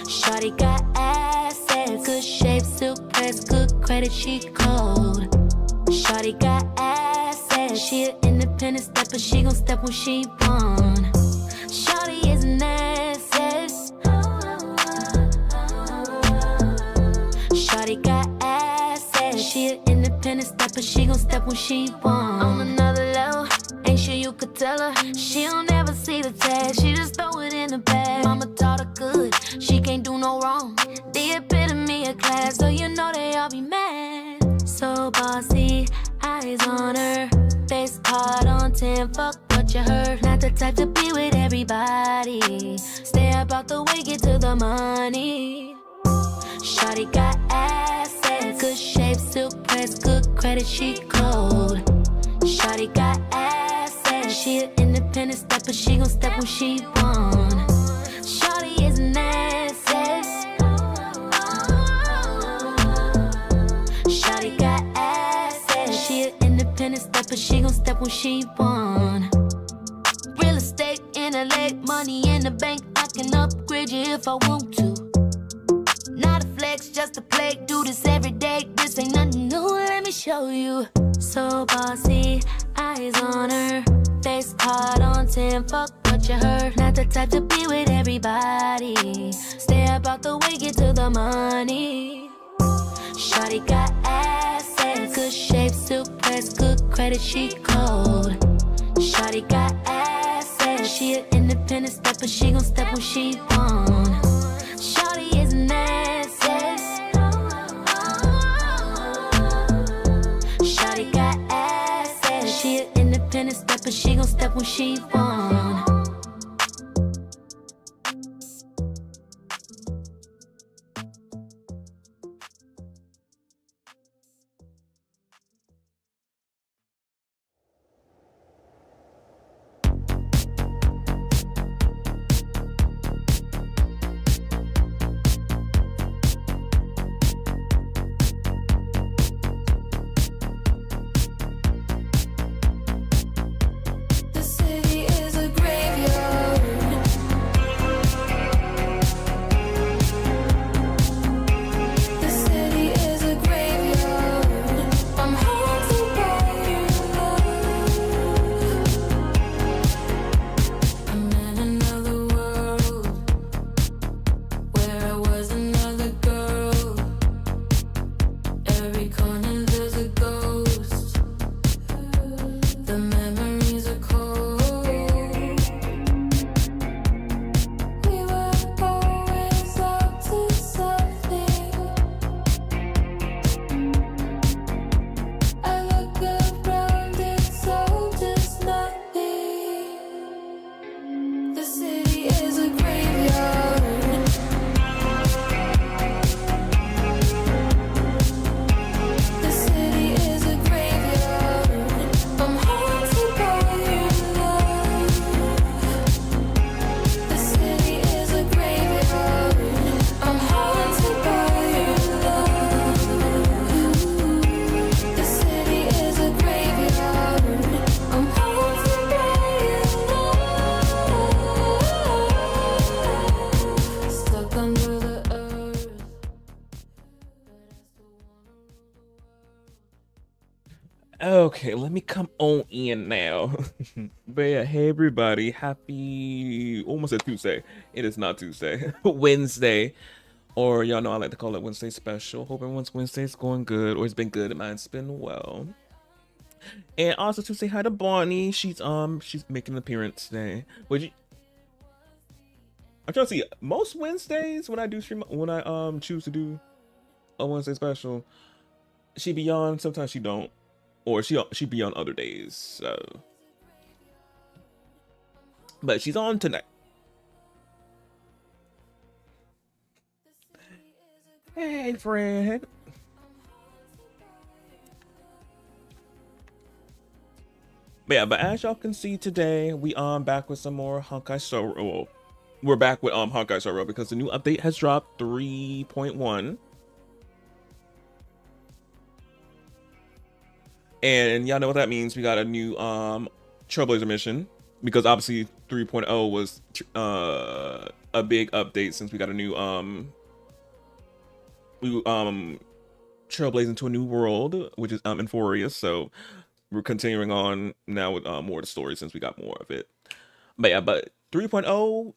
Shawty got assets, good shape, silk press, good credit, she cold. Shawty got assets, she an independent stepper, she gon' step when she want. Shawty is an asset. Shawty got assets, she an independent stepper, she gon' step when she want. On another level, ain't sure you could tell her. She don't ever see the tag, she just throw it in the bag. Mama taught her good, she can't do no wrong. The epitome of class, so you know they all be mad. So bossy, eyes on her, face card on 10, fuck what you heard. Not the type to be with everybody, stay about the way, get to the money. Shawty got assets, good shape, silk press, good credit, she cold. Shawty got assets, she an independent stepper, she gon' step when she want. Shawty is an asset. Shawty got assets, she an independent stepper, she gon' step when she want. Real estate in LA, money in the bank, I can upgrade you if I want to. Not a flex, just a play, do this every day, this ain't nothing new, let me show you. So bossy, eyes on her, face card on 10, fuck what you heard. Not the type to be with everybody, stay about the way, get to the money. Shawty got assets, good shape, silk press, good credit, she cold. Shawty got assets, she an independent stepper, she gon' step when she want. Shawty is an asset. Shawty got assets, she an independent stepper, she gon' step when she want. Okay, let me come on in now. But yeah, hey everybody, happy, almost a Tuesday. It is not Tuesday, Wednesday. Or y'all know I like to call it Wednesday special. Hope everyone's Wednesday's going good, or it's been good. Mine's been well. And also to say hi to Bonnie. She's making an appearance today. I'm trying to see, most Wednesdays when I do stream, when I choose to do a Wednesday special, she be on, sometimes she don't. Or she be on other days, so. But she's on tonight. Hey, Fred. But yeah, but as y'all can see today, we back with some more Honkai Star Rail. Well, we're back with Honkai Star Rail because the new update has dropped 3.1. And y'all know what that means. We got a new Trailblazer mission, because obviously 3.0 was a big update since we got a new trailblazing to a new world, which is Amphoreus. So we're continuing on now with more of the story since we got more of it. But yeah, but 3.0,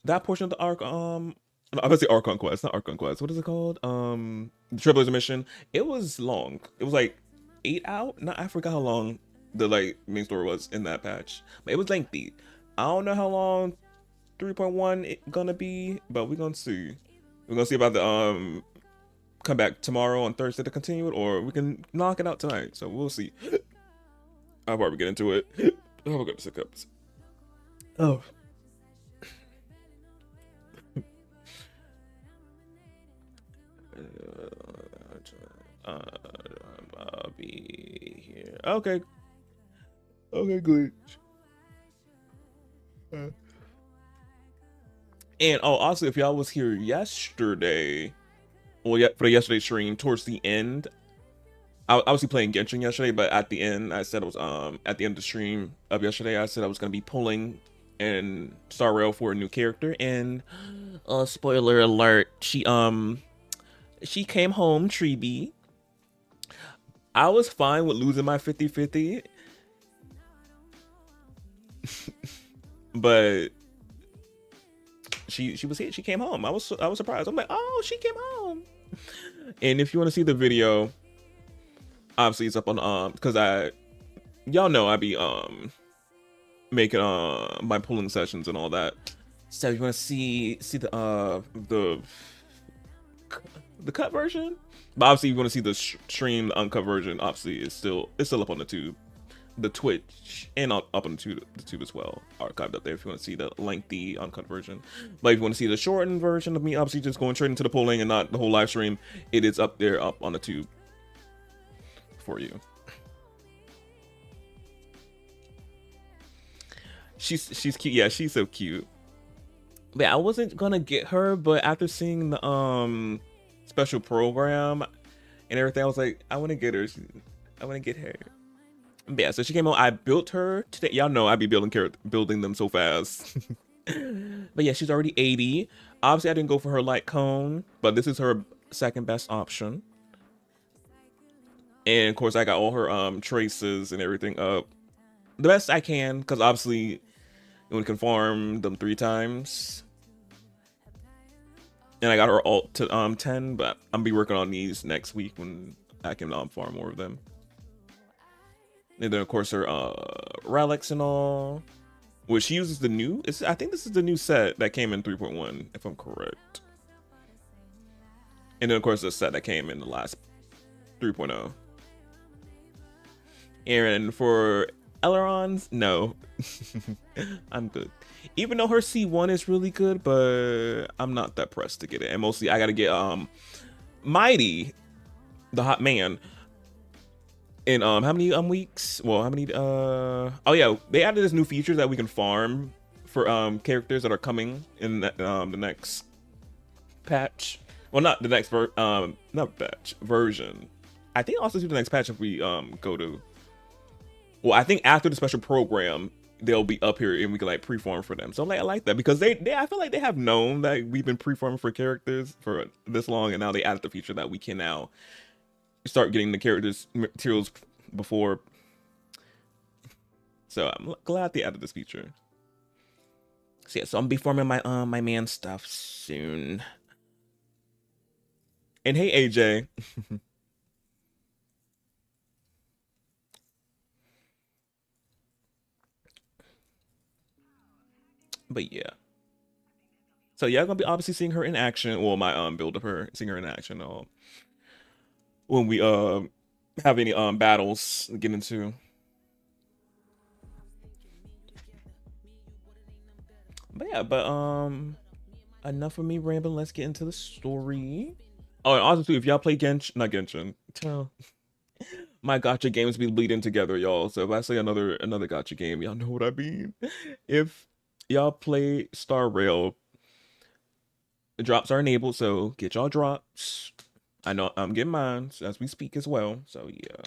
that portion of the arc, I was say Arc Conquest, not Arc Conquest. What is it called? The Trailblazer mission. It was long. It was like 8 out. No, I forgot how long the like main story was in that patch. But it was lengthy. I don't know how long 3.1 it gonna be, but we're gonna see. We're gonna see about the come back tomorrow on Thursday to continue it, or we can knock it out tonight. So we'll see. I'll probably get into it. Oh, we're gonna sick up. Oh. I'll be here. Okay. Okay, good. And oh, also, if y'all was here yesterday, well, yeah, for the yesterday stream, towards the end, I was playing Genshin yesterday, but at the end, I said it was at the end of the stream of yesterday, I said I was gonna be pulling in Star Rail for a new character, and spoiler alert, she came home, Treeby. I was fine with losing my 50-50. But she was here. She came home. I was surprised. I'm like, oh, she came home. And if you want to see the video, obviously it's up on because y'all know I be making my pulling sessions and all that. So if you want to see the cut version, but obviously you want to see the stream, the uncut version, obviously it's still up on the tube, the Twitch, and up on the tube as well, archived up there if you want to see the lengthy uncut version. But if you want to see the shortened version of me obviously just going straight into the polling and not the whole live stream, it is up there, up on the tube for you. She's cute. Yeah, she's so cute. But I wasn't gonna get her, but after seeing the special program and everything, I was like, I want to get her. I want to get her. But yeah, so she came out. I built her today. Y'all know I be building them so fast. But yeah, she's already 80. Obviously, I didn't go for her light cone, but this is her second best option. And of course, I got all her traces and everything up the best I can, because obviously you can farm them 3 times. And I got her alt to 10, but I'm be working on these next week when I can farm more of them. And then of course her relics and all, which she uses the new. I think this is the new set that came in 3.1, if I'm correct. And then of course the set that came in the last 3.0. And for ailerons, no. I'm good. Even though her C1 is really good, but I'm not that pressed to get it. And mostly I gotta get Mighty, the hot man, in how many weeks? Well, how many oh yeah, they added this new feature that we can farm for characters that are coming in the next patch. Well, not the next version. I think also to the next patch if we go to, well, I think after the special program they'll be up here and we can like pre-farm for them. So I'm like, I like that because they I feel like they have known that we've been pre-farming for characters for this long, and now they added the feature that we can now start getting the characters materials before. So I'm glad they added this feature. So yeah, so I'm gonna be farming my my man stuff soon. And hey AJ. But yeah, so yeah, I'm gonna be obviously seeing her in action. Well, my build of her, seeing her in action when we have any battles to get into. But yeah, enough of me rambling. Let's get into the story. Oh, and also too, if y'all play not Genshin, my gacha games be bleeding together, y'all. So if I say another gacha game, y'all know what I mean. If y'all play Star Rail, the drops are enabled, so get y'all drops. I know I'm getting mine as we speak as well. So yeah.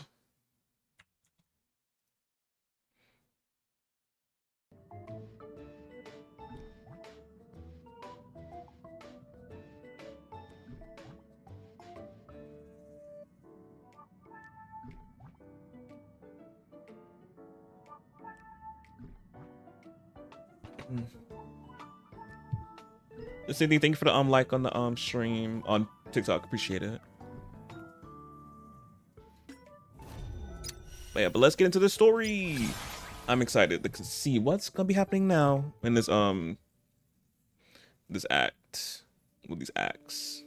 Cindy, thank you for the like on the stream on TikTok. Appreciate it. But yeah, but let's get into the story. I'm excited to see what's gonna be happening now in this this act with these acts.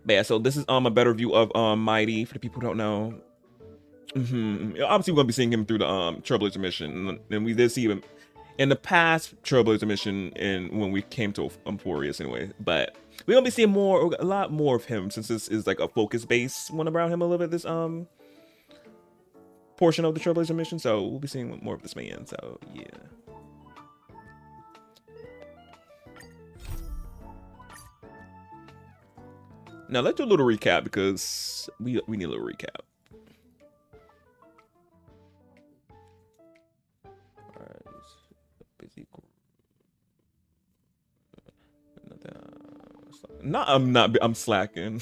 But yeah, so this is a better view of Mighty for the people who don't know. Obviously, we're gonna be seeing him through the Trailblazer mission, and we did see him in the past Trailblazer mission, and when we came to Amphoreus anyway. But we're gonna be seeing a lot more of him, since this is like a focus-based one around him a little bit. This portion of the Trailblazer mission, so we'll be seeing more of this man. So yeah. Now let's do a little recap, because we need a little recap. I'm slacking.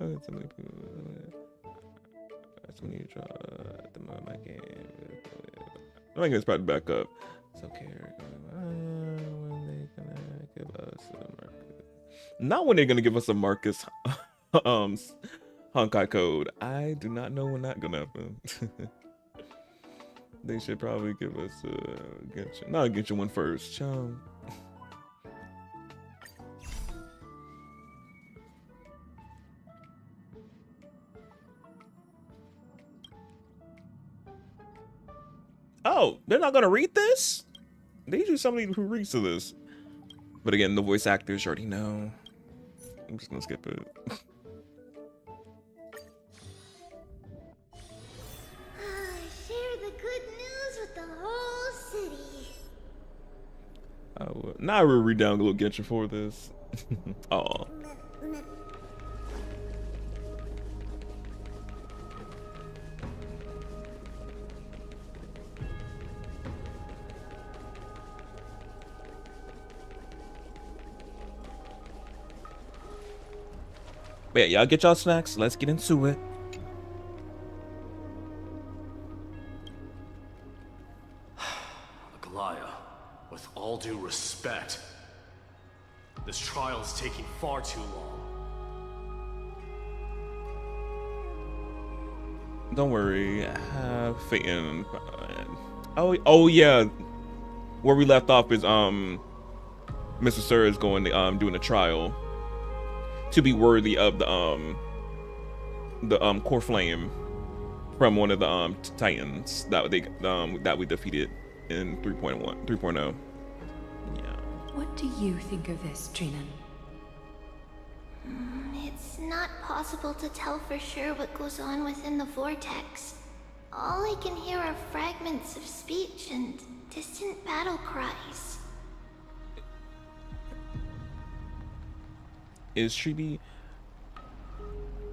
I'm gonna spread it back up. It's okay. When they gonna give us a Marcus? Not when they're gonna give us a Marcus Honkai code. I do not know when that's gonna happen. They should probably give us a Genshin. Not a Genshin one first. Chum. Oh, they're not gonna read this? They usually somebody who reads to this. But again, the voice actors you already know. I'm just gonna skip it. Share the good news with the whole city. Now I will read down a little Genshin for this. Oh. But yeah, y'all get y'all snacks. Let's get into it. Aglaya, with all due respect, this trial is taking far too long. Don't worry. Have faith in. Oh yeah. Where we left off is Mr. Sir is going to doing a trial to be worthy of the core flame from one of the titans that that we defeated in 3.0. Yeah. What do you think of this, Trinan? It's not possible to tell for sure what goes on within the vortex. All I can hear are fragments of speech and distant battle cries. Is Shibi?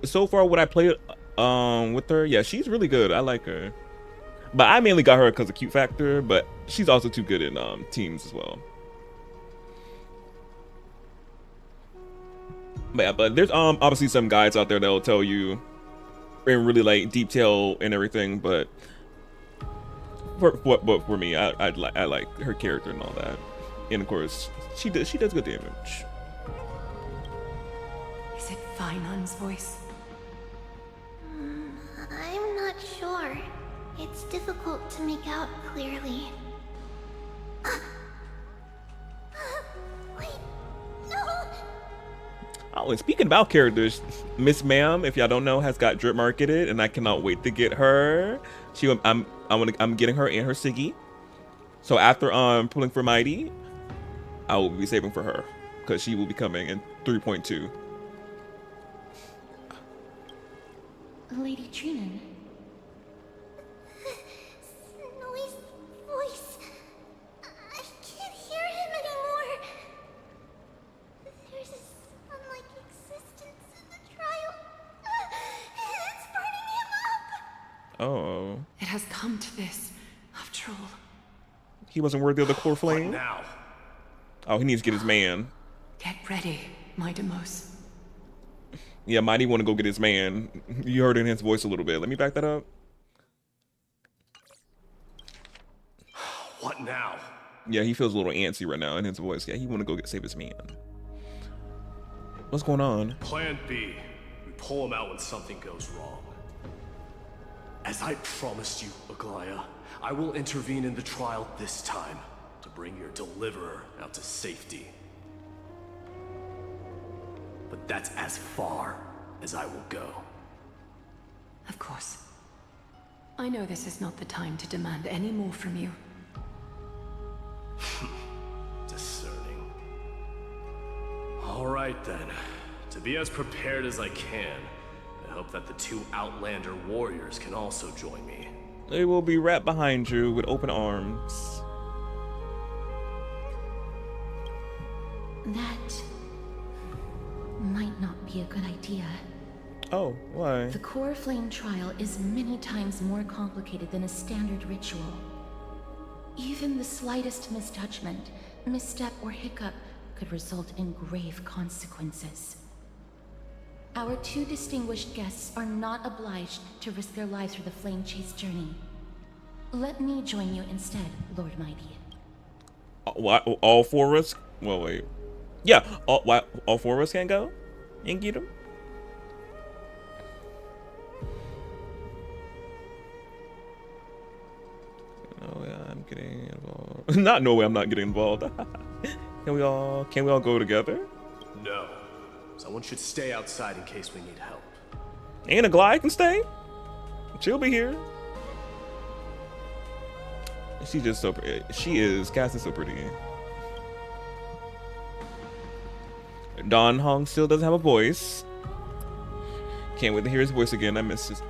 So far, what I played with her, yeah, she's really good. I like her, but I mainly got her because of cute factor. But she's also too good in teams as well. But yeah, but there's obviously some guides out there that will tell you in really like detail and everything. But for me, I like her character and all that, and of course she does good damage. Is it Feinan's voice? I'm not sure. It's difficult to make out clearly. Wait, no! Oh, and speaking about characters, Miss Ma'am, if y'all don't know, has got drip marketed, and I cannot wait to get her. I'm getting her and her Siggy. So after pulling for Mighty, I will be saving for her because she will be coming in 3.2. Lady Trinan. Snowy's voice. I can't hear him anymore. There's a sun-like existence in the trial. It's burning him up. Oh. It has come to this, after all. He wasn't worthy of the core flame? What now? Oh, he needs to get his man. Get ready, my Demos. Yeah, Mighty want to go get his man. You heard it in his voice a little bit. Let me back that up. What now? Yeah, he feels a little antsy right now in his voice. Yeah, he want to go save his man. What's going on? Plan B. We pull him out when something goes wrong. As I promised you, Aglaya, I will intervene in the trial this time to bring your deliverer out to safety. But that's as far as I will go. Of course. I know this is not the time to demand any more from you. Discerning. All right then. To be as prepared as I can, I hope that the two Outlander warriors can also join me. They will be right behind you with open arms. That might not be a good idea. Oh, why? The core flame trial is many times more complicated than a standard ritual. Even the slightest misjudgment, misstep, or hiccup could result in grave consequences. Our two distinguished guests are not obliged to risk their lives for the flame chase journey. Let me join you instead, Lord Mighty. What? All four of us? Well, wait. Yeah, all four of us can go and get him. No way I'm getting involved. Not no way I'm not getting involved. Can we all go together? No. Someone should stay outside in case we need help. And Aglaya can stay. She'll be here. She's just so pretty. She is. Cass is so pretty. Don Hong still doesn't have a voice. Can't wait to hear his voice again. I miss it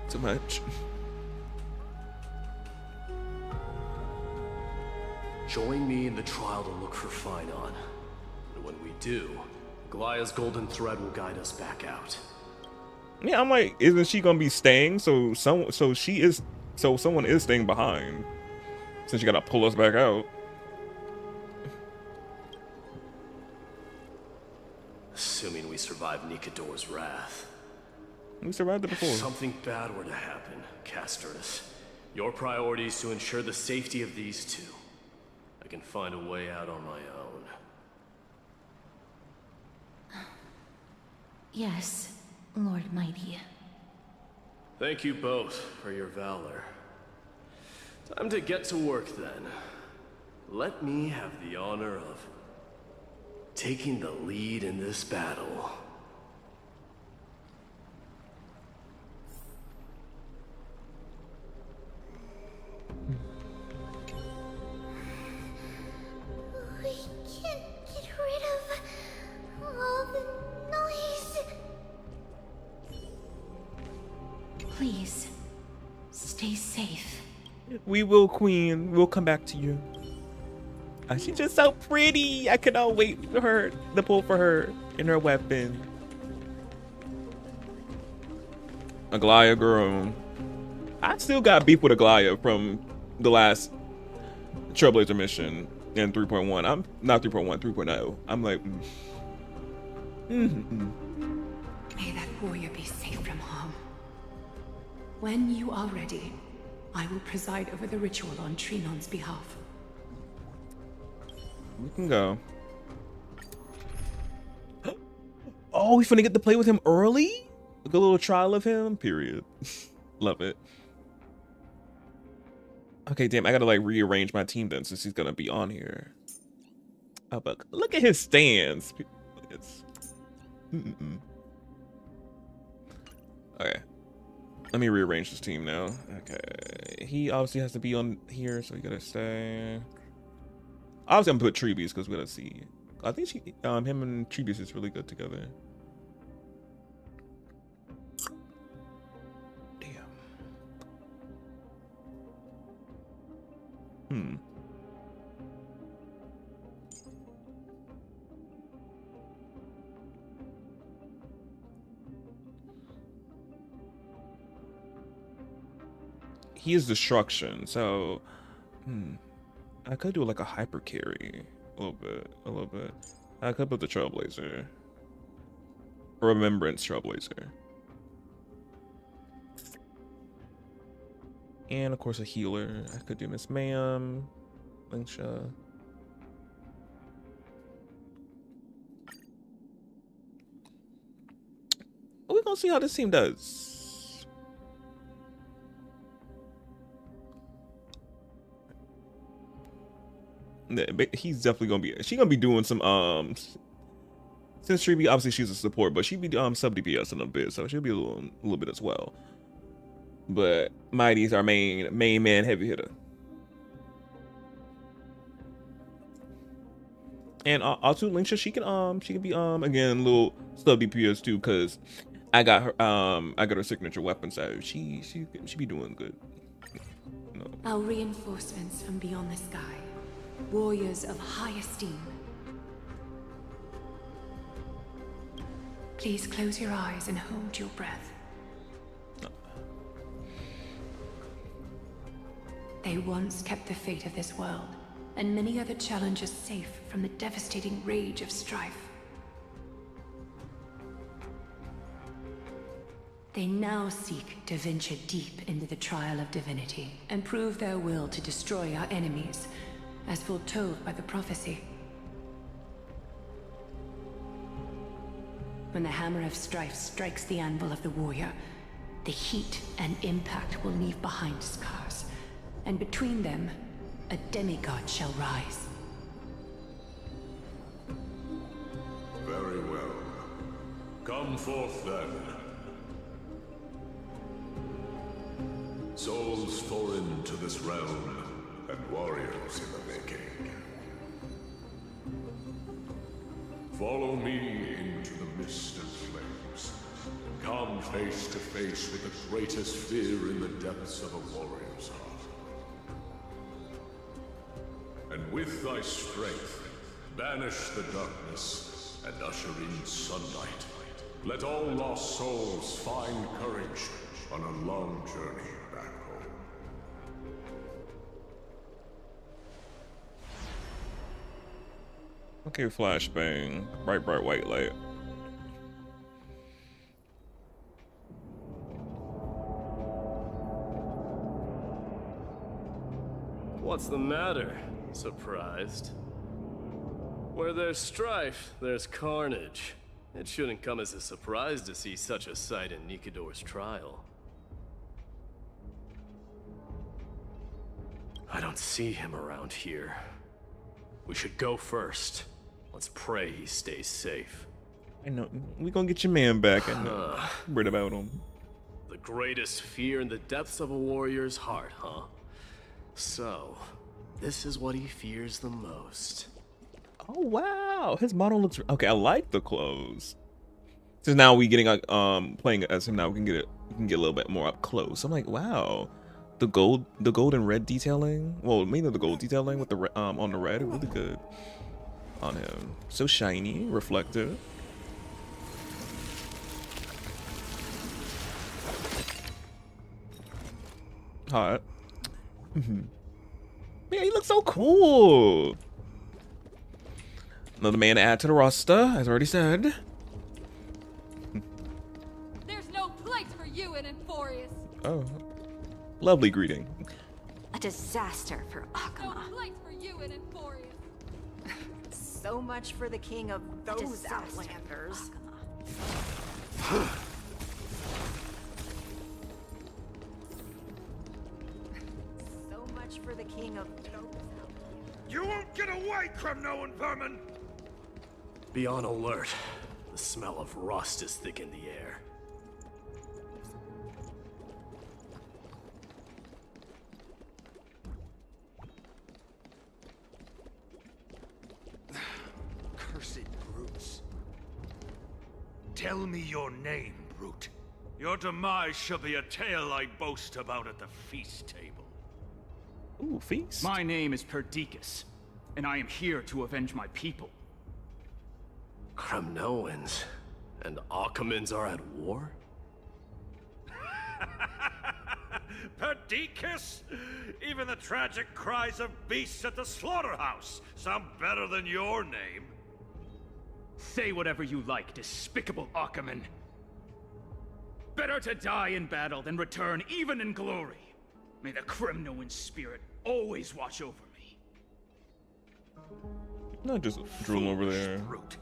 too much. Join me in the trial to look for Finon. And when we do, Aglaya's golden thread will guide us back out. Yeah, I'm like, isn't she gonna be staying? So someone is staying behind. Since you gotta pull us back out. Assuming we survive Nikador's wrath. We survived it before. If something bad were to happen, Casternus, your priority is to ensure the safety of these two. I can find a way out on my own. Yes, Lord Mighty. Thank you both for your valor. Time to get to work then. Let me have the honor of taking the lead in this battle. We can't get rid of all the noise. Please, stay safe. We will, Queen. We'll come back to you. She's just so pretty. I cannot wait for her to pull for her in her weapon. Aglaya, girl. I still got beef with Aglaya from the last Trailblazer mission in 3.1. I'm not 3.1, 3.0. I'm like, May that warrior be safe from harm. When you are ready, I will preside over the ritual on Trinon's behalf. we can go. Oh, we finna get to play with him early? Like a little trial of him? Period. Love it. Okay, damn, I gotta like rearrange my team then since he's gonna be on here. Oh, but look at his stance. It's... Okay. Let me rearrange this team now. Okay. He obviously has to be on here, so we gotta stay. Obviously, I'm gonna put Treebees because we gotta see. I think him and Treebees is really good together. Damn. He is destruction, so I could do like a hyper carry a little bit. I could put the Trailblazer. Remembrance Trailblazer. And of course a healer. I could do Miss Mayhem, Lingsha. gonna see how this team does. Yeah, but he's definitely gonna be. She's gonna be doing some Since she be obviously she's a support, but she be sub DPS in a bit, so she'll be a little bit as well. But Mighty's our main man heavy hitter. And also Linksha, she can be again a little sub DPS too, cause I got her signature weapon, so she be doing good. No. Our reinforcements from beyond the sky, warriors of high esteem. Please close your eyes and hold your breath. They once kept the fate of this world and many other challenges safe from the devastating rage of strife. They now seek to venture deep into the trial of divinity and prove their will to destroy our enemies, as foretold by the prophecy. When the hammer of strife strikes the anvil of the warrior, the heat and impact will leave behind scars, and between them, a demigod shall rise. Very well. Come forth then. Souls foreign to this realm, and warriors in the making. Follow me into the mist and flames. Come face to face with the greatest fear in the depths of a warrior's heart. And with thy strength, banish the darkness and usher in sunlight. Let all lost souls find courage on a long journey back home. Okay, flashbang, bright white light. What's the matter? Surprised? Where there's strife, there's carnage. It shouldn't come as a surprise to see such a sight in Nikador's trial. I don't see him around here. We should go first. Let's pray he stays safe. I know. We gonna get your man back. I know. Read about him. The greatest fear in the depths of a warrior's heart, huh? So, this is what he fears the most. Oh wow, his model looks okay. I like the clothes. So now we getting playing as him now. We can get a little bit more up close. I'm like, wow, the gold and red detailing. Well, mainly the gold detailing with the on the red, really good on him. So shiny, reflective. Hot. Yeah, he looks so cool. Another man to add to the roster, as already said. There's no place for you in Amphoreus. Oh, lovely greeting. A disaster for No Akama. place for you in Amphoreus. So much for the king of those outlanders. So much for the king of those outlanders. You won't get away, Kremnoan vermin! Be on alert. The smell of rust is thick in the air. Cursed brutes. Tell me your name, brute. Your demise shall be a tale I boast about at the feast table. Ooh, feast. My name is Perdiccas, and I am here to avenge my people. Kremnoans and Akamans are at war? Perdiccas? Even the tragic cries of beasts at the slaughterhouse sound better than your name. Say whatever you like, despicable Akaman. Better to die in battle than return even in glory. May the Kremnoan spirit always watch over me. Not just drooling over there. Brute.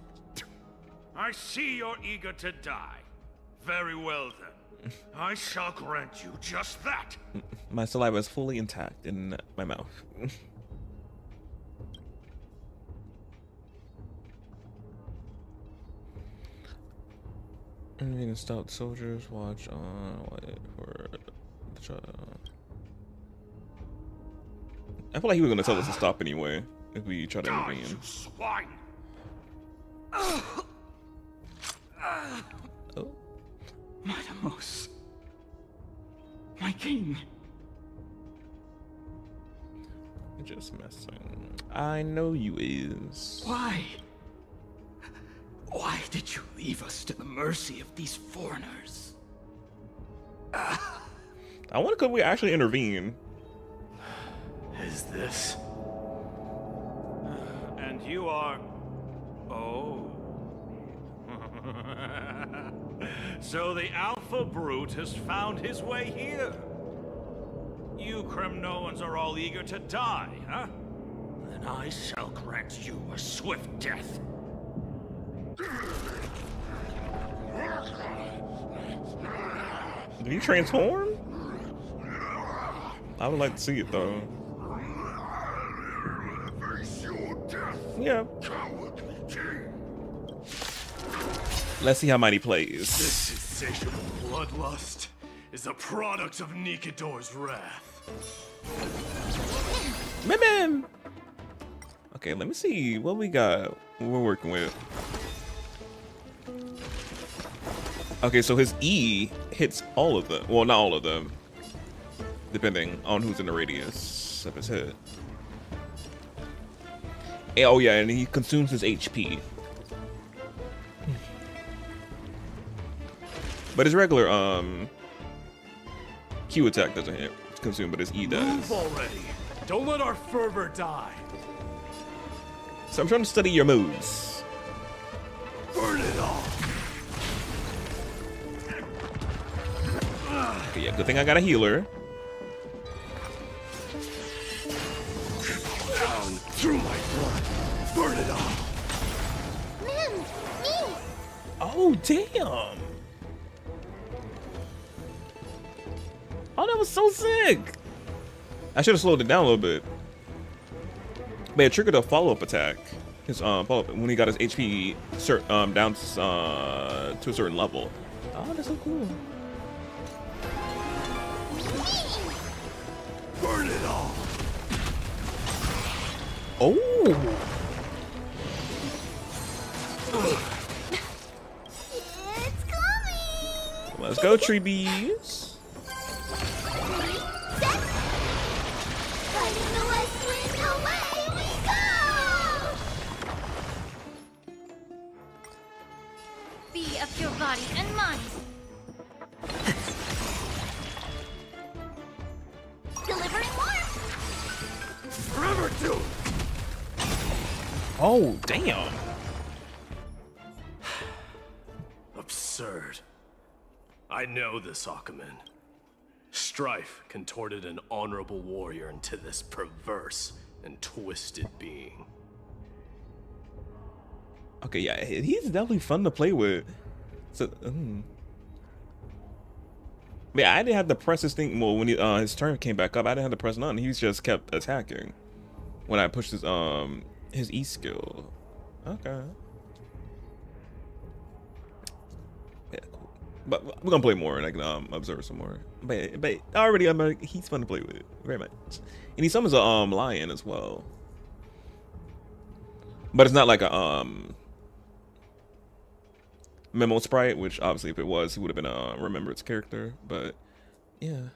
I see you're eager to die. Very well then. I shall grant you just that. My saliva is fully intact in my mouth. And you can stop soldiers, watch on, wait for the child. I feel like he was gonna tell us to stop anyway if we try to Die, intervene. you swine! Oh. Madamos. My king. Just messing. I know you is. Why? Why did you leave us to the mercy of these foreigners? I wonder could we actually intervene? Is this? And you are... Oh. So the Alpha Brute has found his way here. You Kremnoans are all eager to die, huh? Then I shall grant you a swift death. Did he transform? I would like to see it though. Yeah. Let's see how mighty plays. This insatiable bloodlust is a product of Nikador's wrath. Mim. Okay, let me see what we got. What we're working with. Okay, so his E hits all of them. Well, not all of them, depending on who's in the radius of his hit. Oh yeah, and he consumes his HP. But his regular Q attack doesn't hit consume, but his E does. Move already! Don't let our fervor die. So I'm trying to study your moves. Burn it all. Okay, yeah, good thing I got a healer. Down through my blood. Burn it all. Mim, me. Oh damn! Oh, that was so sick. I should have slowed it down a little bit. But it triggered a follow-up attack. His follow-up when he got his HP down to a certain level. Oh, that's so cool. Burn it all. Oh. It's coming. Let's go, tree bees. Fighting the west wind, away we go! Be of your body and mind. Delivering warmth. Forever do. Oh, damn. Absurd. I know this Akumen. Strife contorted an honorable warrior into this perverse and twisted being. Okay, yeah, he's definitely fun to play with. So, yeah, I didn't have to press this thing. Well, when his turn came back up, I didn't have to press none. He just kept attacking when I pushed his E skill. Okay. Yeah, cool. But we're gonna play more and I can observe some more. But already he's fun to play with very much. And he summons a lion as well. But it's not like a Memo Sprite, which obviously if it was, he would have been a Remembrance character, but yeah.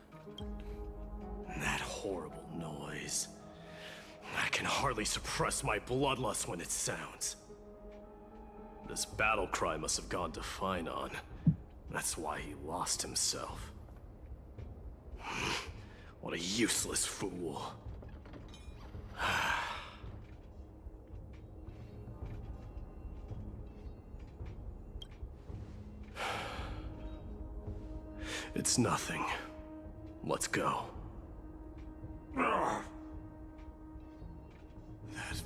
That horrible noise. I can hardly suppress my bloodlust when it sounds. This battle cry must have gone to Finon. That's why he lost himself. What a useless fool. It's nothing. Let's go. That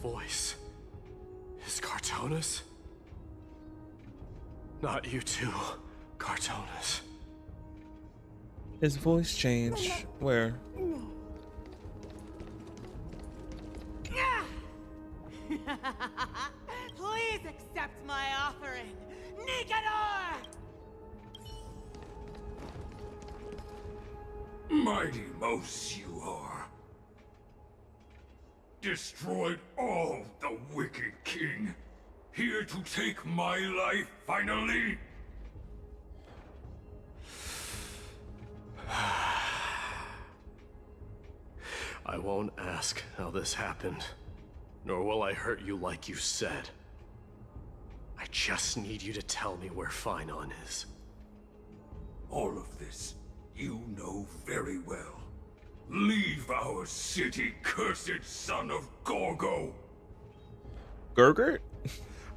voice is Cartonis? Not you two. Cartonis. His voice changed. Where? Please accept my offering, Nicanor! Mighty mouse you are. Destroyed all the wicked king. Here to take my life finally. I won't ask how this happened, nor will I hurt you like you said. I just need you to tell me where Finon is. All of this you know very well. Leave our city, cursed son of Gorgo. Gurgurt?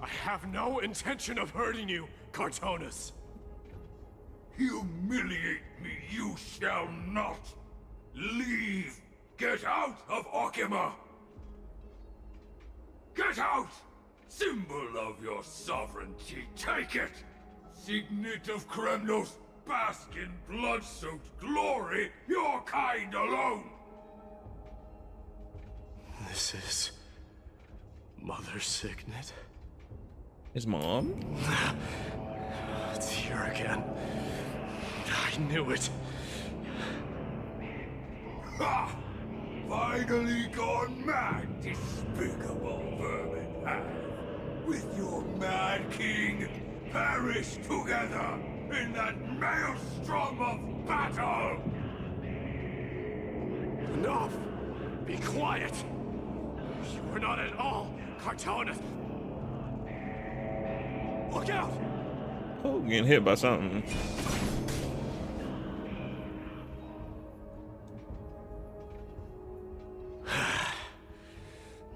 I have no intention of hurting you, Cartonis. Humiliate me you shall not. Leave. Get out of Orkima. Get out! Symbol of your sovereignty, take it! Signet of Kremnos, bask in blood-soaked glory, your kind alone! This is... Mother's signet? His mom? It's here again. I knew it. Ha! Finally gone mad, despicable vermin have. With your mad king, perish together in that maelstrom of battle! Enough! Be quiet! You were not at all Cartonis! Look out! Oh, getting hit by something.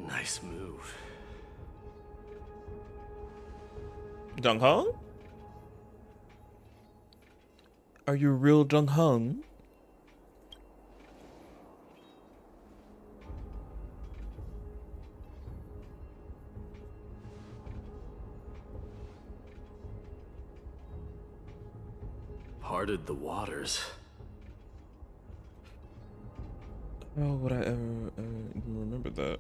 Nice move. Jung Hung? Are you real Jung Hung? Parted the waters. Oh, would I ever even remember that?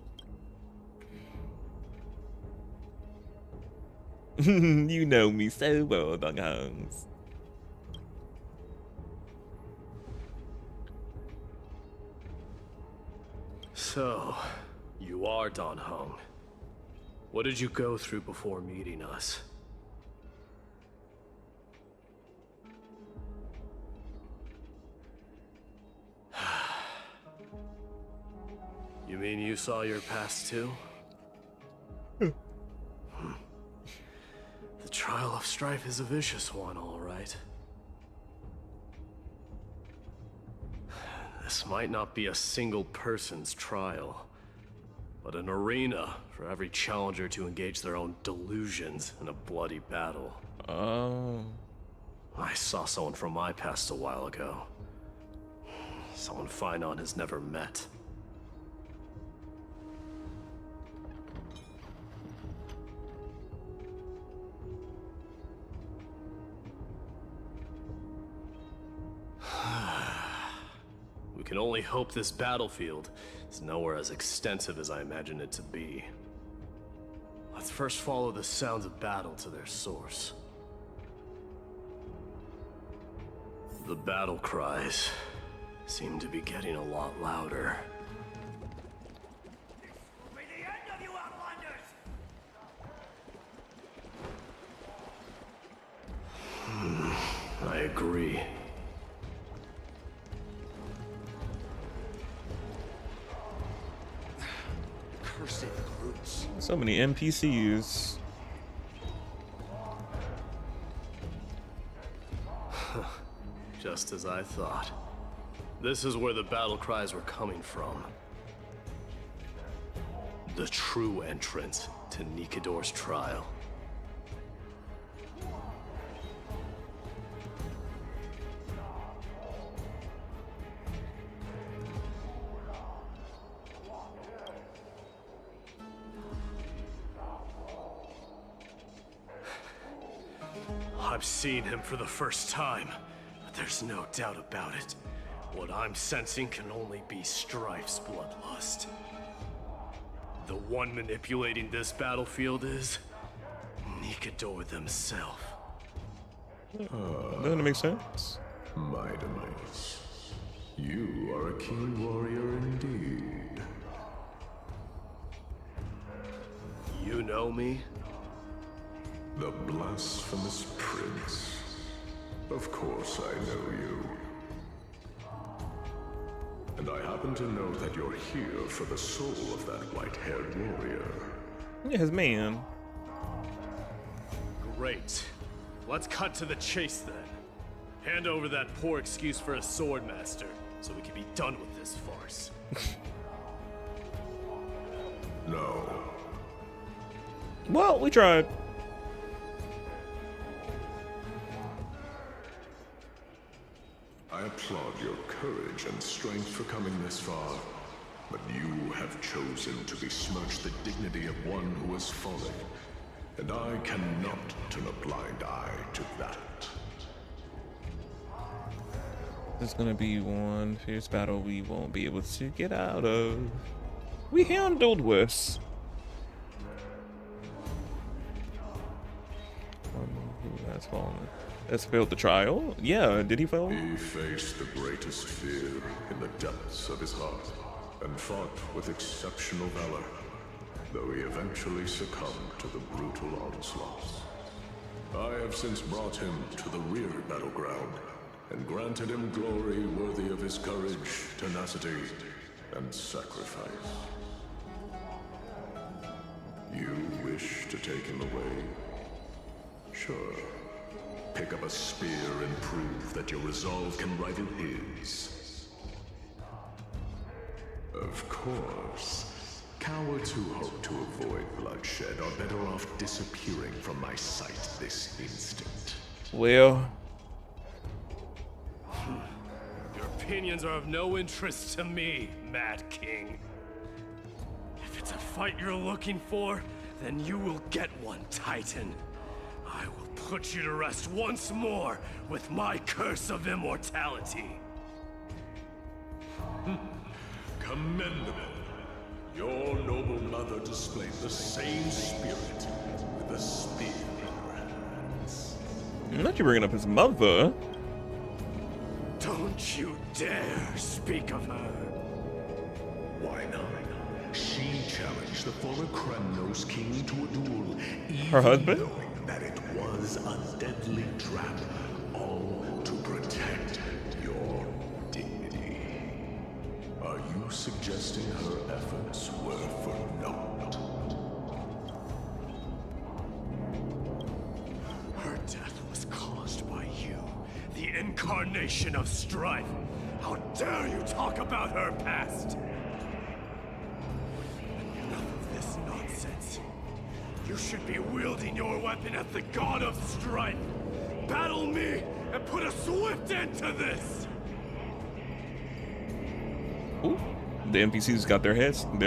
You know me so well, Jung Hungs. So, you are Don Hung. What did you go through before meeting us? You mean you saw your past too? The trial of strife is a vicious one, all right. This might not be a single person's trial, but an arena for every challenger to engage their own delusions in a bloody battle. Oh. I saw someone from my past a while ago. Someone Finon has never met. We can only hope this battlefield is nowhere as extensive as I imagine it to be. Let's first follow the sounds of battle to their source. The battle cries seem to be getting a lot louder. This will be the end of you outlanders! I agree. Cursed brutes. So many NPCs. Just as I thought. This is where the battle cries were coming from. The true entrance to Nikador's trial. I've seen him for the first time, but there's no doubt about it. What I'm sensing can only be Strife's bloodlust. The one manipulating this battlefield is Nikador themselves. Doesn't it make sense? My demise. You are a keen warrior indeed. You know me? The blasphemous prince. Of course I know you. And I happen to know that you're here for the soul of that white-haired warrior. Yeah, his man. Great. Let's cut to the chase then. Hand over that poor excuse for a swordmaster, so we can be done with this farce. No. Well, we tried. I applaud your courage and strength for coming this far, but you have chosen to besmirch the dignity of one who has fallen, and I cannot turn a blind eye to that. There's gonna be one fierce battle we won't be able to get out of. We handled worse. Who has fallen? Has failed the trial? Yeah, did he fail? He faced the greatest fear in the depths of his heart, and fought with exceptional valor, though he eventually succumbed to the brutal onslaughts. I have since brought him to the rear battleground, and granted him glory worthy of his courage, tenacity, and sacrifice. You wish to take him away? Sure. Pick up a spear and prove that your resolve can rival his. Of course. Cowards who hope to avoid bloodshed are better off disappearing from my sight this instant. Well, Your opinions are of no interest to me, Mad King. If it's a fight you're looking for, then you will get one, Titan. I will put you to rest once more with my curse of immortality. Commendable. Your noble mother displayed the same spirit with a spear in her hands. not you bringing up his mother. Don't you dare speak of her. Why not? She challenged the former Kremnos king to a duel, Her husband? knowing that it was a deadly trap, all to protect your dignity. Are you suggesting her efforts were for naught? Her death was caused by you, the incarnation of strife. How dare you talk about her past? Enough of this nonsense. You should be wielding your weapon at the god of strife. Battle me and put a swift end to this. Ooh, the NPCs got their heads. We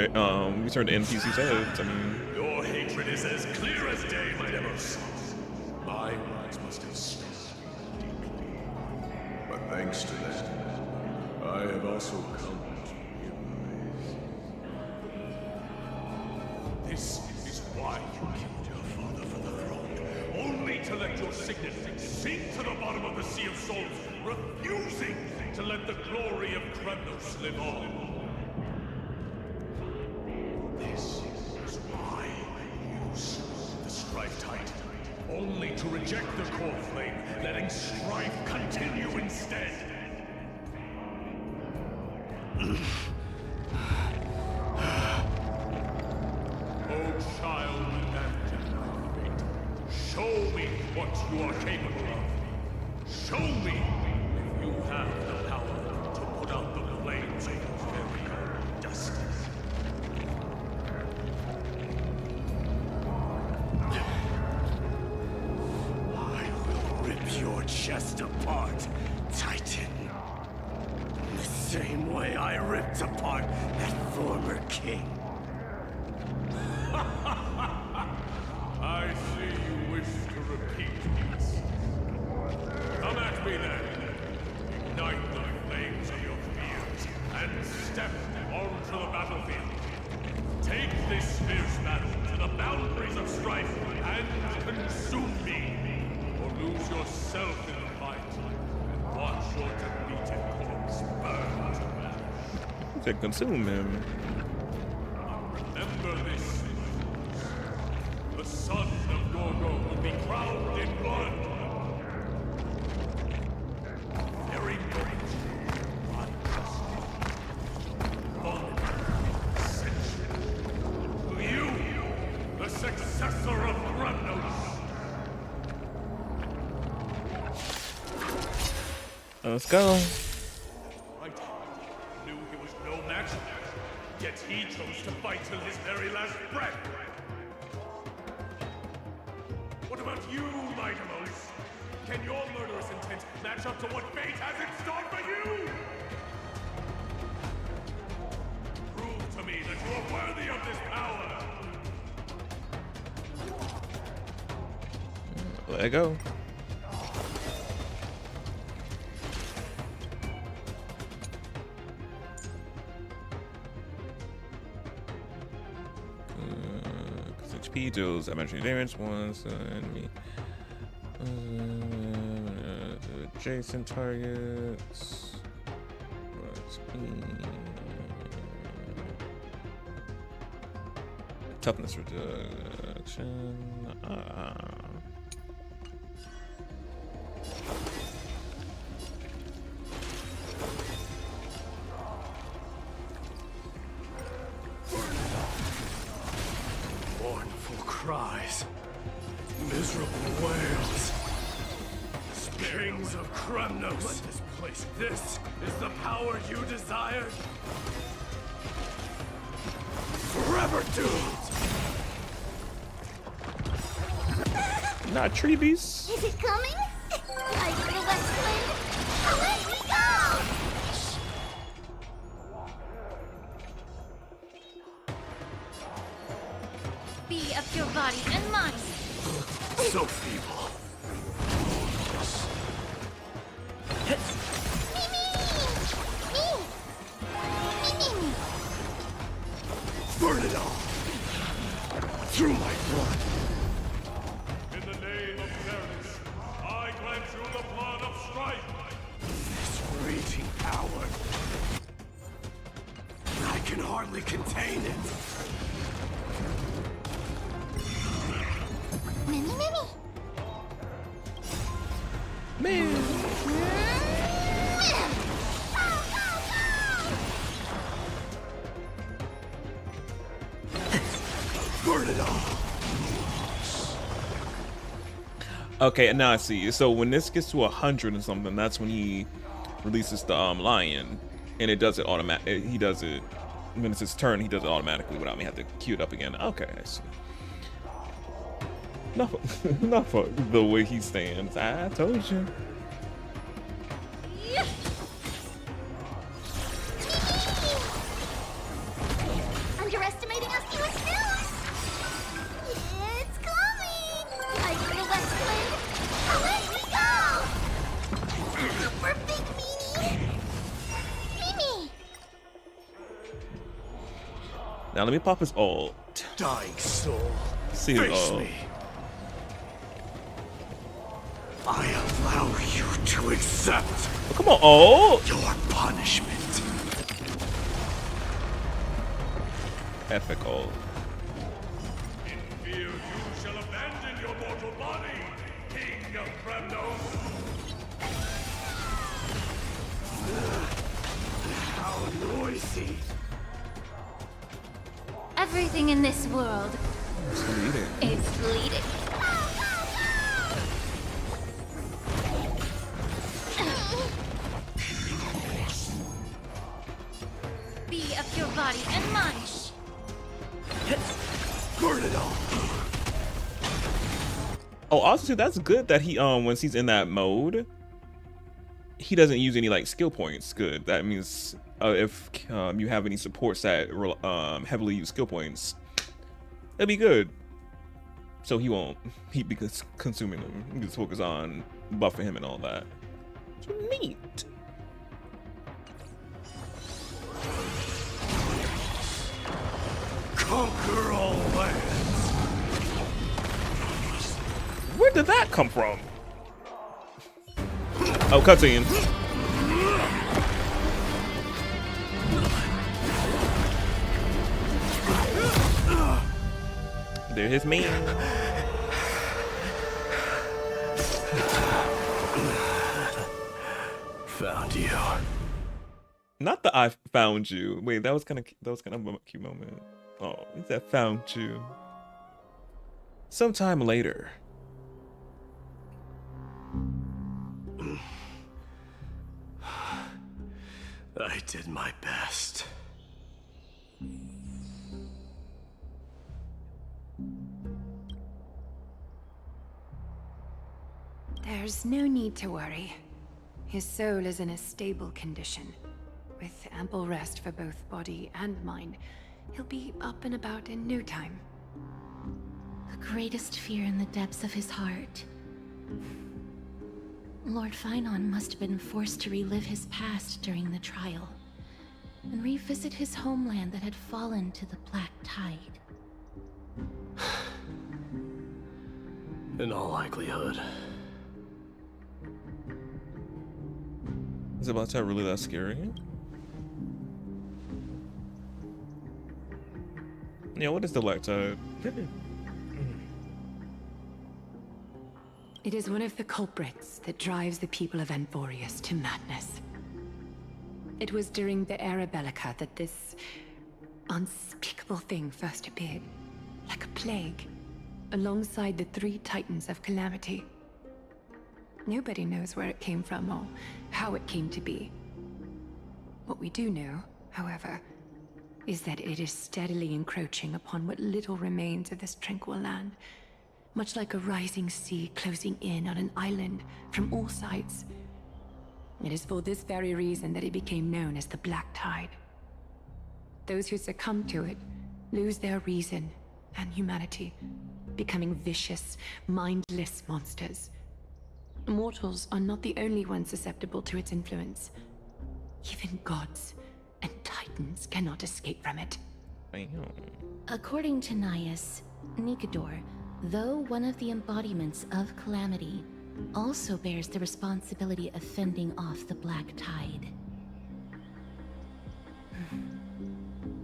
turned the NPCs' heads. I mean, Your hatred is as clear as day, my Demos. My words must have struck you deeply. But thanks to that, I have also come to realize. This is why you killed your father for the throne, only to let your signet sink to the bottom of the Sea of Souls, refusing to let the glory of Kremnos live on. This is why you slew the Strife Titan, only to reject the core flame, letting strife continue instead. Oh, child and my fate, show me what you are capable of. Show me if you have the power to put out the flames of your very own destiny. I will rip your chest apart, Titan. The same way I ripped apart that former king. I see you wish to repeat this. could consume him. Remember this. The son of Gorgo will be crowned in blood. Very moment. To you, the successor of Kremnos. Let's go. Right. Knew he was no match. Yet he chose to fight till his very last breath. What about you, Mightimos? Can your murderous intent match up to what fate has in store for you? Prove to me that you are worthy of this power. Let go. HP deals elementary damage once enemy adjacent targets. Toughness reduction. Mournful cries. Miserable wails. Kings of Kremnos. Let this place. This is the power you desired. Forever doomed. Not treebies. Is it coming? Like the West Wind. Away we go! Be of your body and mind. So feeble. Burn it all. Through my blood. In the name of fairness, I grant you the blood of strife. This raging power. I can hardly contain it. Mini. Burn it all. Okay, now I see. So when this gets to 100 or something, that's when he releases the lion, and it does it automatic. He does it when it's his turn. He does it automatically without me having to queue it up again. Okay, I see. Not for the way he stands. I told you. Underestimating us, you snooze! It's coming! Like the West Wind. Away we go! Super big meanie! Mimi! Now let me pop his ult. Dying soul. See his Face ult. me. I allow you to accept Oh, come on, ult! your punishment. Epic ult. In fear you shall abandon your mortal body, King of Kremnos. How noisy. Everything in this world It's bleeding. is bleeding. Be of your body and mind. Burn it all. Oh, also too, that's good that he once he's in that mode, he doesn't use any like skill points. Good. That means if you have any supports that heavily use skill points, it'll be good. So he won't be consuming them. You can just focus on buffing him and all that. So neat. Conquer all lands. Where did that come from? Oh, cutscene. They're his man. Found you. Not the I found you. Wait, that was kind of a cute moment. Oh, he said found you. Sometime later. I did my best. There's no need to worry. His soul is in a stable condition. With ample rest for both body and mind, he'll be up and about in no time. The greatest fear in the depths of his heart. Lord Finon must have been forced to relive his past during the trial, and revisit his homeland that had fallen to the Black Tide. In all likelihood. Is it about to really that scary? Yeah, what is the Black Tide? It is one of the culprits that drives the people of Amphoreus to madness. It was during the Era Bellica that this unspeakable thing first appeared, like a plague, alongside the 3 titans of calamity. Nobody knows where it came from or how it came to be. What we do know, however, is that it is steadily encroaching upon what little remains of this tranquil land, much like a rising sea closing in on an island from all sides. It is for this very reason that it became known as the Black Tide. Those who succumb to it lose their reason and humanity, becoming vicious, mindless monsters. Mortals are not the only ones susceptible to its influence. Even gods and titans cannot escape from it. According to Nias, Nikador, though one of the embodiments of calamity, also bears the responsibility of fending off the Black Tide.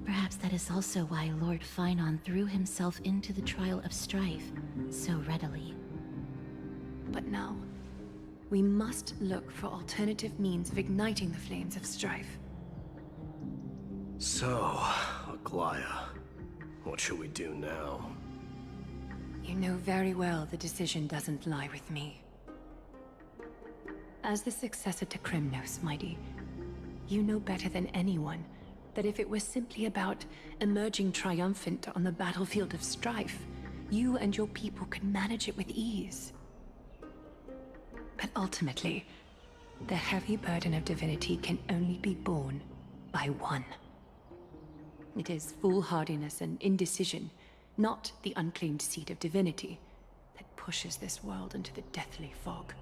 Perhaps that is also why Lord Finon threw himself into the trial of strife so readily. But now, we must look for alternative means of igniting the flames of strife. So, Aglaya, what should we do now? You know very well the decision doesn't lie with me. As the successor to Krymnos, Mighty, you know better than anyone that if it was simply about emerging triumphant on the battlefield of strife, you and your people could manage it with ease. But ultimately, the heavy burden of divinity can only be borne by one. It is foolhardiness and indecision, not the unclaimed seed of divinity, that pushes this world into the deathly fog.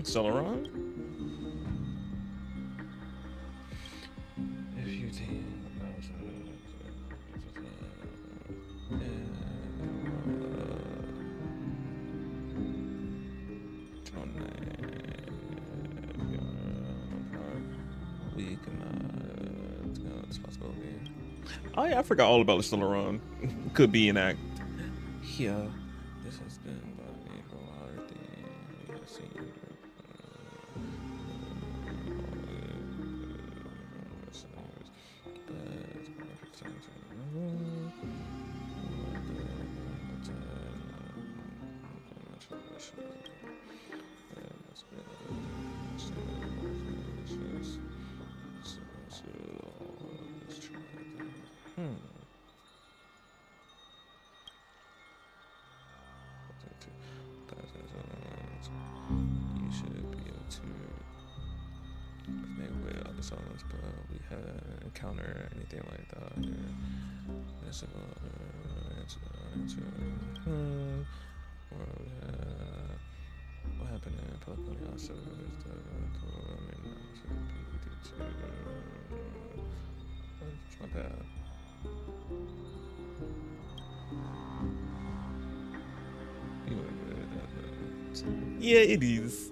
Still around? If you think we cannot responsibility. Oh yeah, I forgot all about the still around. Could be an act. Yeah, this has been by me for a while. We have seen. You should be able to make way other songs, but we haven't encountered anything like that. What happened in public also my bad. Yeah, it is.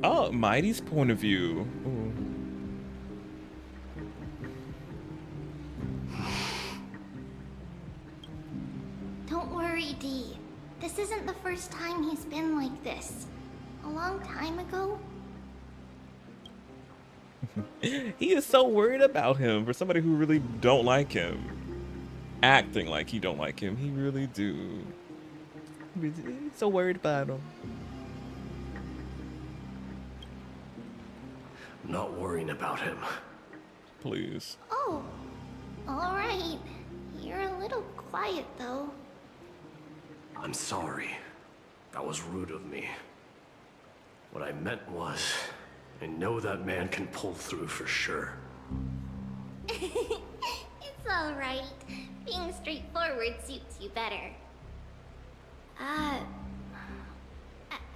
Oh, Mighty's point of view. Ooh. Don't worry, Dee. This isn't the first time he's been like this. A long time ago. He is so worried about him for somebody who really don't like him. Acting like he don't like him. He really do. He's so worried about him. I'm not worrying about him. Please. Oh, all right. You're a little quiet, though. I'm sorry. That was rude of me. What I meant was, I know that man can pull through for sure. It's all right. Being straightforward suits you better.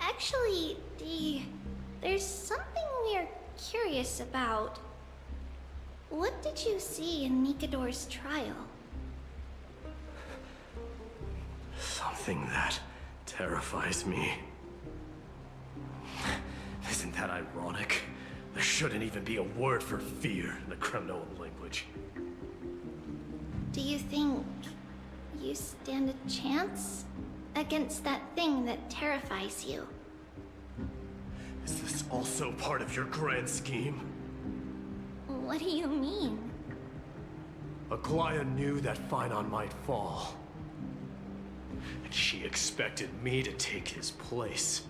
Actually, Dee, there's something we're curious about. What did you see in Nikador's trial? Something that terrifies me. Isn't that ironic? There shouldn't even be a word for fear in the Kremnoan language. Do you think you stand a chance against that thing that terrifies you? Is this also part of your grand scheme? What do you mean? Aglaya knew that Phynon might fall. And she expected me to take his place.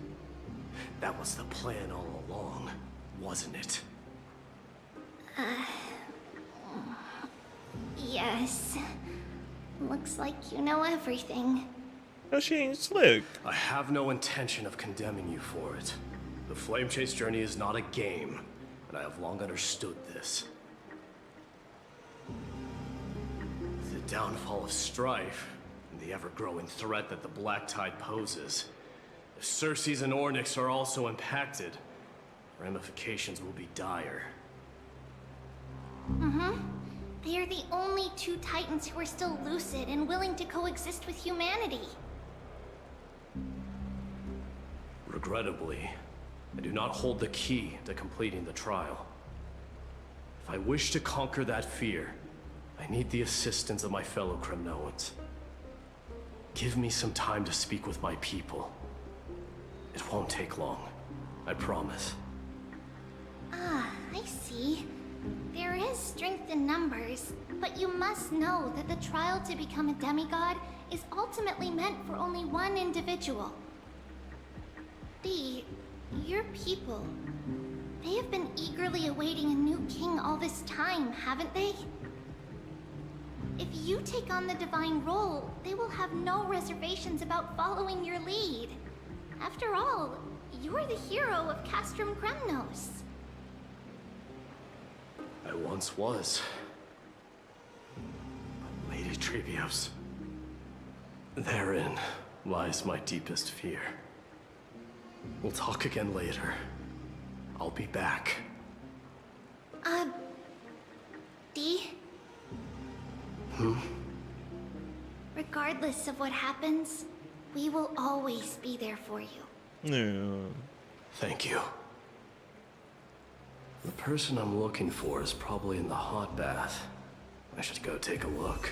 That was the plan all along, wasn't it? Yes. Looks like you know everything. No, she ain't slick. I have no intention of condemning you for it. The Flame Chase journey is not a game, and I have long understood this. The downfall of strife, and the ever-growing threat that the Black Tide poses. If Circes and Ornyx are also impacted, ramifications will be dire. They are the only two Titans who are still lucid and willing to coexist with humanity. Regrettably, I do not hold the key to completing the trial. If I wish to conquer that fear, I need the assistance of my fellow Kremnoans. Give me some time to speak with my people. It won't take long, I promise. Ah, I see. There is strength in numbers, but you must know that the trial to become a demigod is ultimately meant for only one individual. Dee, your people, they have been eagerly awaiting a new king all this time, haven't they? If you take on the divine role, they will have no reservations about following your lead. After all, you're the hero of Castrum Kremnos. I once was. But Lady Trebios, therein lies my deepest fear. We'll talk again later. I'll be back. Dee? Regardless of what happens, we will always be there for you. Yeah. Thank you. The person I'm looking for is probably in the hot bath. I should go take a look.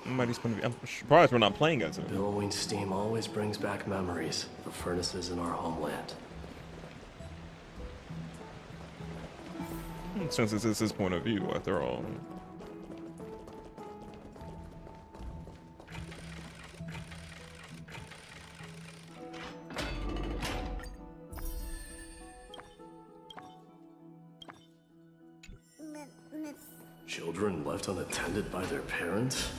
I'm surprised we're not playing as him. Billowing steam always brings back memories of the furnaces in our homeland. Since this is his point of view, after all. Children left unattended by their parents?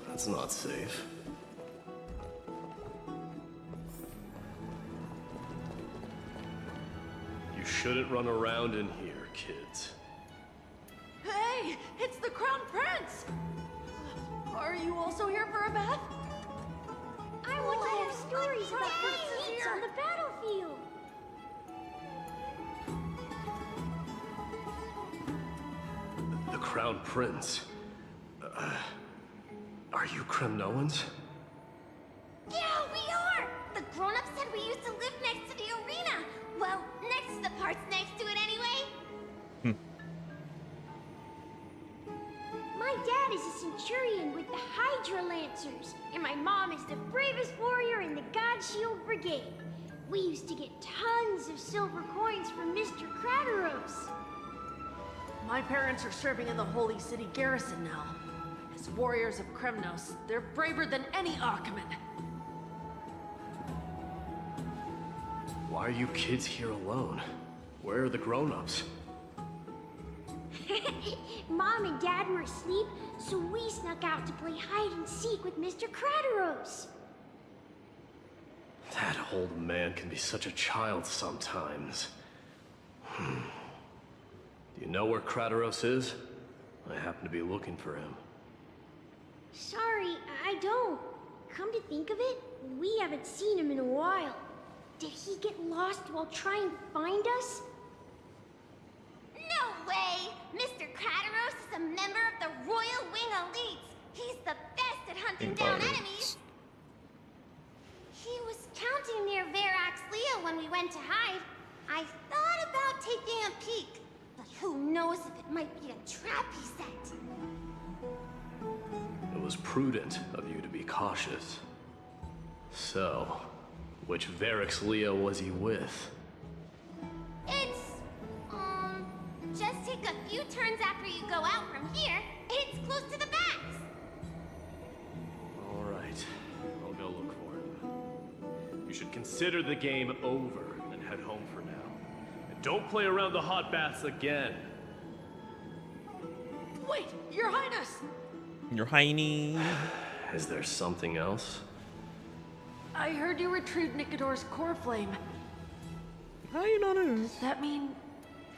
That's not safe. You shouldn't run around in here, kids. Hey, it's the Crown Prince! Are you also here for a bath? I want to hear stories about princes on the battlefield. The Crown Prince. Are you Kremnoans? Yeah, we are! The grown-ups said we used to live next to the arena. Well, next to the parts next to it anyway. My dad is a centurion with the Hydra Lancers, and my mom is the bravest warrior in the God Shield Brigade. We used to get tons of silver coins from Mr. Crateros. My parents are serving in the Holy City garrison now. As warriors of Kremnos, they're braver than any Achaemen. Why are you kids here alone? Where are the grown-ups? Mom and Dad were asleep, so we snuck out to play hide and seek with Mr. Crateros. That old man can be such a child sometimes. Do you know where Crateros is? I happen to be looking for him. Sorry, I don't. Come to think of it, we haven't seen him in a while. Did he get lost while trying to find us? No way! Mr. Crateros is a member of the Royal Wing Elites. He's the best at hunting down enemies. He was counting near Verax Leo when we went to hide. I thought about taking a peek, but who knows if it might be a trap he set. It was prudent of you to be cautious. So, which Verax Leo was he with? It's, just take a few turns after you go out from here. It's close to the backs. All right, I'll go look for him. You should consider the game over and head home for now. And don't play around the hot baths again. Wait, Your Highness! Your hiney. Is there something else? I heard you retrieved Nicodor's core flame. How you know this? Does that mean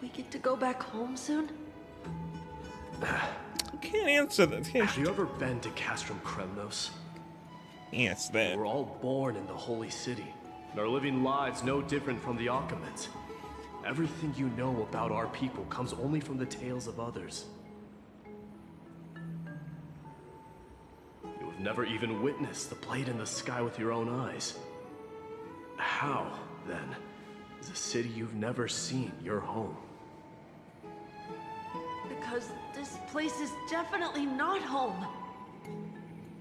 we get to go back home soon? You can't answer that. Have you ever been to Castrum Kremnos? Yes, that. We're all born in the Holy City, and are living lives no different from the Achaemens. Everything you know about our people comes only from the tales of others. You have never even witnessed the blade in the sky with your own eyes. How, then, is a city you've never seen your home? Because this place is definitely not home.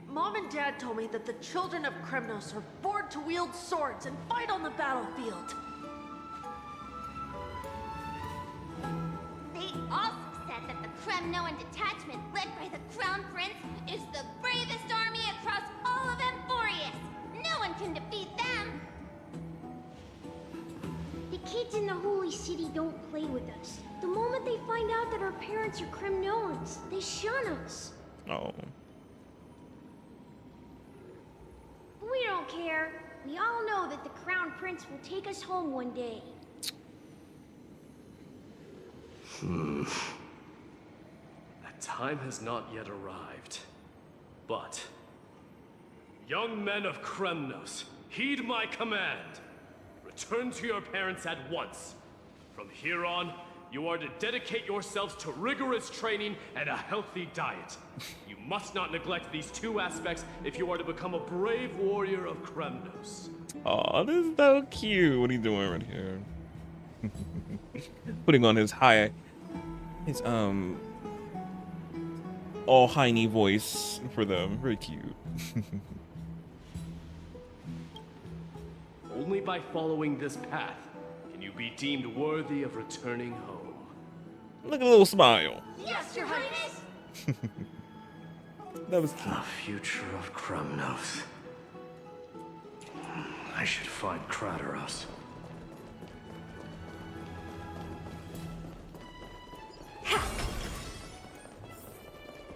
Mom and Dad told me that the children of Kremnos are born to wield swords and fight on the battlefield. They also said that the Kremnoan detachment led by the Crown Prince is the bravest army across all of Amphoreus. No one can defeat them. The kids in the Holy City don't play with us. The moment they find out that our parents are Kremnoans, they shun us. Oh. We don't care. We all know that the Crown Prince will take us home one day. That time has not yet arrived. But, young men of Kremnos, heed my command. Return to your parents at once. From here on, you are to dedicate yourselves to rigorous training and a healthy diet. You must not neglect these two aspects if you are to become a brave warrior of Kremnos. Oh, this is so cute. What are you doing right here? Putting on his all hiney voice for them. Very cute. Only by following this path can you be deemed worthy of returning home. Look at a little smile. Yes, Your Highness! That was cute. The future of Kremnos. I should find Crateros.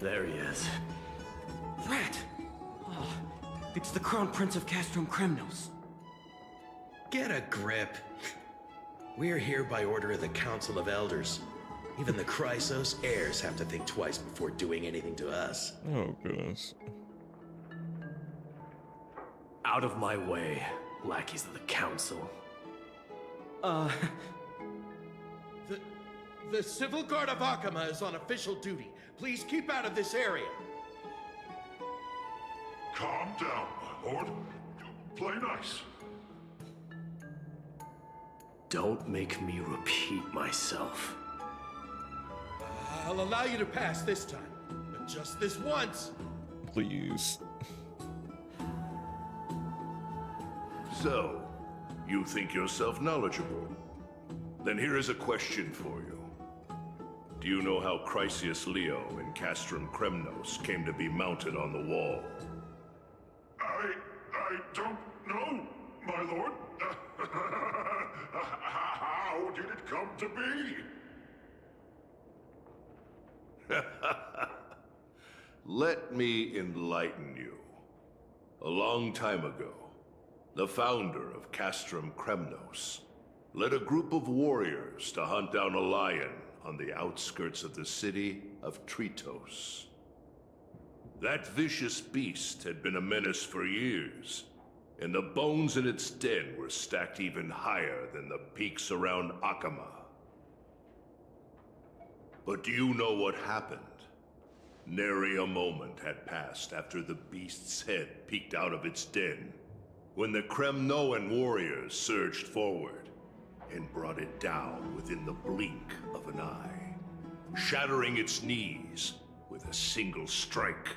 There he is. Rat! Oh, it's the Crown Prince of Castrum Kremnos. Get a grip. We're here by order of the Council of Elders. Even the Chrysos heirs have to think twice before doing anything to us. Oh, goodness. Out of my way, lackeys of the Council. The Civil Guard of Akama is on official duty. Please keep out of this area. Calm down, my lord. Play nice. Don't make me repeat myself. I'll allow you to pass this time, but just this once. Please. So, you think yourself knowledgeable? Then here is a question for you. Do you know how Chrysius Leo and Castrum Kremnos came to be mounted on the wall? I don't know, my lord. How did it come to be? Let me enlighten you. A long time ago, the founder of Castrum Kremnos led a group of warriors to hunt down a lion on the outskirts of the city of Tritos. That vicious beast had been a menace for years, and the bones in its den were stacked even higher than the peaks around Akama. But do you know what happened? Nary a moment had passed after the beast's head peeked out of its den, when the Kremnoan warriors surged forward and brought it down within the blink of an eye, shattering its knees with a single strike.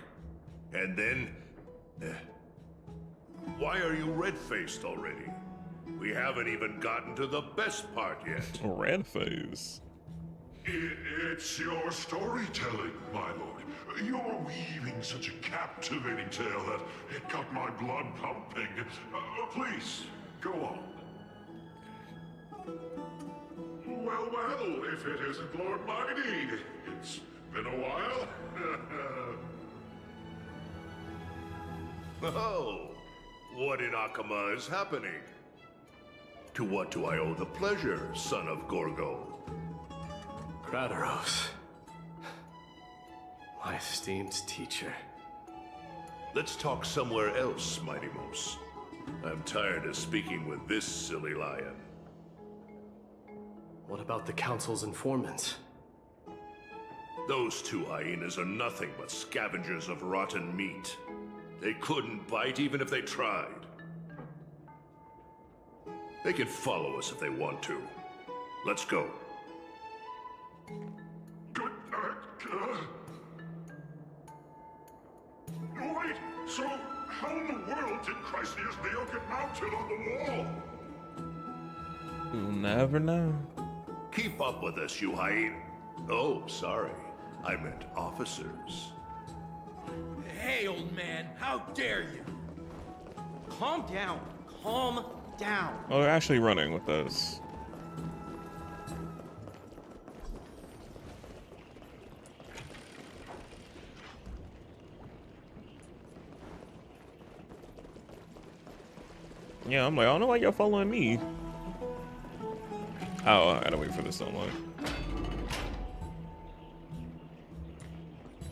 And then... why are you red-faced already? We haven't even gotten to the best part yet. Red face. It's your storytelling, my lord. You're weaving such a captivating tale that it got my blood pumping. Please, go on. Well, if it isn't Lord Mighty. It's been a while. Oh, what in Akama is happening? To what do I owe the pleasure, son of Gorgo? Kratos. My esteemed teacher. Let's talk somewhere else, Mighty Mos. I'm tired of speaking with this silly lion. What about the Council's informants? Those two hyenas are nothing but scavengers of rotten meat. They couldn't bite even if they tried. They can follow us if they want to. Let's go. Good. Wait, so how in the world did Chrysius Leo get mounted on the wall? You'll never know. Keep up with us, you hyena. Oh, sorry. I meant officers. Hey, old man, how dare you? Calm down. Calm down. Oh, they're actually running with us. Yeah, I'm like, I don't know why y'all following me. Oh, I gotta wait for this to unlock.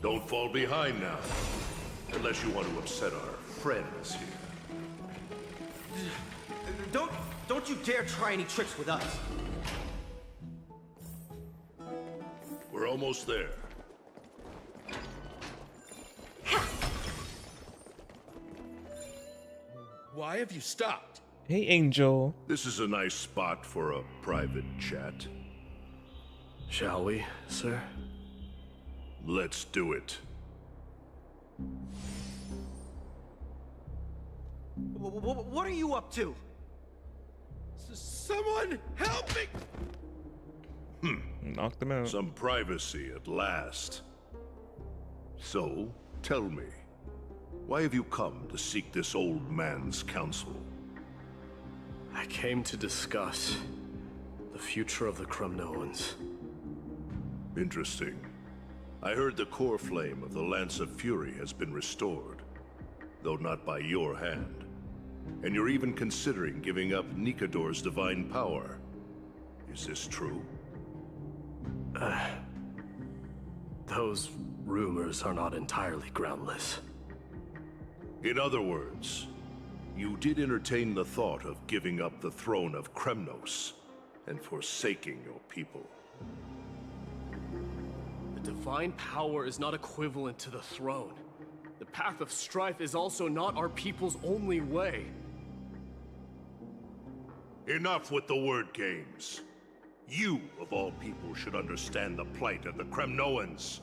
Don't fall behind now. Unless you want to upset our friends here. Don't you dare try any tricks with us. We're almost there. Why have you stopped? Hey, Angel. This is a nice spot for a private chat. Shall we, sir? Let's do it. What are you up to? Someone help me! Knock them out. Some privacy at last. So, tell me, why have you come to seek this old man's counsel? I came to discuss the future of the Kremnoans. Interesting. I heard the core flame of the Lance of Fury has been restored, though not by your hand. And you're even considering giving up Nikador's divine power. Is this true? Those rumors are not entirely groundless. In other words, you did entertain the thought of giving up the throne of Kremnos and forsaking your people. The divine power is not equivalent to the throne. The path of strife is also not our people's only way. Enough with the word games. You, of all people, should understand the plight of the Kremnoans.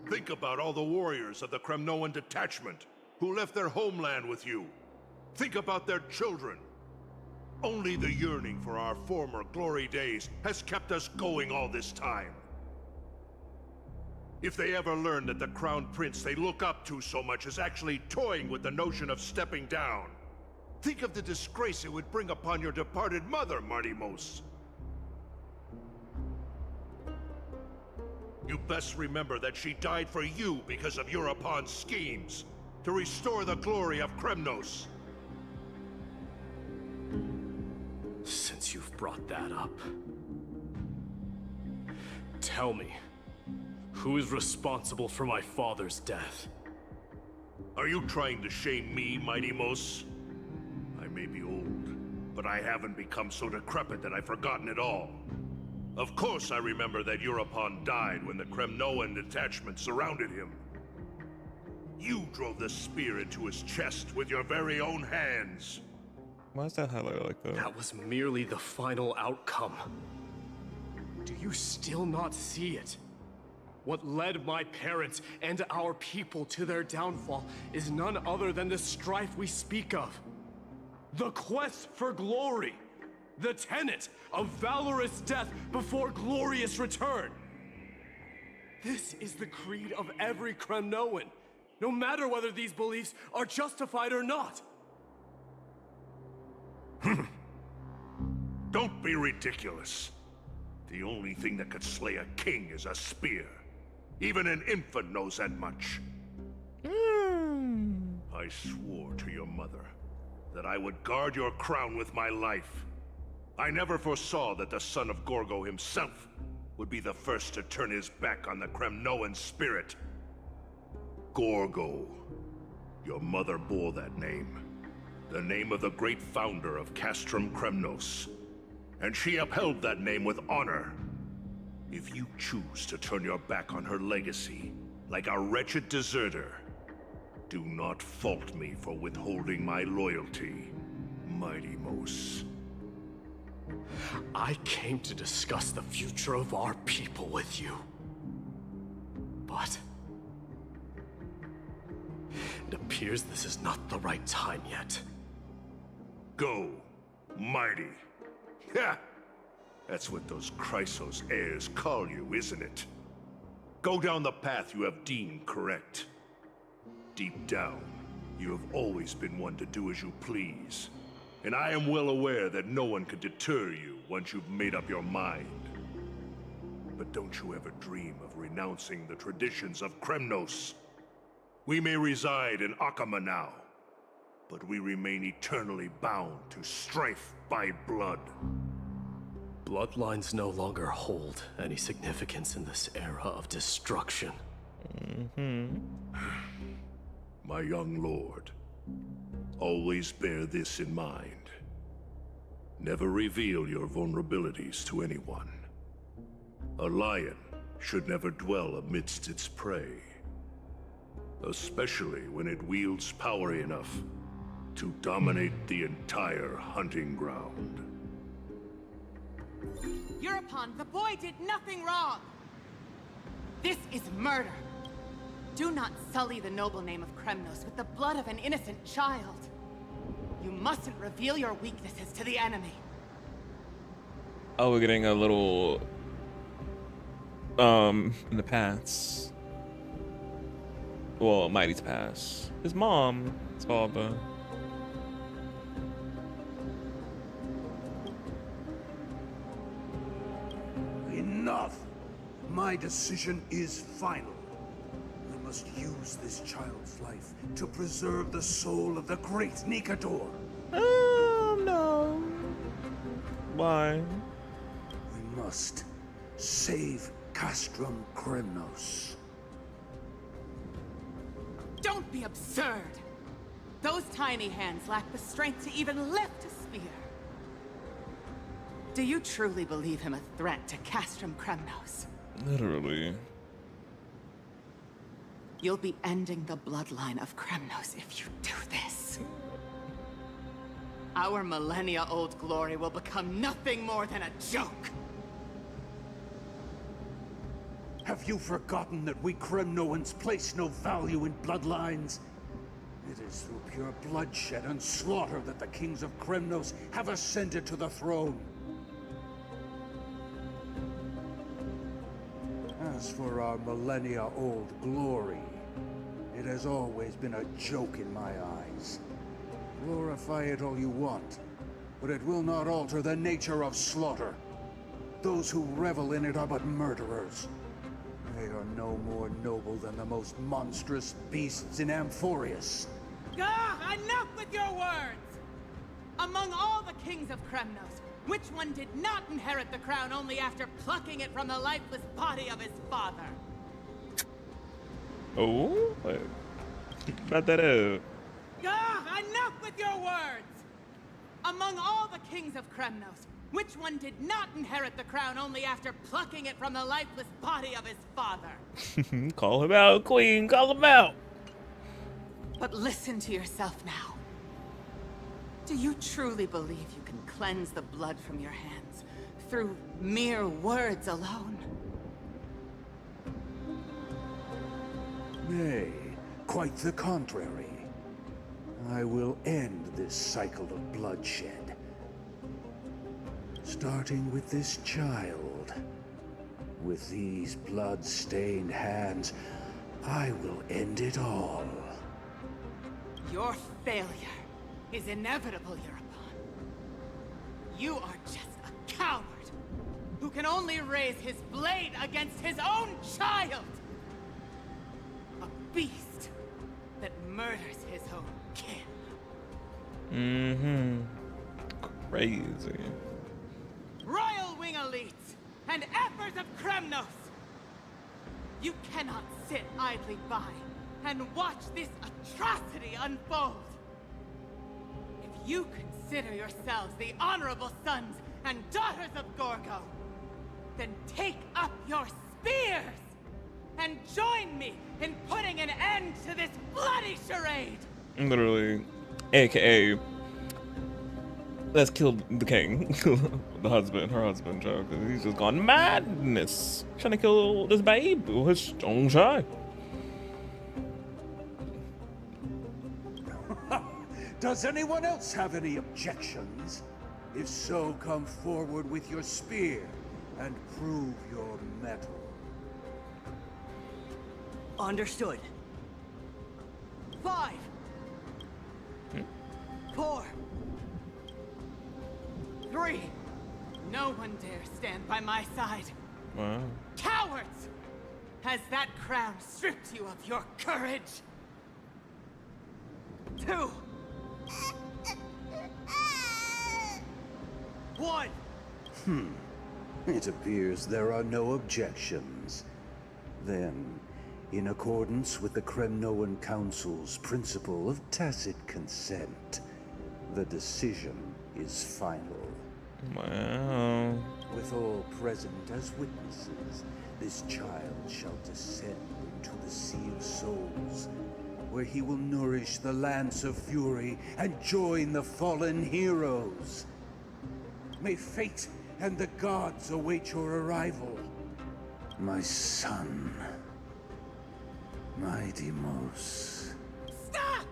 Think about all the warriors of the Kremnoan detachment who left their homeland with you. Think about their children. Only the yearning for our former glory days has kept us going all this time. If they ever learn that the Crown Prince they look up to so much is actually toying with the notion of stepping down, think of the disgrace it would bring upon your departed mother, Martimos. You best remember that she died for you because of Europon's schemes to restore the glory of Kremnos. Since you've brought that up, tell me, who is responsible for my father's death? Are you trying to shame me, Martimos? I may be old, but I haven't become so decrepit that I've forgotten it all. Of course I remember that Europon died when the Kremnoan detachment surrounded him. You drove the spear into his chest with your very own hands. Why is that highlighted like that? That was merely the final outcome. Do you still not see it? What led my parents and our people to their downfall is none other than the strife we speak of. The quest for glory. The tenet of valorous death before glorious return. This is the creed of every Kremnoan, no matter whether these beliefs are justified or not. Don't be ridiculous. The only thing that could slay a king is a spear. Even an infant knows that much. I swore to your mother that I would guard your crown with my life. I never foresaw that the son of Gorgo himself would be the first to turn his back on the Kremnoan spirit. Gorgo. Your mother bore that name. The name of the great founder of Castrum Kremnos. And she upheld that name with honor. If you choose to turn your back on her legacy, like a wretched deserter, do not fault me for withholding my loyalty, Martimos. I came to discuss the future of our people with you. But it appears this is not the right time yet. Go, mighty. Ha! That's what those Chrysos heirs call you, isn't it? Go down the path you have deemed correct. Deep down, you have always been one to do as you please. And I am well aware that no one can deter you once you've made up your mind. But don't you ever dream of renouncing the traditions of Kremnos. We may reside in Akama now, but we remain eternally bound to strife by blood. Bloodlines no longer hold any significance in this era of destruction. My young lord, always bear this in mind. Never reveal your vulnerabilities to anyone. A lion should never dwell amidst its prey, especially when it wields power enough to dominate the entire hunting ground. Europon, the boy did nothing wrong! This is murder! Do not sully the noble name of Kremnos with the blood of an innocent child. You mustn't reveal your weaknesses to the enemy. Oh, we're getting a little in the past. Well, Mighty's past. His mom, Svalba. Enough! My decision is final. I must use this child's life to preserve the soul of the great Nikador. Oh, no. Why? We must save Castrum Kremnos. Don't be absurd! Those tiny hands lack the strength to even lift a spear. Do you truly believe him a threat to Castrum Kremnos? Literally. You'll be ending the bloodline of Kremnos if you do this. Our millennia-old glory will become nothing more than a joke. Have you forgotten that we Kremnoans place no value in bloodlines? It is through pure bloodshed and slaughter that the kings of Kremnos have ascended to the throne. As for our millennia-old glory, it has always been a joke in my eyes. Glorify it all you want, but it will not alter the nature of slaughter. Those who revel in it are but murderers. They are no more noble than the most monstrous beasts in Amphoreus. Enough with your words! Among all the kings of Kremnos, which one did not inherit the crown only after plucking it from the lifeless body of his father? Oh? About that up. Enough with your words! Among all the kings of Kremnos, which one did not inherit the crown only after plucking it from the lifeless body of his father? Call him out, Queen. Call him out. But listen to yourself now. Do you truly believe you can cleanse the blood from your hands through mere words alone? Nay, quite the contrary. I will end this cycle of bloodshed. Starting with this child. With these blood-stained hands, I will end it all. Your failure is inevitable, European. You are just a coward who can only raise his blade against his own child. A beast that murders his own kin. Mm-hmm. Crazy. Royal Wing elites and efforts of Kremnos! You cannot sit idly by and watch this atrocity unfold. If you consider yourselves the honorable sons and daughters of Gorgo, then take up your spears and join me in putting an end to this bloody charade. Literally, AKA, let's kill the king, the husband, her husband, Joe, because he's just gone madness, trying to kill this babe with his own child. Does anyone else have any objections? If so, come forward with your spear and prove your mettle. Understood. 5, 4, 3. No one dare stand by my side. Wow. Cowards! Has that crown stripped you of your courage? 2, 1. It appears there are no objections. Then, in accordance with the Kremnoan Council's principle of tacit consent, the decision is final. Wow. With all present as witnesses, this child shall descend into the Sea of Souls, where he will nourish the Lance of Fury and join the fallen heroes. May fate and the gods await your arrival, my son, my Deimos. Stop!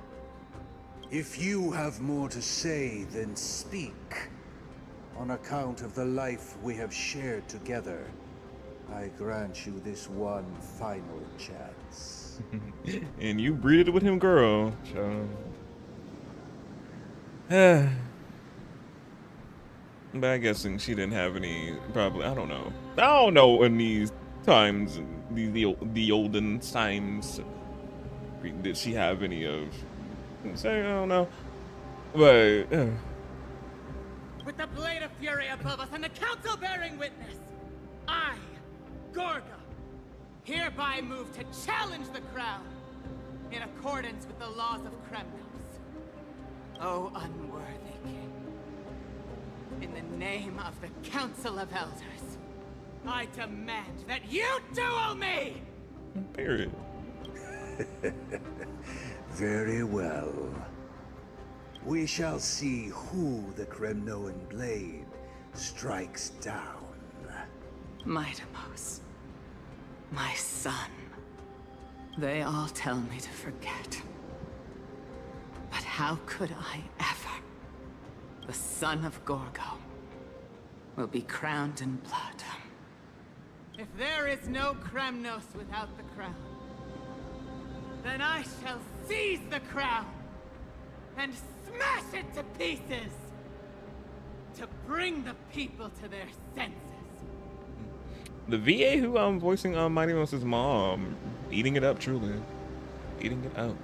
If you have more to say, then speak. On account of the life we have shared together, I grant you this one final chance. And you breeded with him, girl. But I'm guessing she didn't have any, probably, I don't know in these times, the olden times, did she have any of, I don't know, but, With the blade of fury above us and the council bearing witness, I, Gorgo, hereby move to challenge the crown in accordance with the laws of Kremnos. O unworthy king, in the name of the Council of Elders, I demand that you duel me! Period. Very well. We shall see who the Kremnoan blade strikes down. Midamos, my son. They all tell me to forget. But how could I ever? The son of Gorgo will be crowned in blood. If there is no Kremnos without the crown, then I shall seize the crown and smash it to pieces to bring the people to their senses. The VA who I'm voicing on Mighty Mouse' mom, eating it up, truly. Eating it up.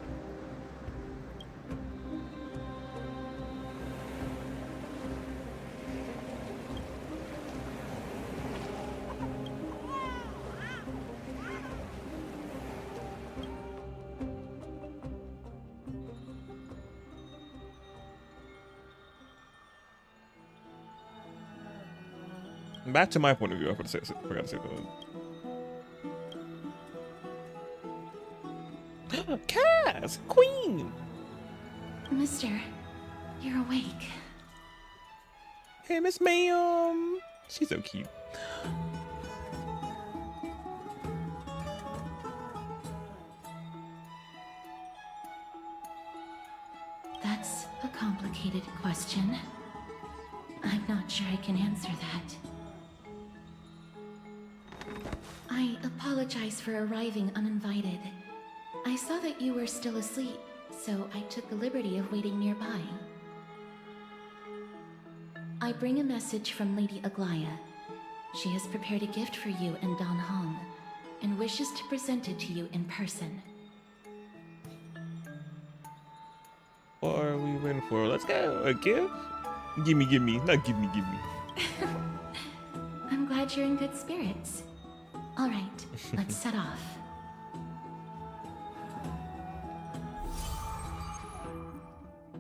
Back to my point of view, I forgot to say that. Cass! Queen! Mister, you're awake. Hey, Miss Ma'am! She's so cute. That's a complicated question. I'm not sure I can answer that. I apologize for arriving uninvited. I saw that you were still asleep, so I took the liberty of waiting nearby. I bring a message from Lady Aglaya. She has prepared a gift for you and Don Hong, and wishes to present it to you in person. What are we waiting for? Let's go. A gift? Gimme, gimme. Not gimme, gimme. I'm glad you're in good spirits. All right, let's set off.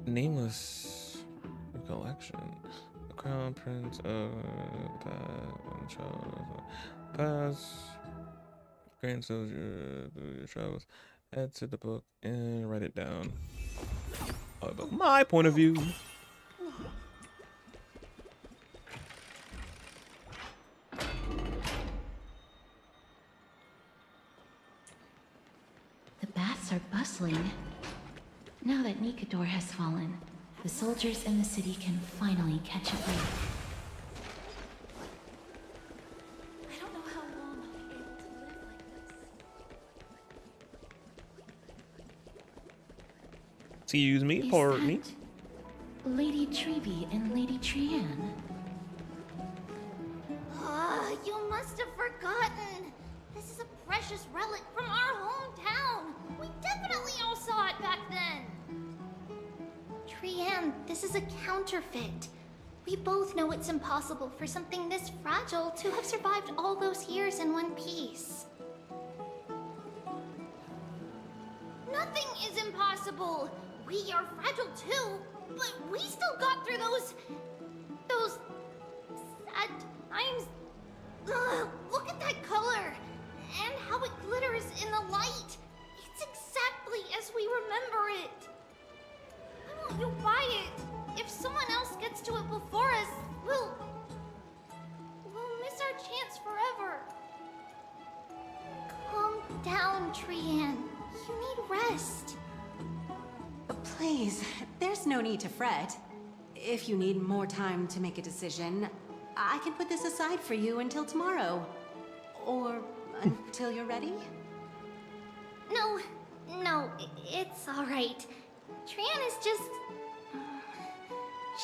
Nameless collection. The Crown Prince of Pass. Grand soldier through your travels. Add to the book and write it down. About my point of view. The baths are bustling. Now that Nikador has fallen, the soldiers in the city can finally catch a break. I don't know how long I'll be able to live like this. Excuse me, pardon me. Lady Trevi and Lady Trianne. Ah, you must have forgotten. This is a precious relic from our hometown. We definitely all saw it back then. Trianne, this is a counterfeit. We both know it's impossible for something this fragile to have survived all those years in one piece. Nothing is impossible. We are fragile too, but we still got through those sad times. Ugh, look at that color and how it glitters in the light. It's exactly as we remember it. Why won't you buy it? If someone else gets to it before us, we'll miss our chance forever. Calm down, Trianne. You need rest. Please, there's no need to fret. If you need more time to make a decision, I can put this aside for you until tomorrow. Or until you're ready? No, it's all right. Trianne is just...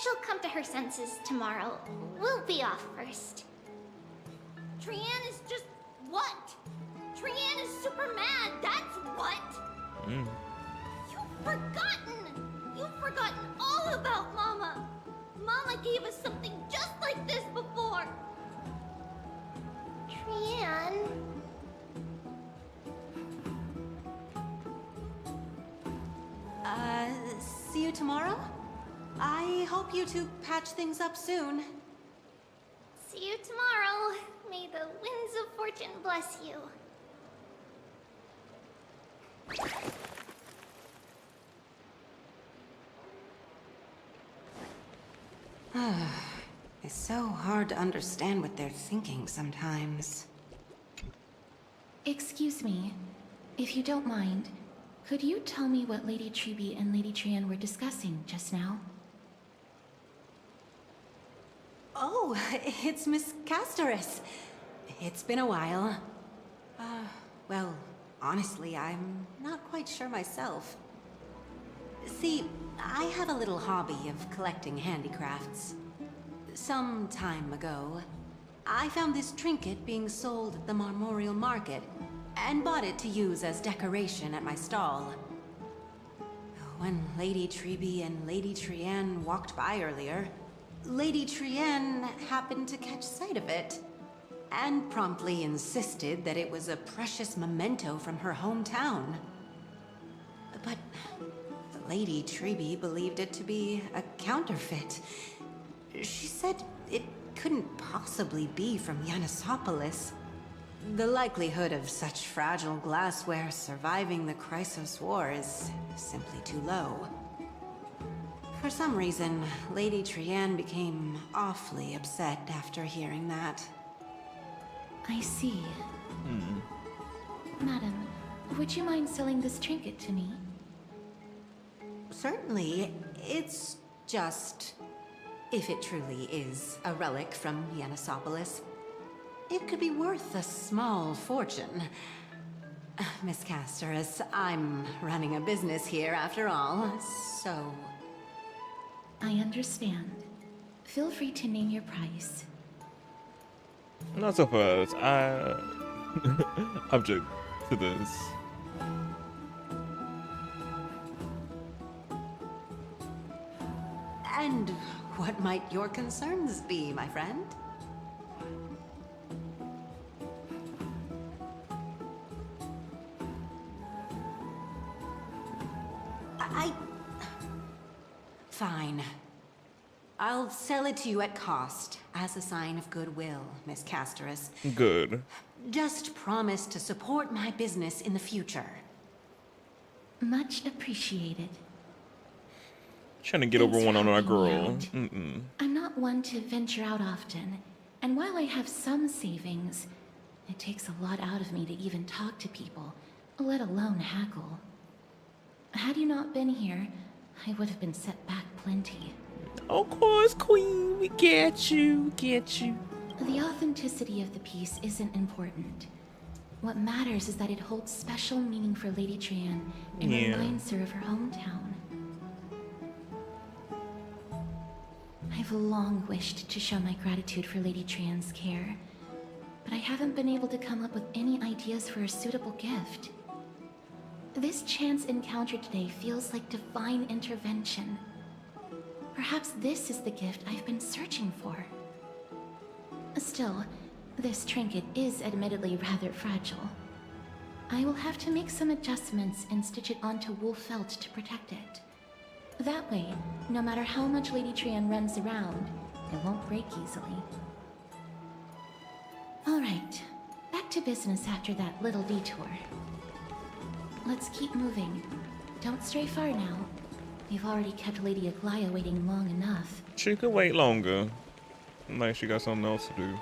She'll come to her senses tomorrow. We'll be off first. Trianne is just what? Trianne is super mad, that's what! You've forgotten all about Mama! Mama gave us something just like this before. Trian. See you tomorrow? I hope you two patch things up soon. See you tomorrow. May the winds of fortune bless you. It's so hard to understand what they're thinking sometimes. Excuse me, if you don't mind, could you tell me what Lady Treby and Lady Trian were discussing just now? Oh, it's Miss Casterus. It's been a while. Well, honestly, I'm not quite sure myself. See, I have a little hobby of collecting handicrafts. Some time ago, I found this trinket being sold at the Memorial Market, and bought it to use as decoration at my stall. When Lady Treby and Lady Trian walked by earlier, Lady Trian happened to catch sight of it, and promptly insisted that it was a precious memento from her hometown. But Lady Treby believed it to be a counterfeit. She said it couldn't possibly be from Yanisopolis. The likelihood of such fragile glassware surviving the Chrysos War is simply too low. For some reason, Lady Trian became awfully upset after hearing that. I see. Madam, would you mind selling this trinket to me? Certainly. It's just... if it truly is a relic from Yanisopolis, it could be worth a small fortune. Miss Casterus, I'm running a business here after all, so... I understand. Feel free to name your price. Not so fast. I object to this. And what might your concerns be, my friend? Fine. I'll sell it to you at cost, as a sign of goodwill, Miss Casterus. Good. Just promise to support my business in the future. Much appreciated. Trying to get over one on our girl. I'm not one to venture out often, and while I have some savings, it takes a lot out of me to even talk to people, let alone haggle. Had you not been here, I would have been set back plenty. Of course, Queen, we get you, get you. The authenticity of the piece isn't important. What matters is that it holds special meaning for Lady Trian and reminds her of her hometown. I've long wished to show my gratitude for Lady Trian's care, but I haven't been able to come up with any ideas for a suitable gift. This chance encounter today feels like divine intervention. Perhaps this is the gift I've been searching for. Still, this trinket is admittedly rather fragile. I will have to make some adjustments and stitch it onto wool felt to protect it. That way, no matter how much Lady Trian runs around, it won't break easily. Alright, back to business after that little detour. Let's keep moving. Don't stray far now. We've already kept Lady Aglaya waiting long enough. She could wait longer. Like she got something else to do.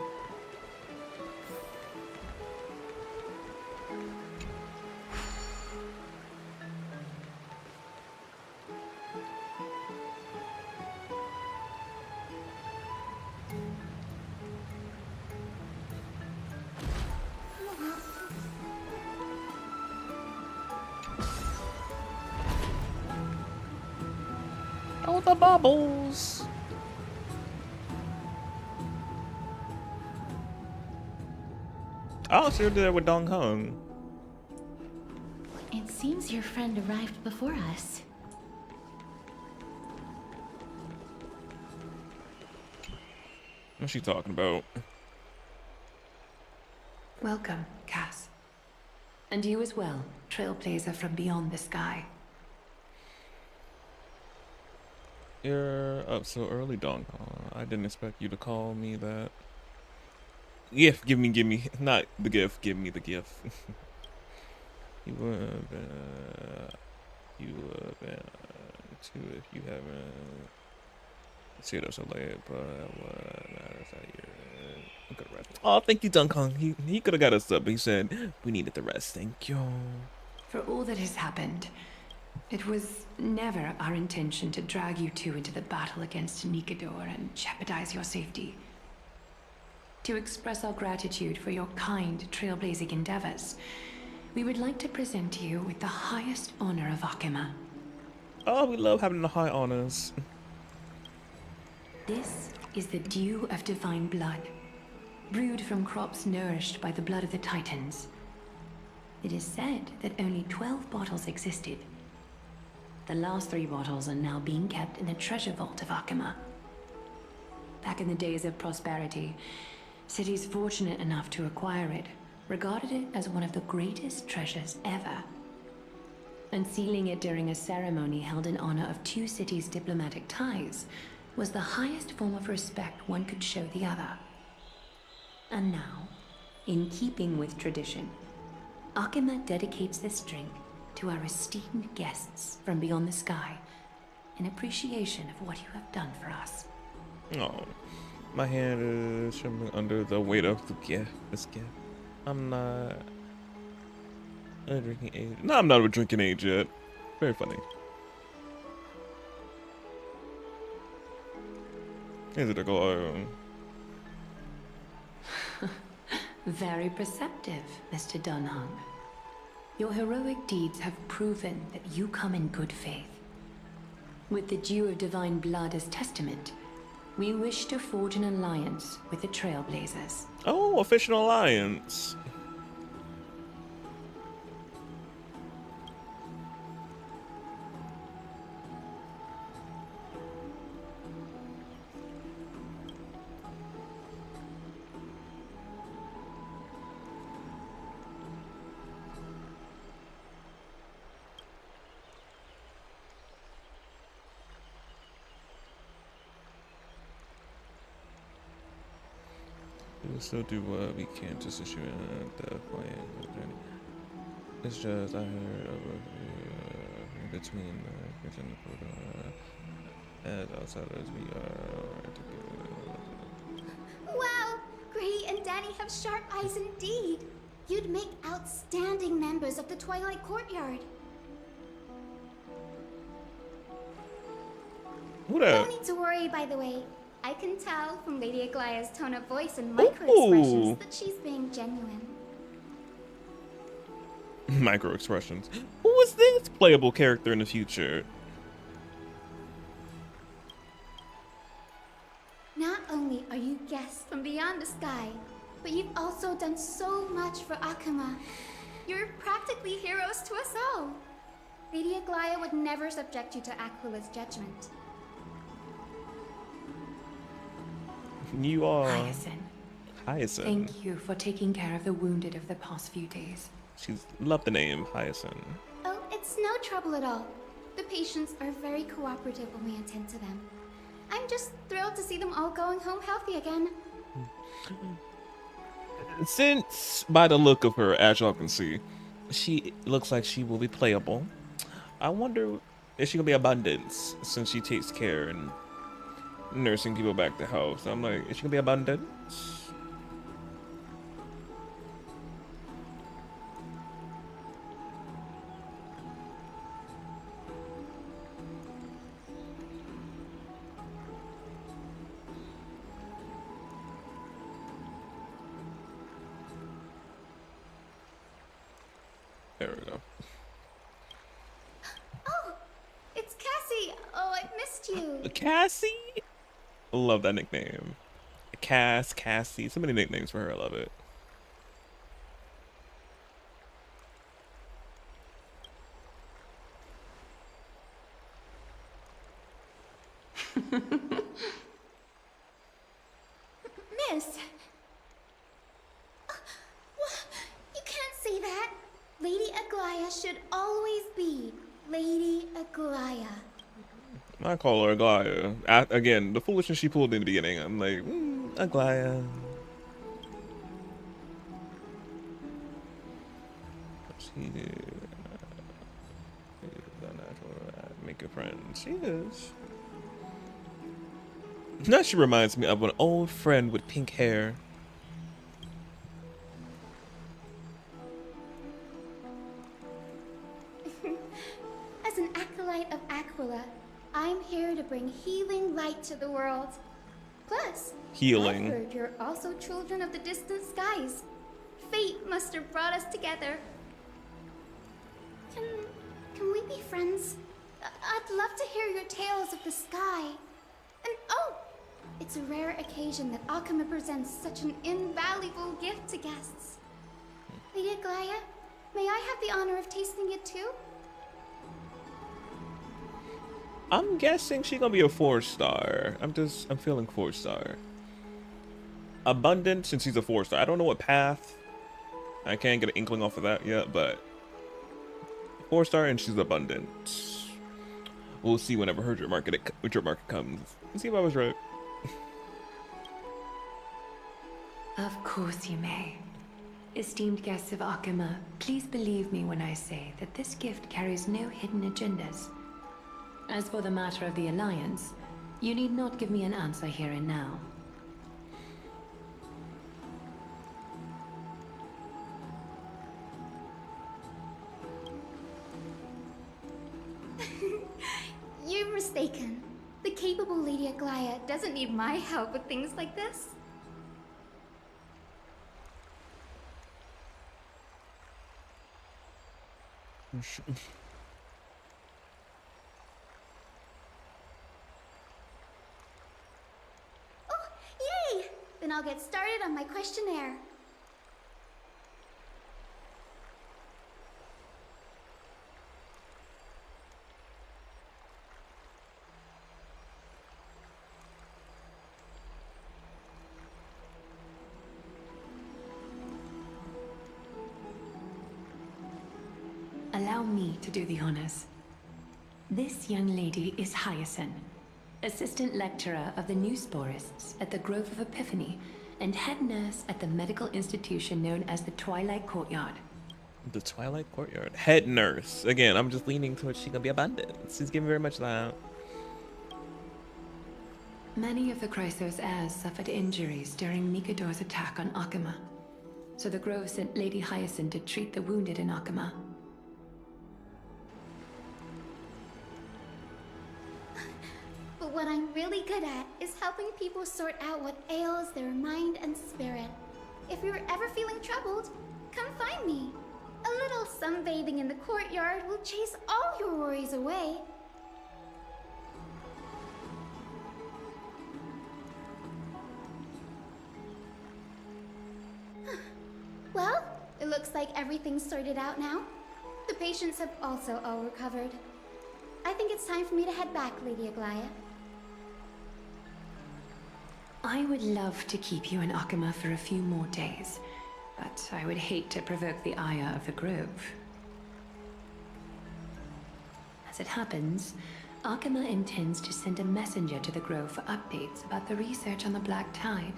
Oh, the bubbles! Oh, so you're there with Dong Hung. It seems your friend arrived before us. What's she talking about? Welcome, Cass. And you as well, Trailblazer from beyond the sky. You're up so early, Don. I didn't expect you to call me that. Gift, give me, not the gift, give me the gift. You would have been too if you haven't stayed up so late, but what matters that you're gonna rest. Oh, thank you, Dunkong. He could have got us up, but he said we needed the rest. Thank you. For all that has happened, it was never our intention to drag you two into the battle against Nikador and jeopardize your safety. To express our gratitude for your kind trailblazing endeavors, we would like to present you with the highest honor of Akima. Oh, we love having the high honors. This is the dew of divine blood, brewed from crops nourished by the blood of the Titans. It is said that only 12 bottles existed. The last 3 bottles are now being kept in the treasure vault of Akima. Back in the days of prosperity, cities fortunate enough to acquire it regarded it as one of the greatest treasures ever. Unsealing it during a ceremony held in honor of 2 cities' diplomatic ties was the highest form of respect one could show the other. And now, in keeping with tradition, Akima dedicates this drink to our esteemed guests from beyond the sky in appreciation of what you have done for us. Oh, my hand is trembling under the weight of the gift. This gift. I'm not a drinking age. No, I'm not a drinking age yet. Very funny. Is it a glow? Very perceptive, Mr. Dunhung. Your heroic deeds have proven that you come in good faith. With the dew of divine blood as testament, we wish to forge an alliance with the Trailblazers. Oh, official alliance. We'll still do what we can to assist you in the plan. It's just I heard of between the and the as outsiders we are together. Wow! Gray and Danny have sharp eyes indeed. You'd make outstanding members of the Twilight Courtyard. Who that? No need to worry, by the way. I can tell from Lady Aglaya's tone of voice and micro-expressions that she's being genuine. Micro expressions. Who is this playable character in the future? Not only are you guests from beyond the sky, but you've also done so much for Akima. You're practically heroes to us all. Lady Aglaya would never subject you to Aquila's judgment. You are Hyacinth. Hyacinth. Thank you for taking care of the wounded of the past few days. She's loved the name Hyacinth. Oh, it's no trouble at all. The patients are very cooperative when we attend to them. I'm just thrilled to see them all going home healthy again. Since, by the look of her, as y'all can see, she looks like she will be playable. I wonder if she gonna be abundance since she takes care and nursing people back to health. So I'm like, is she gonna be abundance? There we go. Oh, it's Cassie. Oh, I missed you. Cassie? Love that nickname. Cassie. So many nicknames for her. I love it. Lady Aglaya should always be Lady Aglaya. I call her Aglaya. Again, the foolishness she pulled in the beginning. I'm like, Aglaya. She did. Make a friend. She is. Now she reminds me of an old friend with pink hair. As an acolyte of Aquila, I'm here to bring healing light to the world. Plus, Healing. I've heard you're also children of the distant skies. Fate must have brought us together. Can we be friends? I'd love to hear your tales of the sky. And oh, it's a rare occasion that Akama presents such an invaluable gift to guests. Lady Aglaya, may I have the honor of tasting it too? I'm guessing she's gonna be a 4-star. I'm feeling 4-star. Abundant, since she's a 4-star. I don't know what path. I can't get an inkling off of that yet, but 4-star and she's abundant. We'll see whenever her drip market comes. Let's see if I was right. Of course you may. Esteemed guests of Akama, please believe me when I say that this gift carries no hidden agendas. As for the matter of the Alliance, you need not give me an answer here and now. You're mistaken. The capable Lady Aglaya doesn't need my help with things like this. Oh, yay! Then I'll get started on my questionnaire. Allow me to do the honors. This young lady is Hyacinth, assistant lecturer of the new sporists at the Grove of Epiphany and head nurse at the medical institution known as the Twilight Courtyard. The Twilight Courtyard. Head nurse. Again, I'm just leaning towards she's gonna be abundant. She's giving very much that. Many of the Chrysos heirs suffered injuries during Mikador's attack on Akama, so the Grove sent Lady Hyacinth to treat the wounded in Akama. But what I'm really good at is helping people sort out what ails their mind and spirit. If you're ever feeling troubled, come find me. A little sunbathing in the courtyard will chase all your worries away. Well, it looks like everything's sorted out now. The patients have also all recovered. I think it's time for me to head back, Lady Aglaya. I would love to keep you in Akama for a few more days, but I would hate to provoke the ire of the Grove. As it happens, Akama intends to send a messenger to the Grove for updates about the research on the Black Tide.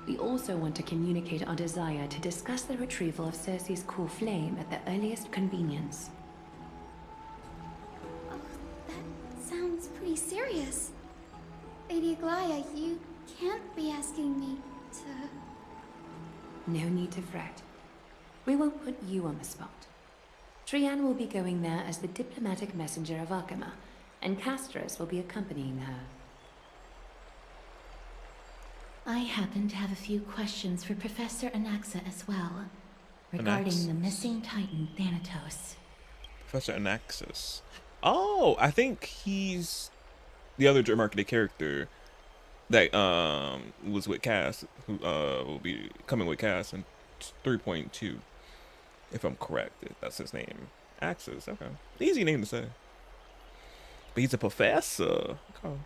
We also want to communicate our desire to discuss the retrieval of Circe's core flame at the earliest convenience. Oh, that sounds pretty serious. Lady Aglaya, you can't be asking me to... No need to fret. We won't put you on the spot. Trianne will be going there as the diplomatic messenger of Akama, and Castros will be accompanying her. I happen to have a few questions for Professor Anaxa as well, regarding the missing Titan Thanatos. Professor Anaxis. Oh, I think he's the other marketed character that was with Cass, who will be coming with Cass in 3.2, if I'm correct. That's his name. Axis. Okay, easy name to say. But he's a professor. Okay.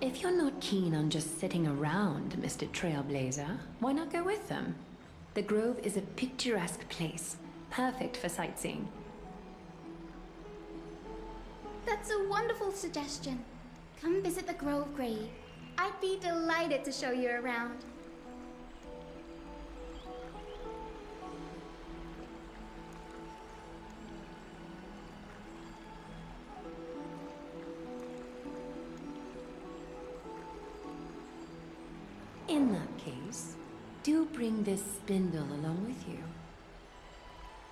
If you're not keen on just sitting around, Mr. Trailblazer, why not go with them? The Grove is a picturesque place, perfect for sightseeing. That's a wonderful suggestion. Come visit the Grove, Gray. I'd be delighted to show you around. In that case, do bring this spindle along with you.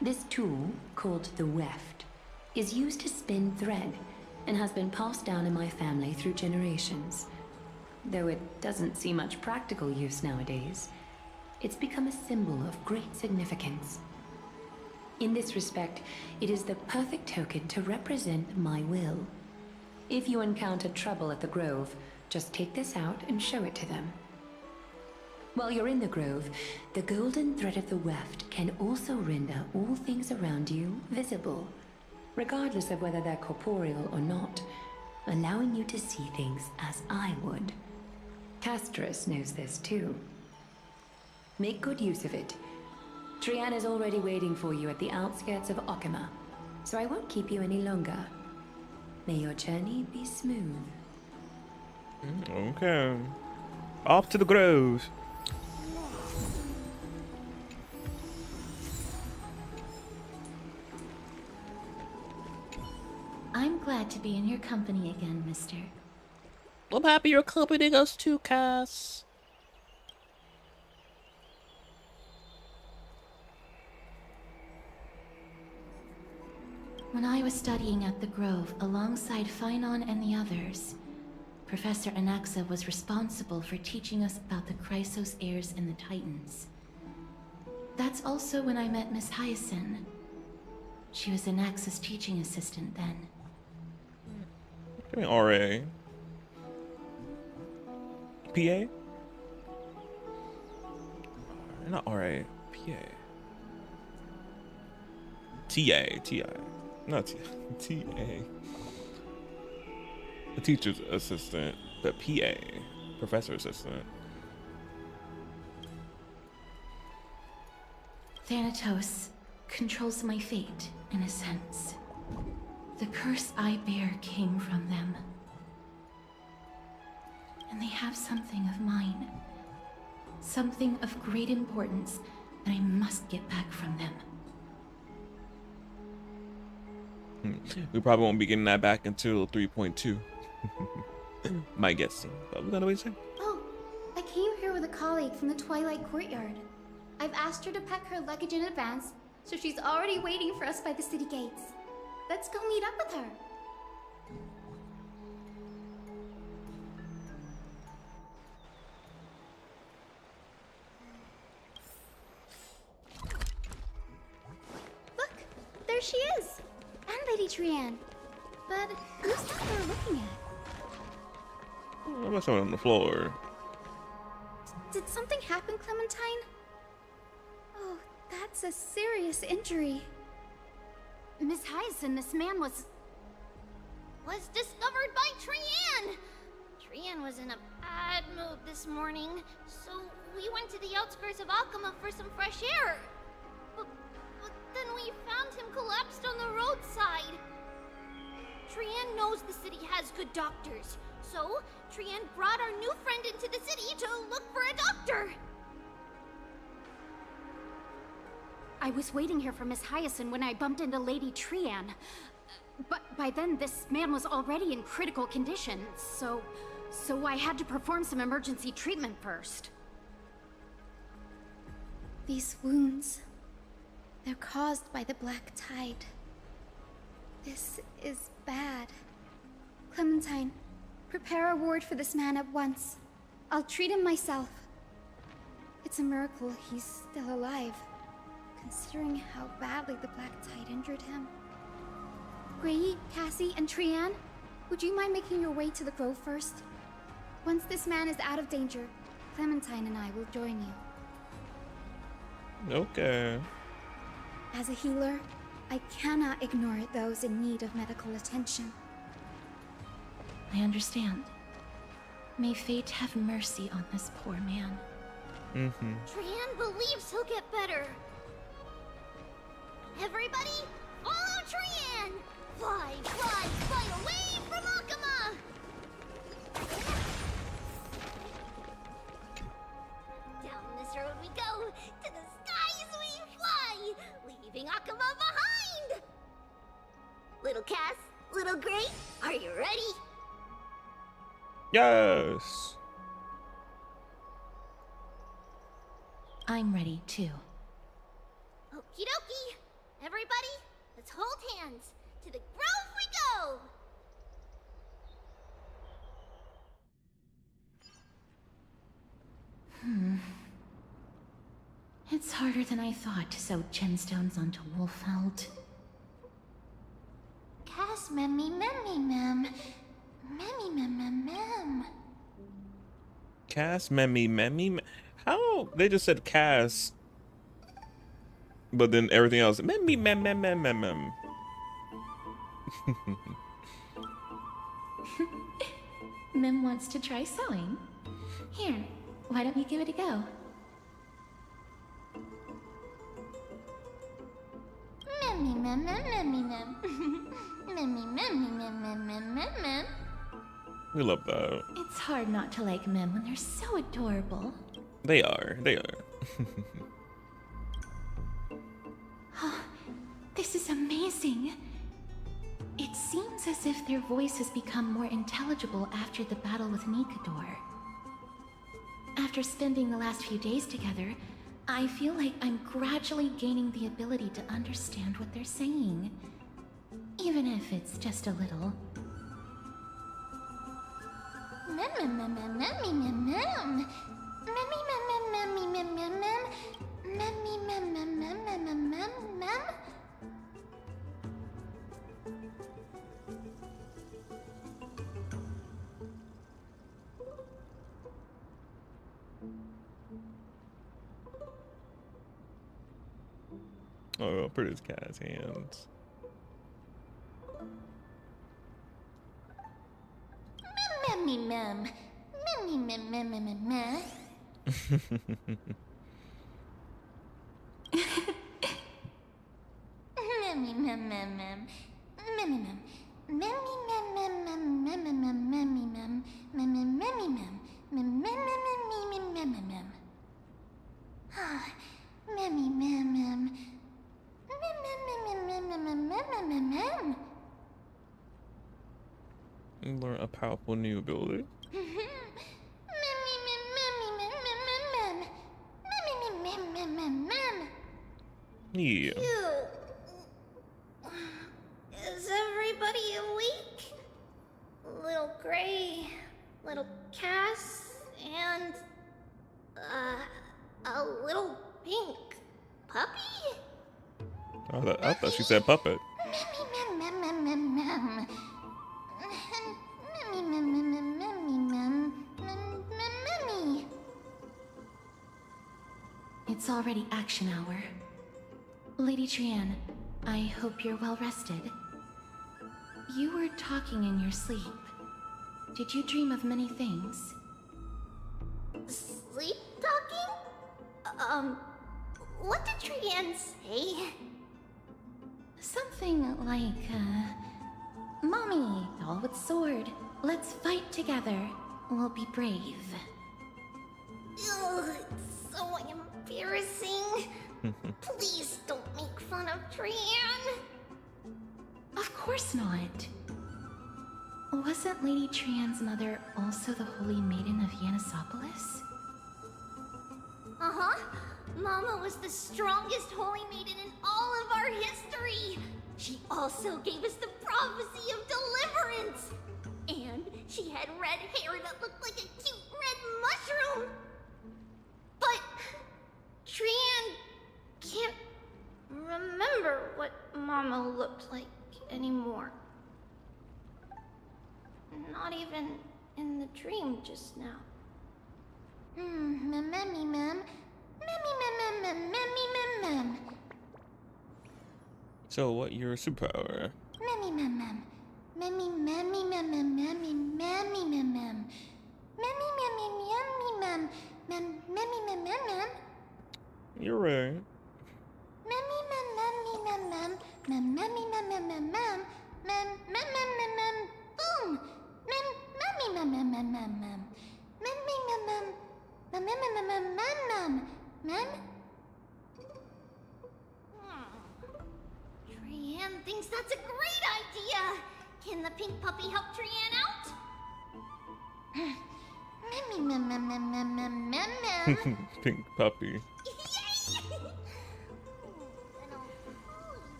This tool, called the weft, is used to spin thread and has been passed down in my family through generations. Though it doesn't see much practical use nowadays, it's become a symbol of great significance. In this respect, it is the perfect token to represent my will. If you encounter trouble at the Grove, just take this out and show it to them. While you're in the Grove, the golden thread of the weft can also render all things around you visible, regardless of whether they're corporeal or not, allowing you to see things as I would. Castris knows this too. Make good use of it. Trian is already waiting for you at the outskirts of Okima, so I won't keep you any longer. May your journey be smooth. Okay. Off to the Grove. I'm glad to be in your company again, mister. I'm happy you're accompanying us too, Cass. When I was studying at the Grove alongside Phynon and the others, Professor Anaxa was responsible for teaching us about the Chrysos heirs and the Titans. That's also when I met Miss Hyacinth. She was Anaxa's teaching assistant then. Give me RA. PA? Not RA. PA. TA. Not TA. A teacher's assistant, but PA. Professor assistant. Thanatos controls my fate, in a sense. The curse I bear came from them. And they have something of mine. Something of great importance that I must get back from them. We probably won't be getting that back until 3.2. My guessing. But we're gonna wait a second. Oh, I came here with a colleague from the Twilight Courtyard. I've asked her to pack her luggage in advance, so she's already waiting for us by the city gates. Let's go meet up with her. Look, there she is. And Lady Trian. But who's that we're looking at? How about someone on the floor? Did something happen, Clementine? Oh, that's a serious injury. Miss Hyacinth, this man was discovered by Trian! Trian was in a bad mood this morning, so we went to the outskirts of Okima for some fresh air. But then we found him collapsed on the roadside. Trian knows the city has good doctors, so Trian brought our new friend into the city to look for a doctor. I was waiting here for Miss Hyacinth when I bumped into Lady Trian. But by then, this man was already in critical condition, so I had to perform some emergency treatment first. These wounds, they're caused by the black tide. This is bad. Clementine, prepare a ward for this man at once. I'll treat him myself. It's a miracle he's still alive, considering how badly the black tide injured him. Gray, Cassie, and Trian, would you mind making your way to the Grove first? Once this man is out of danger, Clementine and I will join you. Okay. As a healer, I cannot ignore those in need of medical attention. I understand. May fate have mercy on this poor man. Trian believes he'll get better. Everybody, follow Trian! Fly, fly, fly away from Akuma! Down this road we go, to the skies we fly, leaving Akuma behind! Little Cass, little Gray, are you ready? Yes. I'm ready too. Okie dokie. Everybody, let's hold hands. To the grove we go! It's harder than I thought to sew gemstones onto Wolfeld. Cass, memmy, memmy, mem. Memmy, mem, mem, mem. Cass, Memmy. How? They just said Cass. But then everything else. Memmy, mem. Mem wants to try sewing. Here, why don't you give it a go? Memmy, mem, mem, memmy, mem. Memmy, memmy, mem, mem, mem, mem, mem. We love that. It's hard not to like Mem when they're so adorable. They are. Oh, this is amazing. It seems as if their voice has become more intelligible after the battle with Nikador. After spending the last few days together, I feel like I'm gradually gaining the ability to understand what they're saying. Even if it's just a little. Mem, mem, mem, mem, memmy, mem, mem. Memmy, mem, mem, memmy, mem, mem, mem. Memmy, mem, mem, mem, mem, mem, mem, mem. Oh, pretty Cass hands. Memmy, mem. Memmy, mem, mem, mem, mem, mem. Memmy, mem, mem, mem. Memmy, mem. Memmy, mem, mem, mem, mem, mem, mem, memmy, mem. Memmy, memmy, mem. Mem, mem, mem, mem, mem, mem, mem. Memmy, mem, mem. Mem, mem, mem, mem, mem, mem, mem, mem, mem. Learn a powerful new ability. Yeah. Is everybody awake? Little Gray, little Cass, and a little pink puppy? I thought she said puppet. It's already action hour. Lady Trian, I hope you're well rested. You were talking in your sleep. Did you dream of many things? Sleep talking? What did Trian say? Something like, Mommy, doll with sword, let's fight together. We'll be brave. Ugh, it's so embarrassing. Please don't make fun of Trian. Of course not. Wasn't Lady Trian's mother also the Holy Maiden of Yanisopolis? Uh-huh. Mama was the strongest Holy Maiden in all of our history. She also gave us the prophecy of deliverance. And she had red hair that looked like a cute red mushroom. But Trian can't remember what Mama looked like anymore. Not even in the dream just now. Memmy, mem. Memmy, mem, mem, memmy, mem, mem. So, what your superpower? Memmy, mem, mem. Memmy, memmy, mem, mem, memmy, memmy, mem, mem. You're right. Trianne thinks that's a great idea. Can the pink puppy help Trianne out? Pink puppy.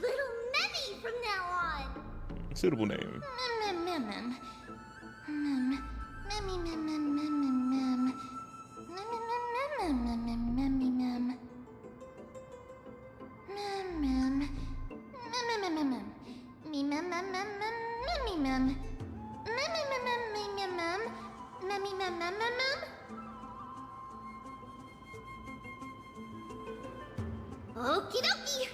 Little Memmy from now on. Suitable name. Okie dokie.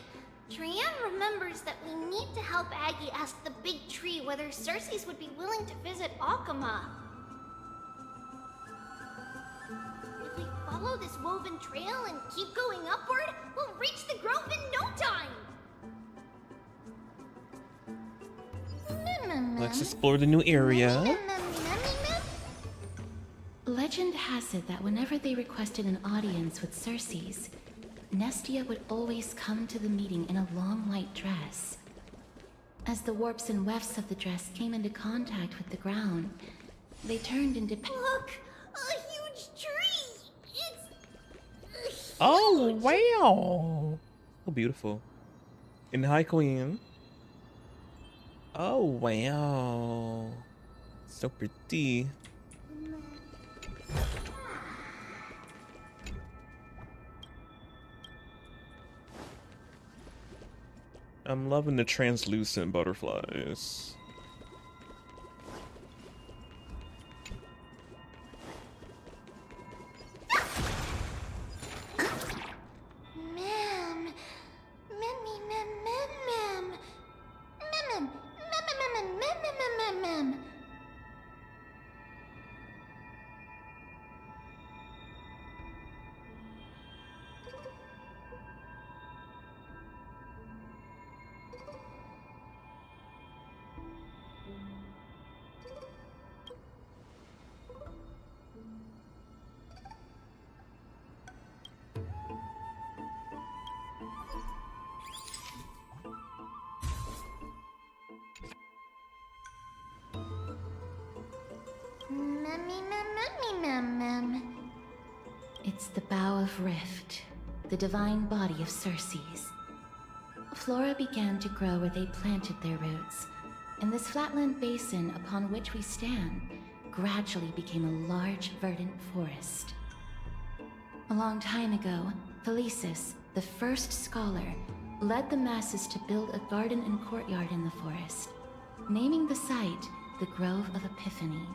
Trianne remembers that we need to help Aggie ask the big tree whether Cersei's would be willing to visit Alkema. If we follow this woven trail and keep going upward, we'll reach the grove in no time. Let's explore the new area. Legend has it that whenever they requested an audience with Cersei's, Nestia would always come to the meeting in a long white dress. As the warps and wefts of the dress came into contact with the ground, they turned into... Look! A huge tree! It's... Oh, wow! So beautiful. And hi, Queen. Oh, wow. So pretty. I'm loving the translucent butterflies. It's the Bough of Rift, the divine body of Cersei's. Flora began to grow where they planted their roots, and this flatland basin upon which we stand gradually became a large, verdant forest. A long time ago, Felicis, the first scholar, led the masses to build a garden and courtyard in the forest, naming the site the Grove of Epiphany.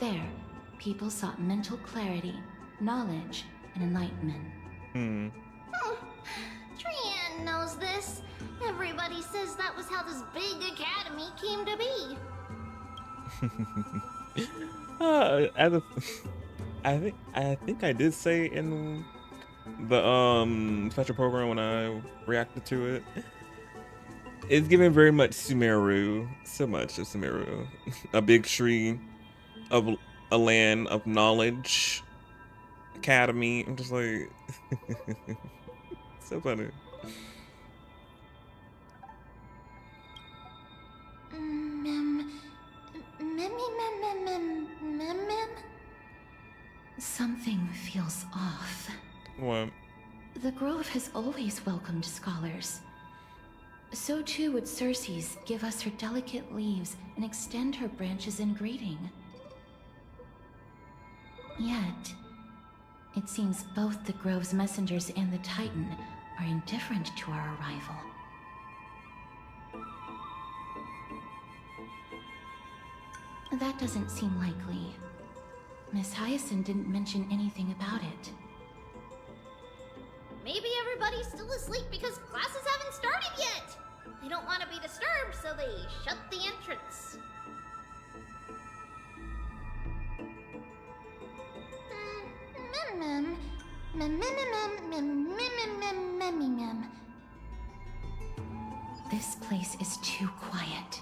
There, people sought mental clarity, knowledge, and enlightenment. Trianne knows this. Everybody says that was how this big academy came to be. I think I did say in the special program when I reacted to it. It's given very much Sumeru, so much of Sumeru. A big tree of a land of knowledge, academy. I'm just like, so funny. Something feels off. What? The Grove has always welcomed scholars. So too would Cersei's give us her delicate leaves and extend her branches in greeting. Yet, it seems both the Grove's messengers and the Titan are indifferent to our arrival. That doesn't seem likely. Miss Hyacinth didn't mention anything about it. Maybe everybody's still asleep because classes haven't started yet. They don't want to be disturbed, so they shut the entrance. This place is too quiet.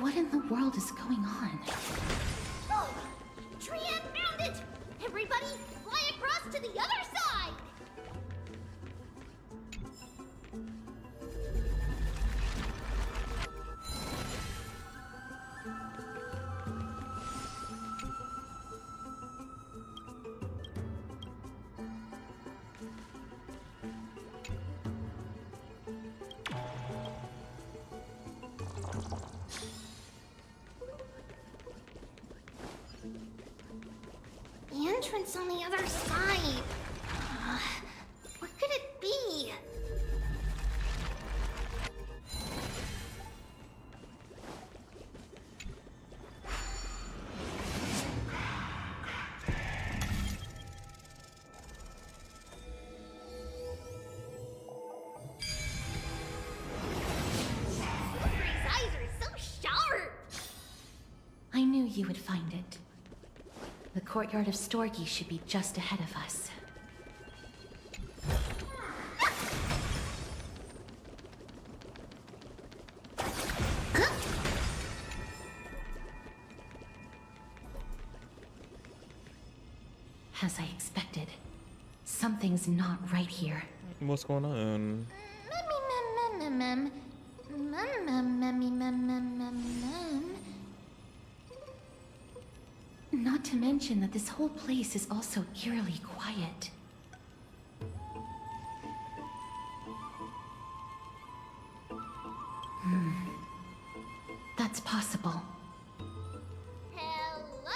What in the world is going on? Oh! Trian found it! Everybody, fly across to the other side! The entrance on the other side. What could it be? His eyes are so sharp! I knew you would find it. The courtyard of Storgi should be just ahead of us. As I expected, something's not right here. What's going on? Not to mention that this whole place is also eerily quiet. That's possible. Hello?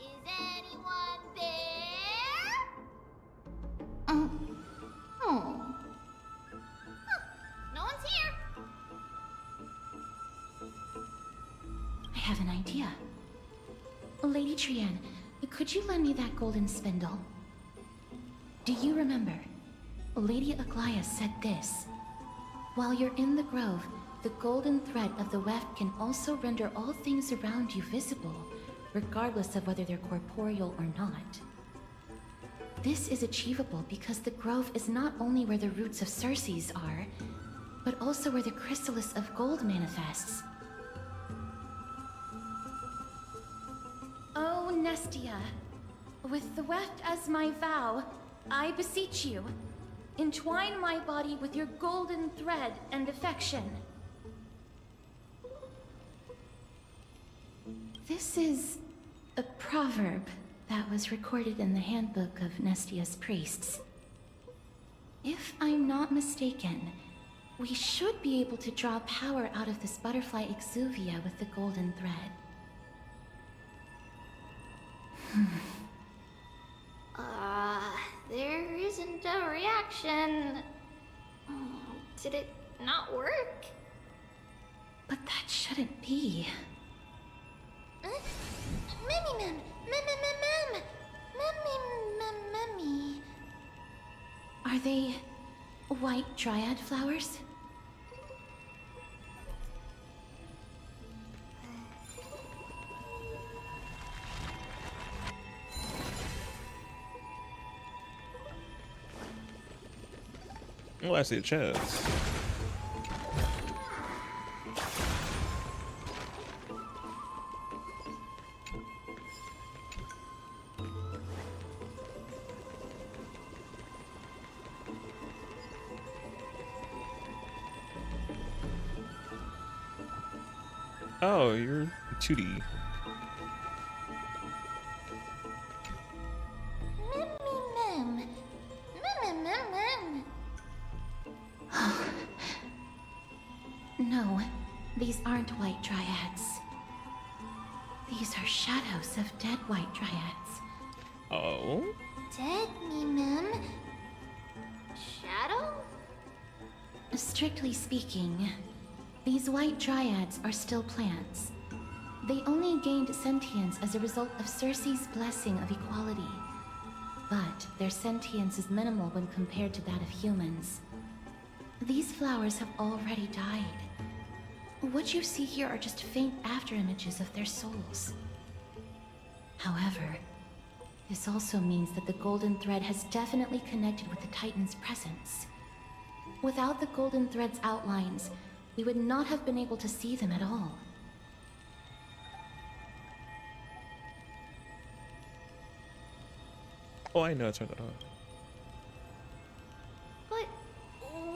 Is anyone there? No one's here. I have an idea. Lady Trian, could you lend me that golden spindle? Do you remember? Lady Aglaia said this. While you're in the grove, the golden thread of the weft can also render all things around you visible, regardless of whether they're corporeal or not. This is achievable because the grove is not only where the roots of Circes are, but also where the chrysalis of gold manifests. Oh, Nestia, with the weft as my vow, I beseech you, entwine my body with your golden thread and affection. This is a proverb that was recorded in the handbook of Nestia's priests. If I'm not mistaken, we should be able to draw power out of this butterfly exuvia with the golden thread. There isn't a reaction. Did it not work? But that shouldn't be. Are they white dryad flowers? Oh, I see a chest. Oh, you're 2D. No, these aren't white dryads. These are shadows of dead white dryads. Oh? Dead mem. Shadow? Strictly speaking, these white dryads are still plants. They only gained sentience as a result of Circe's blessing of equality. But their sentience is minimal when compared to that of humans. These flowers have already died. What you see here are just faint afterimages of their souls. However, This also means that the golden thread has definitely connected with the Titan's presence. Without the golden thread's outlines, we would not have been able to see them at all. Oh, I know, I turned that on. But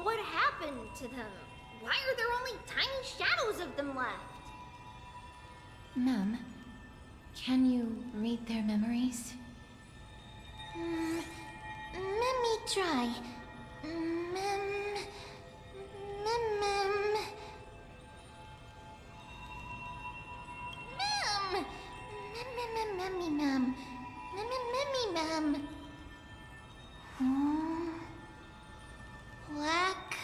what happened to them? Why are there only tiny shadows of them left? Ma'am, can you read their memories? Let me try. Black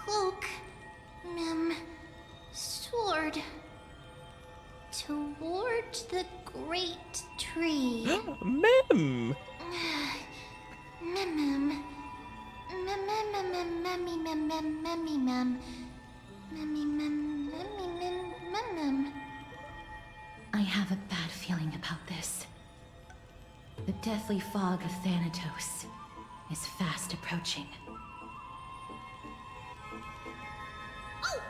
cloak, sword toward the great tree. Mem. I have a bad feeling about this. The deathly fog of Thanatos is fast approaching. Oh!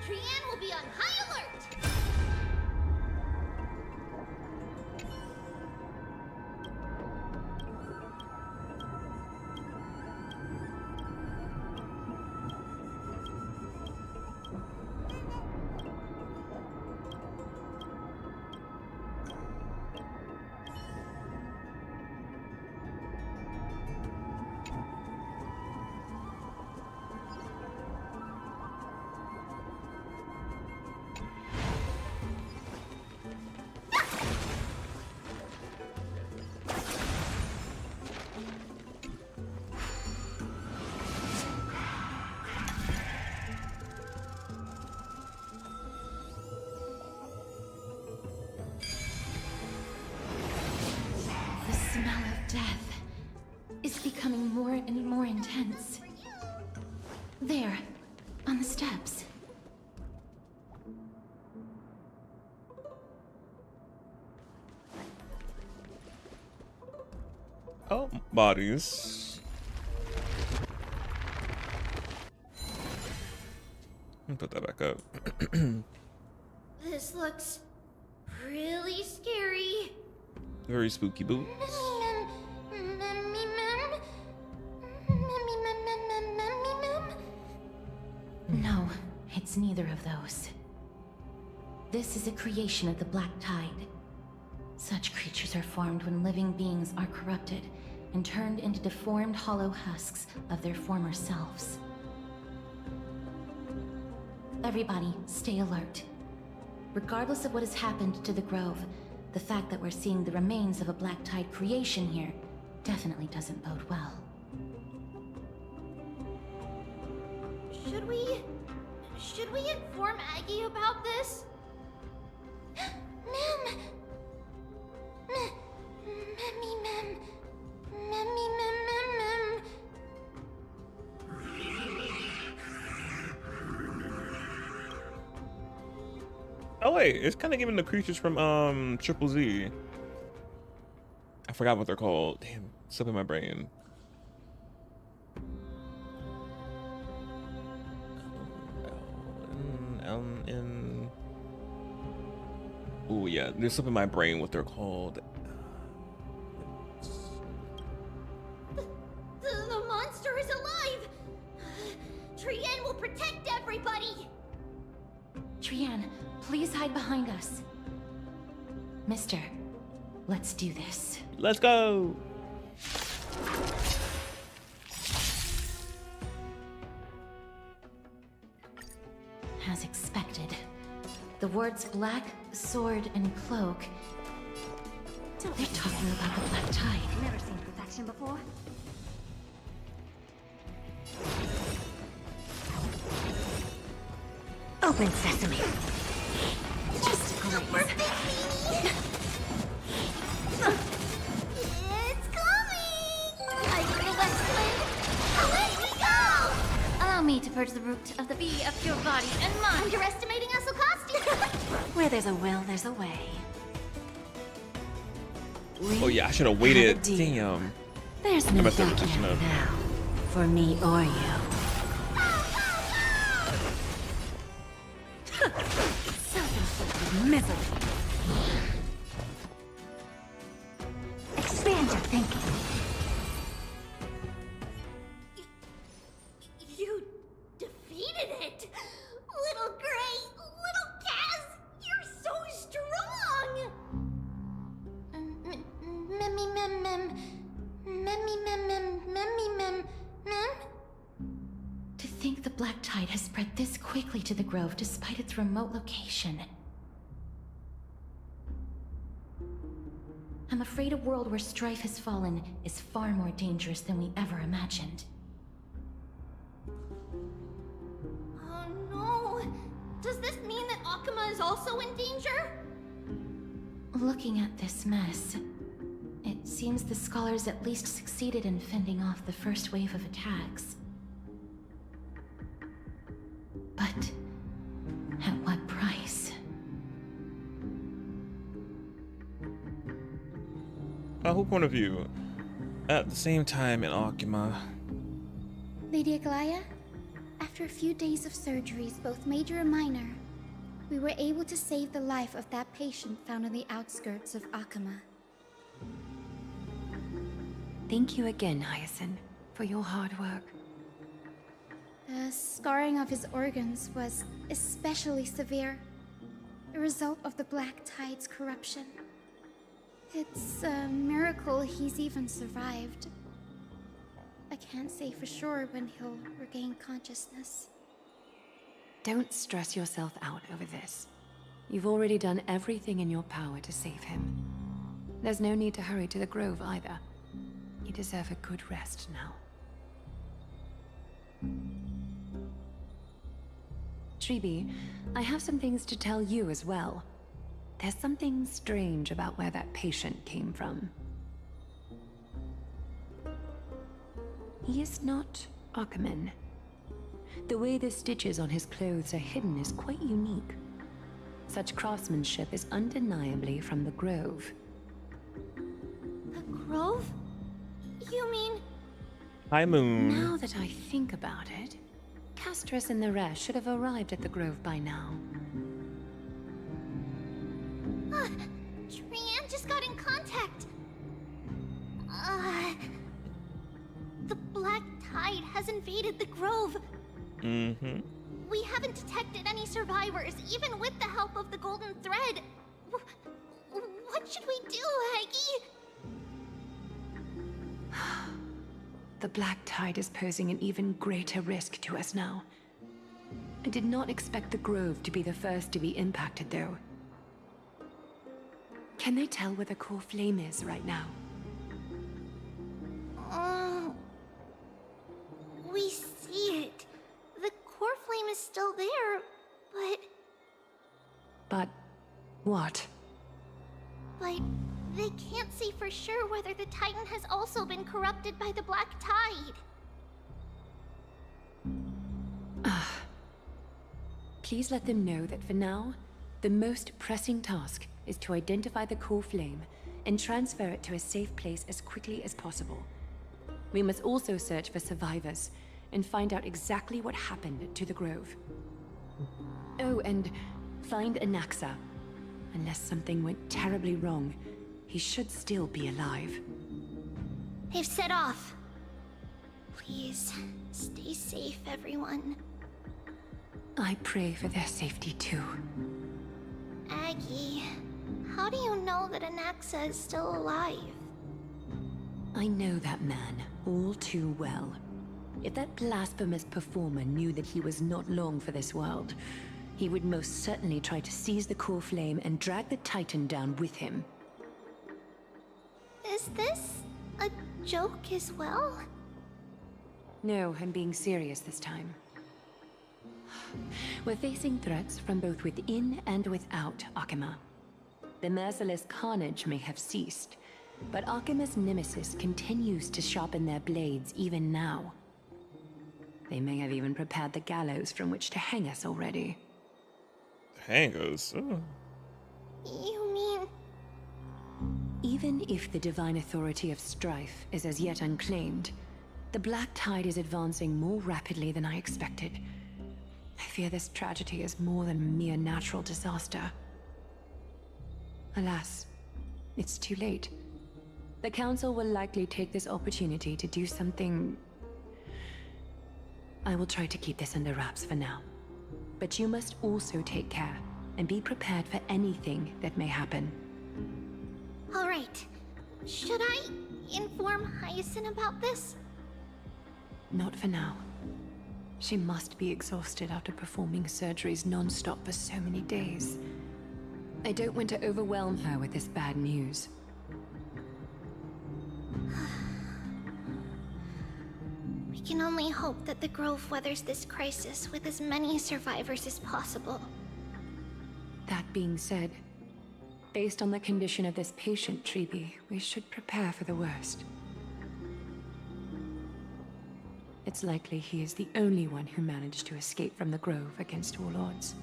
Trianne will be on high alert! Becoming more and more intense. There, on the steps. Oh, bodies. Let me put that back up. This looks really scary. Very spooky boots. No, it's neither of those. This is a creation of the Black Tide. Such creatures are formed when living beings are corrupted and turned into deformed hollow husks of their former selves. Everybody, stay alert. Regardless of what has happened to the Grove, the fact that we're seeing the remains of a Black Tide creation here definitely doesn't bode well. Should we inform Aggie about this? Ma'am! Oh wait, it's kind of giving the creatures from Triple Z. I forgot what they're called. Damn, slipping my brain. Oh yeah, there's something in my brain what they're called. The monster is alive! Trianne will protect everybody! Trianne, please hide behind us. Mister, let's do this. Let's go! As expected, the words black, sword, and cloak. They're talking about the Black Tide. Never seen perfection before. Open sesame. Just great. It's coming! I feel that split. Away we go! Allow me to purge the root of the bee of your body and mind. Underestimating Asukasti! Where there's a will, there's a way. Oh yeah, I should have waited. Damn. There's I no messed up the backing position up. now, for me or you. Self-inflicted misery. Expand your thinking. You defeated it! Little Gray, little Kaz, you're so strong! To think the Black Tide has spread this quickly to the Grove despite its remote location. I'm afraid a world where strife has fallen is far more dangerous than we ever imagined. Oh no! Does this mean that Akuma is also in danger? Looking at this mess, it seems the scholars at least succeeded in fending off the first wave of attacks. But at what price? Who point of view? At the same time in Akuma. Lady Aglaya, after a few days of surgeries, both major and minor, we were able to save the life of that patient found on the outskirts of Akuma. Thank you again, Hyacinth, for your hard work. The scarring of his organs was especially severe, a result of the Black Tide's corruption. It's a miracle he's even survived. I can't say for sure when he'll regain consciousness. Don't stress yourself out over this. You've already done everything in your power to save him. There's no need to hurry to the Grove either. You deserve a good rest now. Tribi, I have some things to tell you as well. There's something strange about where that patient came from. He is not Akuman. The way the stitches on his clothes are hidden is quite unique. Such craftsmanship is undeniably from the Grove. The Grove? You mean... Hi, Moon. Now that I think about it, Castris and the rest should have arrived at the Grove by now. Trian just got in contact. The Black Tide has invaded the Grove. Mm-hmm. We haven't detected any survivors, even with the help of the Golden Thread. What should we do, Aggie? The Black Tide is posing an even greater risk to us now. I did not expect the Grove to be the first to be impacted, though. Can they tell where the core flame is right now? We see it. The core flame is still there, but... But... what? But they can't see for sure whether the Titan has also been corrupted by the Black Tide. Please let them know that for now, the most pressing task is to identify the core flame and transfer it to a safe place as quickly as possible. We must also search for survivors and find out exactly what happened to the Grove. Oh, and find Anaxa. Unless something went terribly wrong, he should still be alive. They've set off. Please, stay safe, everyone. I pray for their safety too. Aggie, how do you know that Anaxa is still alive? I know that man all too well. If that blasphemous performer knew that he was not long for this world, he would most certainly try to seize the core flame and drag the Titan down with him. Is this a joke as well? No, I'm being serious this time. We're facing threats from both within and without Akuma. The merciless carnage may have ceased, but Akuma's nemesis continues to sharpen their blades even now. They may have even prepared the gallows from which to hang us already. Hang us? Oh. You mean... Even if the divine authority of strife is as yet unclaimed, the Black Tide is advancing more rapidly than I expected. I fear this tragedy is more than a mere natural disaster. Alas, it's too late. The Council will likely take this opportunity to do something... I will try to keep this under wraps for now. But you must also take care and be prepared for anything that may happen. All right. Should I inform Hyacinth about this? Not for now. She must be exhausted after performing surgeries non-stop for so many days. I don't want to overwhelm her with this bad news. We can only hope that the Grove weathers this crisis with as many survivors as possible. That being said, based on the condition of this patient, Treeby, we should prepare for the worst. It's likely he is the only one who managed to escape from the Grove against all odds.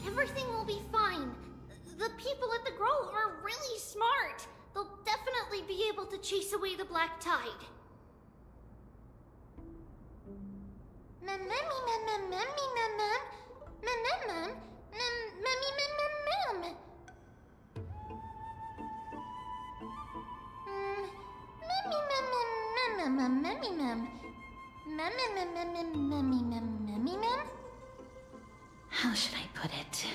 Everything will be fine. The people at the Grove are really smart. They'll definitely be able to chase away the Black Tide. How should I put it?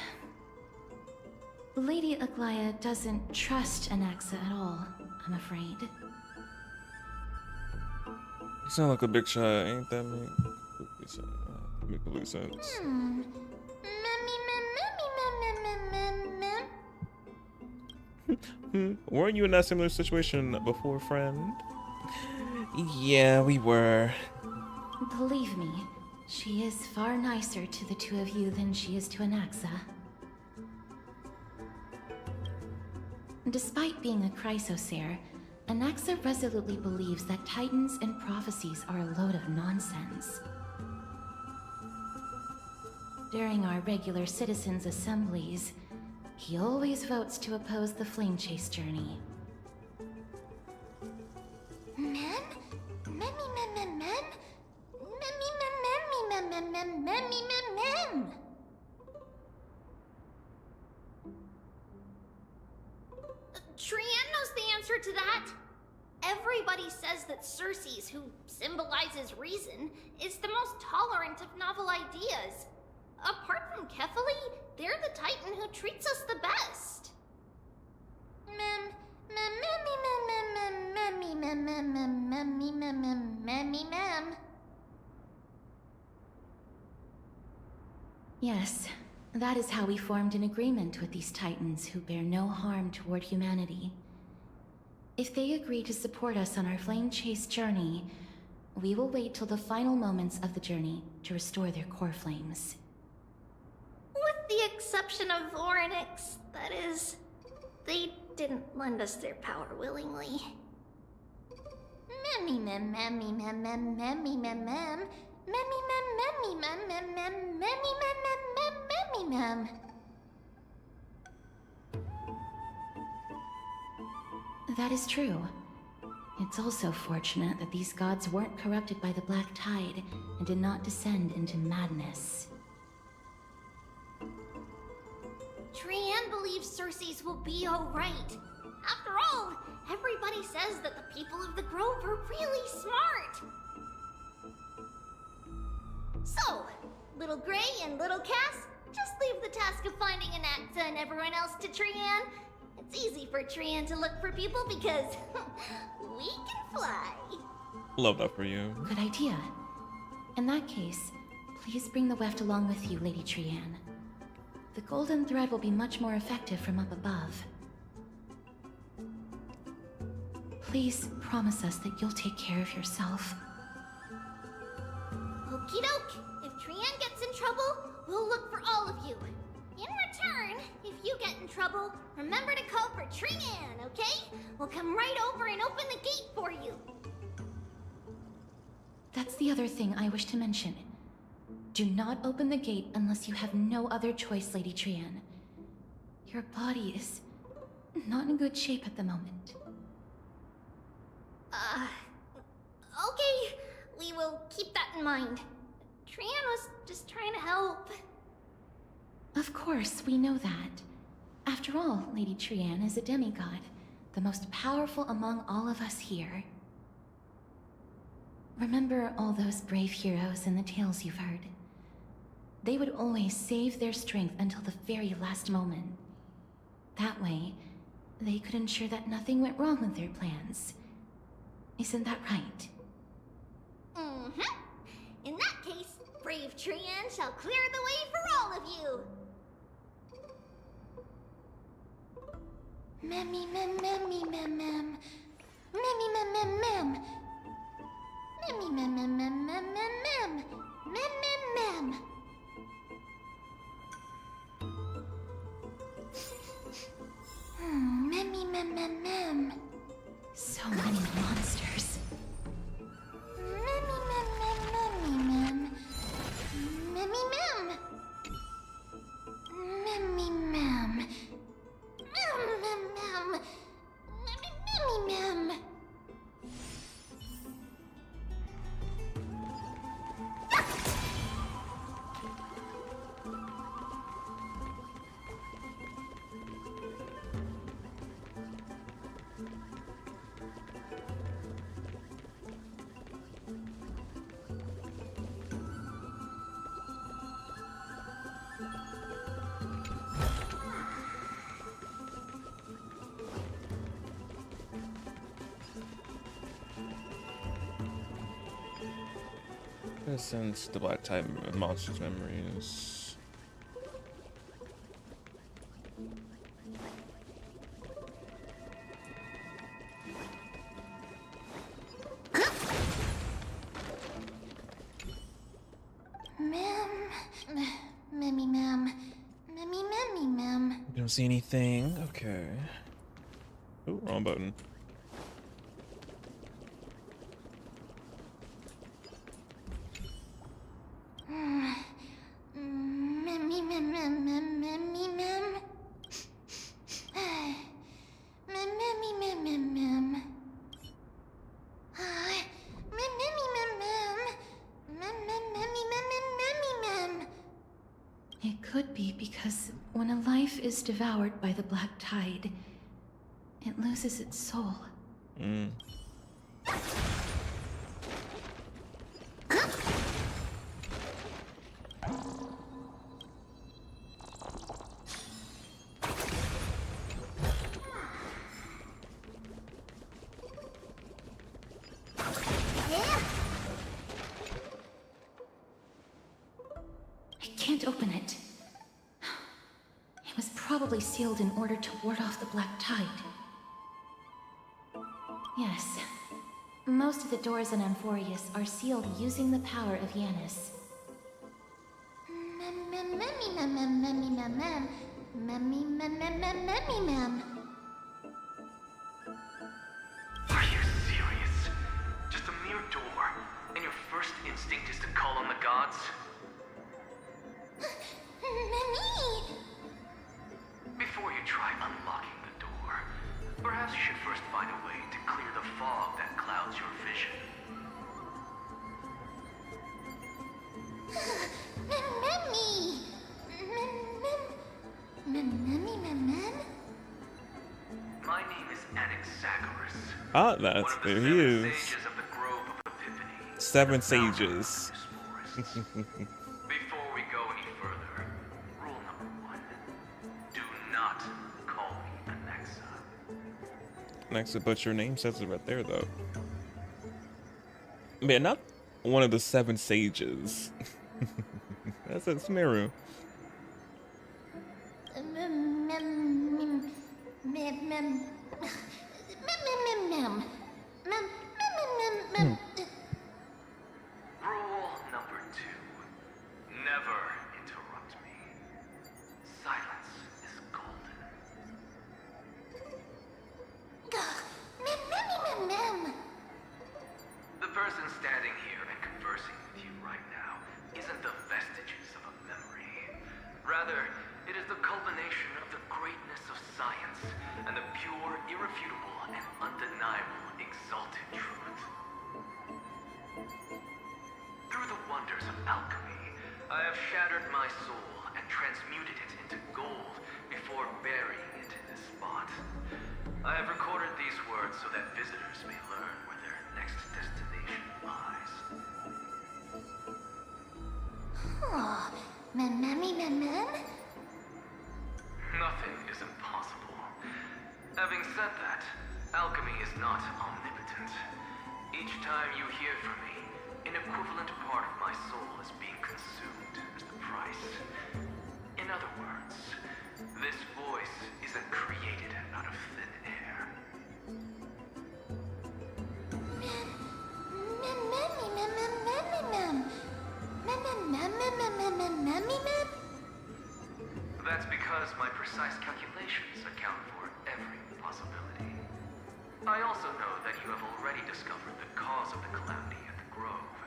Lady Aglaya doesn't trust Anaxa at all, I'm afraid. You sound like a big shot, ain't that me? Make complete sense. Weren't you in that similar situation before, friend? Yeah, we were. Believe me, she is far nicer to the two of you than she is to Anaxa. Despite being a Chrysosaur, Anaxa resolutely believes that Titans and prophecies are a load of nonsense. During our regular citizens' assemblies, he always votes to oppose the Flame Chase journey. Trian knows the answer to that. Everybody says that Circes, who symbolizes reason, is the most tolerant of novel ideas. Apart from Kefali, they're the Titan who treats us the best. Yes, that is how we formed an agreement with these Titans who bear no harm toward humanity. If they agree to support us on our Flame Chase journey, we will wait till the final moments of the journey to restore their core flames. With the exception of Voronix, that is. They didn't lend us their power willingly. That is true. It's also fortunate that these gods weren't corrupted by the Black Tide and did not descend into madness. Trian believes Circes will be alright. After all, everybody says that the people of the Grove are really smart. So, Little Gray and Little Cass, just leave the task of finding Anaxa and everyone else to Trian. It's easy for Trian to look for people because we can fly. Love that for you. Good idea. In that case, please bring the weft along with you, Lady Trian. The golden thread will be much more effective from up above. Please promise us that you'll take care of yourself. Okie doke. If Trian gets in trouble, we'll look for all of you. In return, if you get in trouble, remember to call for Trian, okay? We'll come right over and open the gate for you. That's the other thing I wish to mention. Do not open the gate unless you have no other choice, Lady Trian. Your body is not in good shape at the moment. Okay. We will keep that in mind. Trian was just trying to help. Of course, we know that. After all, Lady Trian is a demigod, the most powerful among all of us here. Remember all those brave heroes in the tales you've heard? They would always save their strength until the very last moment. That way, they could ensure that nothing went wrong with their plans. Isn't that right? Mm-hmm. In that case, brave Trian shall clear the way for all of you. Memmy mem memmy mem mem. Memmy mem mem mem. Memmy mem mem mem mem mem mem. Mem mem mem. Memmy mem mem mem. So many monsters. Memmy mem mem memmy mem. Memmy mem. Memmy mem. Mem mem mem. Memmy mem. Since the black type monsters memories. Memmy mem. Memmy memmy mem. You don't see anything? Okay. Ooh, wrong button. Memmy mem mem mem memmy mem. Memmy mem mem mem. Memmy mem mem. Memmy mem. It could be because when a life is devoured by the black tide, it loses its soul. I can't open it. It was probably sealed in order to ward off the black tide. Yes. Most of the doors in Amphoreus are sealed using the power of Yanis. Memmy mem mem memmy mem mem. Memmy mem mem mem memmy mem. Are you serious? Just a mere door, and your first instinct is to call on the gods? Memmy! Before you try unlocking the door, perhaps you should first find a way to clear the fog that clouds your vision. Memmy! Memmy mem. My name is Anaxagoras. Ah, that's there he is. Sages of the Grove of Epiphany. 7 sages. Before we go any further, rule number 1. Do not call me Anaxa. Anaxa, but your name says it right there, though. Man, not one of the 7 sages. That's a Smeru. Rule number 2. Never interrupt me. Silence is golden. The person standing here and conversing with you right now isn't the best Rather, it is the culmination of the greatness of science and the pure, irrefutable, and undeniable exalted truth. Through the wonders of alchemy, I have shattered my soul and transmuted it into gold before burying it in this spot. I have recorded these words so that visitors may learn where their next destination lies. Oh, mem. Nothing is impossible. Having said that, alchemy is not omnipotent. Each time you hear from me, an equivalent part of my soul is being consumed as the price. In other words, this voice isn't created out of thin air. That's because my precise calculations account for every possibility. I also know that you have already discovered the cause of the calamity at the Grove,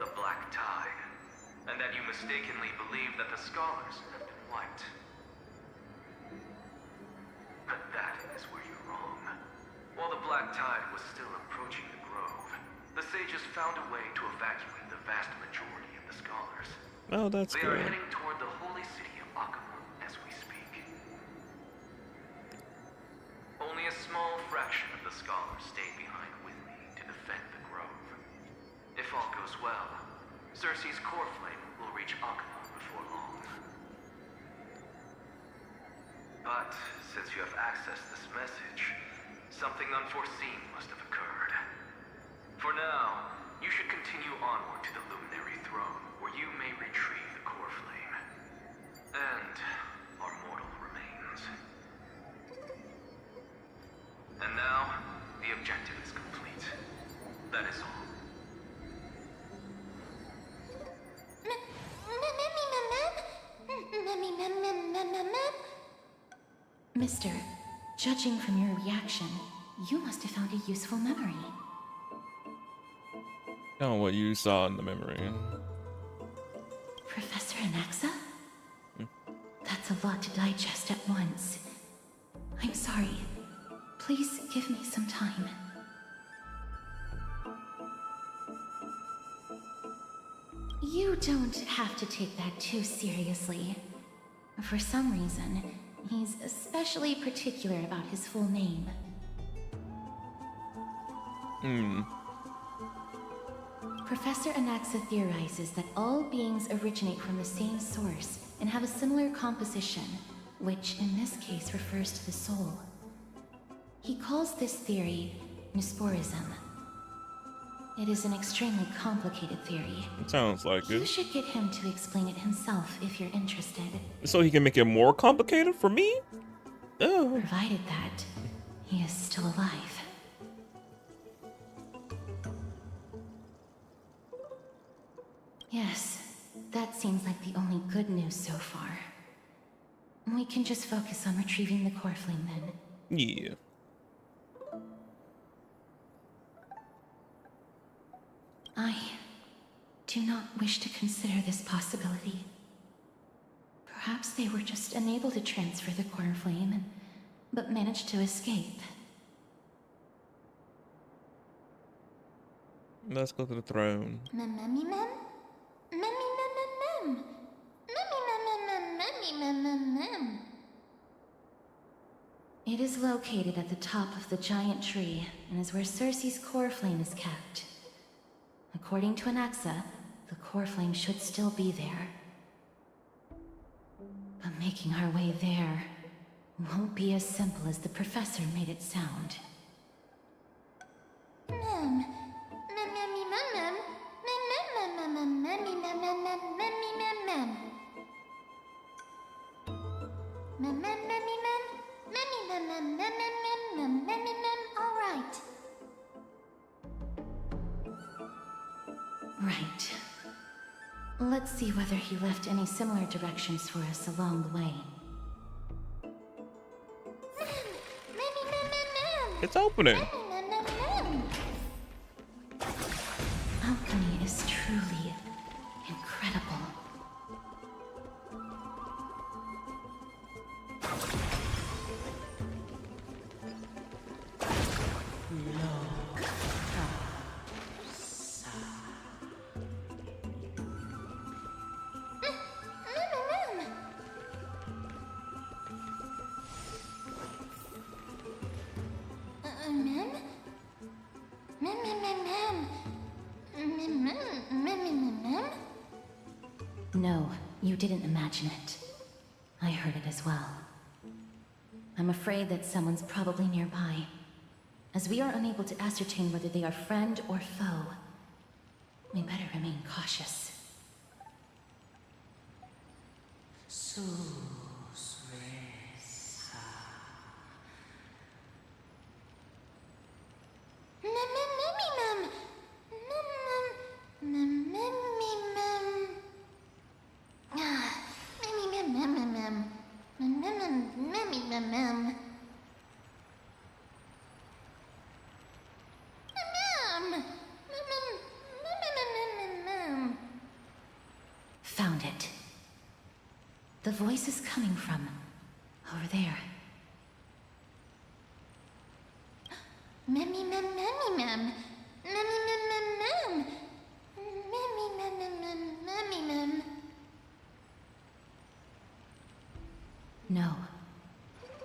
the Black Tide, and that you mistakenly believe that the scholars have been wiped. But that is where you're wrong. While the Black Tide was still approaching the Grove, the sages found a way to evacuate the vast majority of the scholars. Oh, that's They good. are heading toward the holy city of Akama as we speak. Only a small fraction of the scholars stayed behind with me to defend the Grove. If all goes well, Cersei's core flame will reach Akama before long. But since you have accessed this message, something unforeseen must have occurred. For now, you should continue onward to the Luminary Throne, where you may retrieve the core flame. And our mortal remains. And now, the objective is complete. That is all. Mister, judging from your reaction, you must have found a useful memory. Oh, what you saw in the memory. Professor Anaxa? That's a lot to digest at once. I'm sorry. Please give me some time. You don't have to take that too seriously. For some reason, he's especially particular about his full name. Professor Anaxa theorizes that all beings originate from the same source and have a similar composition, which in this case refers to the soul. He calls this theory Nesporism. It is an extremely complicated theory. It sounds like You it. should get him to explain it himself if you're interested. So he can make it more complicated for me? Oh. Provided that he is still alive. Yes, that seems like the only good news so far. We can just focus on retrieving the core flame then. Yeah. I do not wish to consider this possibility. Perhaps they were just unable to transfer the core flame, but managed to escape. Let's go to the throne. It is located at the top of the giant tree, and is where Cersei's core flame is kept. According to Anaxa, the core flame should still be there. But making our way there won't be as simple as the professor made it sound. Alright. Right. Let's see whether he left any similar directions for us along the way. It's opening. Alchemy is truly incredible. No, you didn't imagine it. I heard it as well. I'm afraid that someone's probably nearby. As we are unable to ascertain whether they are friend or foe, we better remain cautious. Found it. The voice is coming from over there. No.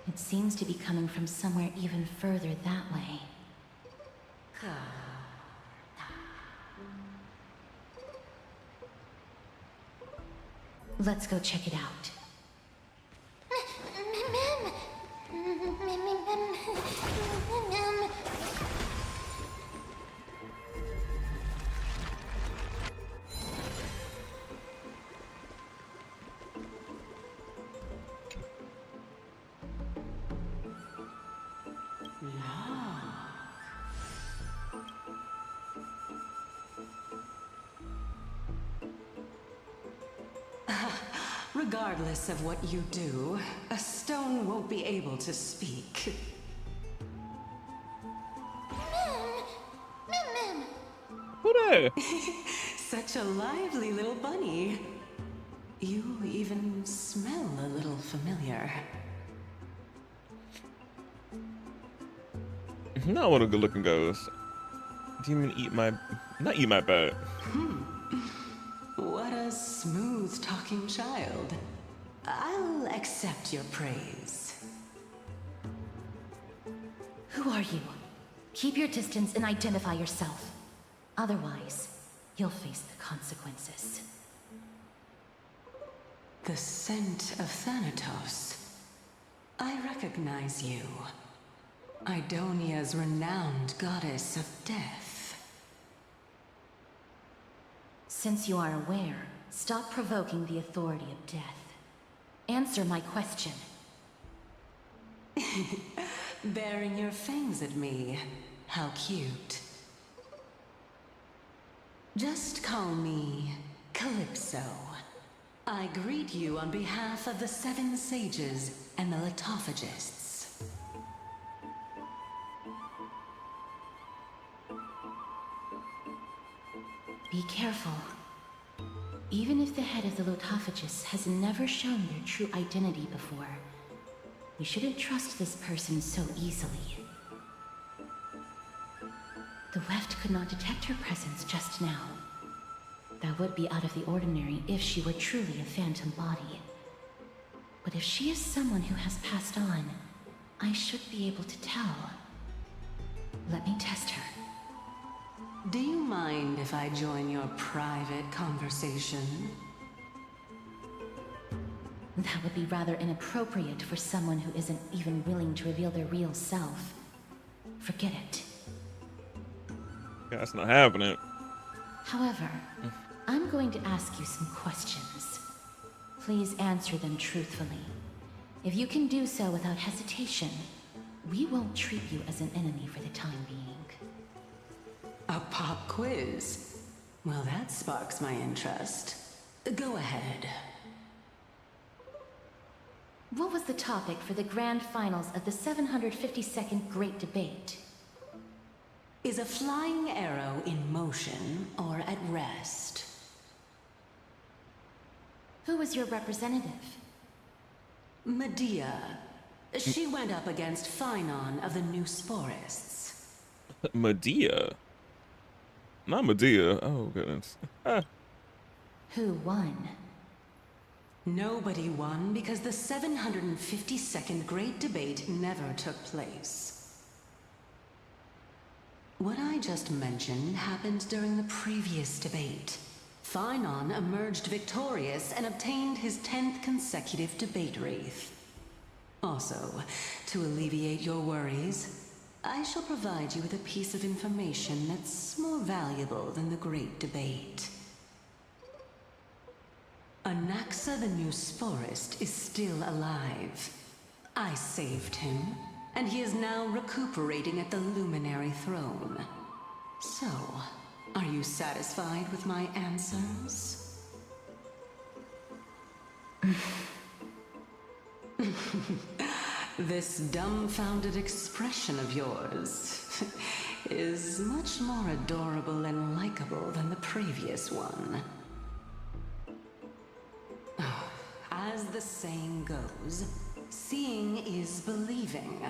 It seems to be coming from somewhere even further that way. Let's go check it out. Regardless of what you do, a stone won't be able to speak. Who there? Such a lively little bunny. You even smell a little familiar. Not what a good looking ghost. Demon eat my... not eat my butt. What a smooth-talking child. I'll accept your praise. Who are you? Keep your distance and identify yourself. Otherwise, you'll face the consequences. The scent of Thanatos. I recognize you. Idonia's renowned goddess of death. Since you are aware, stop provoking the authority of death. Answer my question. Baring your fangs at me. How cute. Just call me Calypso. I greet you on behalf of the Seven Sages and the Litophagists. Be careful. Even if the head of the Litophagists has never shown their true identity before, we shouldn't trust this person so easily. The Weft could not detect her presence just now. That would be out of the ordinary if she were truly a phantom body. But if she is someone who has passed on, I should be able to tell. Let me test her. Do you mind if I join your private conversation? That would be rather inappropriate for someone who isn't even willing to reveal their real self. Forget it. That's not happening. However, I'm going to ask you some questions. Please answer them truthfully. If you can do so without hesitation, we won't treat you as an enemy for the time being. A pop quiz? Well, that sparks my interest. Go ahead. What was the topic for the grand finals of the 752nd Great Debate? Is a flying arrow in motion or at rest? Who was your representative? Medea. She went up against Phynon of the Newsporists. Medea? Not Medea. Oh, goodness. Who won? Nobody won because the 752nd Great Debate never took place. What I just mentioned happened during the previous debate. Finon emerged victorious and obtained his 10th consecutive debate wreath. Also, to alleviate your worries, I shall provide you with a piece of information that's more valuable than the great debate. Anaxa the new sporist is still alive. I saved him, and he is now recuperating at the Luminary Throne. So, are you satisfied with my answers? This dumbfounded expression of yours is much more adorable and likable than the previous one. As the saying goes, seeing is believing.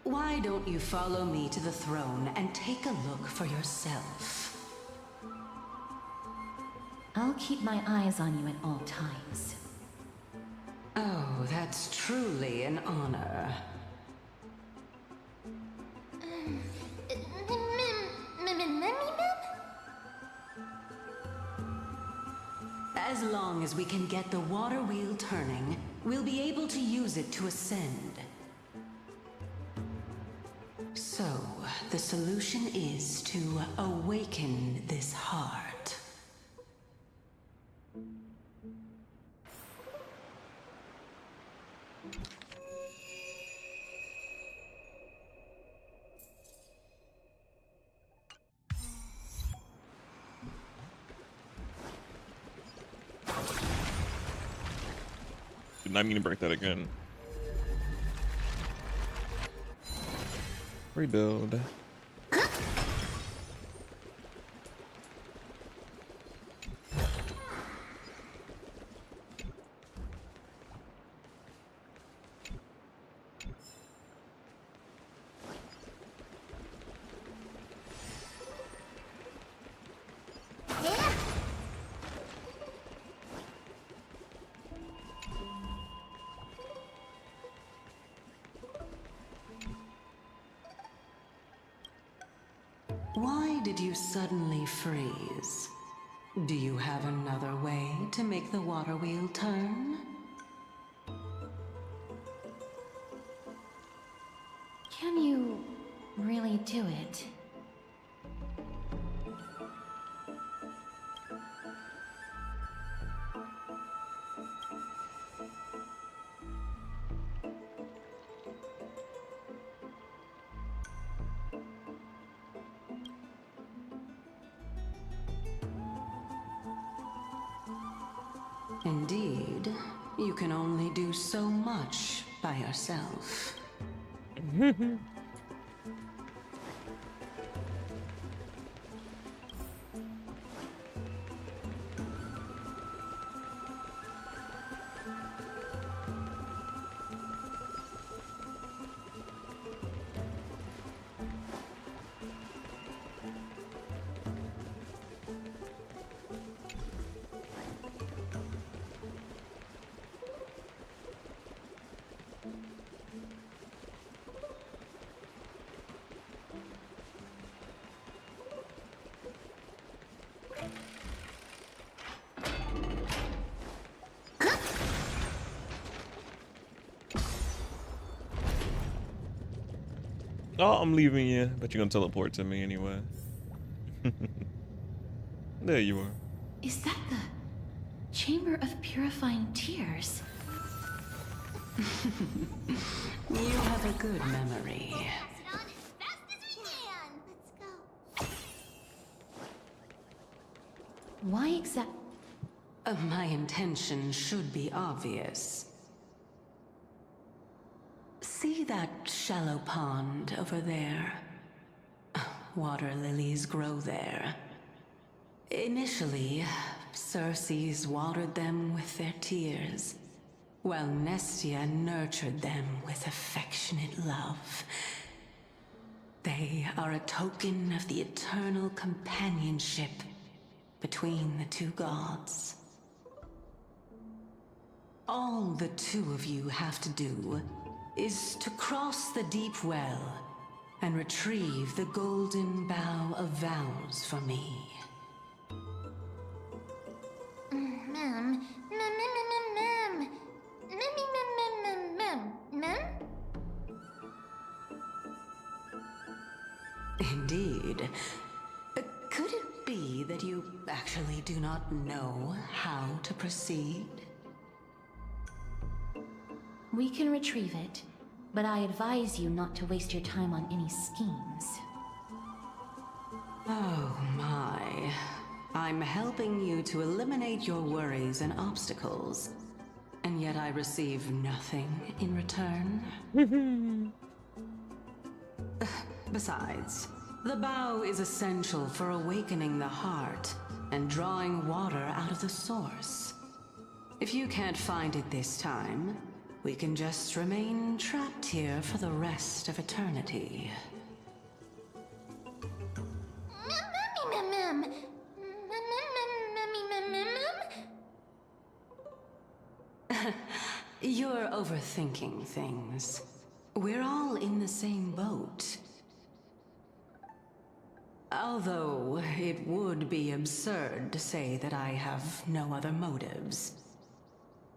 Why don't you follow me to the throne and take a look for yourself? I'll keep my eyes on you at all times. Oh, that's truly an honor. As long as we can get the water wheel turning, we'll be able to use it to ascend. So, the solution is to awaken this heart. Did not mean to break that again. Rebuild. Why did you suddenly freeze? Do you have another way to make the water wheel turn? Can you really do it? Indeed, you can only do so much by yourself. Oh, I'm leaving you, but you're gonna teleport to me anyway. There you are. Is that the Chamber of Purifying Tears? You have a good memory. Why exact? My intention should be obvious. See that shallow pond over there? Water lilies grow there. Initially, Circes watered them with their tears, while Nestia nurtured them with affectionate love. They are a token of the eternal companionship between the two gods. All the two of you have to do is to cross the deep well and retrieve the golden bough of vows for me. Indeed. Could it be that you actually do not know how to proceed? We can retrieve it, but I advise you not to waste your time on any schemes. Oh my. I'm helping you to eliminate your worries and obstacles, and yet I receive nothing in return? Besides, the bow is essential for awakening the heart and drawing water out of the source. If you can't find it this time, we can just remain trapped here for the rest of eternity. You're overthinking things. We're all in the same boat. Although it would be absurd to say that I have no other motives.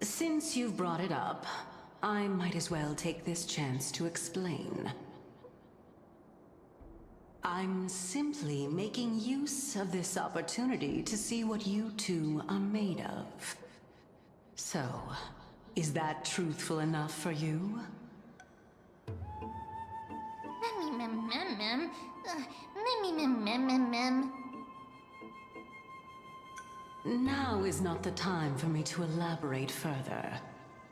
Since you've brought it up, I might as well take this chance to explain. I'm simply making use of this opportunity to see what you two are made of. So, is that truthful enough for you? Now is not the time for me to elaborate further.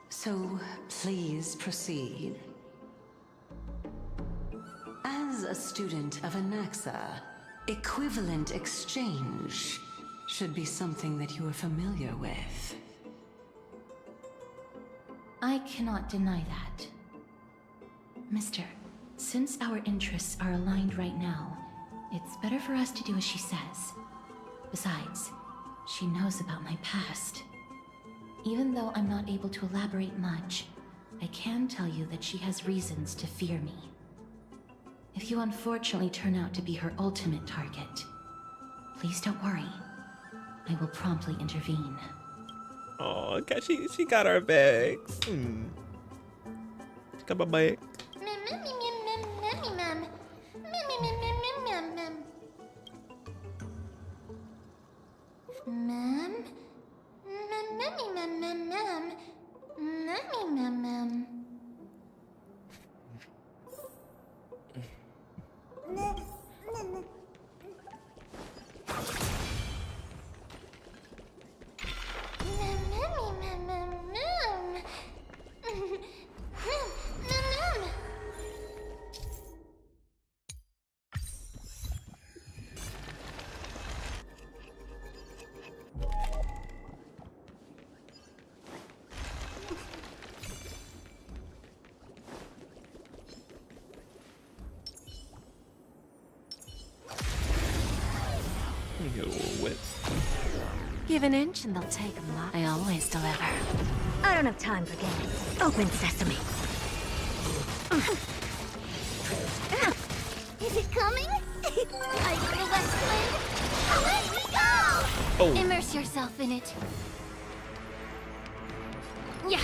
So, please proceed. As a student of Anaxa, equivalent exchange should be something that you are familiar with. I cannot deny that. Mister, since our interests are aligned right now, it's better for us to do as she says. Besides, she knows about my past. Even though I'm not able to elaborate much, I can tell you that she has reasons to fear me. If you unfortunately turn out to be her ultimate target, please don't worry. I will promptly intervene. Oh, okay, she got our bags. Come on, babe. Give an inch and they'll take a lot. I always deliver. I don't have time for games. Open sesame. Is it coming? Are you the West Wind? Let me go! Oh. Immerse yourself in it. Yeah.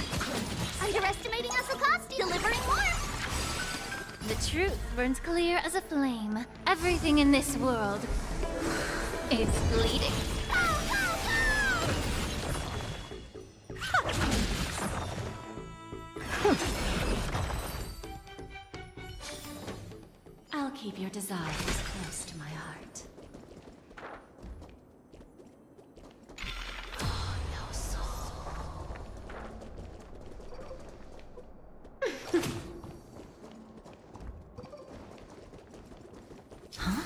Underestimating Asuka's delivering warmth. The truth burns clear as a flame. Everything in this world is bleeding. I'll keep your desires close to my heart. Oh, no soul. Huh?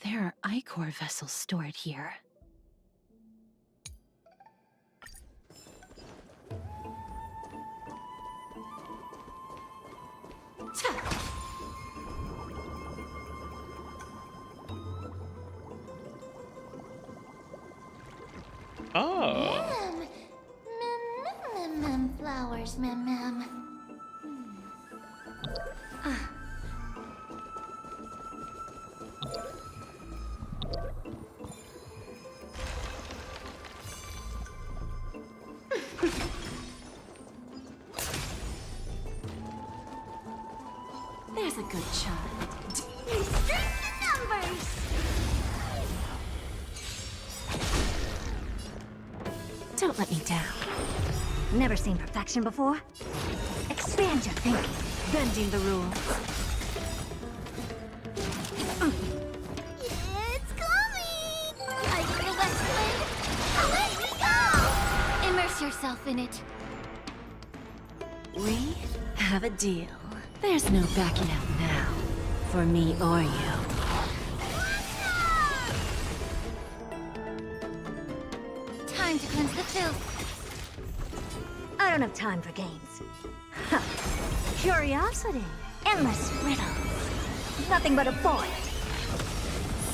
There are Ichor vessels stored here. Oh. Flowers, ma'am. There's a good shot. Restrict the numbers! Don't let me down. Never seen perfection before? Expand your thinking. Bending the rules. It's coming! Like the west wind, away we go! Immerse yourself in it. We have a deal. There's no backing out now. For me or you. Time to cleanse the filth. I don't have time for games. Huh. Curiosity. Endless riddles. Nothing but a void.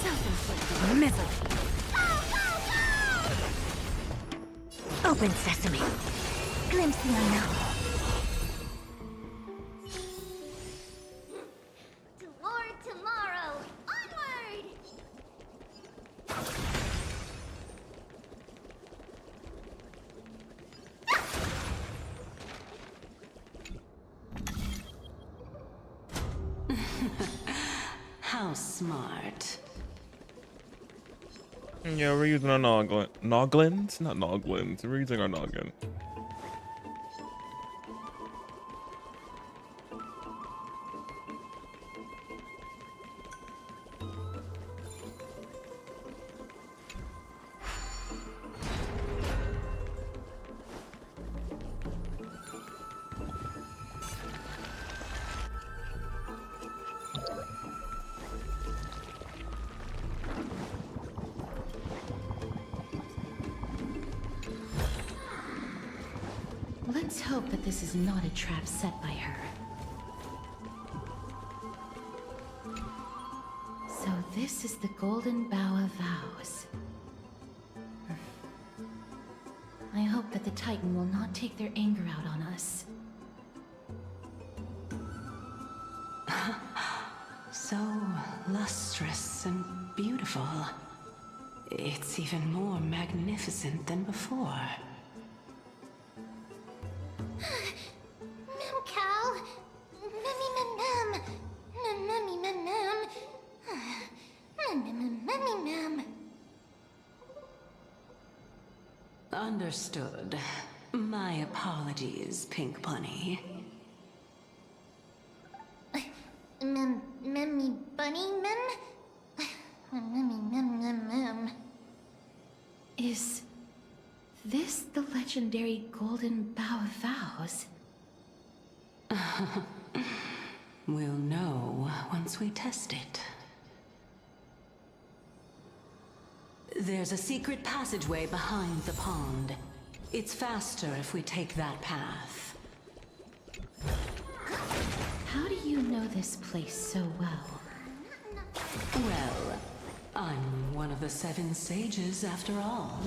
Self-inflicted misery. Open sesame. Glimpse the unknown. Toward tomorrow. Onward! How smart. Yeah, we're using our noglins? Not noglins. We're using our noggin. Let's hope that this is not a trap set by her. So this is the Golden Bough of Vows. I hope that the Titan will not take their anger out on us. So lustrous and beautiful. It's even more magnificent than before. Mem cow. Memmy mem mem. Memmy mem mem. Memmy mem. Understood. My apologies, Pink Bunny. Memmy bunny mem. Memmy mem mem mem. Is this the legendary Golden Bough of Vows? We'll know once we test it. There's a secret passageway behind the pond. It's faster if we take that path. How do you know this place so well? Well, I'm one of the 7 sages after all.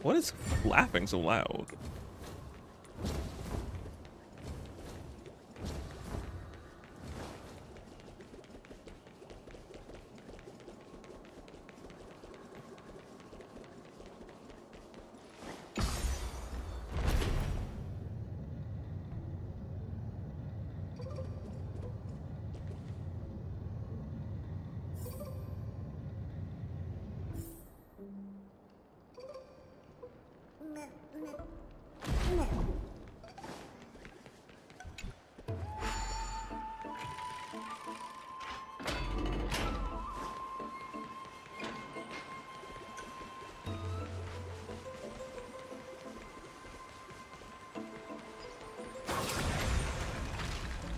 What is laughing so loud?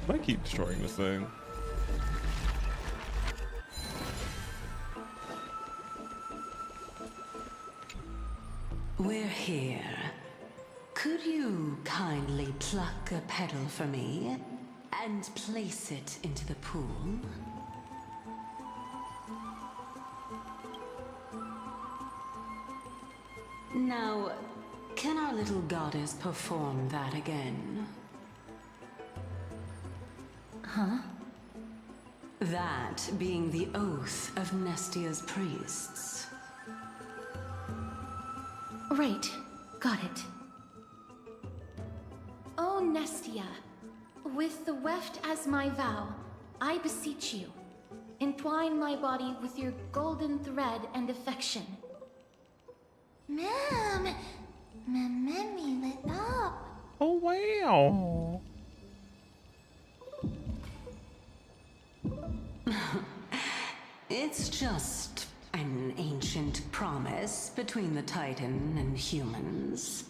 I keep destroying this thing. We're here. Could you kindly pluck a petal for me and place it into the pool? Now, can our little goddess perform that again? Huh? That being the oath of Nestia's priests. Right. Got it. O Nestia, with the weft as my vow, I beseech you, entwine my body with your golden thread and affection. Mom! Mommy, lit up. Oh, wow. It's just an ancient promise between the Titan and humans.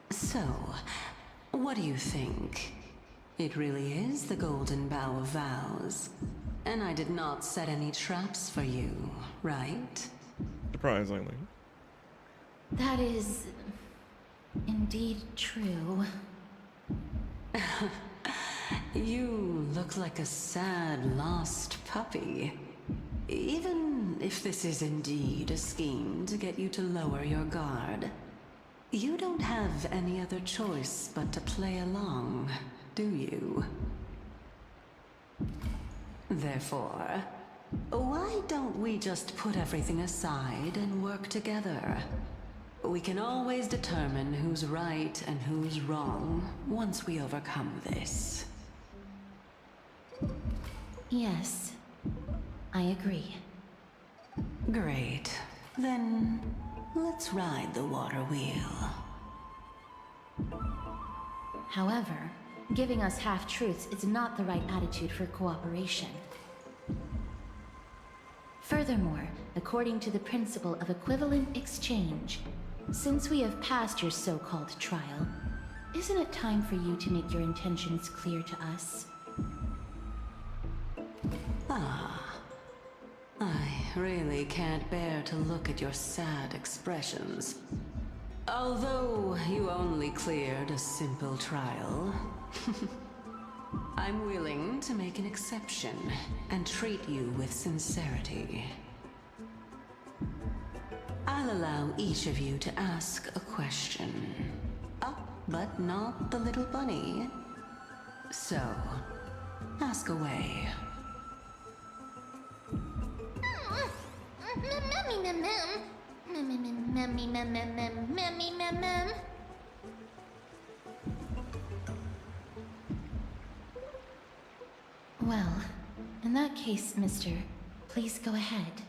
So, what do you think? It really is the Golden Bough of Vows. And I did not set any traps for you, right? Surprisingly. That is indeed true. You look like a sad, lost puppy. Even if this is indeed a scheme to get you to lower your guard, you don't have any other choice but to play along, do you? Therefore, why don't we just put everything aside and work together? We can always determine who's right and who's wrong once we overcome this. Yes, I agree. Great. Then, let's ride the water wheel. However, giving us half-truths is not the right attitude for cooperation. Furthermore, according to the principle of equivalent exchange, since we have passed your so-called trial, isn't it time for you to make your intentions clear to us? I really can't bear to look at your sad expressions. Although you only cleared a simple trial, I'm willing to make an exception and treat you with sincerity. I'll allow each of you to ask a question. But not the little bunny. So, ask away. Well, in that case, mister, please go ahead.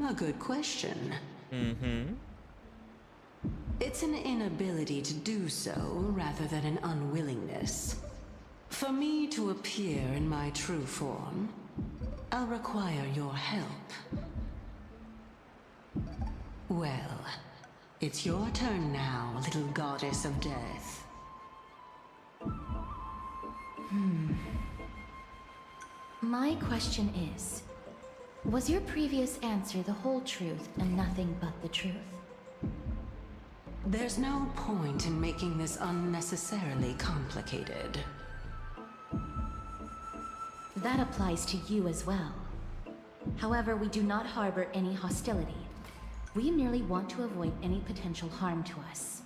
A good question. It's an inability to do so rather than an unwillingness. For me to appear in my true form, I'll require your help. Well, it's your turn now, little goddess of death. My question is, Was your previous answer the whole truth and nothing but the truth? There's no point in making this unnecessarily complicated. That applies to you as well. However, we do not harbor any hostility. We merely want to avoid any potential harm to us.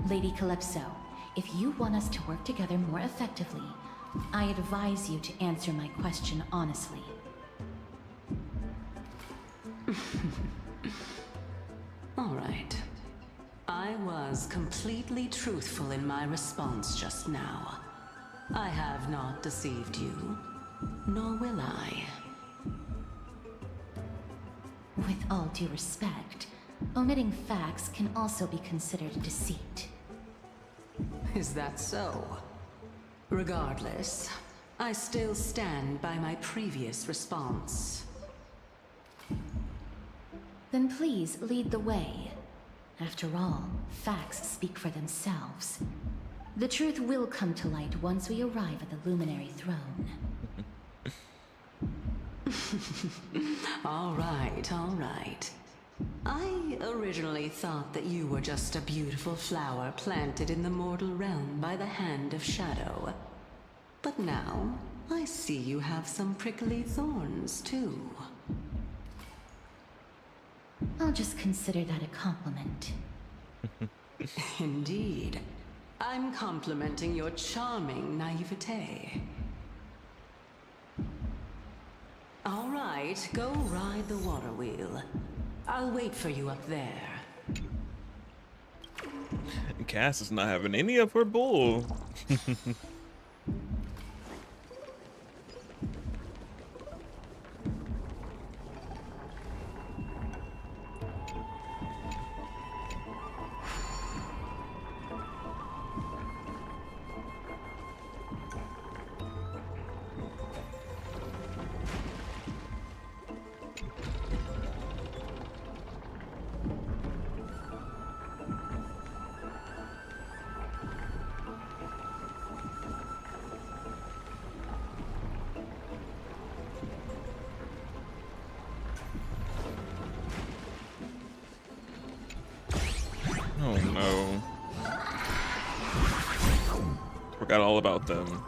Lady Calypso, if you want us to work together more effectively, I advise you to answer my question honestly. All right. I was completely truthful in my response just now. I have not deceived you, nor will I. With all due respect, omitting facts can also be considered deceit. Is that so? Regardless, I still stand by my previous response. Then please lead the way. After all, facts speak for themselves. The truth will come to light once we arrive at the Luminary Throne. All right. I originally thought that you were just a beautiful flower planted in the mortal realm by the hand of shadow. But now, I see you have some prickly thorns, too. I'll just consider that a compliment. Indeed. I'm complimenting your charming naivete. All right, go ride the water wheel. I'll wait for you up there. Cass is not having any of her bull. Oh no. Forgot all about them.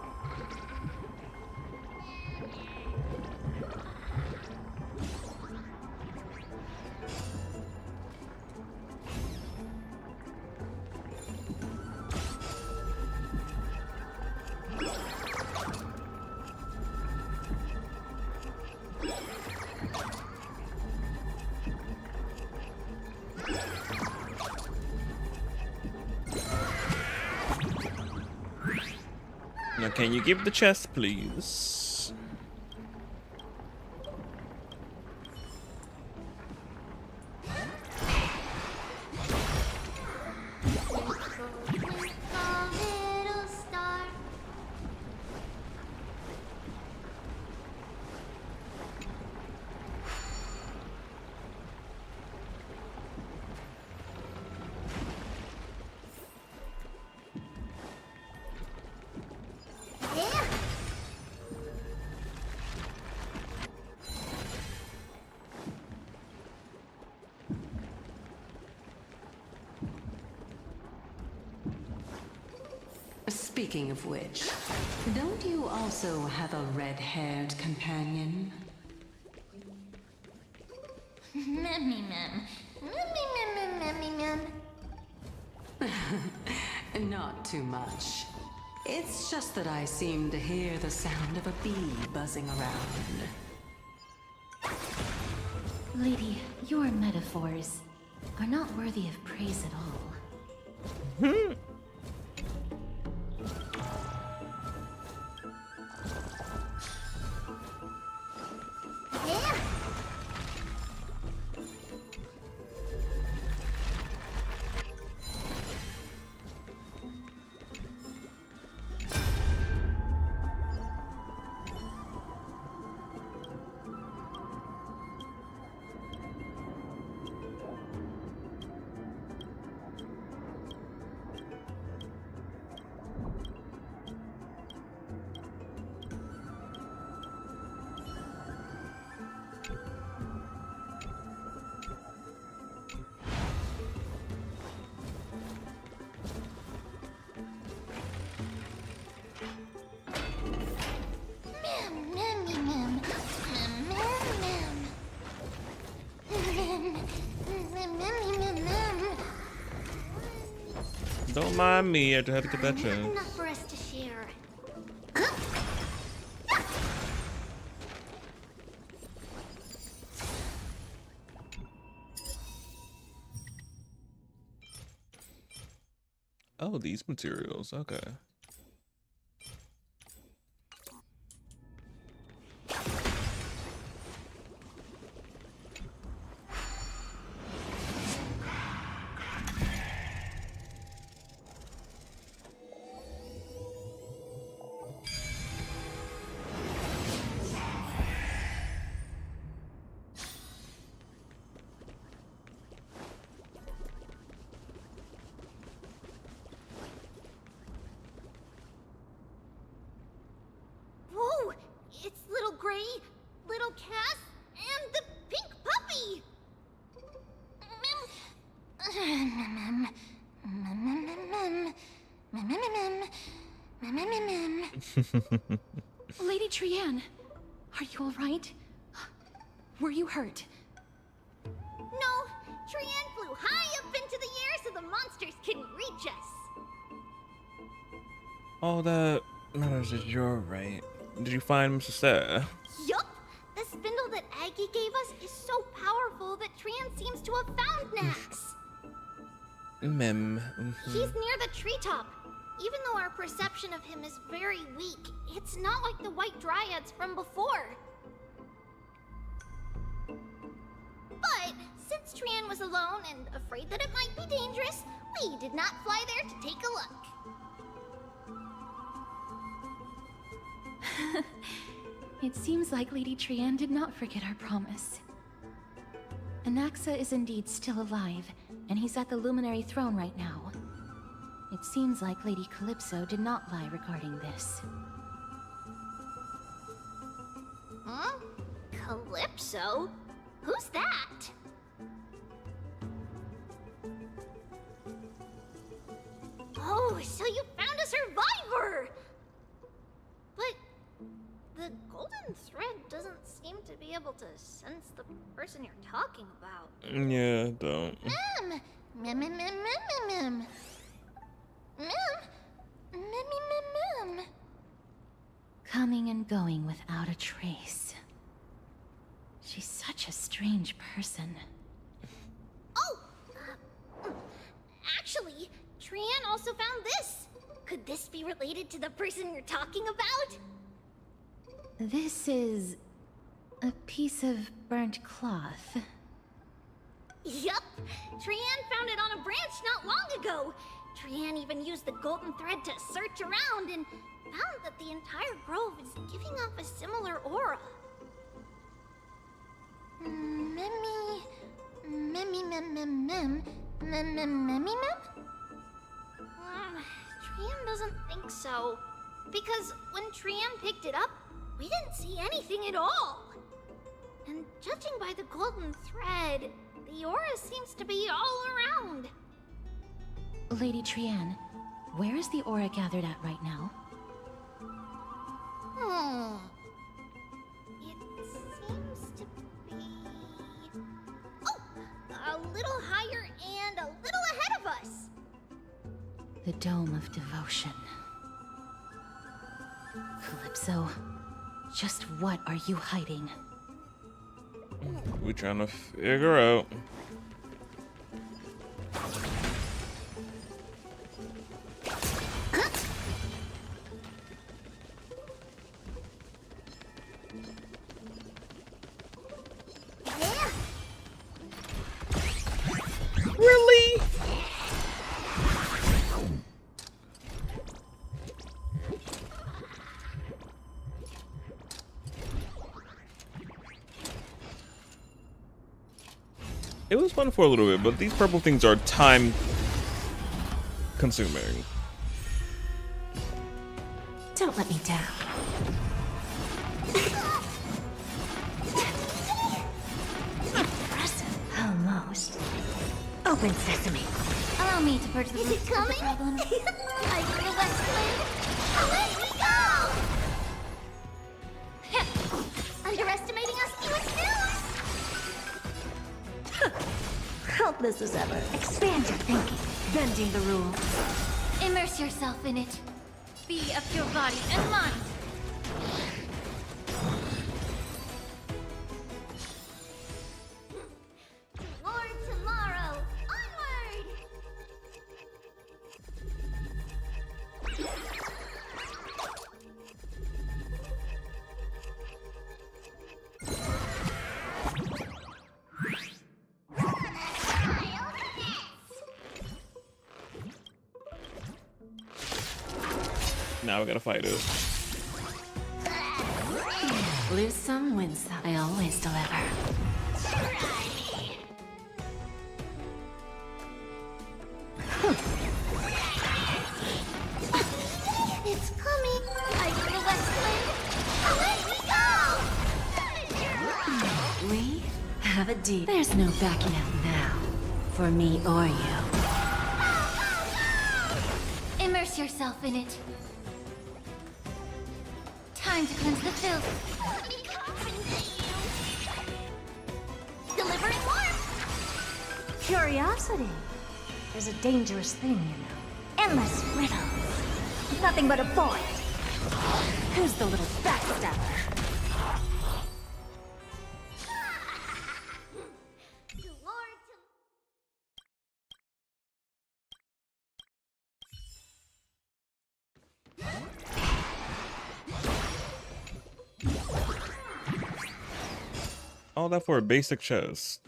Now, can you give the chest, please? Speaking of which, don't you also have a red-haired companion? Memmy mem. Memmy mem. Not too much. It's just that I seem to hear the sound of a bee buzzing around. Lady, your metaphors are not worthy of praise at all. Don't mind me. I had to get that chance. Enough for us to share. Oh, these materials. Okay. Whoa! It's little Gray, little Cass, and the pink puppy! Lady Trianne, are you all right? Were you hurt? No, Trianne flew high up into the air so the monsters couldn't reach us. All that matters is you're right. Did you find Mr. Sarah? Yup! The spindle that Aggie gave us is so powerful that Trianne seems to have found Nax. He's near the treetop. Even though our perception of him is very weak, it's not like the white dryads from before. But since Trianne was alone and afraid that it might be dangerous, we did not fly there to take a look. It seems like Lady Trianne did not forget our promise. Anaxa is indeed still alive, and he's at the Luminary Throne right now. It seems like Lady Calypso did not lie regarding this. Huh? Calypso? Who's that? Oh, so you found a survivor! But the golden thread doesn't seem to be able to sense the person you're talking about. Yeah, don't. Coming and going without a trace. She's such a strange person. Oh! Actually, Trianne also found this. Could this be related to the person you're talking about? This is a piece of burnt cloth. Yup! Trianne found it on a branch not long ago. Trianne even used the golden thread to search around and found that the entire grove is giving off a similar aura. Trianne doesn't think so. Because when Trianne picked it up, we didn't see anything at all. And judging by the golden thread, the aura seems to be all around. Lady Trianne, where is the aura gathered at right now? It seems to be... Oh! A little higher and a little ahead of us! The Dome of Devotion. Calypso, just what are you hiding? We're trying to figure out. Really? It was fun for a little bit, but these purple things are time consuming. Don't let me down. Impressive. Almost. Open sesame. Allow me to purge the Is roots it coming? of the problem. I feel that Let me go! Underestimating us, you snooze! Helpless as ever. Expand your thinking. bending the rules. Immerse yourself in it. Be of your body and mind. Lord tomorrow, onward! Now we gotta fight it. Lose some, win some. I always deliver. It's coming. I for the West Wind. Away we go! We have a deal. There's no backing out now. For me or you. Immerse yourself in it. Time to cleanse the filth. Let me compensate you. Delivering warmth. Curiosity is a dangerous thing, you know. Endless riddles. Nothing but a void. Who's the little backstabber? All that for a basic chest.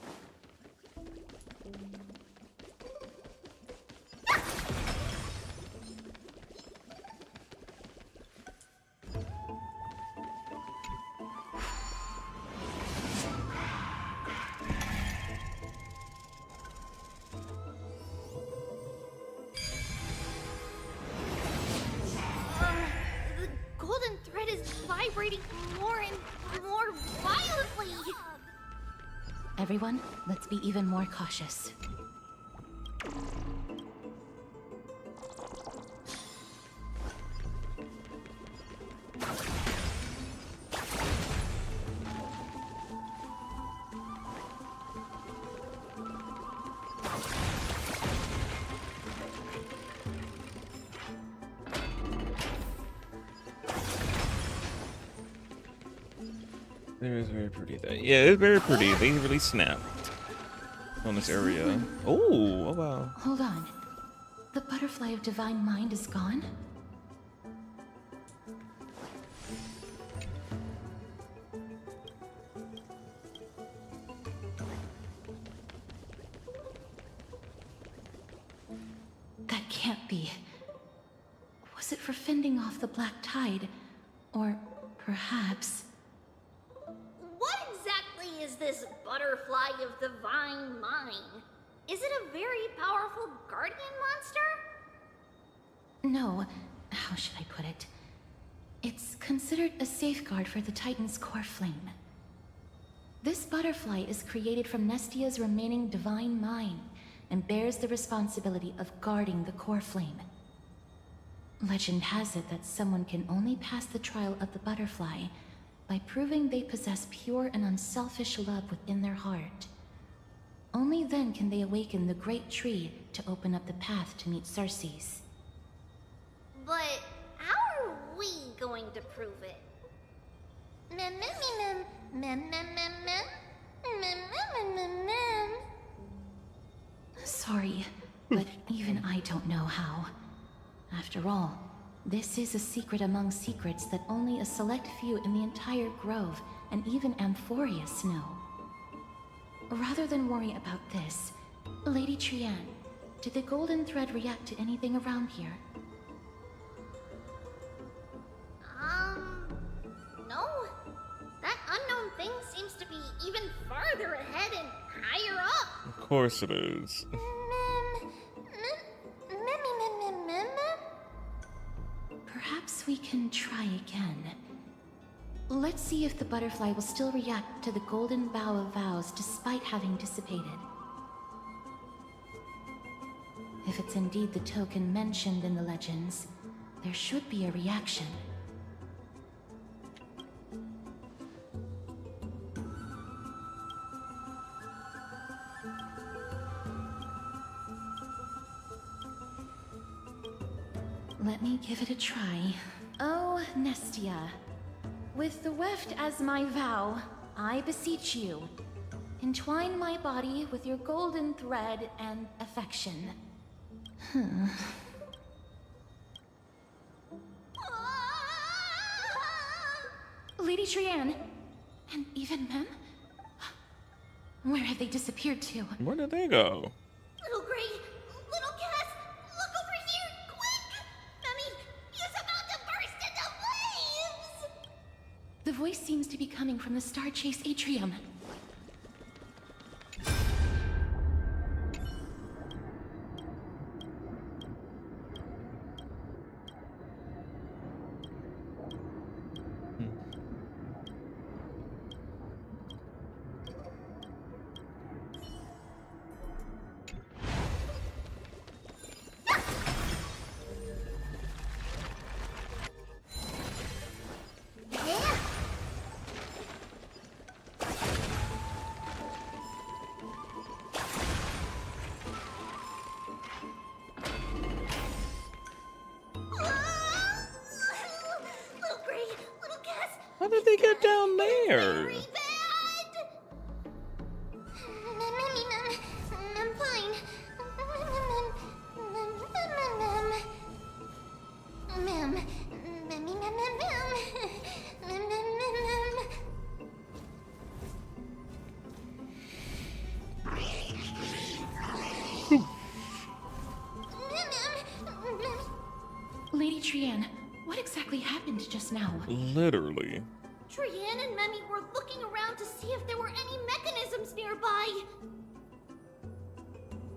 The golden thread is vibrating more and more violently. Everyone, let's be even more cautious. It is very pretty. Yeah, it's very pretty. They really snap on this area. Oh wow. Hold on. The butterfly of divine mind is gone? That can't be. Was it for fending off the black tide? Or perhaps... What exactly is this butterfly of divine mind? Is it a very powerful guardian monster? No. How should I put it? It's considered a safeguard for the Titan's core flame. This butterfly is created from Nestia's remaining divine mind and bears the responsibility of guarding the core flame. Legend has it that someone can only pass the trial of the butterfly by proving they possess pure and unselfish love within their heart. Only then can they awaken the great tree to open up the path to meet Cersei's. But how are we going to prove it? Mem mem mem mem mem mem mem mem mem mem mem. Sorry, but even I don't know how. After all, this is a secret among secrets that only a select few in the entire grove and even Amphoreus know. Rather than worry about this, Lady Trianne, did the golden thread react to anything around here? No. That unknown thing seems to be even farther ahead and higher up. Of course it is. Perhaps we can try again. Let's see if the butterfly will still react to the golden bough of vows despite having dissipated. If it's indeed the token mentioned in the legends, there should be a reaction. Let me give it a try. Oh, Nestia. With the weft as my vow, I beseech you, entwine my body with your golden thread and affection. Lady Trianne, and even Mem? Where have they disappeared to? Where did they go? Little Gray, little Cass, look over here, quick! Mummy, he's about to burst into flames! The voice seems to be coming from the Star Chase atrium. How did they get down there? I'm fine. Lady Trianne, what exactly happened just now? Literally. Trianne and Memmy were looking around to see if there were any mechanisms nearby.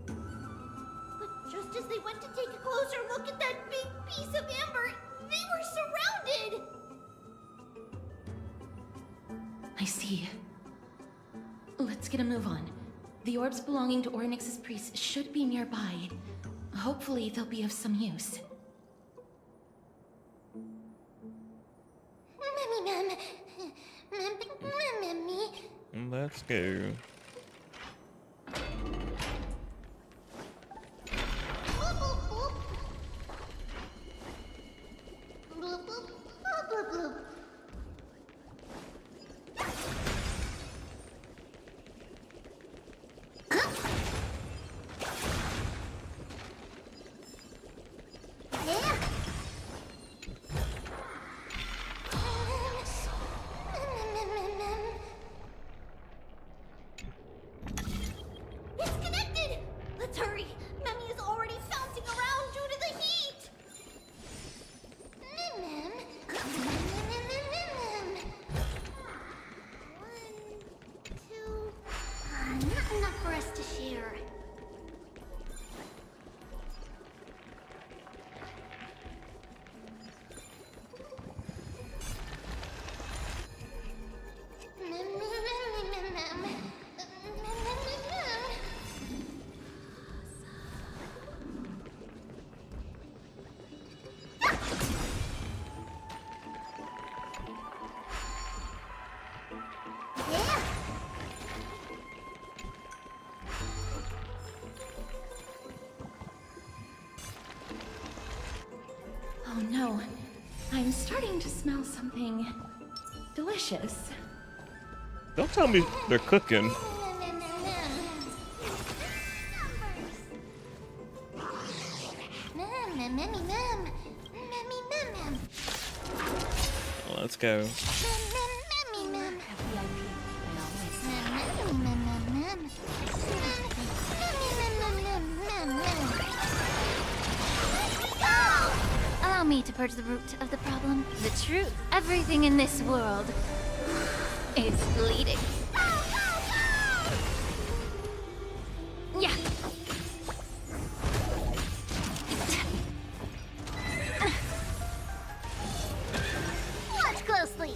But just as they went to take a closer look at that big piece of amber, they were surrounded! I see. Let's get a move on. The orbs belonging to Ornyx's priests should be nearby. Hopefully they'll be of some use. Let's go. Oh no, I'm starting to smell something delicious. Don't tell me they're cooking. Let's go. Allow me to purge the root of the problem. The truth. Everything in this world is bleeding. Yeah. Watch closely.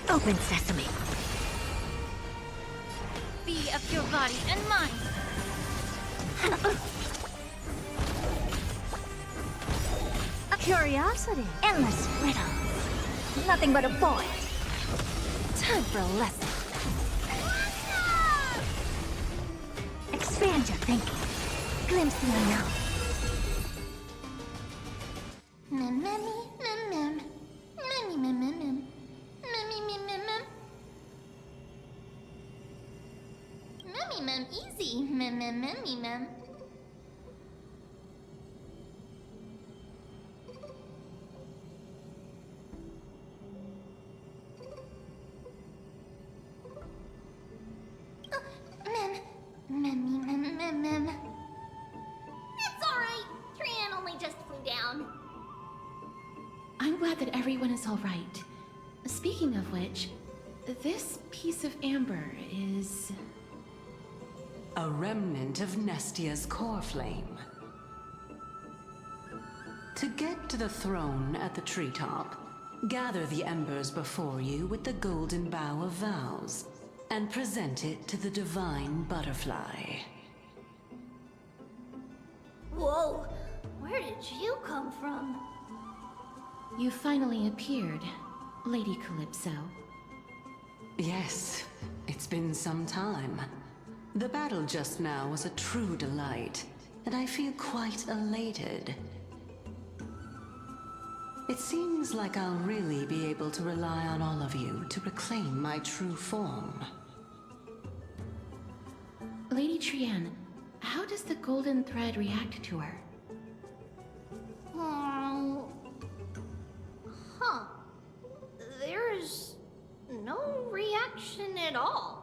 Open sesame. Be of your body and mind. A curiosity. Endless riddles. Nothing but a void. Time for a lesson. Expand your thinking. glimpse the unknown. Mem, memmy, mem, mem. Memmy, mem, mem, mem. Memmy, mem, mem, mem. Memmy, mem, easy. Mem, mem, memmy, mem. Memmy, mem, mem, mem. It's alright. Trian only just flew down. I'm glad that everyone is all right. Speaking of which, this piece of amber is... a remnant of Nestia's core flame. To get to the throne at the treetop, gather the embers before you with the golden bough of vows, and present it to the divine butterfly. Whoa, where did you come from? You finally appeared, Lady Calypso. Yes, it's been some time. The battle just now was a true delight, and I feel quite elated. It seems like I'll really be able to rely on all of you to reclaim my true form. Lady Trian, how does the golden thread react to her? Huh. There's no reaction at all.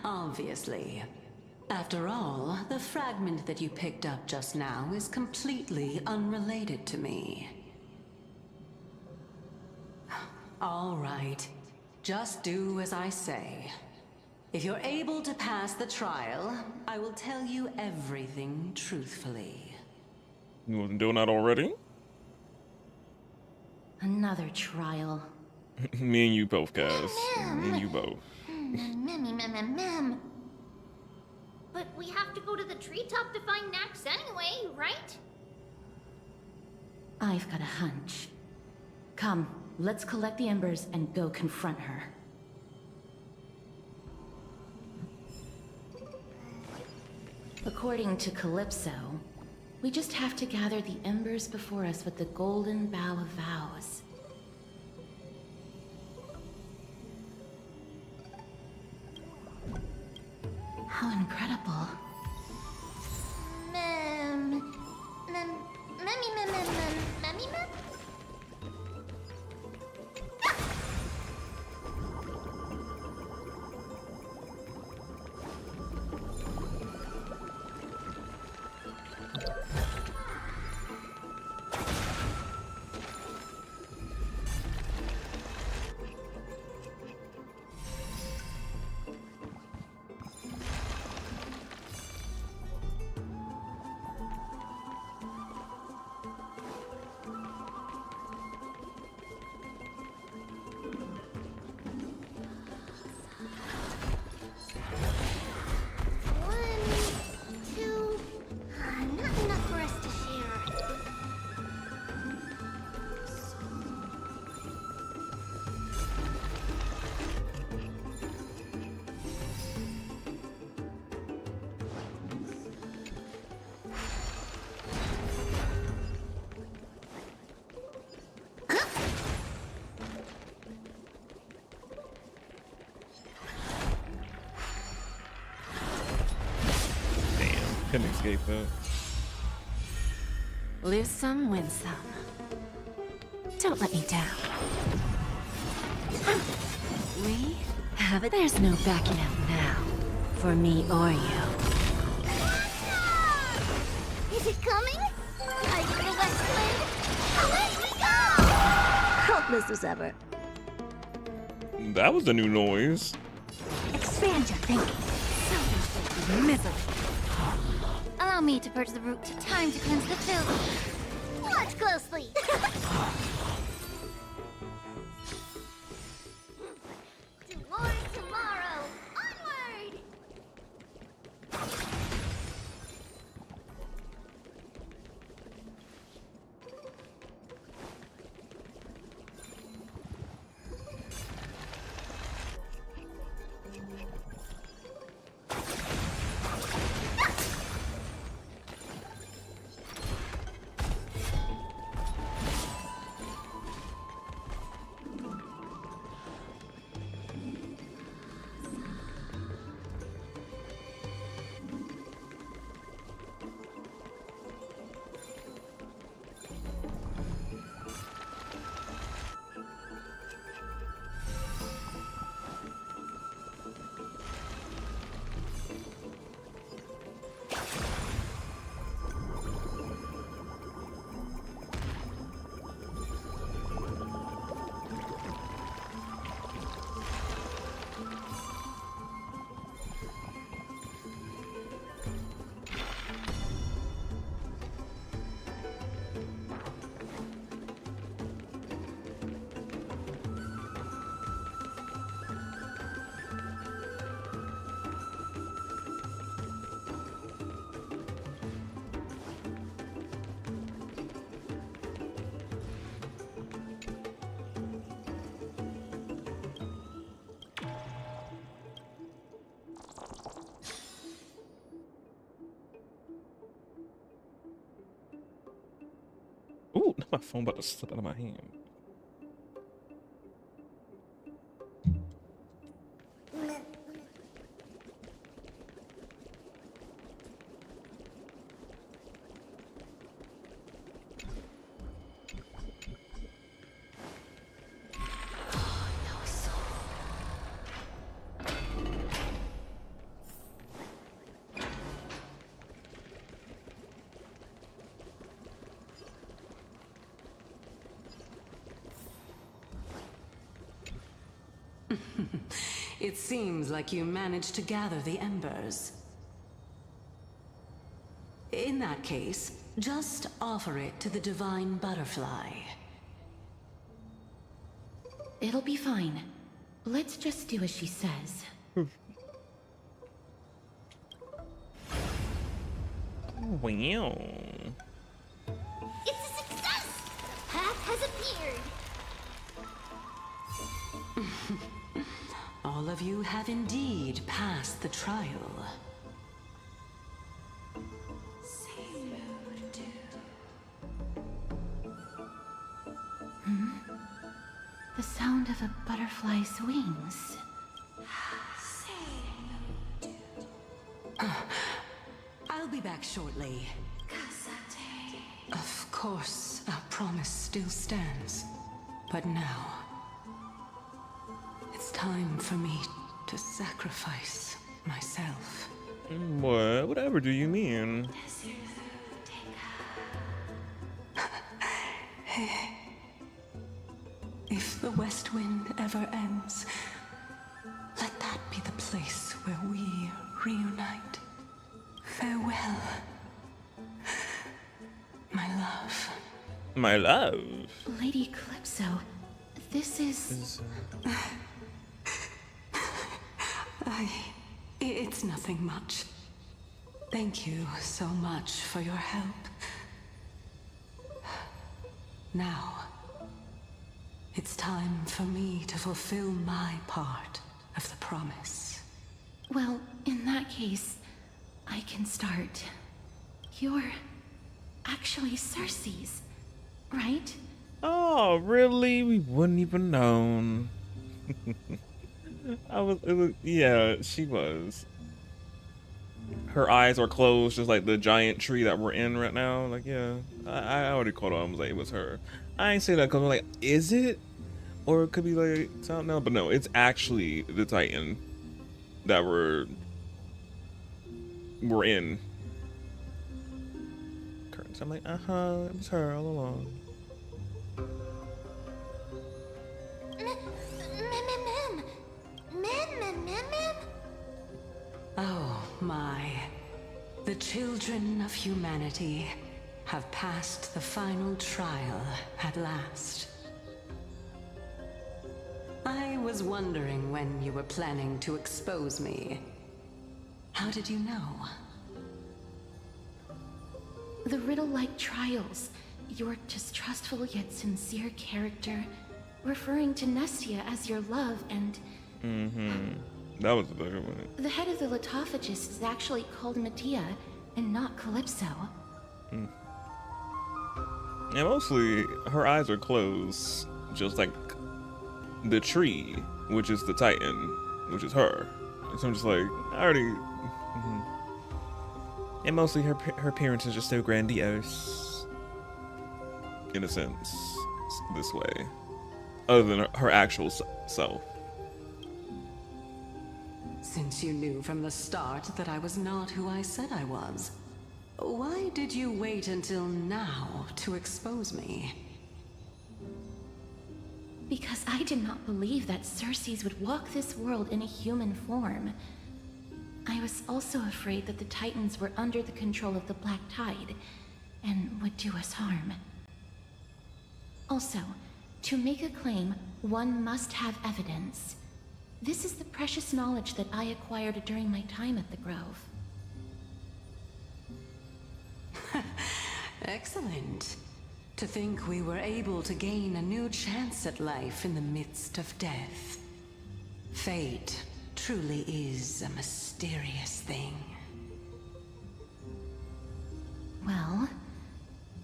Obviously. After all, the fragment that you picked up just now is completely unrelated to me. All right. Just do as I say. If you're able to pass the trial, I will tell you everything truthfully. You wasn't doing that already? Another trial. Me and you both, guys. Me and you both. Mem. But we have to go to the treetop to find Nax anyway, right? I've got a hunch. Come, let's collect the embers and go confront her. According to Calypso, we just have to gather the embers before us with the golden bough of vows. How incredible. Memmy. Couldn't escape that. Lose some, win some. Don't let me down. We have it. There's no backing out now. For me or you. Is it coming? Time for the West Wind. Away we go! Hopeless as ever. That was the new noise. Expand your thinking. Selfish misery. Allow me to purge the root. Time to cleanse the filth. Watch closely. Toward tomorrow. Onward! My phone about to slip out of my hand. It seems like you managed to gather the embers. In that case, just offer it to the divine butterfly. It'll be fine. Let's just do as she says. Wow. It's a success! The path has appeared! All of you have indeed passed the trial. The sound of a butterfly's wings. I'll be back shortly. Of course, our promise still stands. But now, it's time for me to sacrifice myself. What? Whatever do you mean? If the West Wind ever ends, let that be the place where we reunite. Farewell, my love. My love? Lady Calypso, this is... It's nothing much. Thank you so much for your help. Now, it's time for me to fulfill my part of the promise. Well, in that case, I can start. You're actually Cersei's, right? Oh, really? We wouldn't even known. Yeah, she was. Her eyes are closed, just like the giant tree that we're in right now. Like, yeah, I already called on. I was like, it was her. I ain't say that because I'm like, is it? Or it could be like something else. But no, it's actually the Titan that we're in. Curtains. I'm like, it was her all along. Oh my. The children of humanity have passed the final trial at last. I was wondering when you were planning to expose me. How did you know? The riddle-like trials, your distrustful yet sincere character, referring to Nestia as your love, and... That was the better one. The head of the Litophagists is actually called Medea, and not Calypso. And mostly, her eyes are closed, just like the tree, which is the Titan, which is her. So I'm just like, I already... And mostly her appearance is just so grandiose. In a sense, this way. Other than her actual self. Since you knew from the start that I was not who I said I was, why did you wait until now to expose me? Because I did not believe that Cersei's would walk this world in a human form. I was also afraid that the Titans were under the control of the Black Tide, and would do us harm. Also, to make a claim, one must have evidence. This is the precious knowledge that I acquired during my time at the Grove. Excellent. To think we were able to gain a new chance at life in the midst of death. Fate truly is a mysterious thing. Well,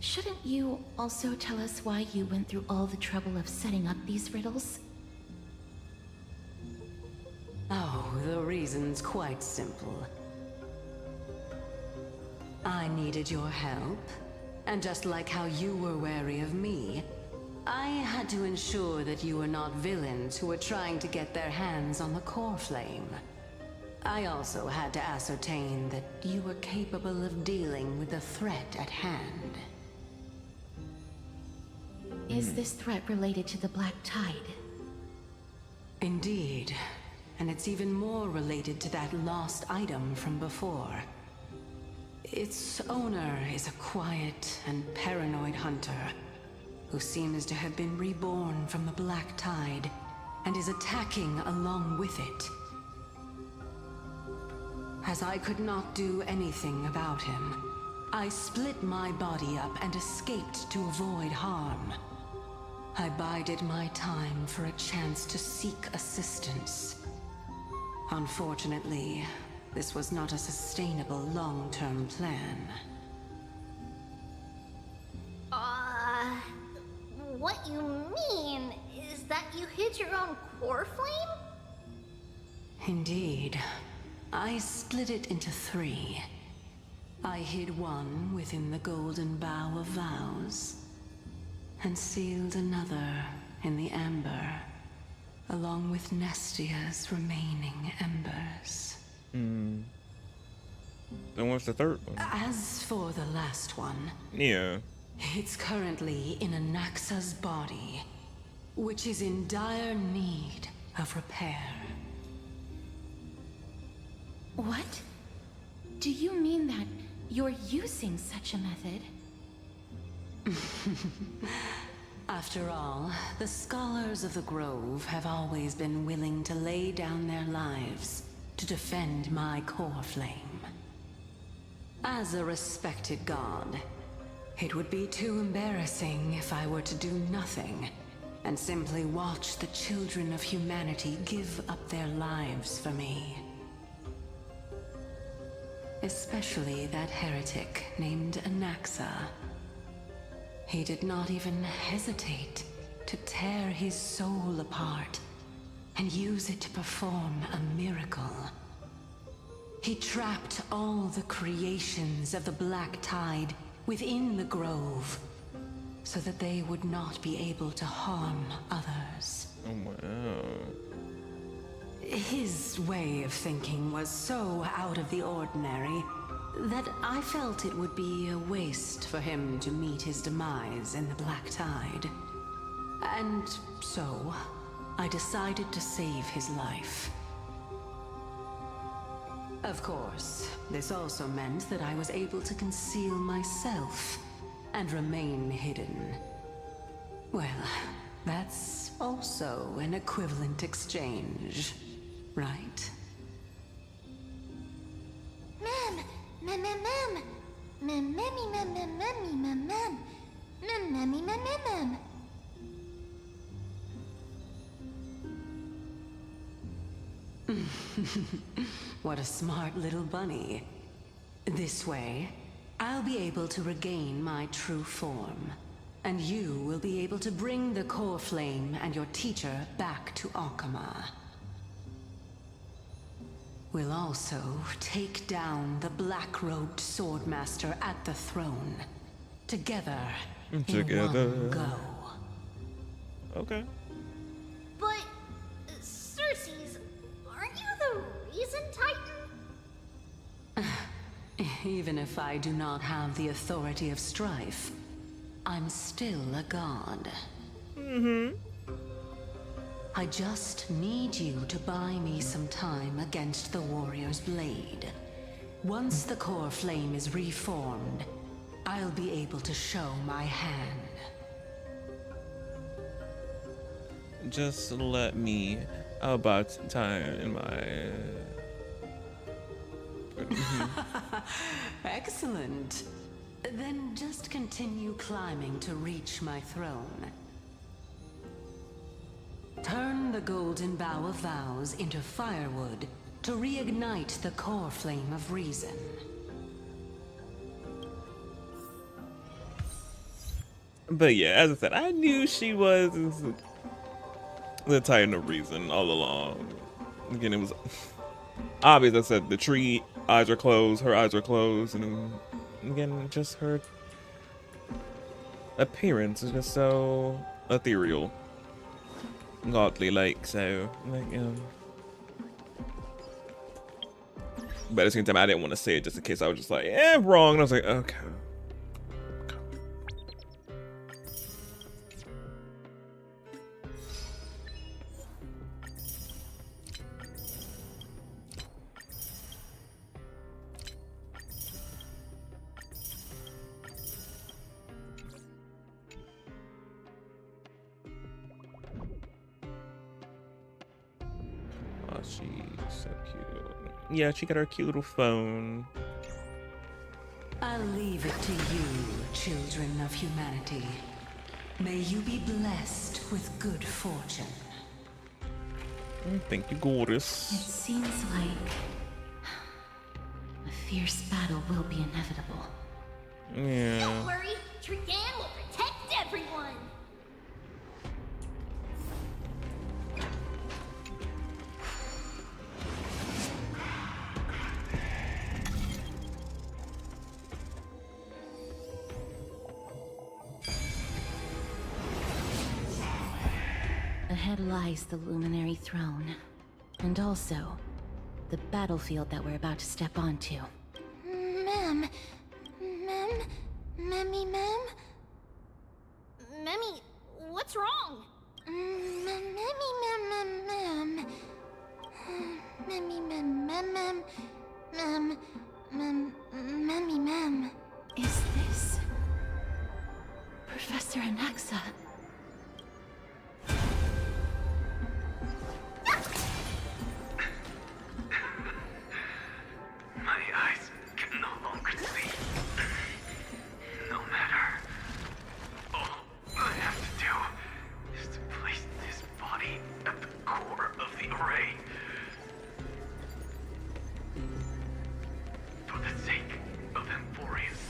Shouldn't you also tell us why you went through all the trouble of setting up these riddles? Oh, the reason's quite simple. I needed your help, and just like how you were wary of me, I had to ensure that you were not villains who were trying to get their hands on the core flame. I also had to ascertain that you were capable of dealing with the threat at hand. Is this threat related to the Black Tide? Indeed. And it's even more related to that lost item from before. Its owner is a quiet and paranoid hunter who seems to have been reborn from the Black Tide and is attacking along with it. As I could not do anything about him, I split my body up and escaped to avoid harm. I bided my time for a chance to seek assistance. Unfortunately, this was not a sustainable long-term plan. What you mean is that you hid your own core flame? Indeed. I split it into 3. I hid one within the Golden Bough of Vows, and sealed another in the Amber, along with Nestia's remaining embers. Then what's the third one? As for the last one... Yeah. It's currently in Anaxa's body, which is in dire need of repair. What? Do you mean that you're using such a method? After all, the scholars of the Grove have always been willing to lay down their lives to defend my core flame. As a respected god, it would be too embarrassing if I were to do nothing and simply watch the children of humanity give up their lives for me. Especially that heretic named Anaxa. He did not even hesitate to tear his soul apart and use it to perform a miracle. He trapped all the creations of the Black Tide within the Grove, so that they would not be able to harm others. Oh, wow. His way of thinking was so out of the ordinary that I felt it would be a waste for him to meet his demise in the Black Tide. And so, I decided to save his life. Of course, this also meant that I was able to conceal myself and remain hidden. Well, that's also an equivalent exchange, right? What a smart little bunny. This way, I'll be able to regain my true form, and you will be able to bring the core flame and your teacher back to Akama. We'll also take down the black-robed swordmaster at the throne. Together, in one go. Okay. But, Circes, aren't you the Reason Titan? Even if I do not have the authority of strife, I'm still a god. I just need you to buy me some time against the warrior's blade. Once the core flame is reformed, I'll be able to show my hand. Just let me about time in my... Excellent. Then just continue climbing to reach my throne. Turn the Golden Bough of Vows into firewood to reignite the core flame of reason. But yeah, as I said, I knew she was the Titan of Reason all along. Again, it was obvious. I said the tree eyes are closed, her eyes are closed, and again, just her appearance is just so ethereal, godly like. So, like, but at the same time, I didn't want to say it just in case I was just like, wrong. And I was like, okay. She's so cute. Yeah, she got her cute little phone. I'll leave it to you, children of humanity. May you be blessed with good fortune. Thank you, Goddess. It seems like a fierce battle will be inevitable. Yeah. Don't worry, Trigan will protect everyone. Ahead lies the Luminary Throne, and also the battlefield that we're about to step onto. Ma'am. Memmy, ma'am? Memmy, what's wrong? Memmy, ma'am. Memmy, ma'am. Memmy, ma'am. Is this Professor Anaxa? My eyes can no longer see. No matter. All I have to do is to place this body at the core of the array. For the sake of Amphoreus.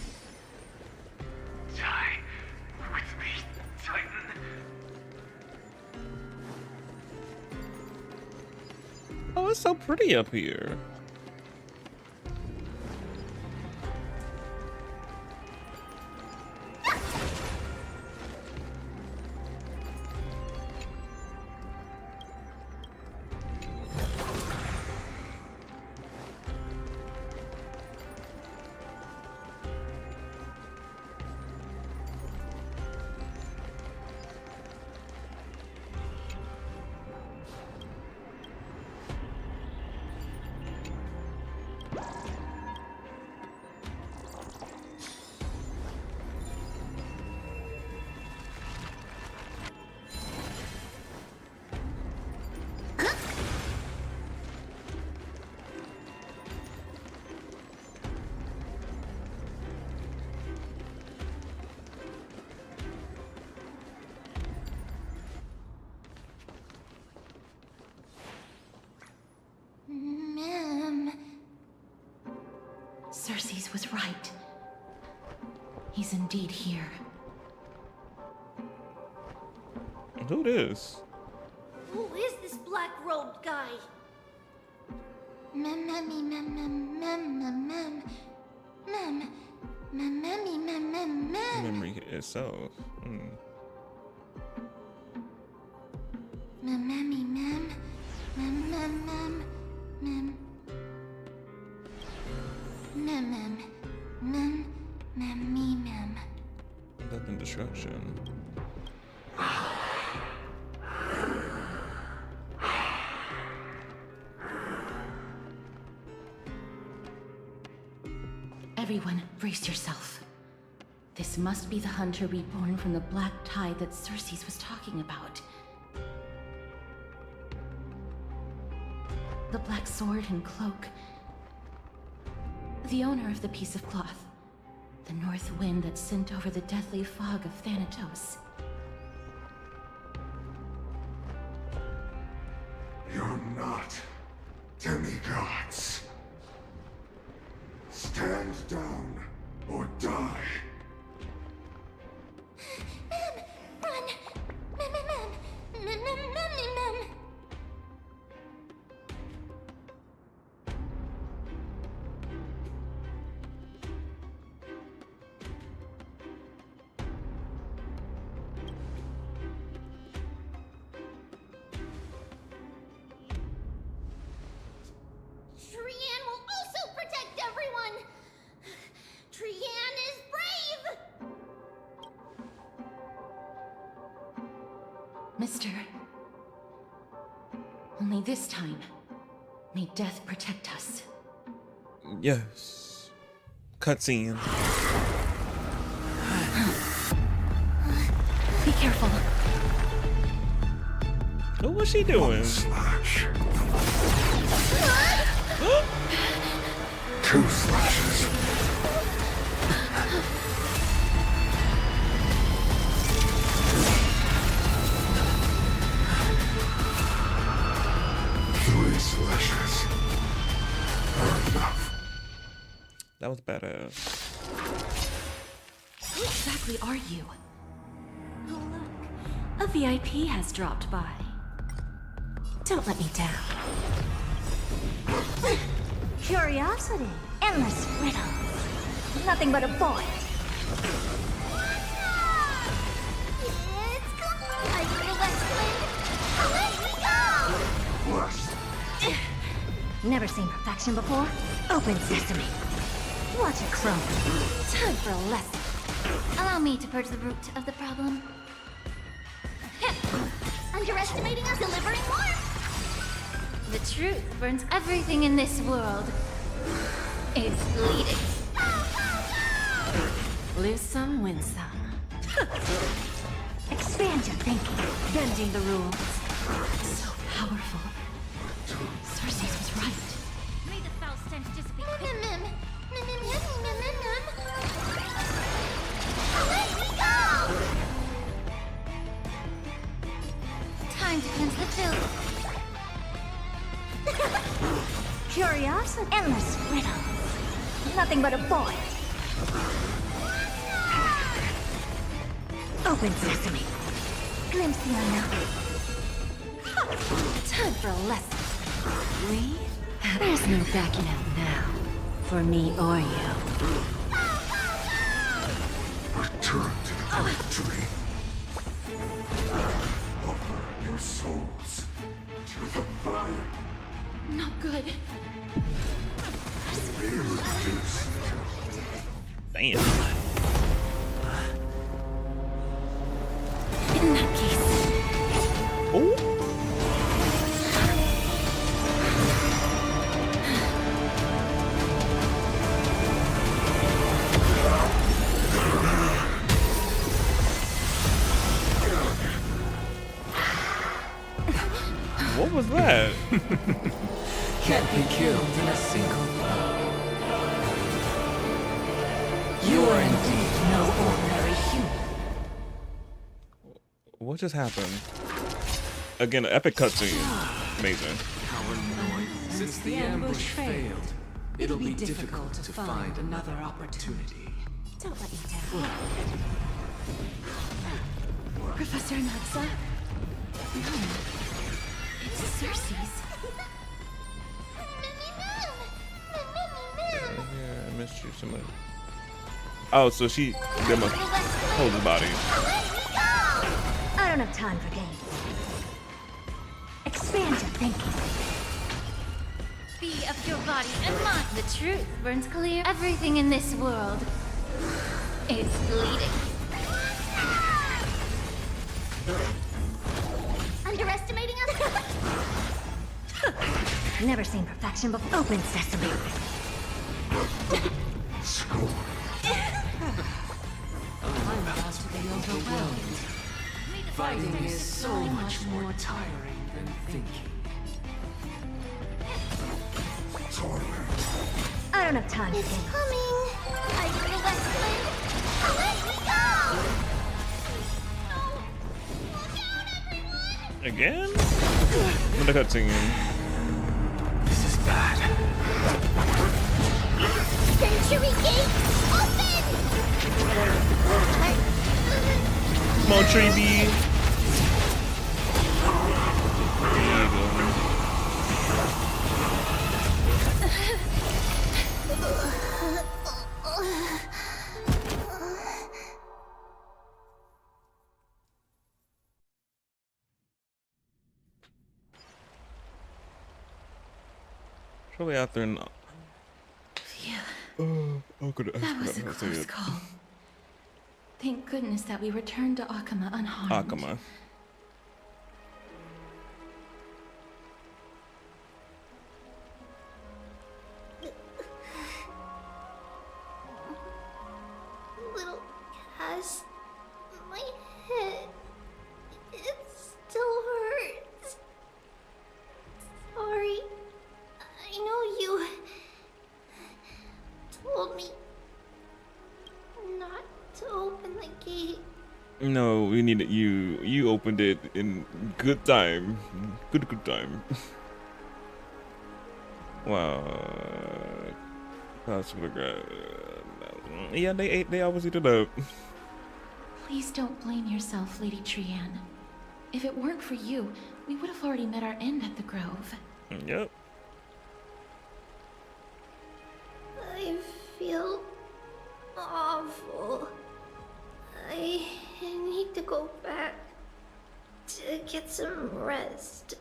Die with me, Titan. Oh, it's so pretty up here. Cersei's was right. He's indeed here. Who this? Who is this black-robed guy? Memmy, Memory itself. Death and destruction. Everyone, brace yourself. This must be the hunter reborn from the black tide that Cersei's was talking about. The black sword and cloak. The owner of the piece of cloth. The north wind that sent over the deathly fog of Thanatos. You're not demigods. Stand down or die. Mister. Only this time, may death protect us. Yes. Cutscene. Be careful. What was she doing? Two slashes. Three slashes. Enough. That was badass. Who exactly are you? Oh look, a VIP has dropped by. Don't let me down. Curiosity. Endless riddles. Nothing but a void. It's like the West Wind. Away we go! Never seen perfection before? Open sesame. Watch it crumble. Time for a lesson. Allow me to purge the root of the problem. Underestimating us, delivering more! The truth burns everything in this world. It's bleeding. Lose some, win some. Expand your thinking. Bending the rules. So powerful. Cersei's was right. May the foul stench dissipate. Away we go! Time to cleanse the filth. Curiosity. Endless riddles. Nothing but a void. Open sesame. Glimpse the unknown. Time for a lesson. We? There's no backing out now. For me or you. Return to the great dream. Offer your souls to the fire. Not good. Be reduced. Damn. In that case. Oh. What was that? Can't be killed in a single blow. You are indeed no ordinary human. What just happened? Again, an epic cutscene. Amazing. Since the ambush failed, it'll be difficult to find another opportunity. Don't let me down. Professor Natsa? No. It's Cersei's. Yeah, I missed you so much. Oh, so they must hold his body. I don't have time for games. Expand your thinking. Be of your body and mind. The truth burns clear. Everything in this world is bleeding. Underestimating us? Never seen perfection before. Open sesame. I'm about to be overwhelmed. Fighting is so much more tiring than thinking. I don't have time for It's games. coming. Like the West Wind. Away we go! Again? With the cutscene. This is bad. Century Gate, open! Come on, Tree B. Shortly after an... That was a close call. Thank goodness that we returned to Akama unharmed. Akama. No, we needed you. You opened it in good time. Good time. Wow. Yeah, they always eat it up. Please don't blame yourself, Lady Trianne. If it weren't for you, we would have already met our end at the Grove. Yep. I feel awful. I need to go back to get some rest.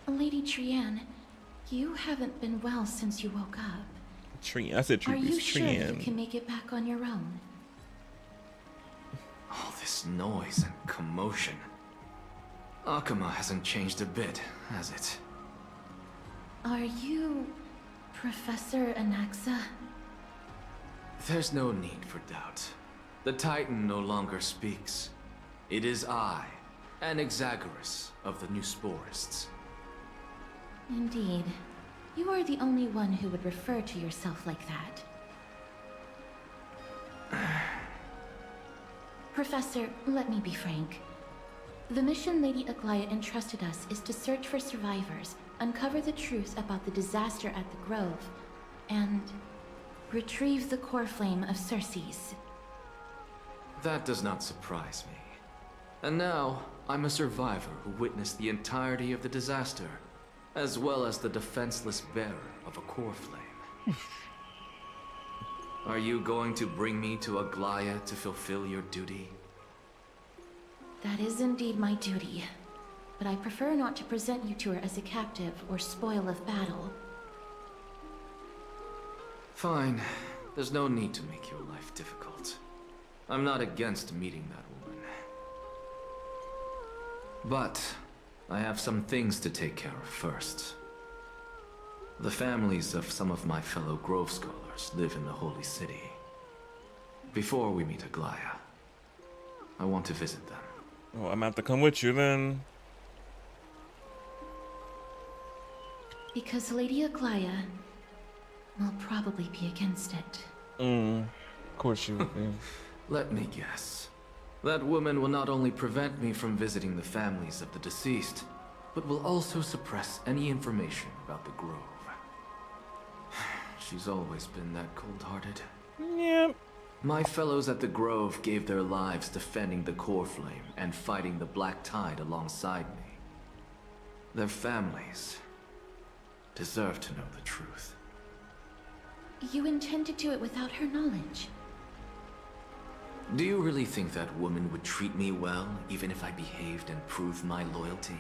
Lady Trianne, you haven't been well since you woke up. Trianne, I said Are you Trianne. sure you can make it back on your own? All this noise and commotion. Akuma hasn't changed a bit, has it? Are you Professor Anaxa? There's no need for doubt. The Titan no longer speaks. It is I, Anaxagoras of the New Sporists. Indeed. You are the only one who would refer to yourself like that. Professor, let me be frank. The mission Lady Aglaya entrusted us is to search for survivors, uncover the truth about the disaster at the Grove, and retrieve the core flame of Circes. That does not surprise me. And now, I'm a survivor who witnessed the entirety of the disaster, as well as the defenseless bearer of a core flame. Are you going to bring me to Aglaya to fulfill your duty? That is indeed my duty, but I prefer not to present you to her as a captive or spoil of battle. Fine. There's no need to make your life difficult. I'm not against meeting that woman. But I have some things to take care of first. The families of some of my fellow Grove Scholars live in the Holy City. Before we meet Aglaya, I want to visit them. Oh, I'm gonna have to come with you then. Because Lady Aglaya will probably be against it. Of course you would be. Let me guess. That woman will not only prevent me from visiting the families of the deceased, but will also suppress any information about the Grove. She's always been that cold-hearted. Yep. My fellows at the Grove gave their lives defending the core flame and fighting the Black Tide alongside me. Their families deserve to know the truth. You intend to do it without her knowledge? Do you really think that woman would treat me well, even if I behaved and proved my loyalty?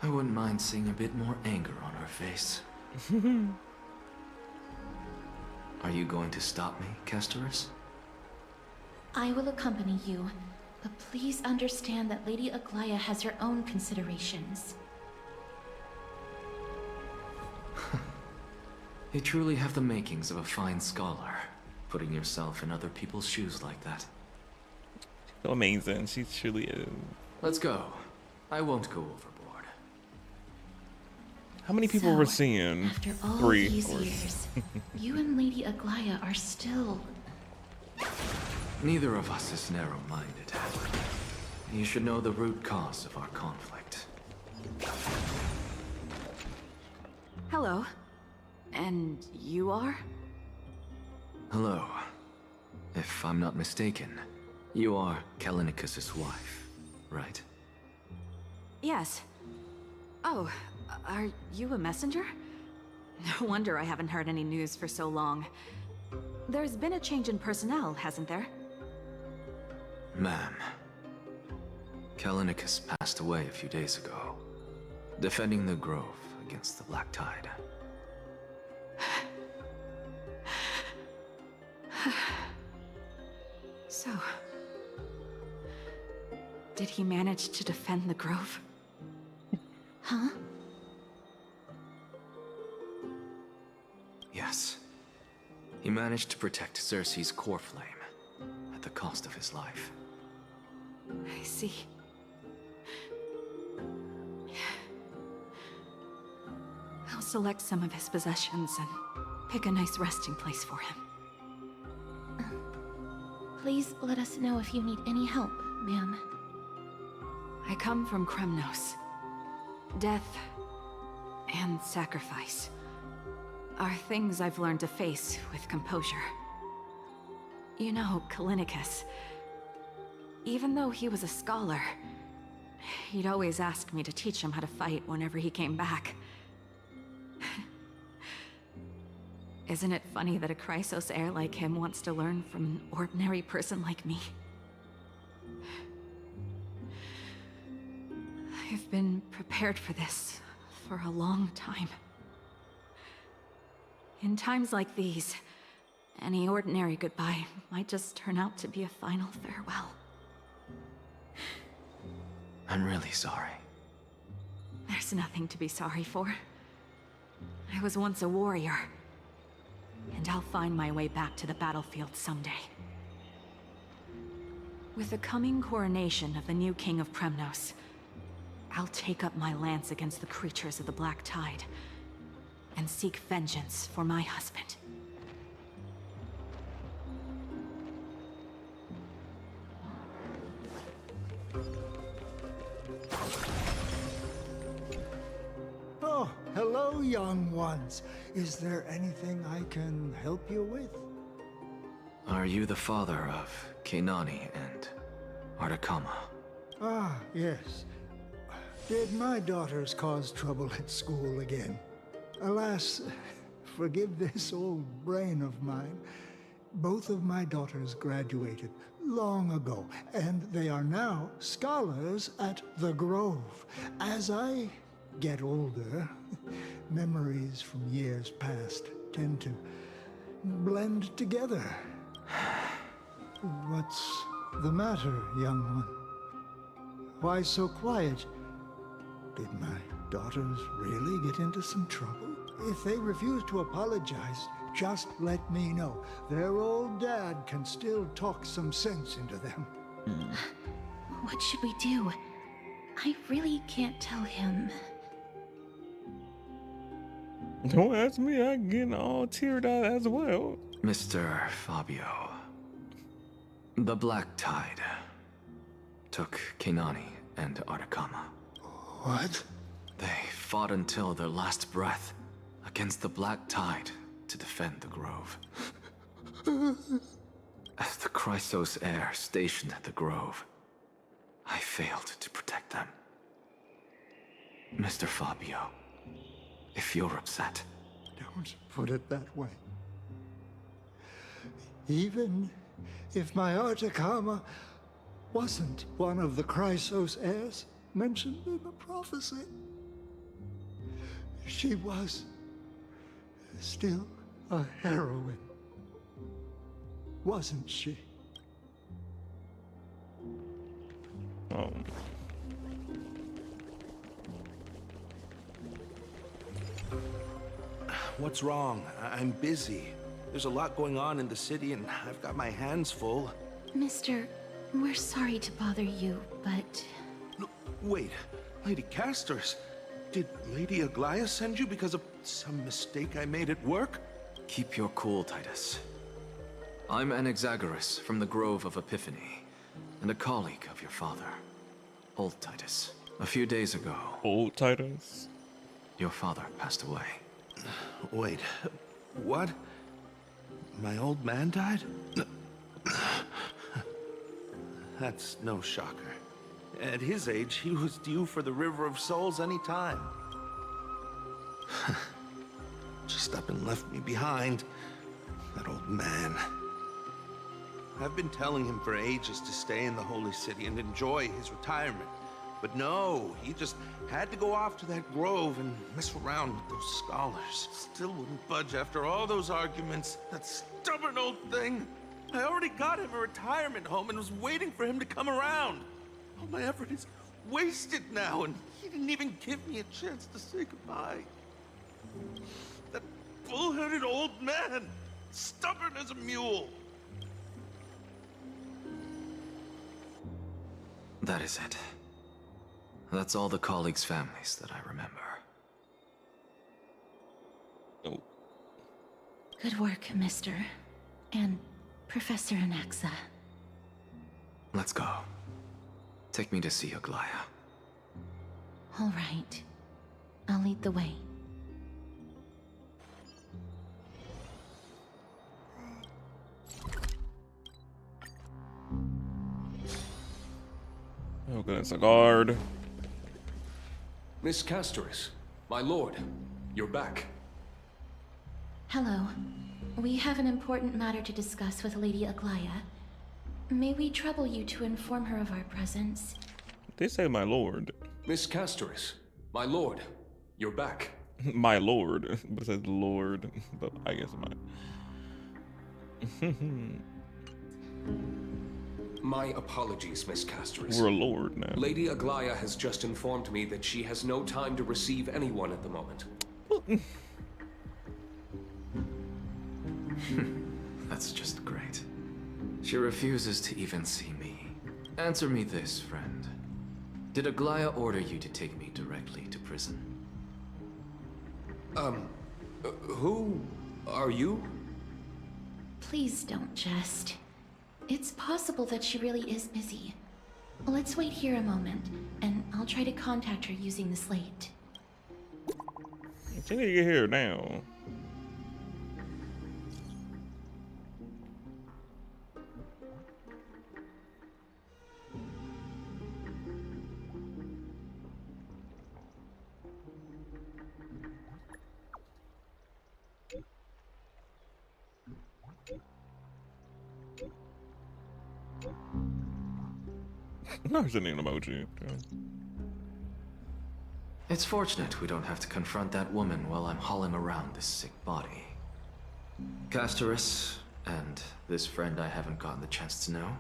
I wouldn't mind seeing a bit more anger on her face. Are you going to stop me, Kesterus? I will accompany you, but please understand that Lady Aglaya has her own considerations. You truly have the makings of a fine scholar, putting yourself in other people's shoes like that. So amazing, she truly is. Let's go. I won't go overboard. How many people So, were seeing? After all 3, these of course. years, you and Lady Aglaya are still... Neither of us is narrow-minded. You should know the root cause of our conflict. Hello. And you are? Hello. If I'm not mistaken, you are Kallinicus's wife, right? Yes. Oh, are you a messenger? No wonder I haven't heard any news for so long. There's been a change in personnel, hasn't there? Ma'am, Kallinicus passed away a few days ago, defending the Grove against the Black Tide. So, did he manage to defend the Grove? Huh? Yes. He managed to protect Circe's core flame, at the cost of his life. I see. I'll select some of his possessions and pick a nice resting place for him. Please let us know if you need any help, ma'am. I come from Kremnos. Death and sacrifice are things I've learned to face with composure. You know, Kallinicus, even though he was a scholar, he'd always ask me to teach him how to fight whenever he came back. Isn't it funny that a Chrysos heir like him wants to learn from an ordinary person like me? I've been prepared for this for a long time. In times like these, any ordinary goodbye might just turn out to be a final farewell. I'm really sorry. There's nothing to be sorry for. I was once a warrior, and I'll find my way back to the battlefield someday. With the coming coronation of the new king of Kremnos, I'll take up my lance against the creatures of the Black Tide and seek vengeance for my husband. Oh, hello, young ones. Is there anything I can help you with? Are you the father of Keinani and Artakama? Ah, yes. Did my daughters cause trouble at school again? Alas, forgive this old brain of mine. Both of my daughters graduated long ago, and they are now scholars at the Grove. As I get older, memories from years past tend to blend together. What's the matter, young one? Why so quiet? Did my daughters really get into some trouble? If they refuse to apologize, just let me know. Their old dad can still talk some sense into them. What should we do? I really can't tell him. Don't ask me, I'm getting all teared out as well. Mr. Fabio. The Black Tide took Keinani and Artakama. What? They fought until their last breath against the Black Tide to defend the Grove. As the Chrysos heir stationed at the Grove, I failed to protect them. Mr. Fabio, if you're upset... Don't put it that way. Even if my Artakama wasn't one of the Chrysos heirs mentioned in the prophecy, she was still a heroine, wasn't she? Oh. What's wrong? I'm busy. There's a lot going on in the city and I've got my hands full. Mister, we're sorry to bother you, but... No, wait, Lady Castors, did Lady Aglaia send you because of some mistake I made at work? Keep your cool, Titus. I'm Anaxagoras from the Grove of Epiphany, and a colleague of your father, Old Titus. A few days ago... Old Titus? Your father passed away. Wait, what? My old man died? That's no shocker. At his age, he was due for the River of Souls any time. Just up and left me behind. That old man. I've been telling him for ages to stay in the Holy City and enjoy his retirement. But no, he just had to go off to that grove and mess around with those scholars. Still wouldn't budge after all those arguments. That stubborn old thing. I already got him a retirement home and was waiting for him to come around. All my effort is wasted now, and he didn't even give me a chance to say goodbye. That bull-headed old man, stubborn as a mule. That is it. That's all the colleagues' families that I remember. Oh. Good work, Mister. And Professor Anaxa. Let's go. Take me to see Aglaya. All right. I'll lead the way. Oh goodness, a guard. Miss Castoris, my lord, you're back. Hello. We have an important matter to discuss with Lady Aglaya. May we trouble you to inform her of our presence? They say my lord. Miss Castoris, my lord, you're back. My lord. But it says lord. But I guess my. My apologies, Miss Castoris. We're a lord now. Lady Aglaya has just informed me that she has no time to receive anyone at the moment. That's just great. She refuses to even see me. Answer me this, friend. Did Aglaya order you to take me directly to prison? Who are you? Please don't jest. It's possible that she really is busy. Let's wait here a moment, and I'll try to contact her using the slate. She need to get here now. There's an emoji. It's fortunate we don't have to confront that woman while I'm hauling around this sick body. Castoris, and this friend I haven't gotten the chance to know,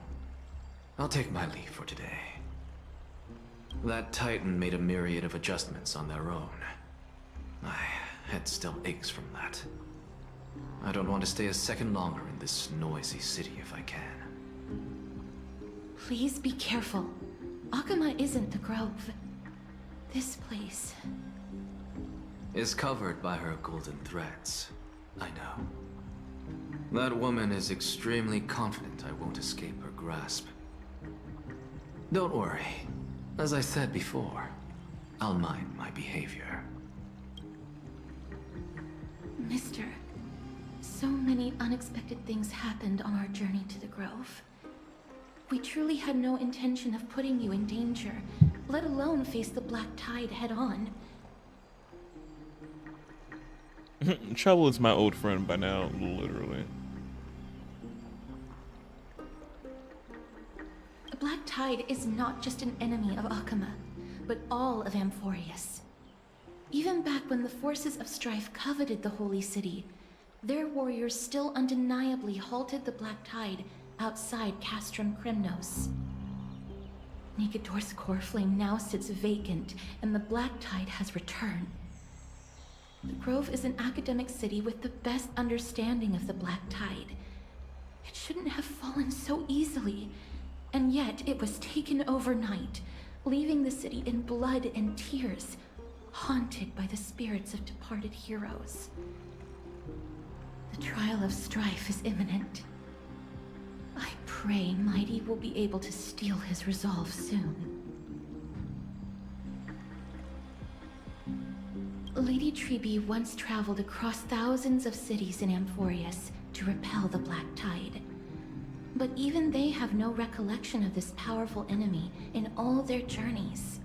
I'll take my leave for today. That Titan made a myriad of adjustments on their own. My head still aches from that. I don't want to stay a second longer in this noisy city if I can. Please be careful. Akama isn't the Grove. This place is covered by her golden threads. I know. That woman is extremely confident I won't escape her grasp. Don't worry. As I said before, I'll mind my behavior. Mister, so many unexpected things happened on our journey to the Grove. We truly had no intention of putting you in danger, let alone face the Black Tide head-on. Trouble is my old friend by now, literally. The Black Tide is not just an enemy of Akama, but all of Amphoreus. Even back when the forces of strife coveted the Holy City, their warriors still undeniably halted the Black Tide outside Castrum Kremnos. Nigador's core flame now sits vacant, and the Black Tide has returned. The Grove is an academic city with the best understanding of the Black Tide. It shouldn't have fallen so easily, and yet it was taken overnight, leaving the city in blood and tears, haunted by the spirits of departed heroes. The trial of strife is imminent. I pray Mighty will be able to steal his resolve soon. Lady Treeby once traveled across thousands of cities in Amphoreus to repel the Black Tide. But even they have no recollection of this powerful enemy in all their journeys.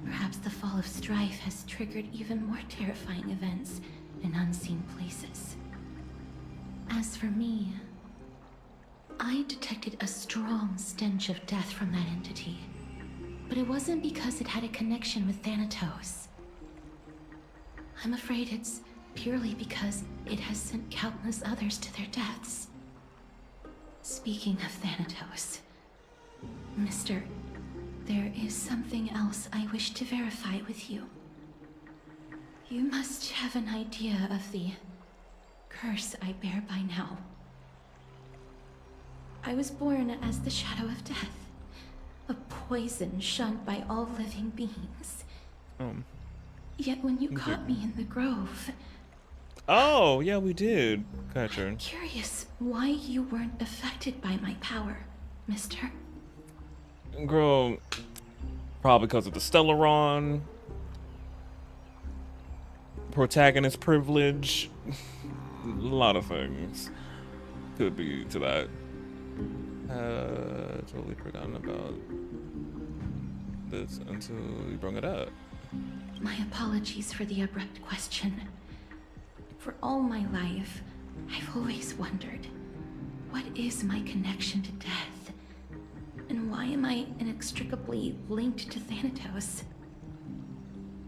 Perhaps the fall of strife has triggered even more terrifying events in unseen places. As for me, I detected a strong stench of death from that entity, but it wasn't because it had a connection with Thanatos. I'm afraid it's purely because it has sent countless others to their deaths. Speaking of Thanatos, Mister, there is something else I wish to verify with you. You must have an idea of the curse I bear by now. I was born as the shadow of death, a poison shunned by all living beings. Yet when you caught me in the Grove... Oh, yeah, we did. Gotcha. I'm curious why you weren't affected by my power. mister? Girl, probably because of the Stellaron. Protagonist privilege. A lot of things could be to that. Totally forgotten about this until you brought it up. My apologies for the abrupt question. For all my life, I've always wondered, what is my connection to death? And why am I inextricably linked to Thanatos?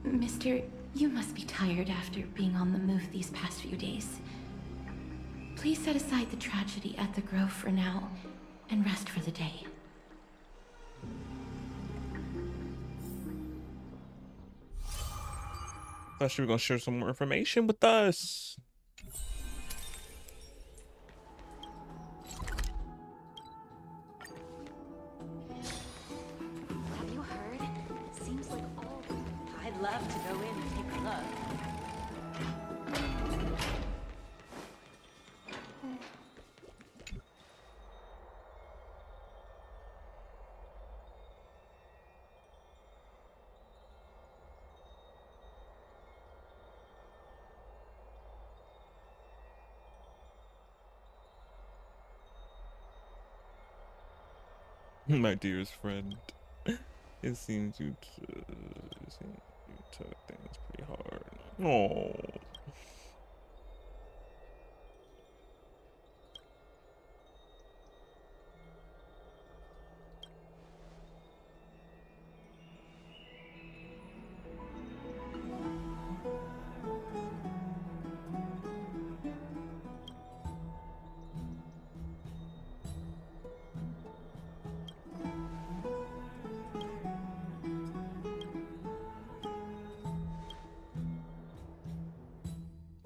Mister, you must be tired after being on the move these past few days. Please set aside the tragedy at the Grove for now, and rest for the day. Thought you were gonna share some more information with us. Have you heard? Seems like all... I'd love to go in and take a look. My dearest friend, it seems you took things pretty hard. Oh.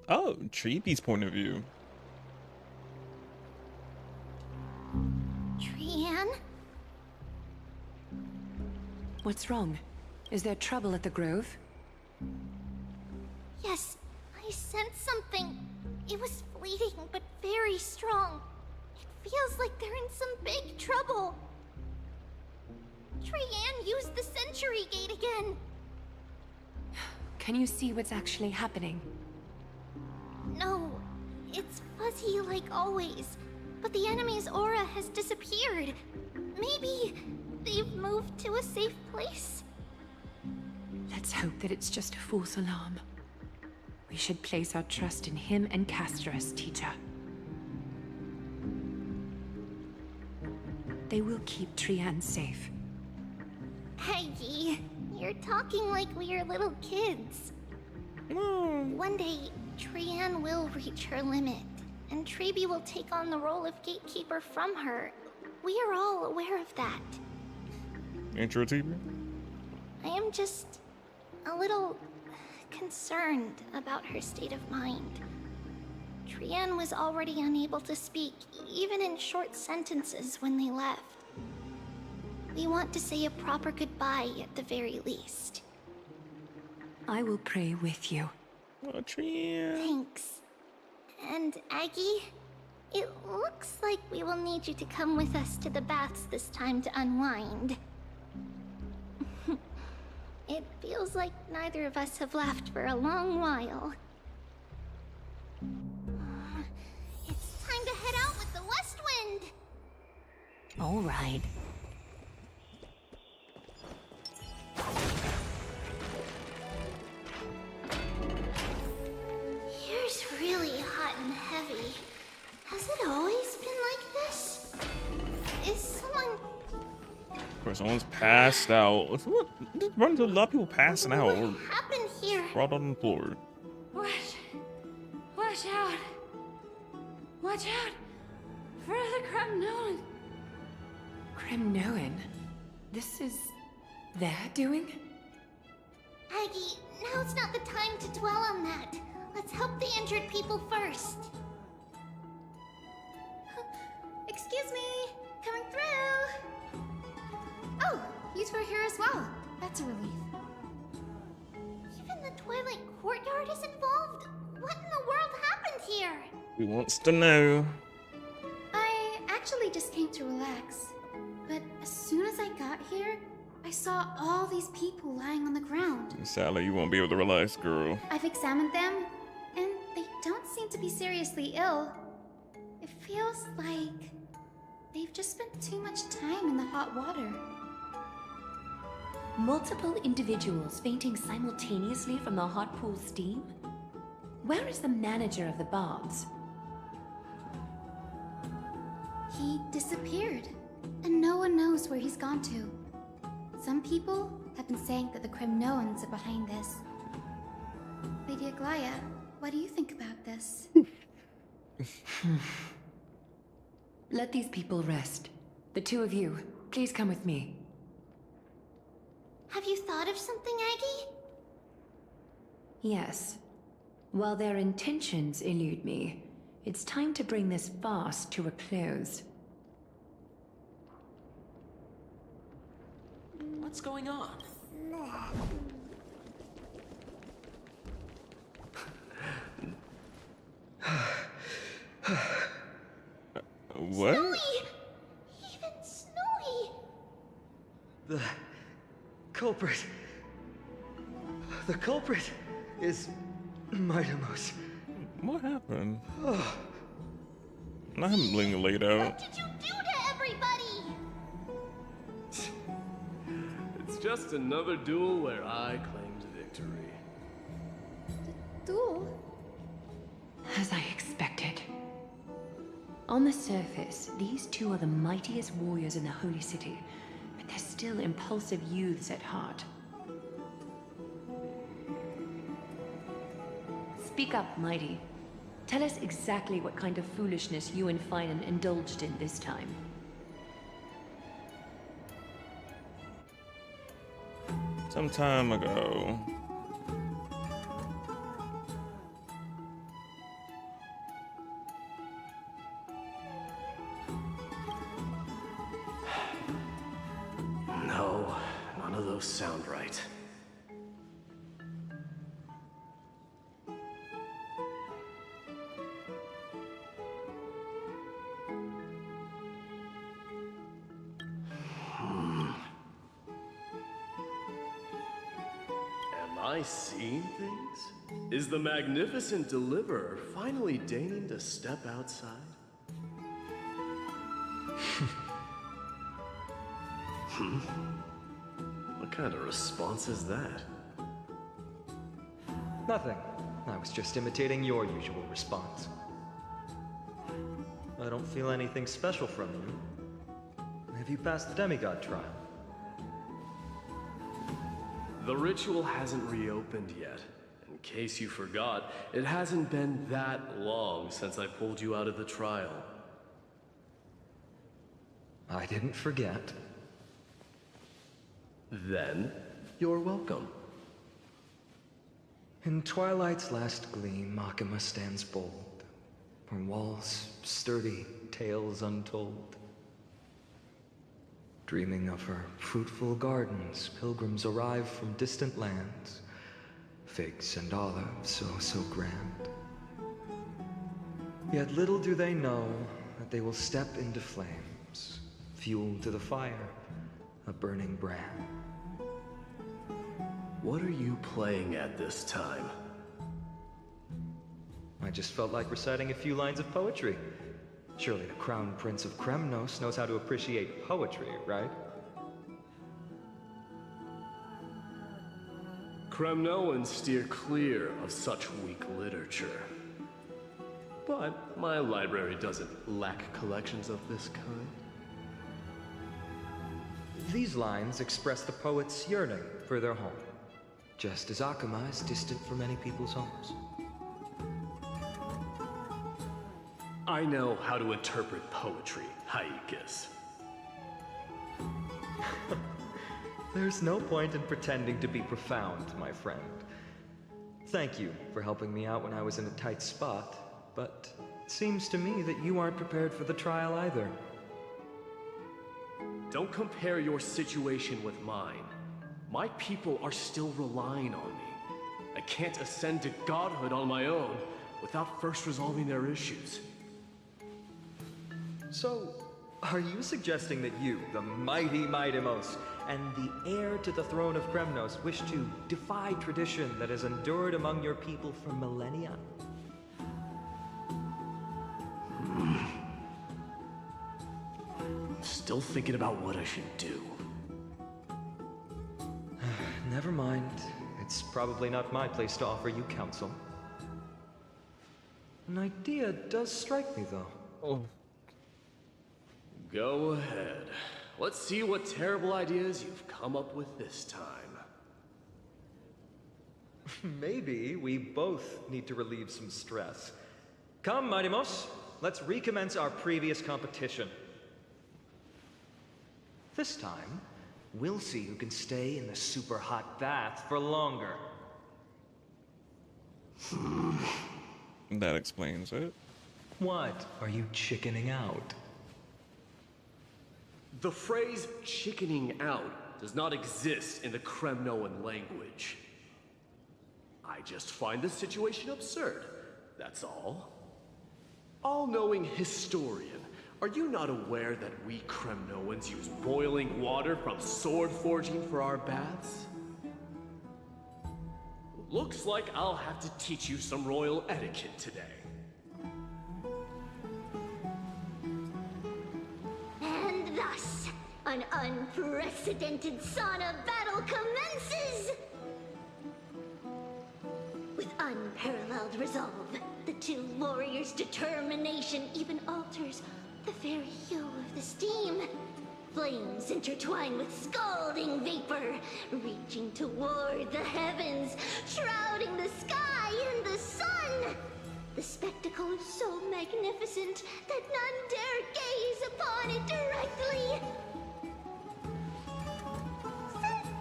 Oh, Treaty's point of view. Trianne? What's wrong? Is there trouble at the Grove? Yes, I sensed something. It was fleeting, but very strong. It feels like they're in some big trouble. Trianne used the Century Gate again. Can you see what's actually happening? No, it's fuzzy like always. But the enemy's aura has disappeared. Maybe they've moved to a safe place. Let's hope that it's just a false alarm. We should place our trust in him and Casterus, teacher. They will keep Trianne safe. Peggy, you're talking like we're little kids. One day, Trianne will reach her limit, and Treby will take on the role of gatekeeper from her. We are all aware of that. Intro TV? I am just a little concerned about her state of mind. Trianne was already unable to speak, even in short sentences when they left. We want to say a proper goodbye at the very least. I will pray with you. Oh, Trianne. Thanks. And Aggie, it looks like we will need you to come with us to the baths this time to unwind. It feels like neither of us have laughed for a long while. It's time to head out with the West Wind! All right. Here's really hot and heavy. Has it always been like this? Is someone... Of course, someone's passed out. What? Just run into a lot of people passing out. What Or happened here? brought on the floor. Watch out! Watch out! For the Kremnoan! Kremnoan? This is their doing? Aggie, now's not the time to dwell on that. Let's help the injured people first. Excuse me, coming through. Oh, you two are here as well. That's a relief. Even the Twilight Courtyard is involved? What in the world happened here? Who wants to know? I actually just came to relax. got here, I saw all these people lying on the ground. Sadly, you won't be able to relax, girl. I've examined them, and they don't seem to be seriously ill. It feels like they've just spent too much time in the hot water. Multiple individuals fainting simultaneously from the hot pool steam? Where is the manager of the baths? He disappeared, and no one knows where he's gone to. Some people have been saying that the Kremnoans are behind this. Lady Aglaya, what do you think about this? Let these people rest. The two of you, please come with me. Have you thought of something, Aggie? Yes. While their intentions elude me, it's time to bring this farce to a close. What's going on? What? Snowy! Even Snowy! The culprit is Mightimos. What happened? I'm being laid out. What did you do to everybody? It's just another duel where I claimed victory. Duel? As I expected. On the surface, these two are the mightiest warriors in the Holy City, but they're still impulsive youths at heart. Speak up, Mighty. Tell us exactly what kind of foolishness you and Finan indulged in this time. Some time ago. No, none of those sound right. Am I seeing things? Is the magnificent deliverer finally deigning to step outside? What kind of response is that? Nothing. I was just imitating your usual response. I don't feel anything special from you. Have you passed the demigod trial? The ritual hasn't reopened yet. In case you forgot, it hasn't been that long since I pulled you out of the trial. I didn't forget. Then, you're welcome. In twilight's last gleam, Makima stands bold. Her walls sturdy, tales untold. Dreaming of her fruitful gardens, pilgrims arrive from distant lands. Figs and olives, so grand. Yet little do they know that they will step into flames, fuel to the fire, a burning brand. What are you playing at this time? I just felt like reciting a few lines of poetry. Surely the Crown Prince of Kremnos knows how to appreciate poetry, right? Kremnoans steer clear of such weak literature. But my library doesn't lack collections of this kind. These lines express the poet's yearning for their home, just as Akama is distant from many people's homes. I know how to interpret poetry, Haikis. There's no point in pretending to be profound, my friend. Thank you for helping me out when I was in a tight spot, but it seems to me that you aren't prepared for the trial either. Don't compare your situation with mine. My people are still relying on me. I can't ascend to godhood on my own without first resolving their issues. So, Are you suggesting that you, the mighty Mightimos, and the heir to the throne of Kremnos, wish to defy tradition that has endured among your people for millennia? Still thinking about what I should do. Never mind. It's probably not my place to offer you counsel. An idea does strike me, though. Oh. Go ahead. Let's see what terrible ideas you've come up with this time. Maybe we both need to relieve some stress. Come, Mightimos. Let's recommence our previous competition. This time, we'll see who can stay in the super hot bath for longer. That explains it. What are you chickening out? The phrase chickening out does not exist in the Kremnoan language. I just find the situation absurd, that's all. All-knowing historian, are you not aware that we Kremnoans use boiling water from sword forging for our baths? Looks like I'll have to teach you some royal etiquette today. And thus, an unprecedented sauna battle commences! With unparalleled resolve, the two warriors' determination even alters the very hue of the steam. Flames intertwine with scalding vapor, reaching toward the heavens, shrouding the sky and the sun. The spectacle is so magnificent that none dare gaze upon it directly.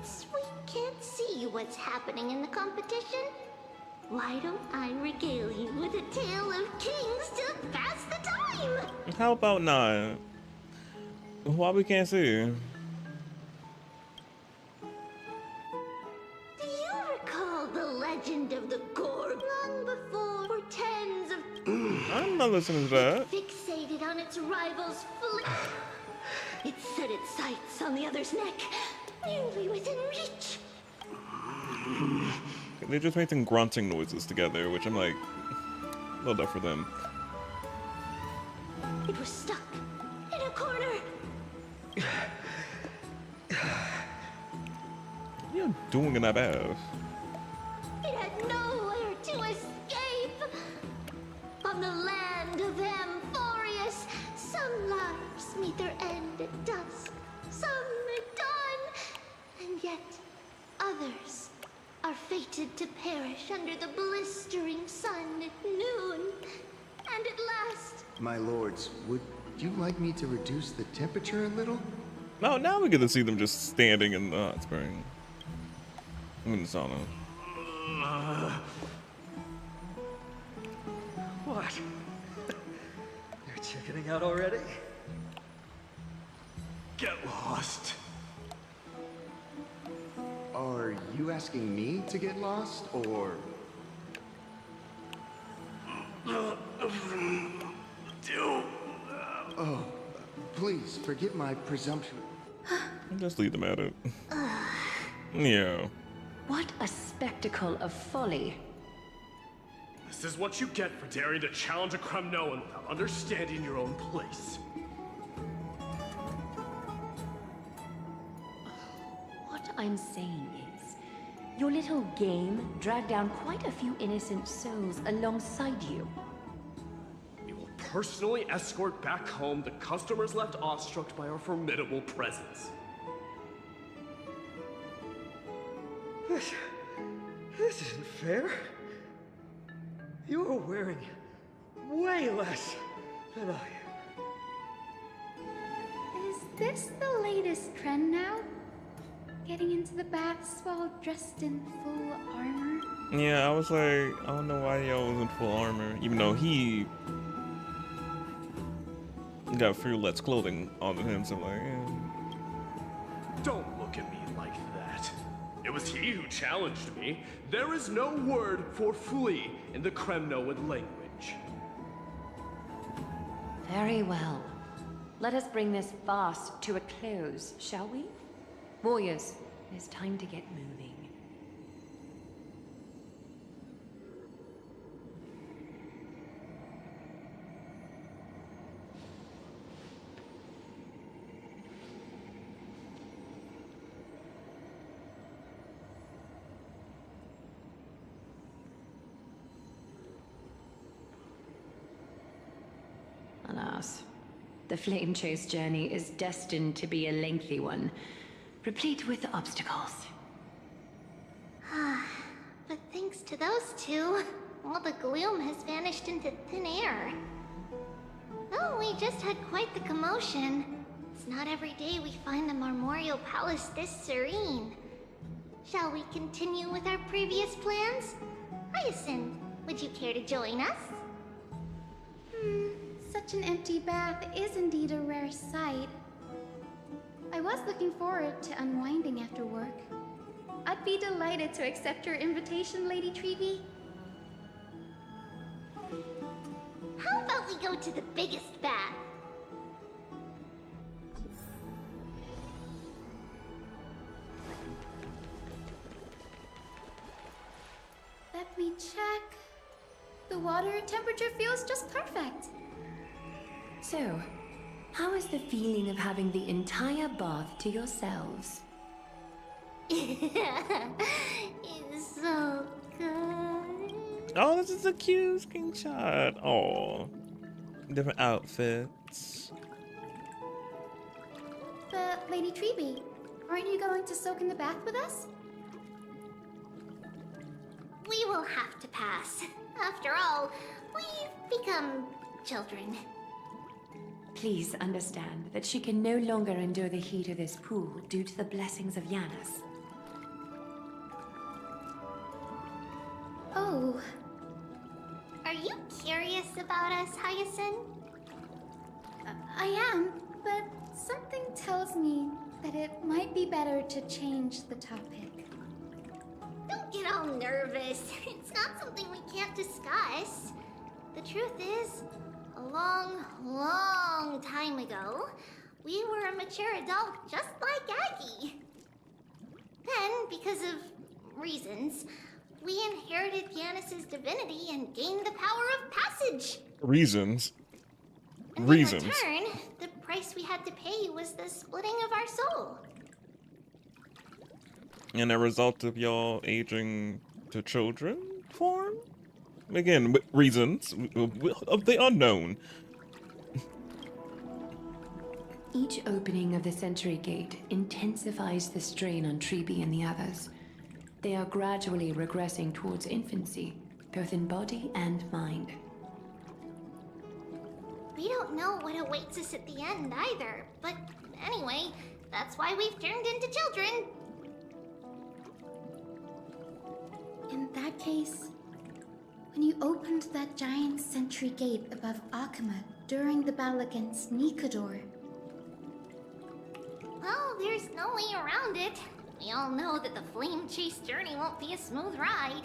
Since we can't see what's happening in the competition, why don't I regale you with a tale of kings to pass the time? How about not? Why we can't see? Do you recall the legend of the Gorg long before tens of... I'm not listening to that. Fixated on its rival's fleet. It set its sights on the other's neck, nearly within reach. They're just making grunting noises together, which I'm like, well done for them. It was stuck in a corner. What are you doing in that bath? It had nowhere to escape. On the land of Amphoreus, some lives meet their end at dusk, some at dawn, and yet others are fated to perish under the blistering sun at noon. And at last... My lords, would you like me to reduce the temperature a little? No, now we get to see them just standing in the hot spring. I'm in the sauna. What? You're chickening out already? Get lost. Are you asking me to get lost, or... Oh, please, forget my presumption. Just leave them at it. Yeah. What a spectacle of folly. This is what you get for daring to challenge a Kremnoan without understanding your own place. What I'm saying is, your little game dragged down quite a few innocent souls alongside you. We will personally escort back home the customers left awestruck by our formidable presence. This isn't fair. You are wearing way less than I am. Is this the latest trend now? Getting into the baths while dressed in full armor? Yeah, I was like, I don't know why y'all was in full armor, even though he got fearless clothing on him, so like, yeah. Don't look at me like that. It was he who challenged me. There is no word for flee in the Kremnoan language. Very well. let us bring this farce to a close, shall we? Warriors, it is time to get moving. Alas, the Flame Chase journey is destined to be a lengthy one, replete with obstacles. But thanks to those two, all the gloom has vanished into thin air. Oh, we just had quite the commotion. It's not every day we find the Marmoreal Palace this serene. Shall we continue with our previous plans? Ryzen, would you care to join us? Such an empty bath is indeed a rare sight. I was looking forward to unwinding after work. I'd be delighted to accept your invitation, Lady Treevee. How about we go to the biggest bath? Let me check. The water temperature feels just perfect. So, how is the feeling of having the entire bath to yourselves? It's so good. Oh, this is a cute screenshot. Oh, different outfits. But, Lady Treevee, aren't you going to soak in the bath with us? We will have to pass. After all, we've become children. Please understand that she can no longer endure the heat of this pool due to the blessings of Janus. Oh. Are you curious about us, Hyacinth? I am, but something tells me that it might be better to change the topic. Don't get all nervous. It's not something we can't discuss. The truth is, a long, long time ago, we were a mature adult just like Aggie. Then, because of reasons, we inherited Janus's divinity and gained the power of passage. Reasons. And Reasons. in return, the price we had to pay was the splitting of our soul. And a result of y'all aging to children form? Again, reasons of the unknown. Each opening of the Century Gate intensifies the strain on Treevee and the others. They are gradually regressing towards infancy, both in body and mind. We don't know what awaits us at the end either, but anyway, that's why we've turned into children. In that case, when you opened that giant sentry gate above Akama during the battle against Nikador... Well, there's no way around it. We all know that the flame chase journey won't be a smooth ride.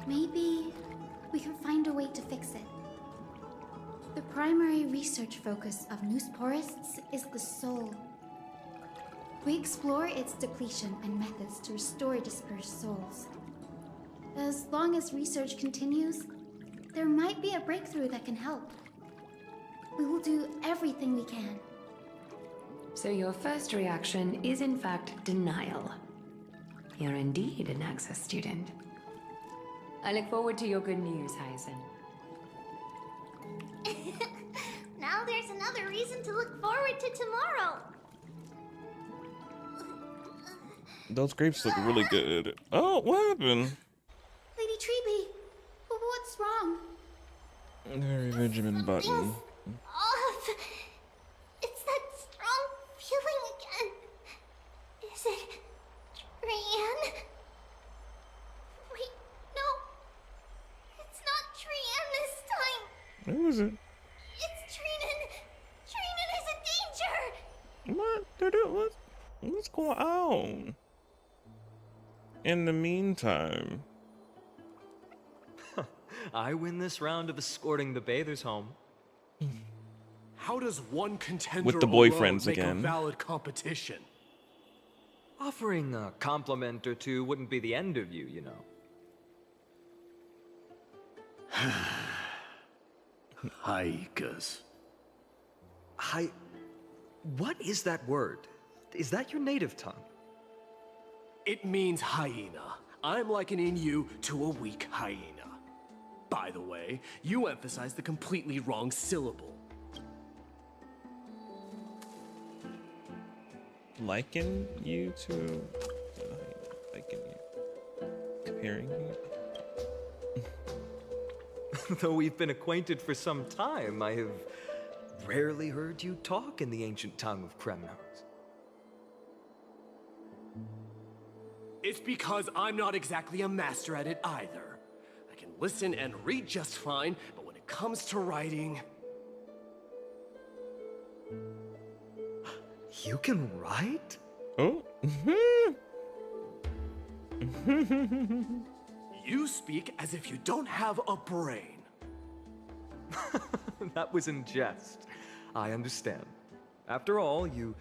Maybe we can find a way to fix it. The primary research focus of Neusporists is the soul. We explore its depletion and methods to restore dispersed souls. As long as research continues, there might be a breakthrough that can help. We will do everything we can. So your first reaction is in fact denial. You're indeed an AXA student. I look forward to your good news, Hyacinth. Now there's another reason to look forward to tomorrow. Those grapes look really good. Oh, what happened? Lady Treevee, what's wrong? Harry Benjamin Button. Off. It's that strong feeling again. Is it Trian? Wait, no. It's not Trian this time. Who is it? It's Trinan. Trinan is in danger. What? What's going on? In the meantime. I win this round of escorting the bathers home. How does one contender With the alone boyfriends make again. a valid competition? Offering a compliment or two wouldn't be the end of you, you know. Haikas. What is that word? Is that your native tongue? It means hyena. I'm likening you to a weak hyena. By the way, you emphasize the completely wrong syllable. Liken you to... liken you. Comparing you? Though we've been acquainted for some time, I have rarely heard you talk in the ancient tongue of Kremnos. It's because I'm not exactly a master at it either. I can listen and read just fine, but when it comes to writing... You can write? Oh. You speak as if you don't have a brain. That was in jest. I understand. After all, you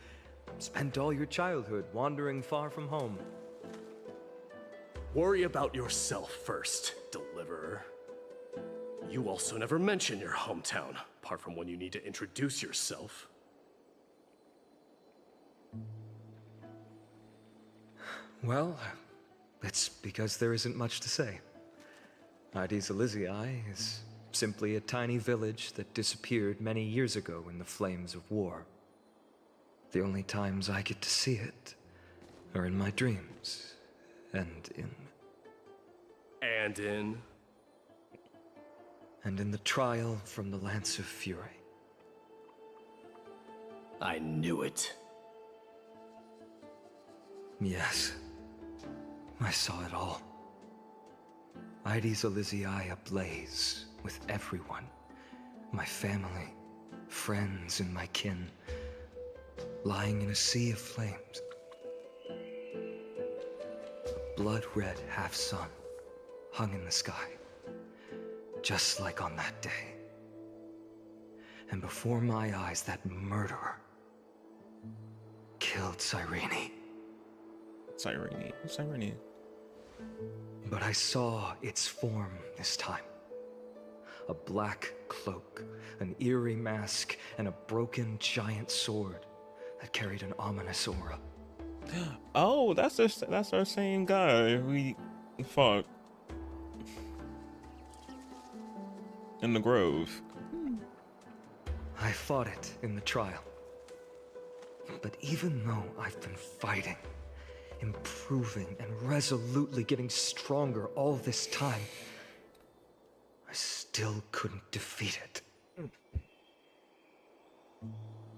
spent all your childhood wandering far from home. Worry about yourself first, deliverer. You also never mention your hometown, apart from when you need to introduce yourself. Well, it's because there isn't much to say. Ides Elysiae is simply a tiny village that disappeared many years ago in the flames of war. The only times I get to see it are in my dreams, and in the trial from the Lance of Fury. I knew it. Yes, I saw it all. Ides Elysiae ablaze with everyone. My family, friends, and my kin, lying in a sea of flames. A blood-red half-sun hung in the sky, just like on that day. And before my eyes, that murderer killed Cyrene. Cyrene. But I saw its form this time. A black cloak, an eerie mask, and a broken giant sword that carried an ominous aura. Oh, that's our same guy we fought in the Grove. I fought it in the trial. But even though I've been fighting, improving, and resolutely getting stronger all this time, I still couldn't defeat it.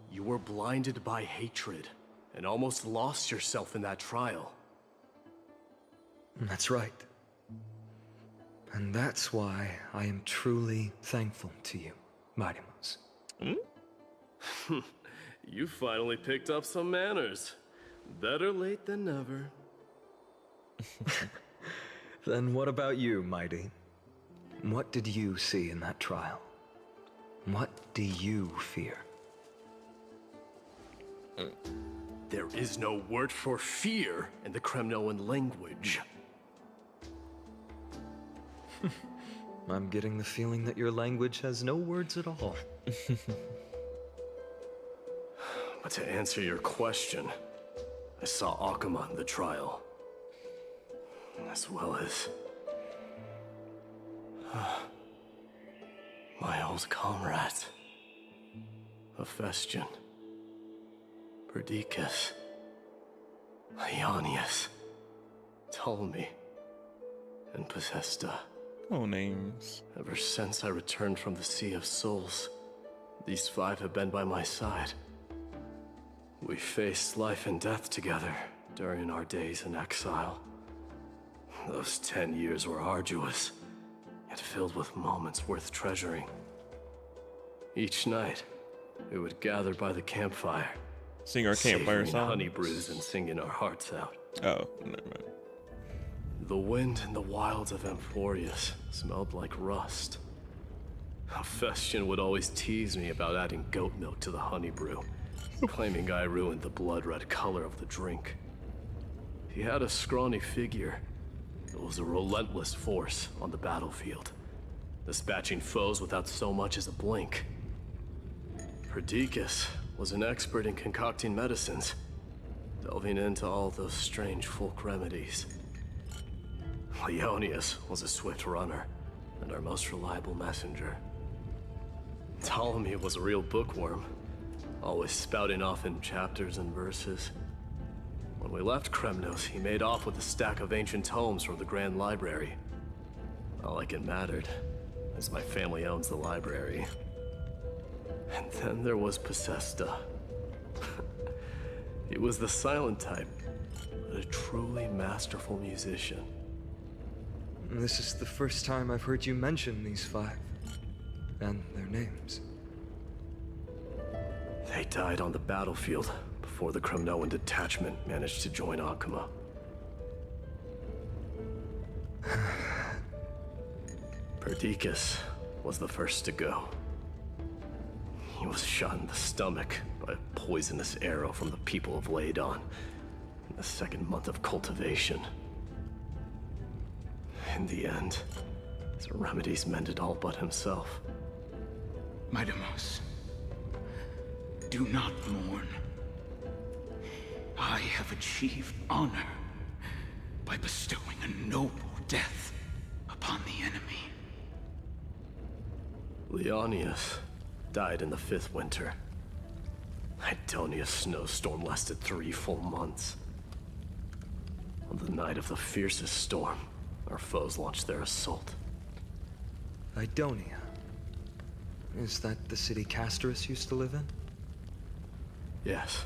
You were blinded by hatred and almost lost yourself in that trial. That's right. And that's why I am truly thankful to you, Mightymouse. You finally picked up some manners. Better late than never. Then what about you, Mighty? What did you see in that trial? What do you fear? There is no word for fear in the Kremnoan language. I'm getting the feeling that your language has no words at all. But to answer your question, I saw Akuma in the trial. As well as... my old comrade. Hephaestion. Perdiccas. Ionius. Ptolemy. And Possesta. Oh, names. Ever since I returned from the Sea of Souls, these five have been by my side. We faced life and death together during our days in exile. Those 10 years were arduous, yet filled with moments worth treasuring. Each night, we would gather by the campfire. Sing our campfire savoring songs. honey brews and singing our hearts out. Oh, never mind. The wind in the wilds of Amphoreus smelled like rust. Hephaestion would always tease me about adding goat milk to the honey brew, claiming I ruined the blood-red color of the drink. He had a scrawny figure. It was a relentless force on the battlefield, dispatching foes without so much as a blink. Perdiccas was an expert in concocting medicines, delving into all those strange folk remedies. Leonius was a swift runner and our most reliable messenger. Ptolemy was a real bookworm, always spouting off in chapters and verses. When we left Kremnos, he made off with a stack of ancient tomes from the Grand Library. Not like it mattered, as my family owns the library. And then there was Possesta. He was the silent type, but a truly masterful musician. This is the first time I've heard you mention these 5. And their names. They died on the battlefield before the Kremnoan detachment managed to join Akuma. Perdiccas was the first to go. He was shot in the stomach by a poisonous arrow from the people of Ladon in the 2nd month of cultivation. In the end, his remedies mended all but himself. My Demos, do not mourn. I have achieved honor by bestowing a noble death upon the enemy. Leonius died in the 5th winter. Idonia's snowstorm lasted 3 full months. On the night of the fiercest storm, our foes launched their assault. Idonia. Is that the city Castorus used to live in? Yes.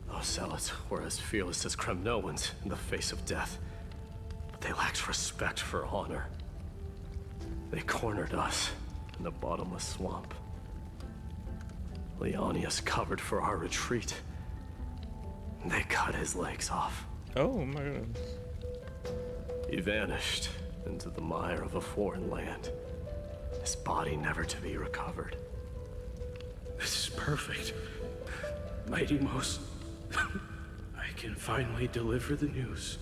Those zealots were as fearless as Kremnoans in the face of death, but they lacked respect for honor. They cornered us in the bottomless swamp. Leonius covered for our retreat. They cut his legs off. Oh my goodness. He vanished into the mire of a foreign land, his body never to be recovered. This is perfect. Mighty Most, I can finally deliver the news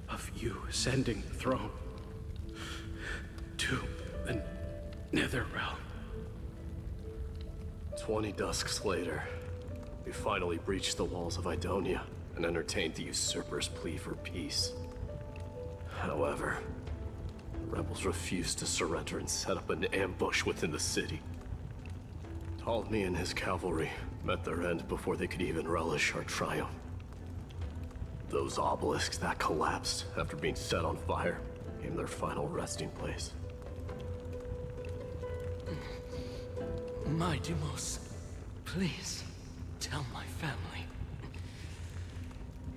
of you ascending the throne to the Nether Realm. 20 dusks later, we finally breached the walls of Idonia and entertained the usurper's plea for peace. However, the rebels refused to surrender and set up an ambush within the city. Ptolemy and his cavalry met their end before they could even relish our triumph. Those obelisks that collapsed after being set on fire became their final resting place. My Demos, please tell my family.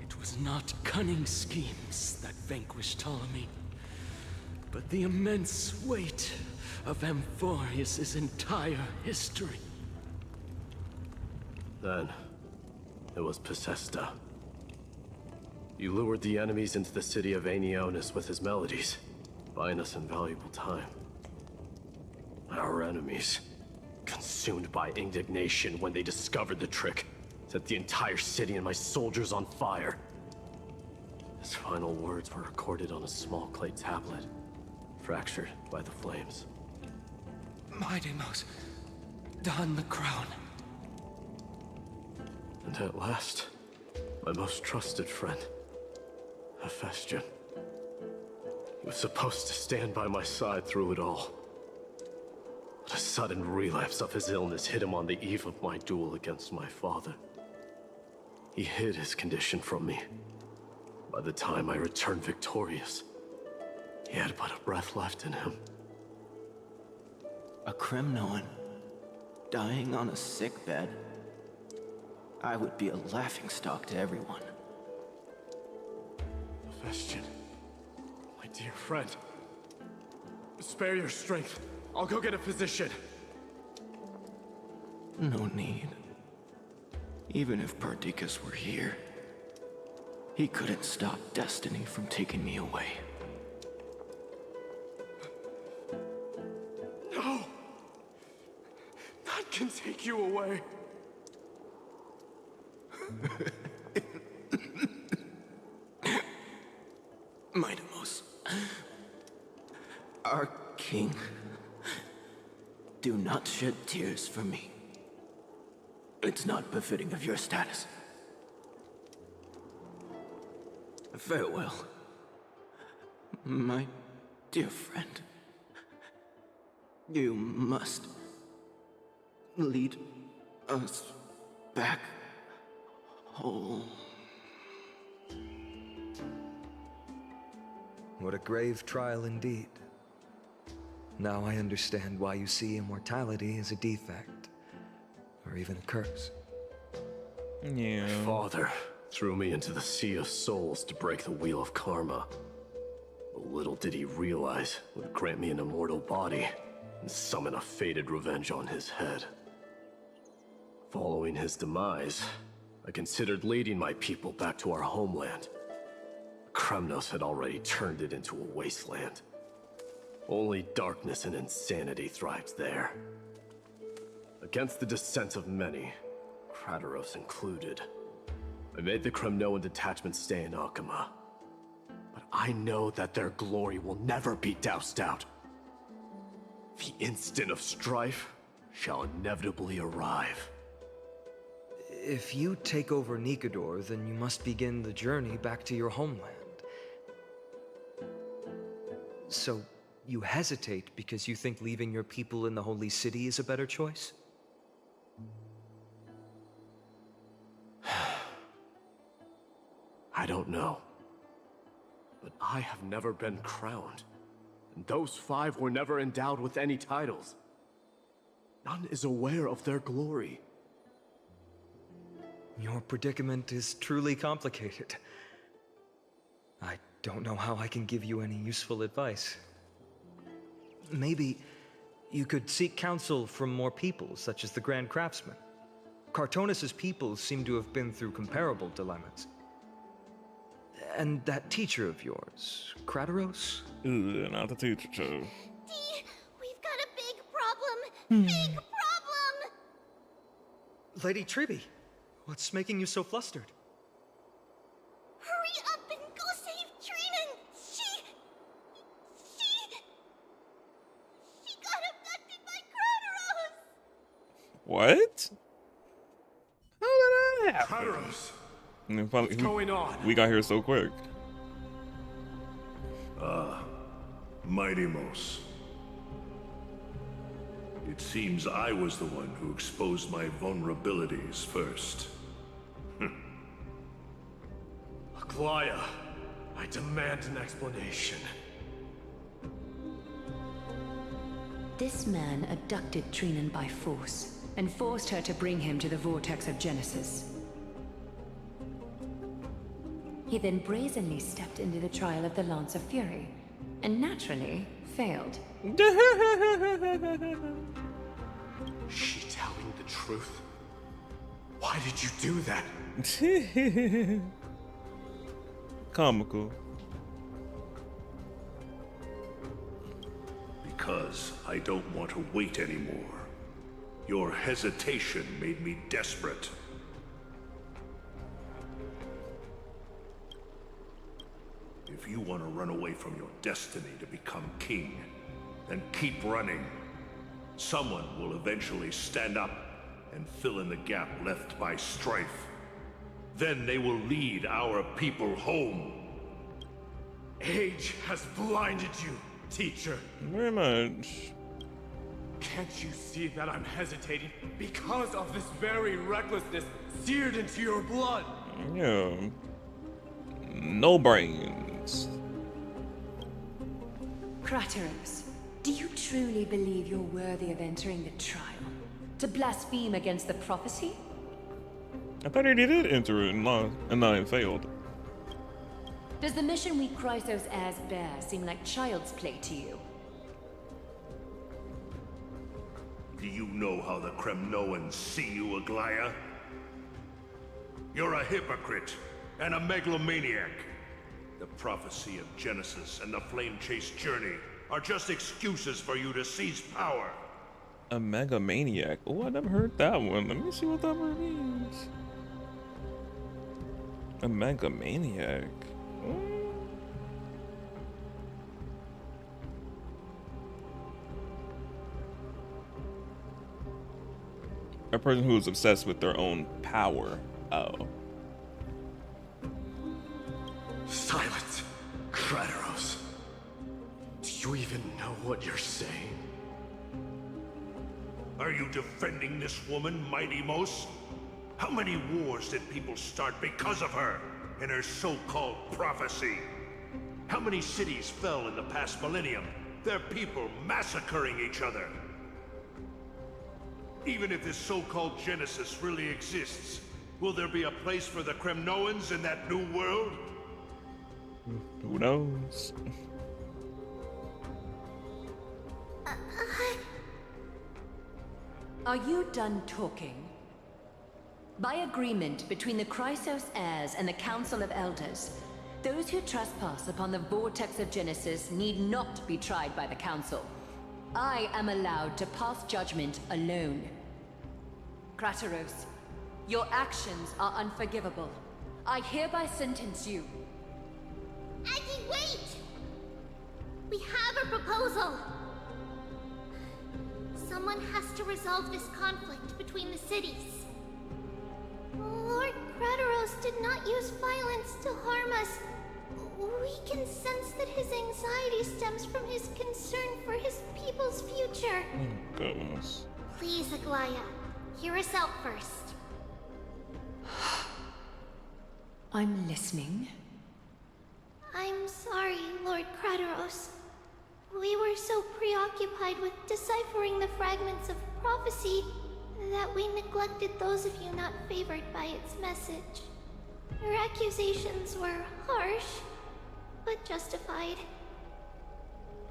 It was not cunning schemes that vanquished Ptolemy, but the immense weight of Amphoreus' entire history. Then, it was Possesta. You lured the enemies into the city of Aenionis with his melodies, buying us invaluable time. Our enemies, consumed by indignation when they discovered the trick, set the entire city and my soldiers on fire. His final words were recorded on a small clay tablet, fractured by the flames. My Demos, don the crown. And at last, my most trusted friend, Hephaestion. He was supposed to stand by my side through it all. But a sudden relapse of his illness hit him on the eve of my duel against my father. He hid his condition from me. By the time I returned victorious, he had but a breath left in him. A Kremnoan dying on a sick bed. I would be a laughingstock to everyone. Hephaestion, my dear friend. Spare your strength. I'll go get a physician. No need. Even if Perdiccas were here, He couldn't stop destiny from taking me away. No! That can take you away. Mightimos, our king, do not shed tears for me. It's not befitting of your status. Farewell, my dear friend. You must lead us back home. What a grave trial indeed. Now I understand why you see immortality as a defect, or even a curse. Yeah. My father threw me into the sea of souls to break the wheel of karma. But little did he realize it would grant me an immortal body and summon a fated revenge on his head. Following his demise, I considered leading my people back to our homeland. Kremnos had already turned it into a wasteland. Only darkness and insanity thrived there. Against the dissent of many, Kratos included, I made the Kremnoan detachment stay in Akama. But I know that their glory will never be doused out. The instant of strife shall inevitably arrive. If you take over Nikador, then you must begin the journey back to your homeland. So, you hesitate because you think leaving your people in the Holy City is a better choice? I don't know. But I have never been crowned. And those 5 were never endowed with any titles. None is aware of their glory. Your predicament is truly complicated. I don't know how I can give you any useful advice. Maybe you could seek counsel from more people, such as the Grand Craftsman. Cartonis' people seem to have been through comparable dilemmas. And that teacher of yours, Kratos? Ooh, not the teacher, too. Dee, we've got a big problem. Big problem! Lady Tribby, what's making you so flustered? Hurry up and go save Trina! She got abducted by Kratos! What? How did that happen? Kratos! What's going on? We got here so quick. Mightimos. It seems I was the one who exposed my vulnerabilities first. Aglaya, I demand an explanation. This man abducted Trinan by force and forced her to bring him to the vortex of Genesis. He then brazenly stepped into the trial of the Lance of Fury, and naturally failed. She telling the truth? Why did you do that? Comical. Because I don't want to wait anymore. Your hesitation made me desperate. If you want to run away from your destiny to become king, then keep running. Someone will eventually stand up and fill in the gap left by strife. Then they will lead our people home. Age has blinded you, teacher. Very much. Can't you see that I'm hesitating because of this very recklessness seared into your blood? Yeah. No brains. Kratos, do you truly believe you're worthy of entering the trial? To blaspheme against the prophecy? I thought he did enter it and then failed. Does the mission we Chrysos heirs bear seem like child's play to you? Do you know how the Kremnoans see you, Aglaya? You're a hypocrite, and a megalomaniac. The prophecy of Genesis and the Flame Chase journey are just excuses for you to seize power. A megalomaniac. Oh, I never heard that one. Let me see what that word means. A megalomaniac. A person who is obsessed with their own power. Oh. Silence, Kratos. Do you even know what you're saying? Are you defending this woman, Mighty Mos? How many wars did people start because of her and her so-called prophecy? How many cities fell in the past millennium, their people massacring each other? Even if this so-called Genesis really exists, will there be a place for the Kremnoans in that new world? Who knows? Are you done talking? By agreement between the Chrysos heirs and the Council of Elders, those who trespass upon the vortex of Genesis need not be tried by the Council. I am allowed to pass judgment alone. Kratos, your actions are unforgivable. I hereby sentence you. Aggie, wait! We have a proposal! Someone has to resolve this conflict between the cities. Lord Kratos did not use violence to harm us. We can sense that his anxiety stems from his concern for his people's future. Oh, goodness. Please, Aglaya, hear us out first. I'm listening. I'm sorry, Lord Kratos. We were so preoccupied with deciphering the fragments of prophecy that we neglected those of you not favored by its message. Your accusations were harsh, but justified.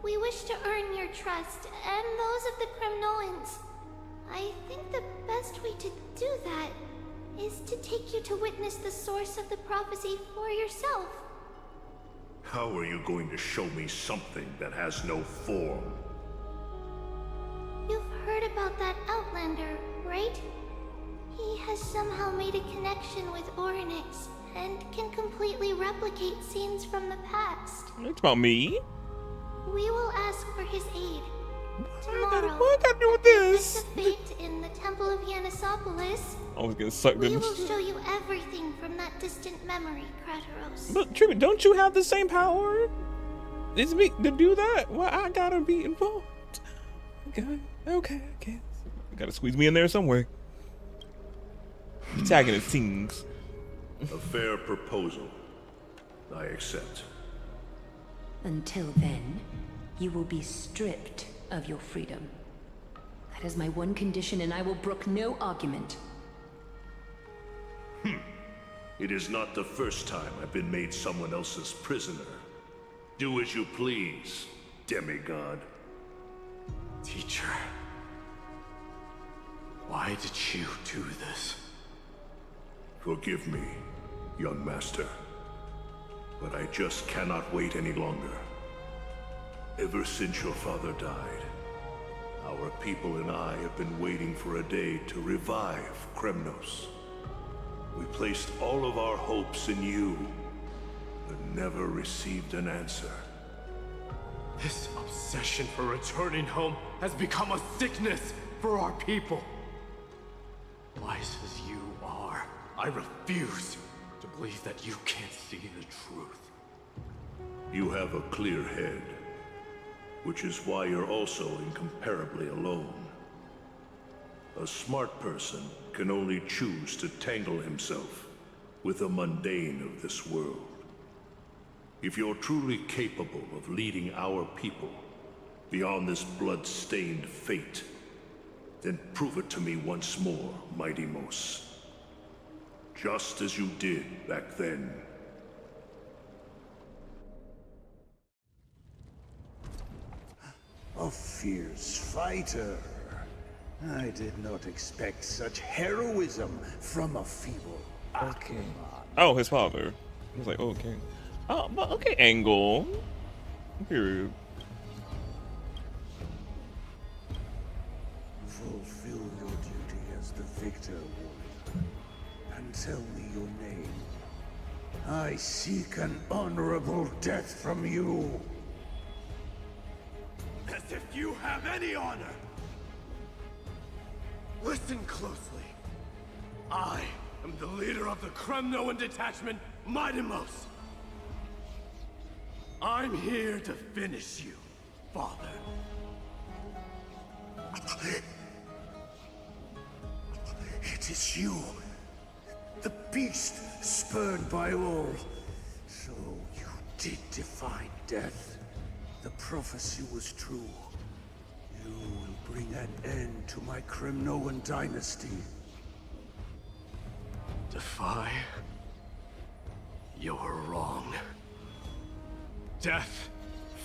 We wish to earn your trust and those of the Kremnoans. I think the best way to do that is to take you to witness the source of the prophecy for yourself. How are you going to show me something that has no form? You've heard about that Outlander, right? He has somehow made a connection with Ornix and can completely replicate scenes from the past. It's about me. We will ask for his aid. Tomorrow, what I do with this? At the fate in the Temple of Yanisopolis, I was getting sucked in. we will show you everything from that distant memory, Kratos. But Tribute, don't you have the same power? It's me to do that. Well, I gotta be involved. Okay, I guess. You gotta squeeze me in there somewhere. Tagging his teams. A fair proposal. I accept. Until then, you will be stripped of your freedom. That is my one condition, and I will brook no argument. It is not the first time I've been made someone else's prisoner. Do as you please, demigod. Teacher, why did you do this? Forgive me, young master. But I just cannot wait any longer. Ever since your father died, our people and I have been waiting for a day to revive Kremnos. We placed all of our hopes in you, but never received an answer. This obsession for returning home has become a sickness for our people. Wise as you are, I refuse to believe that you can't see the truth. You have a clear head, which is why you're also incomparably alone. A smart person can only choose to tangle himself with the mundane of this world. If you're truly capable of leading our people beyond this blood-stained fate, then prove it to me once more, Mighty Mos. Just as you did back then. A fierce fighter. I did not expect such heroism from a feeble Aquaman. Oh, his father. I was like, oh, okay. Oh, but okay, Angle. Period. Fulfill your duty as the victor, warrior, and tell me your name. I seek an honorable death from you. As if you have any honor! Listen closely. I am the leader of the Kremnoan detachment, Mightimos. I'm here to finish you, father. It is you, the beast spurned by all. So you did defy death. The prophecy was true. You will bring an end to my Kremnoan dynasty. Defy? You're wrong. Death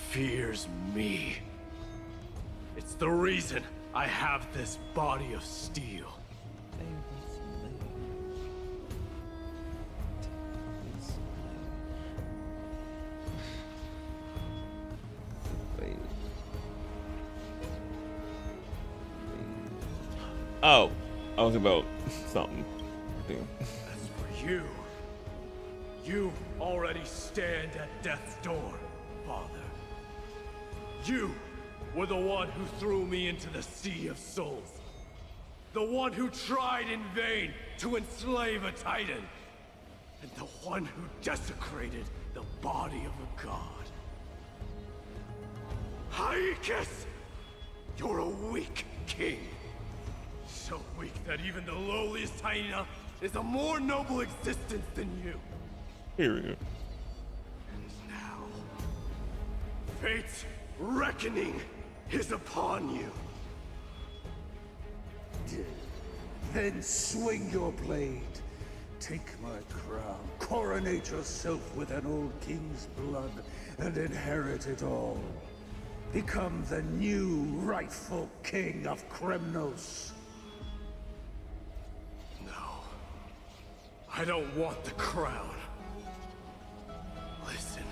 fears me. It's the reason I have this body of steel. Oh, I was about something. Damn. As for you, you already stand at death's door, father. You were the one who threw me into the Sea of Souls. The one who tried in vain to enslave a Titan. And the one who desecrated the body of a god. Hyakis! You're a weak king. So weak that even the lowliest hyena is a more noble existence than you. Period. And now, fate's reckoning is upon you. Then swing your blade. Take my crown. Coronate yourself with an old king's blood and inherit it all. Become the new rightful king of Kremnos. I don't want the crown. Listen,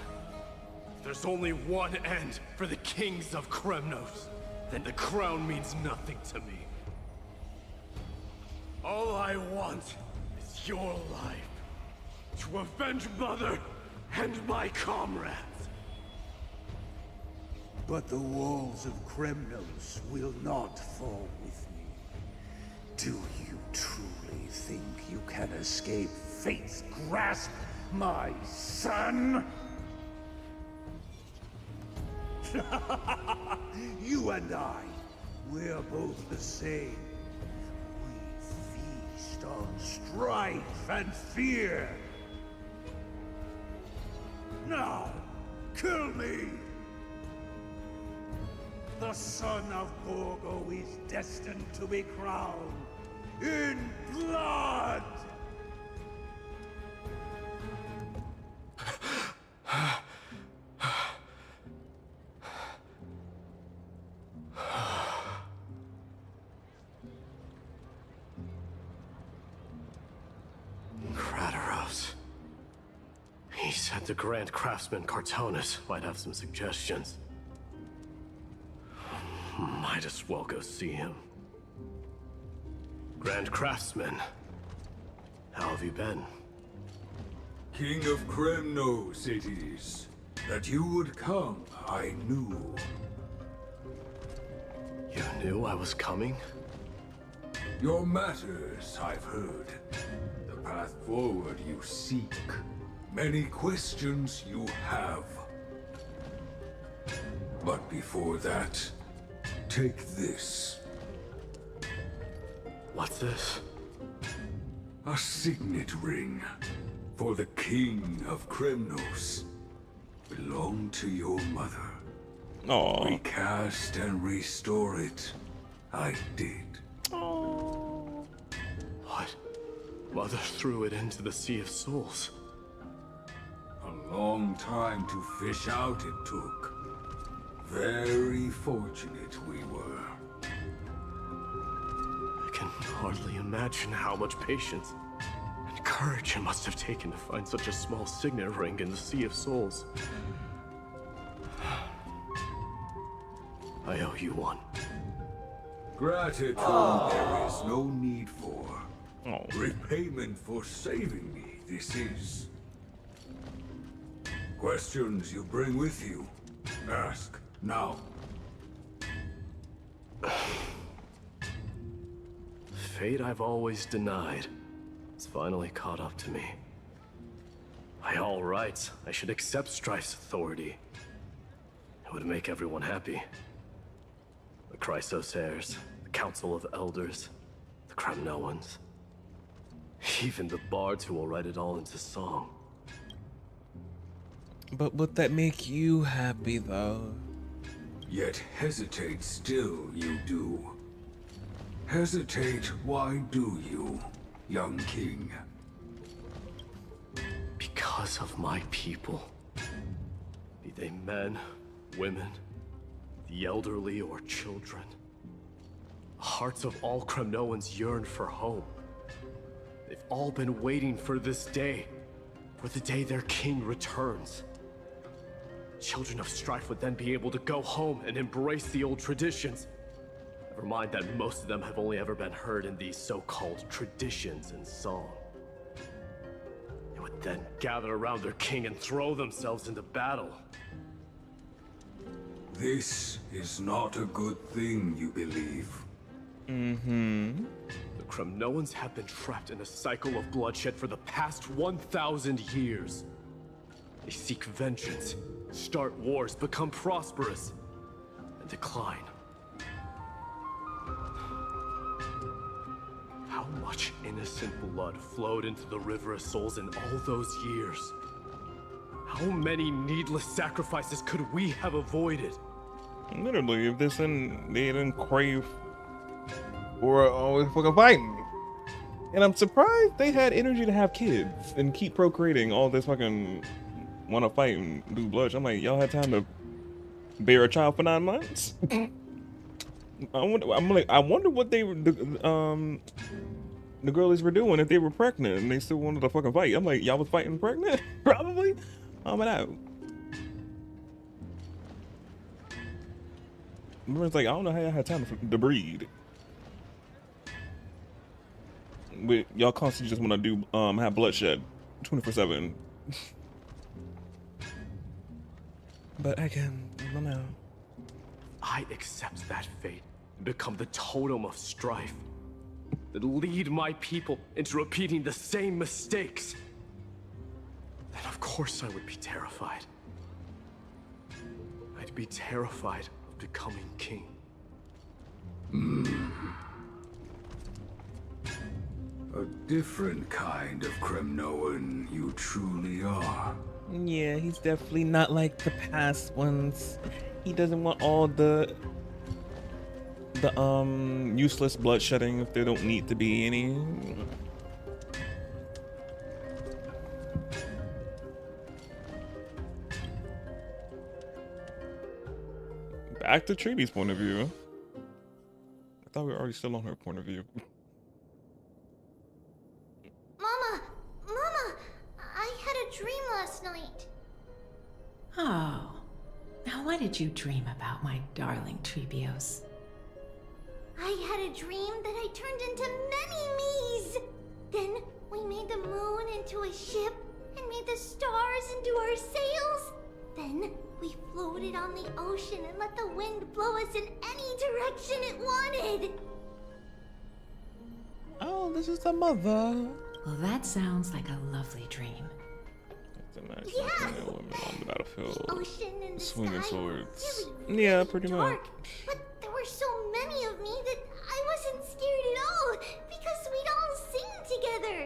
if there's only one end for the kings of Kremnos, then the crown means nothing to me. All I want is your life, to avenge Mother and my comrades. But the walls of Kremnos will not fall with me. Do you truly think you can escape fate's grasp, my son? You and I, we're both the same. We feast on strife and fear. Now, kill me! The son of Borgo is destined to be crowned in blood! Kratos. He said the Grand Craftsman Cartonus might have some suggestions. Might as well go see him. Grand Craftsman, how have you been? King of Kremnos it is. That you would come, I knew. You knew I was coming? Your matters, I've heard. The path forward you seek. Many questions you have. But before that, take this. What's this? A signet ring for the King of Kremnos. Belonged to your mother. Aww. Recast and restore it. I did. What? Mother threw it into the Sea of Souls. A long time to fish out it took. Very fortunate we were. I can hardly imagine how much patience and courage it must have taken to find such a small signet ring in the Sea of Souls. I owe you one. Gratitude there is no need for. Repayment for saving me, this is. Questions you bring with you, ask now. Fate I've always denied. It's finally caught up to me. By all rights, I should accept Strife's authority. It would make everyone happy. The Chrysos heirs, the Council of Elders, the Cremnoans. Even the bards who will write it all into song. But would that make you happy, though? Yet hesitate still you do. Hesitate, why do you, young king? Because of my people. Be they men, women, the elderly or children. The hearts of all Cremnoans yearn for home. They've all been waiting for this day. For the day their king returns. Children of Strife would then be able to go home and embrace the old traditions. Never mind that most of them have only ever been heard in these so-called traditions and song. They would then gather around their king and throw themselves into battle. This is not a good thing, you believe. Mm-hmm. The Cremnoans have been trapped in a cycle of bloodshed for the past 1,000 years. They seek vengeance, start wars, become prosperous, and decline. How much innocent blood flowed into the River of Souls in all those years? How many needless sacrifices could we have avoided? Literally, if this and they didn't crave for always fucking fighting. And I'm surprised they had energy to have kids and keep procreating all this fucking want to fight and do bloodshed. I'm like, y'all had time to bear a child for 9 months? I wonder what they were, the girlies were doing if they were pregnant and they still wanted to fucking fight. I'm like, y'all was fighting pregnant? Probably. I'm out. It's like, I don't know how y'all had time to breed. But y'all constantly just want to do have bloodshed 24/7. But I don't know. I accept that fate and become the totem of strife that lead my people into repeating the same mistakes. Then of course I would be terrified. I'd be terrified of becoming king. A different kind of Cremnoan you truly are. Yeah, he's definitely not like the past ones. He doesn't want all the useless bloodshedding if there don't need to be any. Back to Treaty's point of view. I thought we were already still on her point of view. Mama, I had a dream last night. Oh. Now what did you dream about, my darling Trebios? I had a dream that I turned into many me's. Then we made the moon into a ship and made the stars into our sails. Then we floated on the ocean and let the wind blow us in any direction it wanted. Oh, this is the mother. Well, that sounds like a lovely dream. Yeah. Women on the battlefield, Ocean and the swinging sky swords. really Yeah, pretty much. dark, but there were so many of me that I wasn't scared at all because we'd all sing together.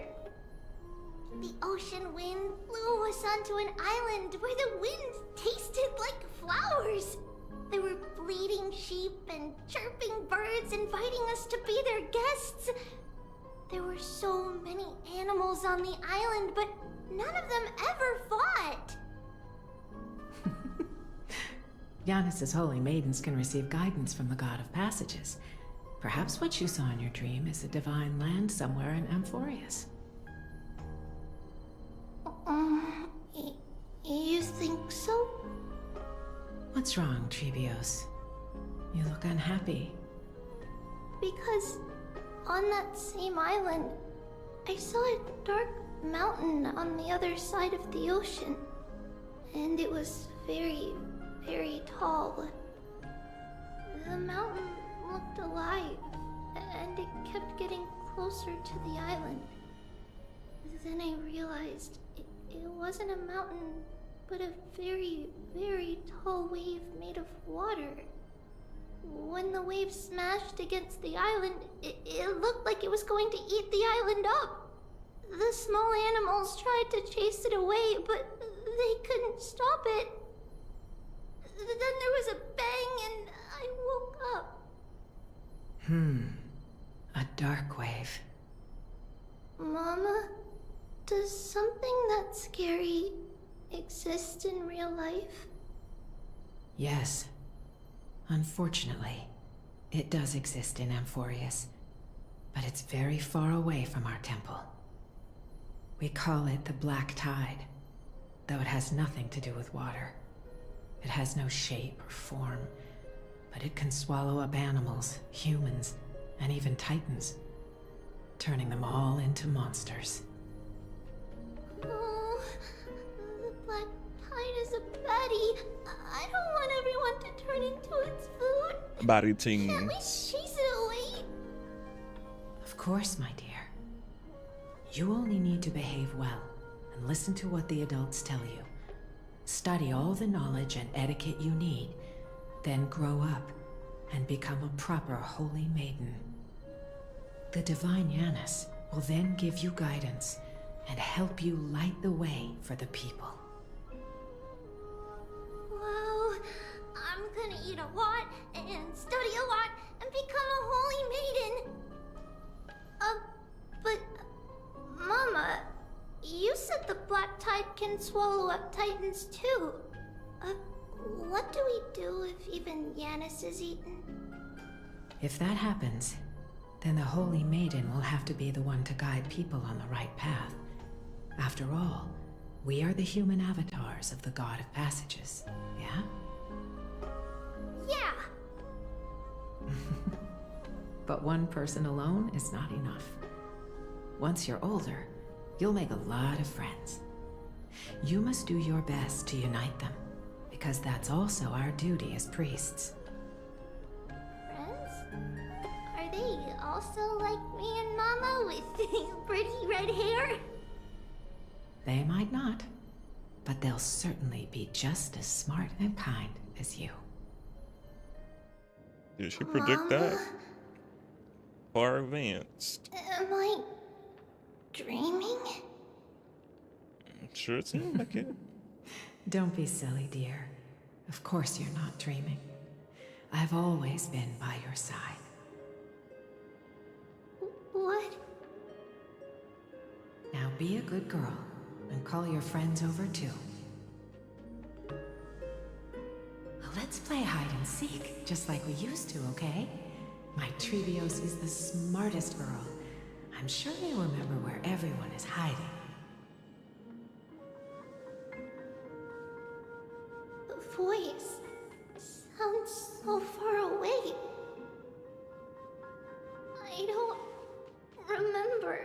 The ocean wind blew us onto an island where the wind tasted like flowers. There were bleating sheep and chirping birds inviting us to be their guests. There were so many animals on the island, but none of them ever fought. Giannis's holy maidens can receive guidance from the God of Passages. Perhaps what you saw in your dream is a divine land somewhere in Amphoreus. What's wrong, Treebios? You look unhappy. Because on that same island, I saw a dark mountain on the other side of the ocean. And it was very, very tall. The mountain looked alive, and it kept getting closer to the island. Then I realized it wasn't a mountain, but a very, very tall wave made of water. When the wave smashed against the island, it looked like it was going to eat the island up. The small animals tried to chase it away, but they couldn't stop it. Then there was a bang and I woke up. A dark wave. Mama, does something that scary exist in real life? Yes. Unfortunately, it does exist in Amphoreus, but it's very far away from our temple. We call it the Black Tide, though it has nothing to do with water. It has no shape or form, but it can swallow up animals, humans, and even titans, turning them all into monsters. Oh, the Black Tide is a baddie. I don't want everyone to turn into its food. Body ting. Can't we chase it away? Of course, my dear. You only need to behave well and listen to what the adults tell you. Study all the knowledge and etiquette you need, then grow up and become a proper holy maiden. The divine Yanis will then give you guidance and help you light the way for the people. Wow, I'm gonna eat a lot and study a lot and become a holy maiden. But Mama, you said the Black Tide can swallow up titans too. What do we do if even Yanis is eaten? If that happens, then the Holy Maiden will have to be the one to guide people on the right path. After all, we are the human avatars of the God of Passages, yeah? Yeah. But one person alone is not enough. Once you're older, you'll make a lot of friends. You must do your best to unite them, because that's also our duty as priests. Friends? Are they also like me and Mama with pretty red hair? They might not, but they'll certainly be just as smart and kind as you. Did she predict that? Far advanced. Am I dreaming? Sure it seemed like it. Don't be silly, dear. Of course you're not dreaming. I've always been by your side. What? Now be a good girl and call your friends over too. Let's play hide and seek, just like we used to, okay? My Treebios is the smartest girl. I'm sure they remember where everyone is hiding. The voice sounds so far away. I don't remember.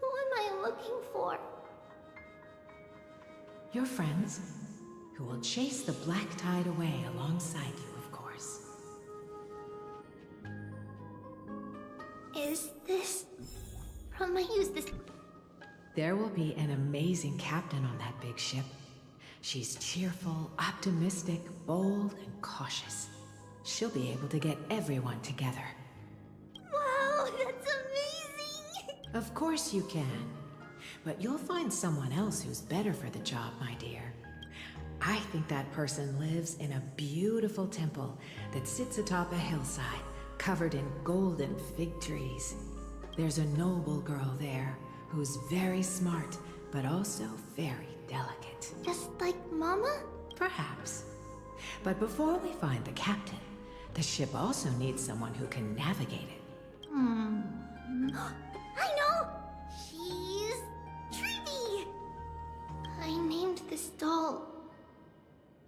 Who am I looking for? Your friends, who will chase the Black Tide away alongside you, of course. Is this... From I use this... There will be an amazing captain on that big ship. She's cheerful, optimistic, bold, and cautious. She'll be able to get everyone together. Wow, that's amazing! Of course you can. But you'll find someone else who's better for the job, my dear. I think that person lives in a beautiful temple that sits atop a hillside, covered in golden fig trees. There's a noble girl there who's very smart, but also very delicate. Just like Mama? Perhaps. But before we find the captain, the ship also needs someone who can navigate it. I know! She's... Trivy! I named this doll...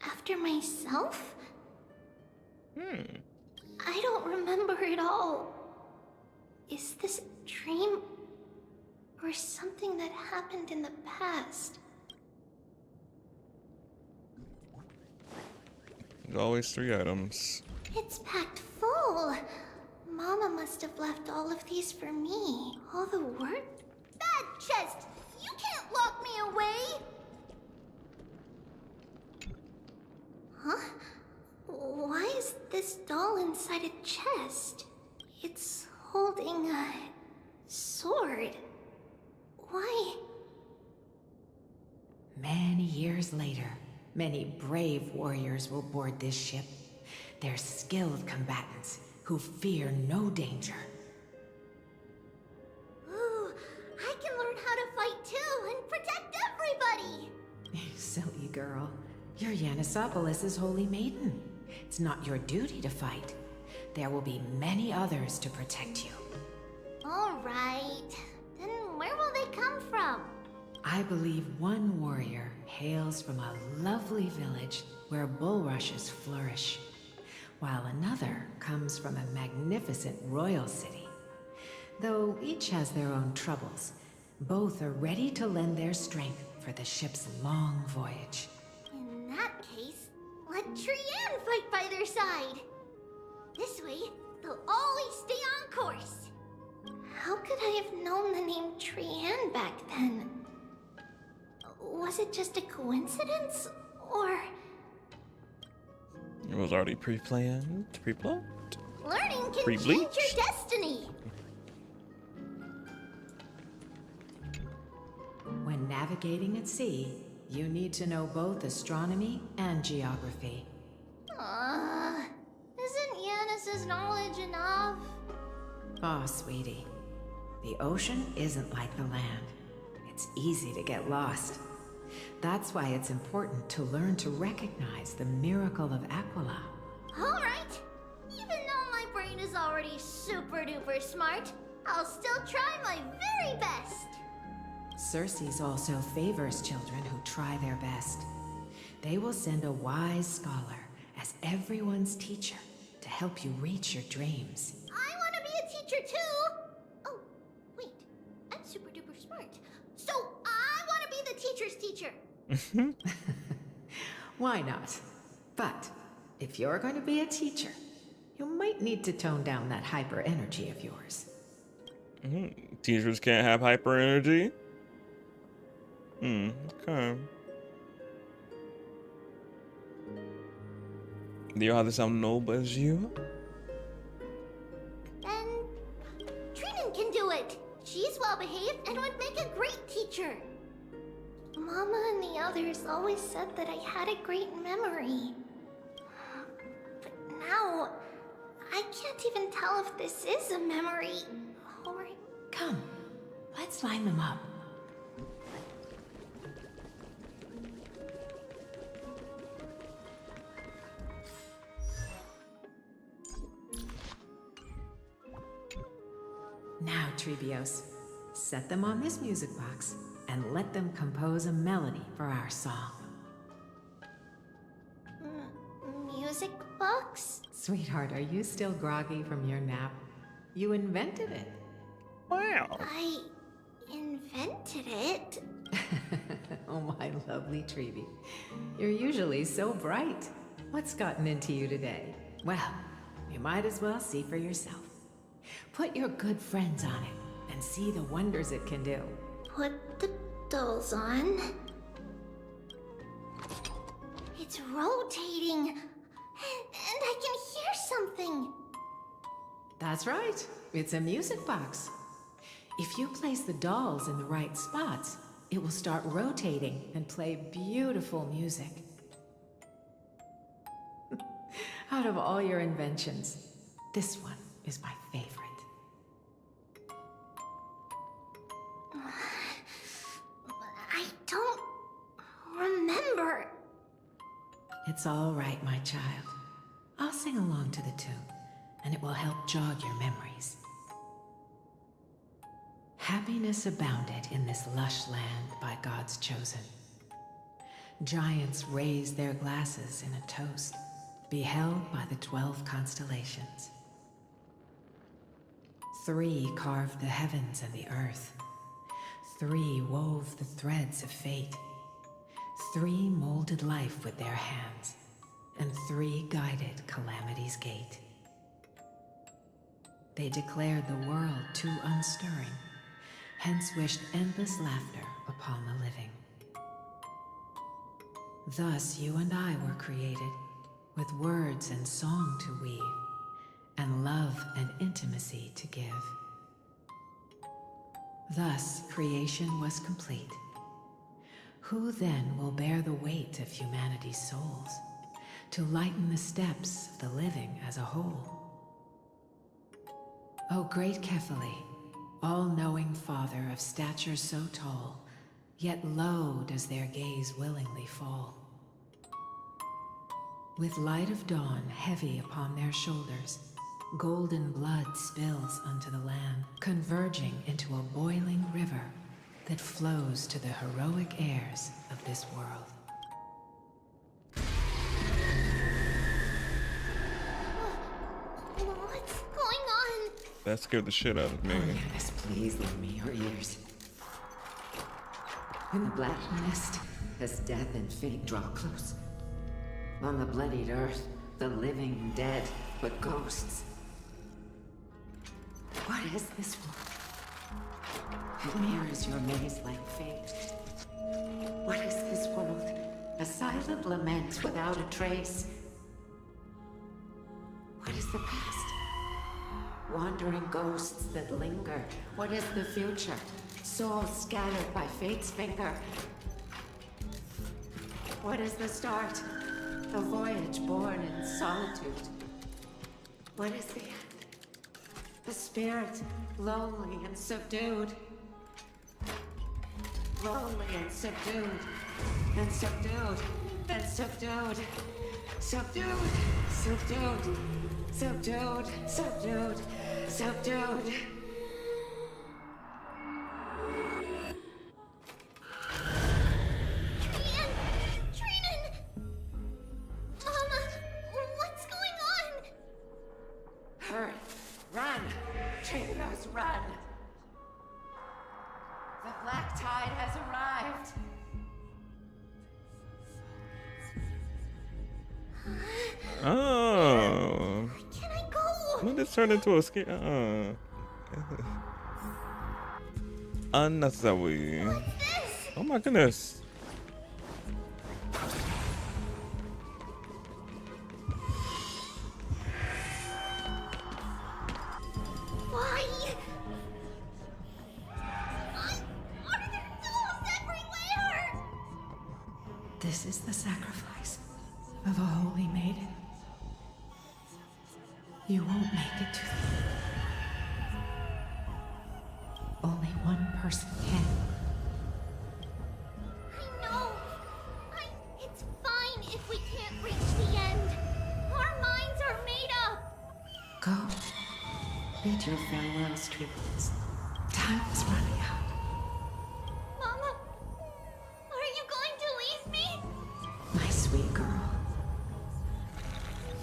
after after myself? Hmm. I don't remember it all. Is this a dream? Or something that happened in the past? There's always 3 items. It's packed full. Mama must have left all of these for me. All the work? Bad chest! You can't lock me away! Huh? Why is this doll inside a chest? It's holding a sword. Why? Many years later, many brave warriors will board this ship. They're skilled combatants who fear no danger. Ooh, I can learn how to fight too and protect everybody! Silly girl. You're Yanisopoulos' holy maiden. It's not your duty to fight. There will be many others to protect you. Alright. Then where will they come from? I believe one warrior hails from a lovely village where bulrushes flourish, while another comes from a magnificent royal city. Though each has their own troubles, both are ready to lend their strength for the ship's long voyage. In that case, let Trianne fight by their side. This way, they'll always stay on course. How could I have known the name Trianne back then? Was it just a coincidence, or... It was already pre-planned, pre-plot. Learning can Pre-bleach? change your destiny! When navigating at sea, you need to know both astronomy and geography. Isn't Yanis's knowledge enough? Oh, sweetie. The ocean isn't like the land. It's easy to get lost. That's why it's important to learn to recognize the miracle of Aquila. Alright! Even though my brain is already super duper smart, I'll still try my very best! Circe also favors children who try their best. They will send a wise scholar as everyone's teacher to help you reach your dreams. I want to be a teacher too! Oh, wait. I'm super duper smart. So I want to be the teacher's teacher! Why not? But if you're going to be a teacher, you might need to tone down that hyper energy of yours. Teachers can't have hyper energy? Okay. Do you have to sound noble as you? Then Trinan can do it! She's well behaved and would make a great teacher! Mama and the others always said that I had a great memory. But now, I can't even tell if this is a memory, or... Come, let's line them up. Now, Trebios, set them on this music box and let them compose a melody for our song. Music box? Sweetheart, are you still groggy from your nap? You invented it. Wow. I invented it? Oh, my lovely Trebi. You're usually so bright. What's gotten into you today? Well, you might as well see for yourself. Put your good friends on it and see the wonders it can do. Put the dolls on. It's rotating. And I can hear something. That's right. It's a music box. If you place the dolls in the right spots, it will start rotating and play beautiful music. Out of all your inventions, this one is my favorite. I don't remember. It's all right, my child. I'll sing along to the tune, and it will help jog your memories. Happiness abounded in this lush land by God's chosen. Giants raise their glasses in a toast, beheld by the 12 constellations. 3 carved the heavens and the earth. 3 wove the threads of fate. 3 molded life with their hands, and 3 guided calamity's gate. They declared the world too unstirring, hence wished endless laughter upon the living. Thus you and I were created, with words and song to weave, and love and intimacy to give. Thus creation was complete. Who then will bear the weight of humanity's souls, to lighten the steps of the living as a whole? O great Kephili, all-knowing Father of stature so tall, yet low does their gaze willingly fall. With light of dawn heavy upon their shoulders, golden blood spills unto the land, converging into a boiling river that flows to the heroic heirs of this world. What's going on? That scared the shit out of me. Yes, please lend me your ears. In the black mist, as death and fate draw close, on the bloodied earth, the living dead, but ghosts. What is this world? It mirrors your maze-like fate. What is this world? A silent lament without a trace. What is the past? Wandering ghosts that linger. What is the future? Souls scattered by fate's finger. What is the start? A voyage born in solitude. What is the end? A spirit, lonely and subdued. Lonely and subdued. And subdued. And subdued. Subdued. Subdued. Subdued. Subdued. Subdued. Run! The black tide has arrived! Oh. Can I go? When this turned into a scare? Unnecessary. What's this? Oh my goodness. Why? Why are there dolls everywhere? This is the sacrifice of a holy maiden. You won't make it to the end. Only one person can. I know. It's fine if we can't reach the end. Our minds are made up. Go. Bid your farewells, Trailblazers. Time is running out. Mama, are you going to leave me? My sweet girl.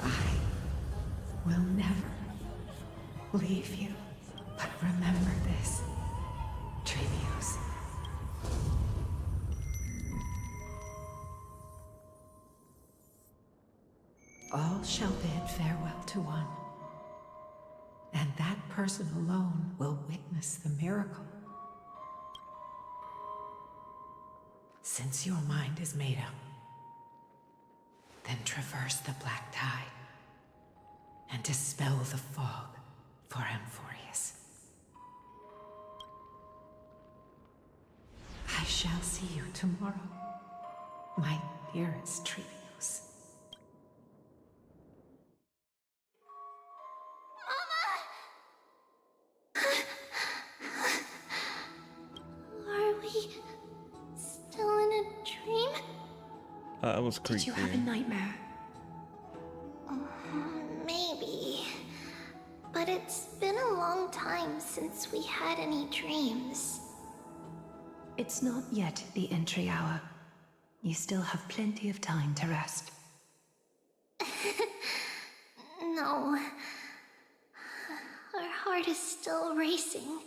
I will never leave you. But remember this, Trailblazers. All shall bid farewell to one. And that person alone will witness the miracle. Since your mind is made up, then traverse the black tide and dispel the fog for Amphoreus. I shall see you tomorrow, my dearest Trailblazers. Are we still in a dream? That was creepy. Did you have a nightmare? Maybe. But it's been a long time since we had any dreams. It's not yet the entry hour. You still have plenty of time to rest. No. Our heart is still racing.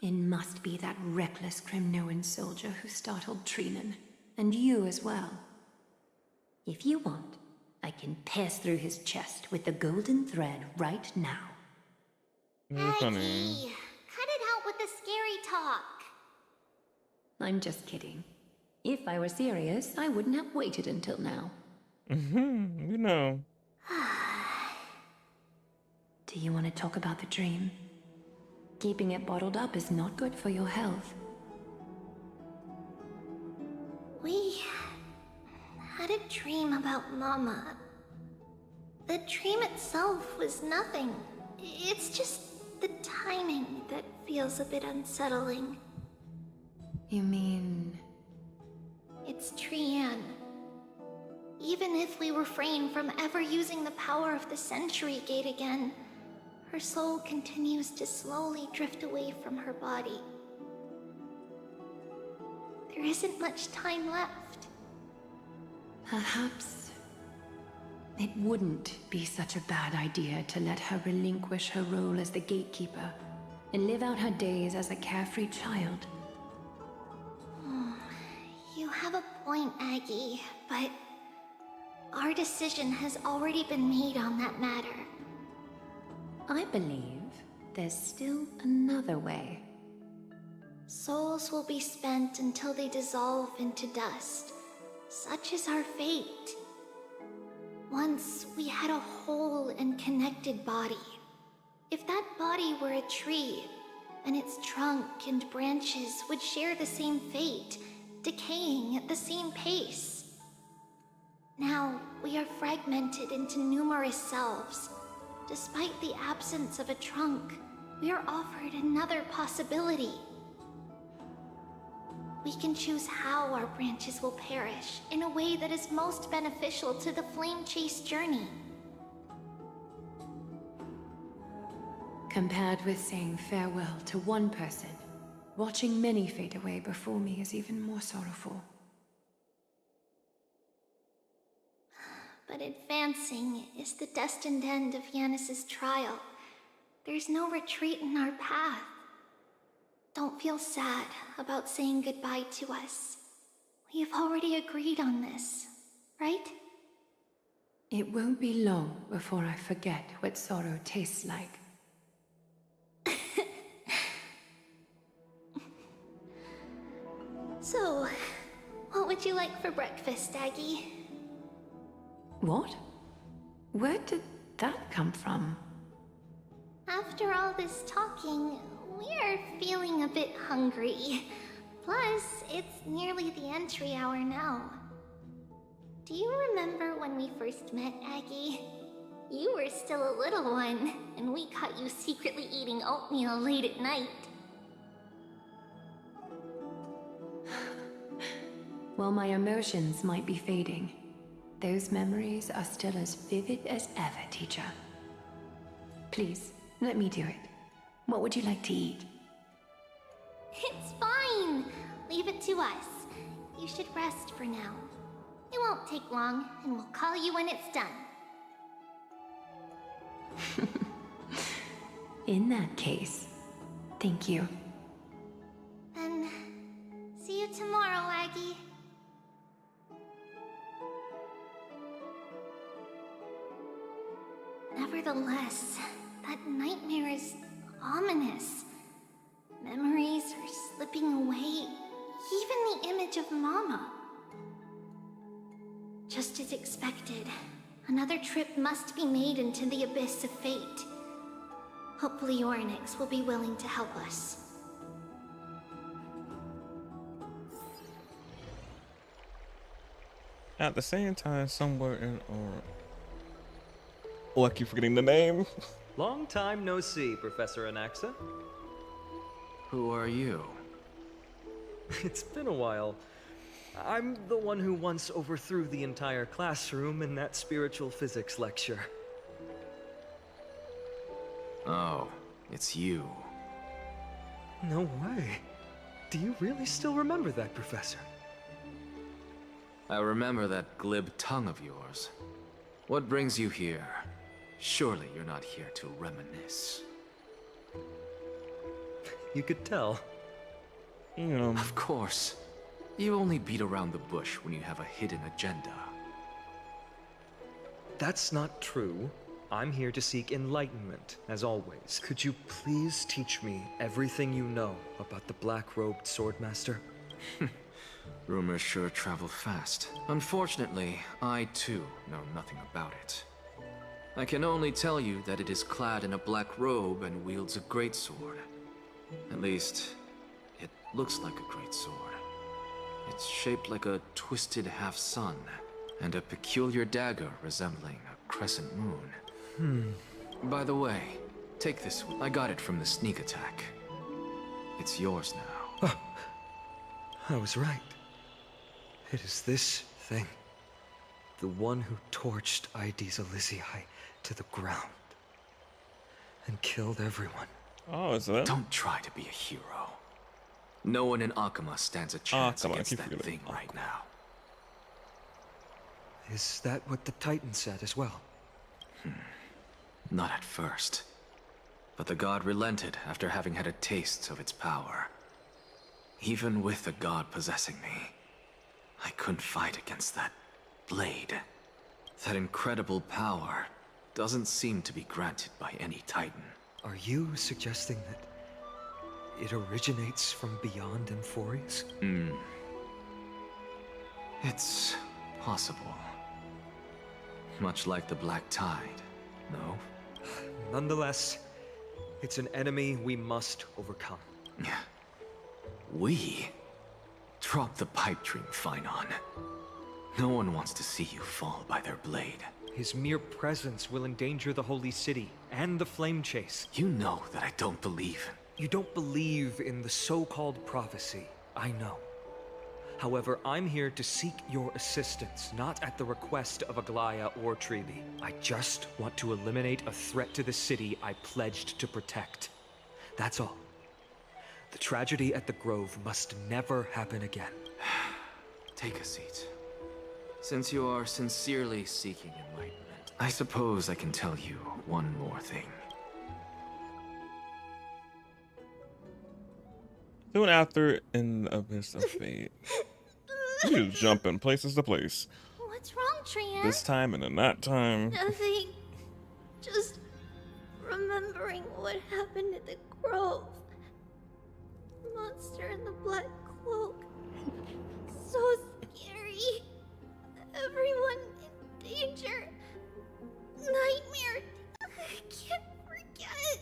It must be that reckless Cremnoan soldier who startled Trinan. And you as well. If you want, I can pierce through his chest with the golden thread right now. Aggie, cut it out with the scary talk. I'm just kidding. If I were serious, I wouldn't have waited until now. You know. Do you want to talk about the dream? Keeping it bottled up is not good for your health. We had a dream about Mama. The dream itself was nothing. It's just the timing that feels a bit unsettling. You mean... It's Trian. Even if we refrain from ever using the power of the Century Gate again, her soul continues to slowly drift away from her body. There isn't much time left. Perhaps it wouldn't be such a bad idea to let her relinquish her role as the gatekeeper and live out her days as a carefree child. You have a point, Aggie, but our decision has already been made on that matter. I believe there's still another way. Souls will be spent until they dissolve into dust. Such is our fate. Once we had a whole and connected body. If that body were a tree, and its trunk and branches would share the same fate, decaying at the same pace. Now, we are fragmented into numerous selves. Despite the absence of a trunk, we are offered another possibility. We can choose how our branches will perish in a way that is most beneficial to the Flame Chase journey. Compared with saying farewell to one person, watching many fade away before me is even more sorrowful. But advancing is the destined end of Yanis's trial. There's no retreat in our path. Don't feel sad about saying goodbye to us. We have already agreed on this, right? It won't be long before I forget what sorrow tastes like. So, what would you like for breakfast, Aggie? What? Where did that come from? After all this talking, we are feeling a bit hungry. Plus, it's nearly the entry hour now. Do you remember when we first met, Aggie? You were still a little one, and we caught you secretly eating oatmeal late at night. While my emotions might be fading, those memories are still as vivid as ever, teacher. Please, let me do it. What would you like to eat? It's fine! Leave it to us. You should rest for now. It won't take long, and we'll call you when it's done. In that case, thank you. Then, see you tomorrow, Aggie. Nevertheless, that nightmare is ominous. Memories are slipping away, even the image of Mama. Just as expected, another trip must be made into the abyss of fate. Hopefully Ornix will be willing to help us. At the same time, somewhere in oh, I keep forgetting the name. Long time no see, Professor Anaxa. Who are you? It's been a while. I'm the one who once overthrew the entire classroom in that spiritual physics lecture. Oh, it's you. No way. Do you really still remember that, Professor? I remember that glib tongue of yours. What brings you here? Surely you're not here to reminisce. You could tell. Of course. You only beat around the bush when you have a hidden agenda. That's not true. I'm here to seek enlightenment, as always. Could you please teach me everything you know about the black-robed swordmaster? Rumors sure travel fast. Unfortunately, I too know nothing about it. I can only tell you that it is clad in a black robe and wields a greatsword. At least, it looks like a greatsword. It's shaped like a twisted half-sun, and a peculiar dagger resembling a crescent moon. By the way, take this one. I got it from the sneak attack. It's yours now. I was right. It is this thing. The one who torched Aedes Elysiae to the ground. And killed everyone. Oh, is that? Don't try to be a hero. No one in Akama stands a chance against that thing right now. Is that what the Titan said as well? Not at first. But the god relented after having had a taste of its power. Even with the god possessing me, I couldn't fight against that blade. That incredible power doesn't seem to be granted by any Titan. Are you suggesting that it originates from beyond Amphoreus? It's possible. Much like the Black Tide, no? Nonetheless, it's an enemy we must overcome. We? Drop the pipe dream, Finon. No one wants to see you fall by their blade. His mere presence will endanger the Holy City and the Flame Chase. You know that I don't believe. You don't believe in the so-called prophecy, I know. However, I'm here to seek your assistance, not at the request of Aglaya or Treeby. I just want to eliminate a threat to the city I pledged to protect. That's all. The tragedy at the Grove must never happen again. Take a seat. Since you are sincerely seeking enlightenment, I suppose I can tell you one more thing. Soon after, in the abyss of fate. You just jumping places to place. What's wrong, Trian? This time and in that time. Nothing. Just remembering what happened at the Grove. Monster in the black cloak. So scary. Everyone in danger. Nightmare. I can't forget.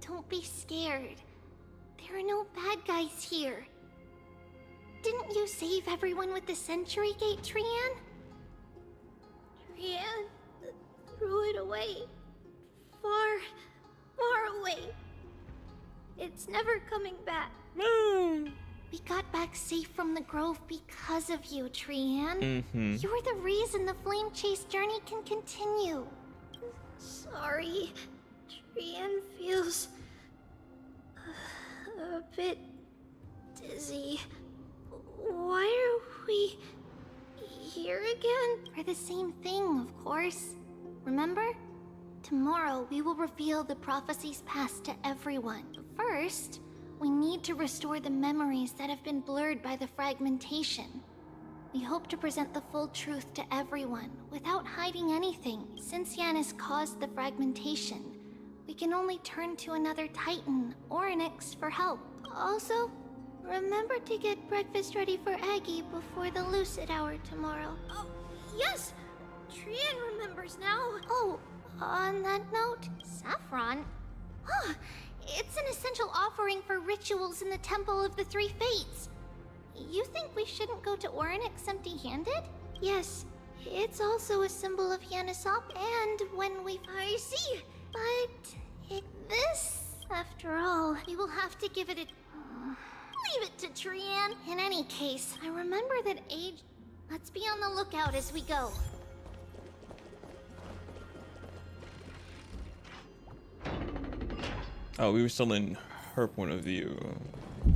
Don't be scared. There are no bad guys here. Didn't you save everyone with the Century Gate, Trian? Trian threw it away. Far, far away. It's never coming back. We got back safe from the Grove because of you, Trian. You're the reason the Flame Chase journey can continue. Sorry. Trian feels a bit dizzy. Why are we here again? For the same thing, of course. Remember? Tomorrow we will reveal the prophecies past to everyone. First, we need to restore the memories that have been blurred by the fragmentation. We hope to present the full truth to everyone without hiding anything. Since Yanis caused the fragmentation, we can only turn to another Titan or Nyx for help. Also, remember to get breakfast ready for Aggie before the Lucid Hour tomorrow. Oh, yes! Trian remembers now. Oh, on that note, Saffron. It's an essential offering for rituals in the Temple of the Three Fates. You think we shouldn't go to Ornyx empty-handed? Yes, it's also a symbol of Yanisop, and when we... I see! But this, after all, we will have to give it a... leave it to Trian. In any case, I remember that age... Let's be on the lookout as we go. Oh, we were still in her point of view.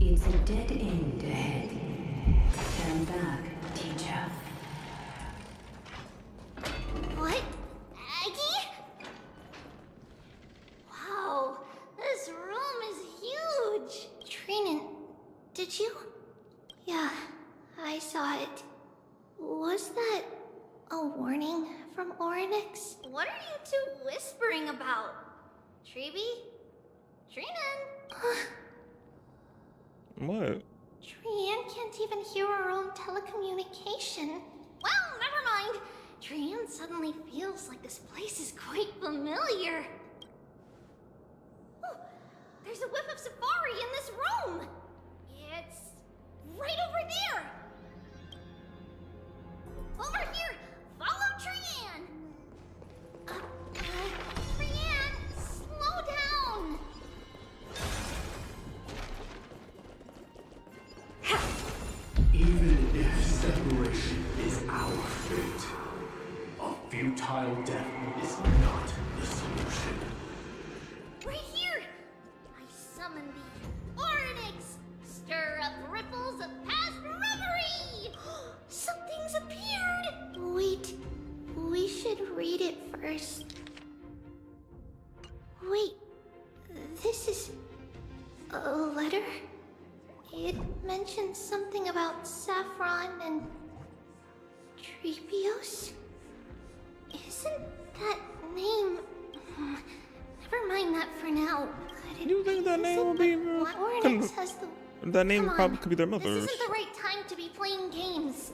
It's a dead end ahead. Turn back from Oryx? What are you two whispering about? Treeby? Trinen? What? Trian can't even hear our own telecommunication. Well, never mind. Trian suddenly feels like this place is quite familiar. Oh, there's a whiff of safari in this room. It's right over there. Over here! Follow Trian! Trian, slow down! Even if separation is our fate, a futile death is not the solution. Right here! I summon thee, Oryx! Stir up ripples of past reverie! Something's appeared! Wait, we should read it first. Wait, this is a letter? It mentions something about Saffron and Trebios? Isn't that name... Never mind that for now. You think that name will be... Oryx has the... That name Come on, probably could be their mother's. This isn't the right time to be playing games.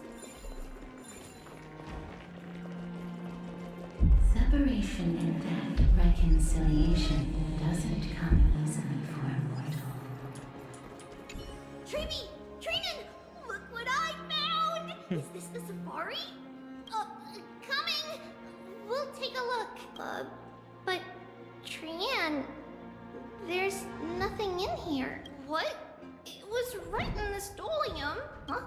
Separation and death, reconciliation doesn't come easily for a mortal. Treeby! Trinen! Look what I found! Is this the safari? Coming! We'll take a look. But Trian, there's nothing in here. What? It was right in the stolium. Huh?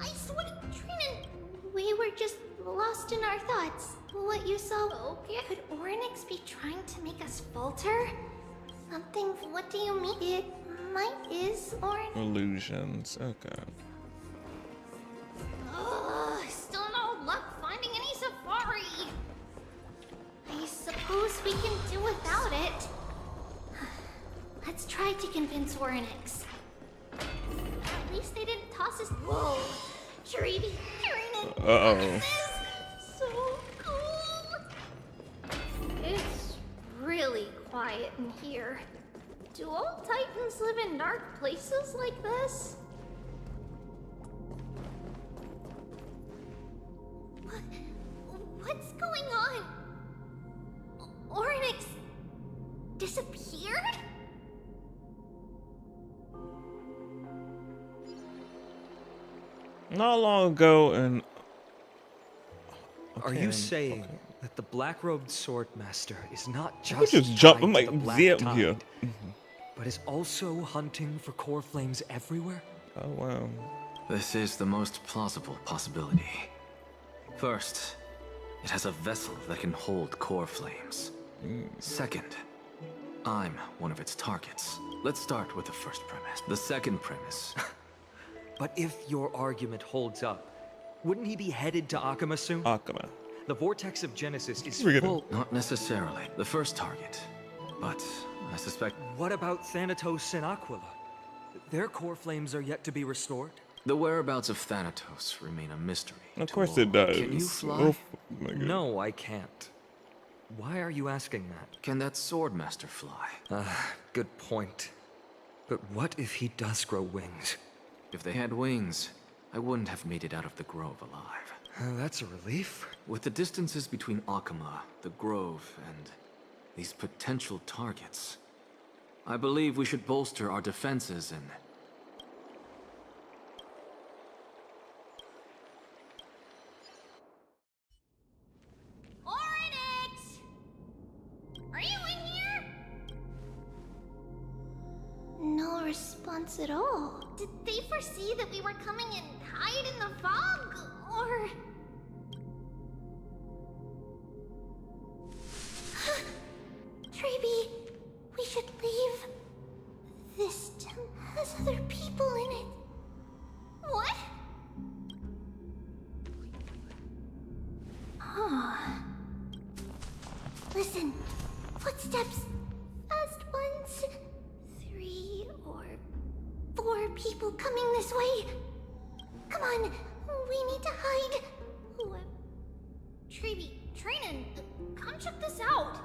I swear, Trinen, we were just lost in our thoughts. What you saw, okay? Could Oryx be trying to make us falter? Something, what do you mean? It might is, Oryx. Illusions, okay. Still no luck finding any safari. I suppose we can do without it. Let's try to convince Oryx. At least they didn't toss us. Whoa, Treeby, Trinen. Uh-oh. So cool. It's really quiet in here. Do all Titans live in dark places like this? What's going on? Oryx disappeared? Not long ago, and Are you saying that the black-robed swordmaster is not I could just just jump? tied I'm to like, the Black zip Tide, here. but is also hunting for core flames everywhere? Oh wow. This is the most plausible possibility. First, it has a vessel that can hold core flames. Second, I'm one of its targets. Let's start with the first premise. The second premise. But if your argument holds up, wouldn't he be headed to Akama soon? Akama. The vortex of Genesis is We're full. Not necessarily the first target, but I suspect... What about Thanatos and Aquila? Their core flames are yet to be restored? The whereabouts of Thanatos remain a mystery. Of course it does. Can you fly? Oh my God. No, I can't. Why are you asking that? Can that swordmaster fly? Good point. But what if he does grow wings? If they had wings, I wouldn't have made it out of the grove alive. That's a relief. With the distances between Akama, the grove, and these potential targets, I believe we should bolster our defenses and... Oryx! Are you in here? No response at all. Did they foresee that we were coming and hide in the fog? Or... Treeby, we should leave. This town has other people in it. What? Listen, footsteps. Fast ones. 3 or 4 people coming this way. Come on, we need to hide. Treeby, Trainin, come check this out.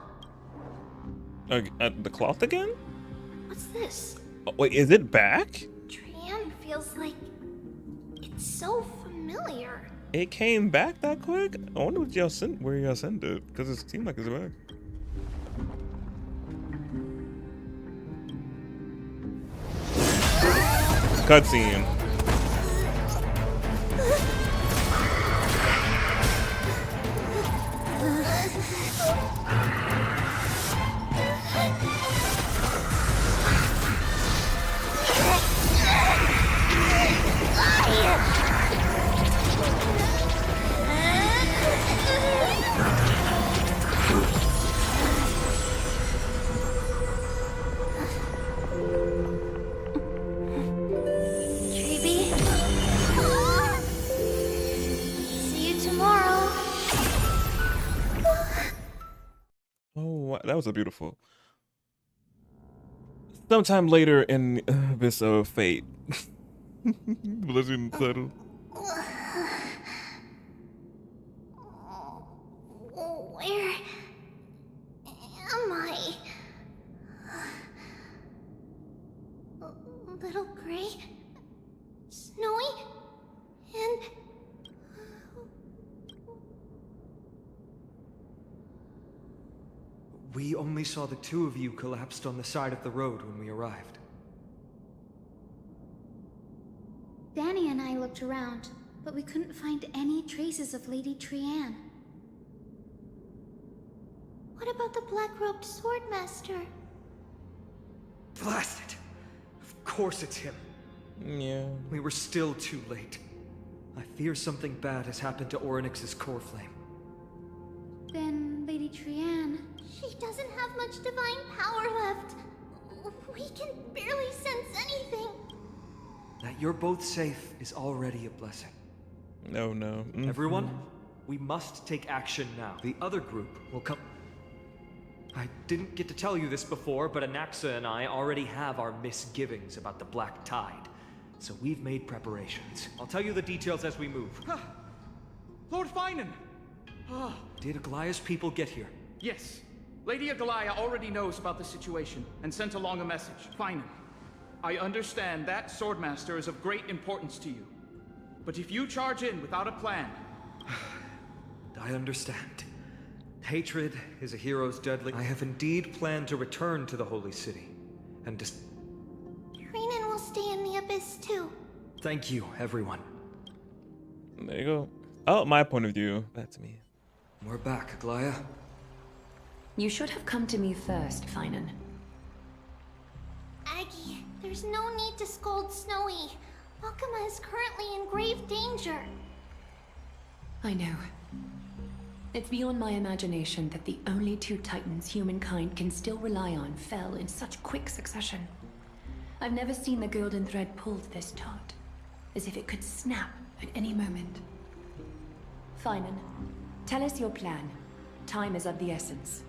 The cloth again? What's this? Oh, wait, is it back? Trian feels like it's so familiar. It came back that quick? I wonder what y'all sent, where y'all sent it, because it seemed like it's back. Cutscene. That was a beautiful. Sometime later in this fate. Blizzard title. Where am I? Little gray, snowy, and we only saw the two of you collapsed on the side of the road when we arrived. Danny and I looked around, but we couldn't find any traces of Lady Trian. What about the black-robed swordmaster? Blast it! Of course it's him. Yeah. We were still too late. I fear something bad has happened to Orynyx's core flame. Then Lady Trian... She doesn't have much divine power left. We can barely sense anything. That you're both safe is already a blessing. No. Everyone, we must take action now. The other group will come... I didn't get to tell you this before, but Anaxa and I already have our misgivings about the Black Tide. So we've made preparations. I'll tell you the details as we move. Lord Finan! Did Aglaya's people get here? Yes. Lady Aglaya already knows about the situation and sent along a message. Finan, I understand that Swordmaster is of great importance to you. But if you charge in without a plan... I understand. Hatred is a hero's deadly... I have indeed planned to return to the Holy City. And Trainin will stay in the Abyss too. Thank you, everyone. There you go. Oh, my point of view. That's me. We're back, Aglaya. You should have come to me first, Finan. Aggie, there's no need to scold Snowy. Akuma is currently in grave danger. I know. It's beyond my imagination that the only two titans humankind can still rely on fell in such quick succession. I've never seen the golden thread pulled this taut, as if it could snap at any moment. Finan, tell us your plan. Time is of the essence.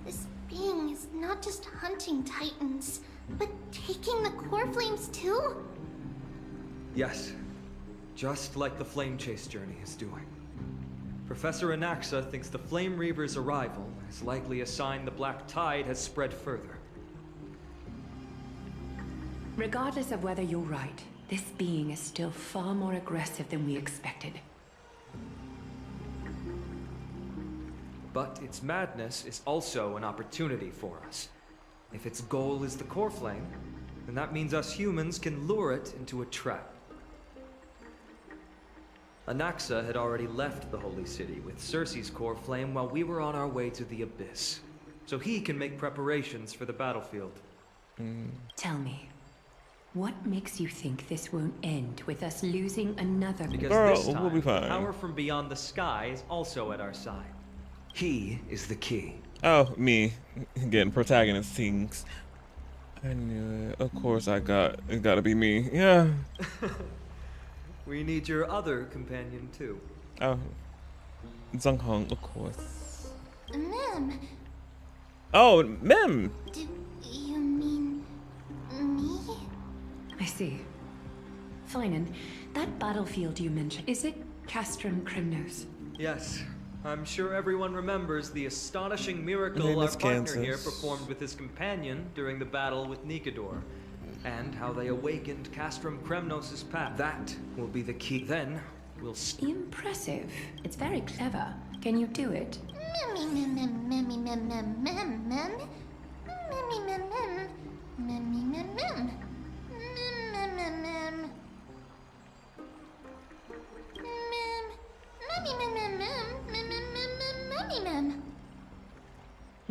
This being is not just hunting titans, but taking the core flames too? Yes. Just like the Flame Chase journey is doing. Professor Anaxa thinks the Flame Reaver's arrival is likely a sign the Black Tide has spread further. Regardless of whether you're right, this being is still far more aggressive than we expected. But its madness is also an opportunity for us. If its goal is the core flame, then that means us humans can lure it into a trap. Anaxa had already left the Holy City with Cersei's core flame while we were on our way to the Abyss. So he can make preparations for the battlefield. Tell me, what makes you think this won't end with us losing another? Because this time, we'll be fine. the power from beyond the sky is also at our side. He is the key. Oh, me. Getting protagonist things. I knew it. Of course it gotta be me. Yeah. We need your other companion too. Oh. Zhonghong, of course. Mem. Oh, Mem! Do you mean me? see. Fine, and that battlefield you mentioned, is it Castrum Crimnos? Yes. I'm sure everyone remembers the astonishing miracle Name our is partner here Kansas. performed with his companion during the battle with Nikador, and how they awakened Castrum Kremnos' path. That will be the key. Then we'll... Impressive. It's very clever. Can you do it?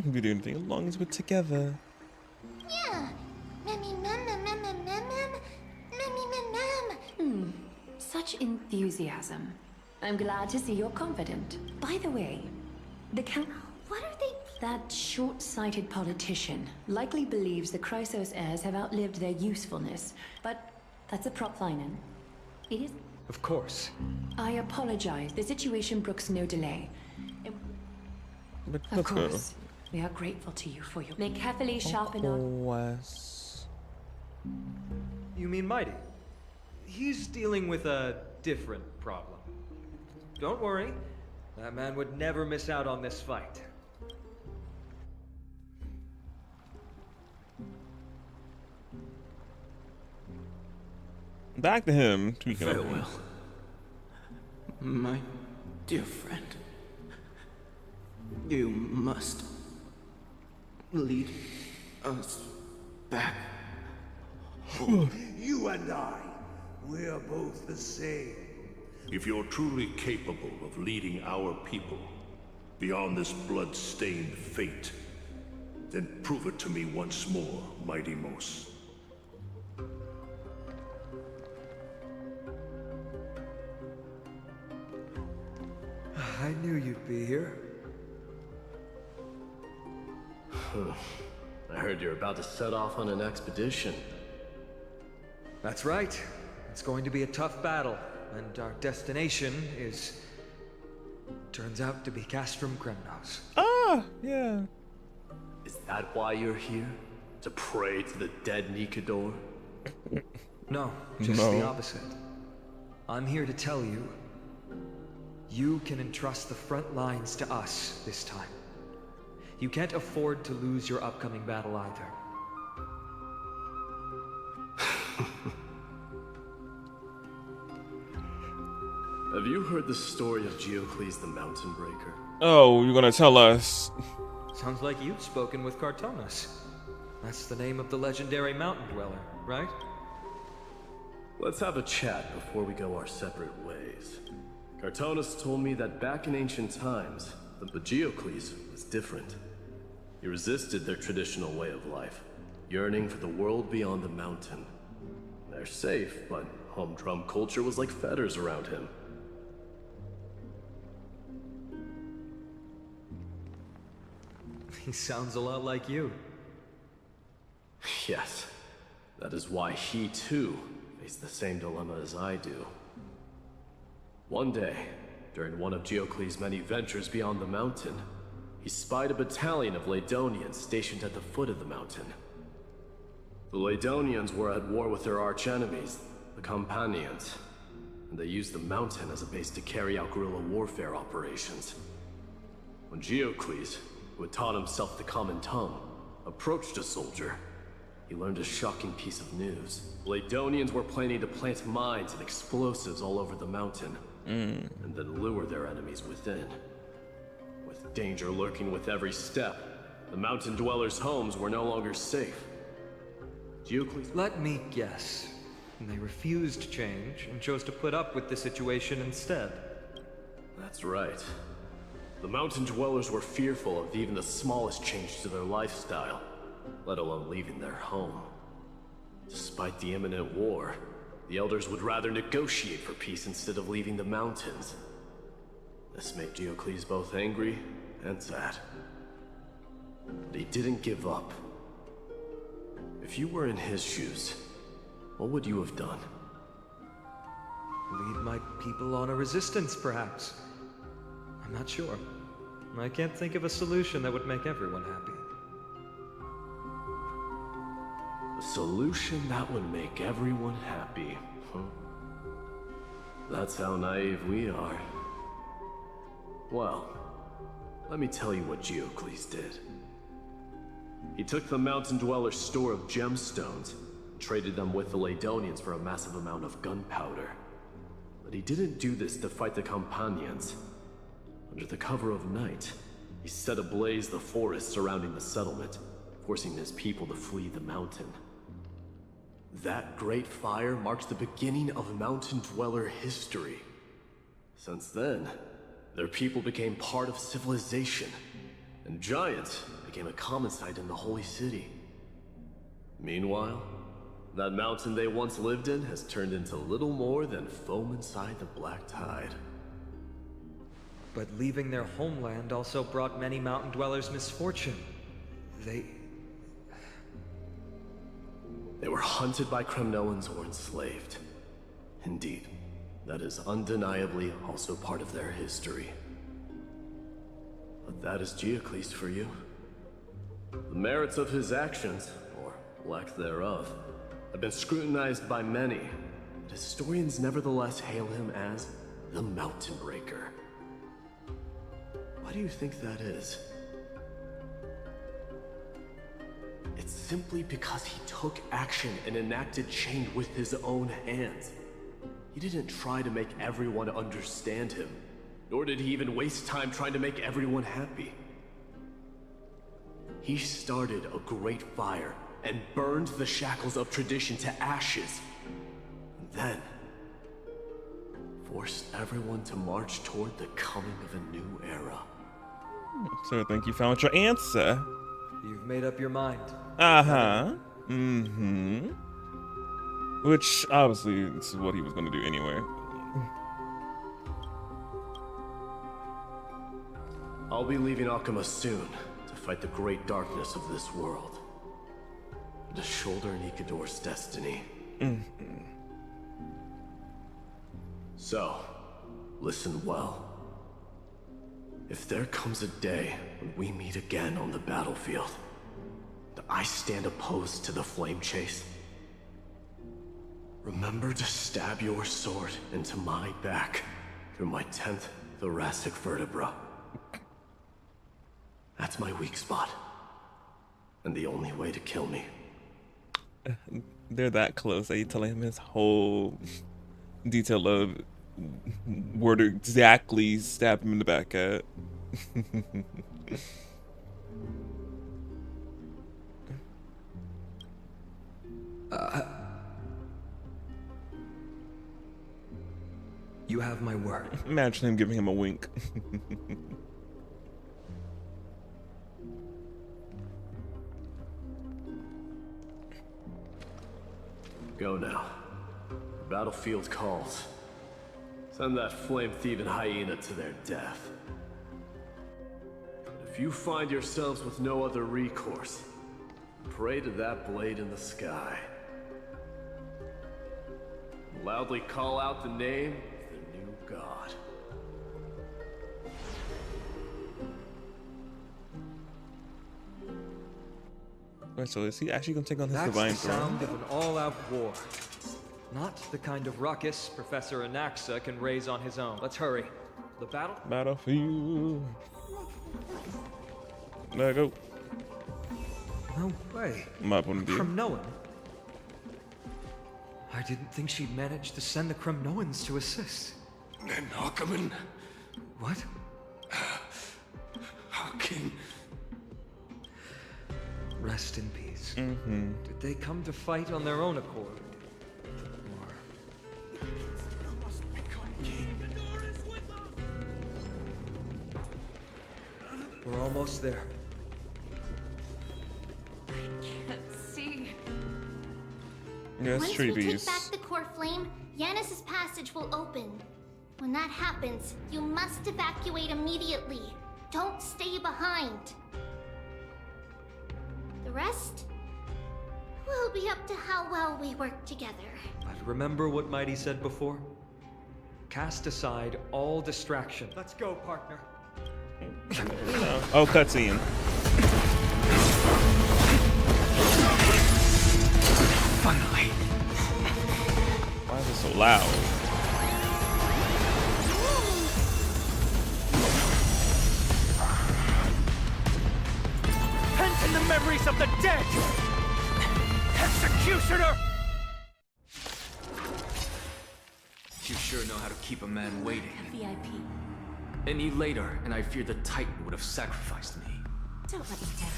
We do anything as long as we're together. Yeah. Such enthusiasm. I'm glad to see you're confident. By the way, the count... What are they... That short-sighted politician likely believes the Chrysos heirs have outlived their usefulness, but that's a prop line. It is... Of course. I apologize. The situation brooks no delay. But Of course. We are grateful to you for your... May carefully sharpen our... You mean Mighty? He's dealing with a different problem. Don't worry. That man would never miss out on this fight. Back to him. Farewell, my dear friend. You must lead us back home. You and I, we're both the same. If you're truly capable of leading our people beyond this blood-stained fate, then prove it to me once more, Mighty Mos. I knew you'd be here. I heard you're about to set off on an expedition. That's right. It's going to be a tough battle, and our destination is... turns out to be Castrum Kremnos. Ah, yeah. Is that why you're here? To pray to the dead Nikador? No, just the opposite. I'm here to tell you, you can entrust the front lines to us this time. You can't afford to lose your upcoming battle either. Have you heard the story of Geocles the Mountain Breaker? Oh, you're gonna tell us. Sounds like you've spoken with Cartonas. That's the name of the legendary mountain dweller, right? Let's have a chat before we go our separate ways. Cartonas told me that back in ancient times, the Geocles was different. He resisted their traditional way of life, yearning for the world beyond the mountain. They're safe, but humdrum culture was like fetters around him. He sounds a lot like you. Yes, that is why he too faced the same dilemma as I do. One day, during one of Geocles' many ventures beyond the mountain, he spied a battalion of Ladonians stationed at the foot of the mountain. The Ladonians were at war with their arch-enemies, the Companions, and they used the mountain as a base to carry out guerrilla warfare operations. When Geocles, who had taught himself the common tongue, approached a soldier, he learned a shocking piece of news. Ladonians were planning to plant mines and explosives all over the mountain, and then lure their enemies within. With danger lurking with every step, the mountain dwellers' homes were no longer safe. Geocles... Let me guess. They refused change and chose to put up with the situation instead. That's right. The mountain dwellers were fearful of even the smallest change to their lifestyle, let alone leaving their home. Despite the imminent war, the elders would rather negotiate for peace instead of leaving the mountains. This made Geocles both angry and sad. But he didn't give up. If you were in his shoes, what would you have done? Lead my people on a resistance, perhaps. I'm not sure. I can't think of a solution that would make everyone happy. A A solution that would make everyone happy, huh? That's how naive we are. Well, let me tell you what Geocles did. He took the Mountain Dweller's store of gemstones, and traded them with the Ladonians for a massive amount of gunpowder. But he didn't do this to fight the Companions. Under the cover of night, he set ablaze the forest surrounding the settlement, forcing his people to flee the mountain. That great fire marks the beginning of Mountain Dweller history. Since then, their people became part of civilization, and giants became a common sight in the Holy City. Meanwhile, that mountain they once lived in has turned into little more than foam inside the black tide. But leaving their homeland also brought many mountain dwellers misfortune. They were hunted by Kremnoans or enslaved. Indeed, that is undeniably also part of their history. But that is Geocles for you. The merits of his actions, or lack thereof, have been scrutinized by many, but historians nevertheless hail him as the Mountain Breaker. Why do you think that is? It's simply because he took action and enacted change with his own hands. He didn't try to make everyone understand him, nor did he even waste time trying to make everyone happy. He started a great fire and burned the shackles of tradition to ashes, and then forced everyone to march toward the coming of a new era. So I think you found your answer. You've made up your mind. Uh-huh. Mm-hmm. Which, obviously, this is what he was going to do anyway. I'll be leaving Akuma soon to fight the great darkness of this world. To shoulder Nikador's destiny. Mm-hmm. So, listen well. If there comes a day when we meet again on the battlefield, that I stand opposed to the flame chase, remember to stab your sword into my back through my 10th thoracic vertebra. That's my weak spot, and the only way to kill me. They're that close that you telling him his whole detail of where to exactly stab him in the back at. You have my word. Imagine him giving him a wink. Go now. The battlefield calls. Send that flame-thieving hyena to their death. But if you find yourselves with no other recourse, pray to that blade in the sky. Loudly call out the name of the new god. Wait, so is he actually gonna take on his That's divine the throne? sound of an all-out war. Not the kind of ruckus Professor Anaxa can raise on his own. Let's hurry. The battle? Battlefield. There go. No way. My point of view. Kremnoan? I didn't think she'd manage to send the Kremnoans to assist. And Hawkeman? What? Our king. Rest in peace. Mm-hmm. Did they come to fight on their own accord? We're almost there. Can't see. Yes, Once tree we bees. take back the core flame, Yanis's passage will open. When that happens, you must evacuate immediately. Don't stay behind. The rest will be up to how well we work together. But remember what Mighty said before? Cast aside all distraction. Let's go, partner. Oh, cutscene. Finally. Why is it so loud? Pent in the memories of the dead! Executioner! You sure know how to keep a man waiting. VIP. Any later, and I fear the Titan would have sacrificed me. Don't let me down.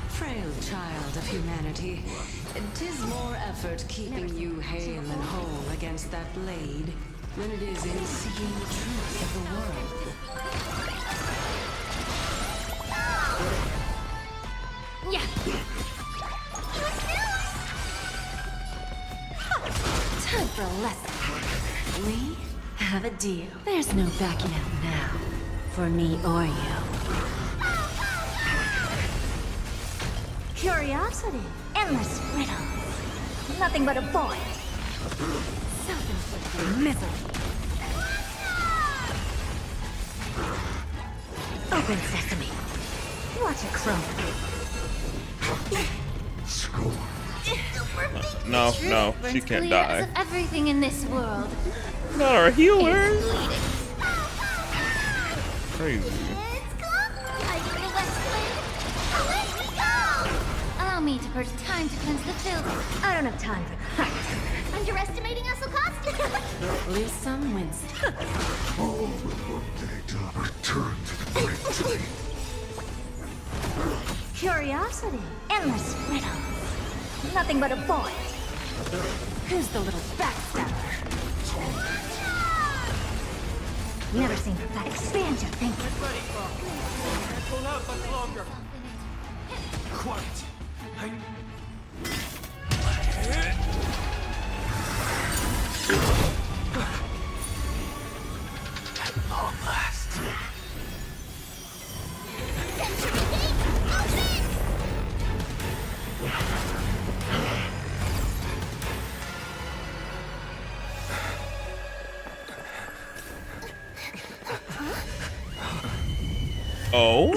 Frail child of humanity, 'tis more effort keeping you hale and whole against that blade than it is in seeking the truth of the world. Yeah. Time for a lesson. We have a deal. There's no backing out now, for me or you. Curiosity, endless riddles. Nothing but a void. Self-inflicted misery. Open sesame. Watch it crumble. No, no, she can't die. Of everything in this world. Not our healer. It's bleeding. Crazy. Allow me to purge time to cleanse the filth. I don't have time for that. Underestimating us will cost you. Lose some, win some. All will one day return to the great tree. Curiosity, endless riddles. Nothing but a void. Who's the little backstabber? Never seen that. Expand your thinking. Can't hold out much longer. Quiet. At long last. Oh?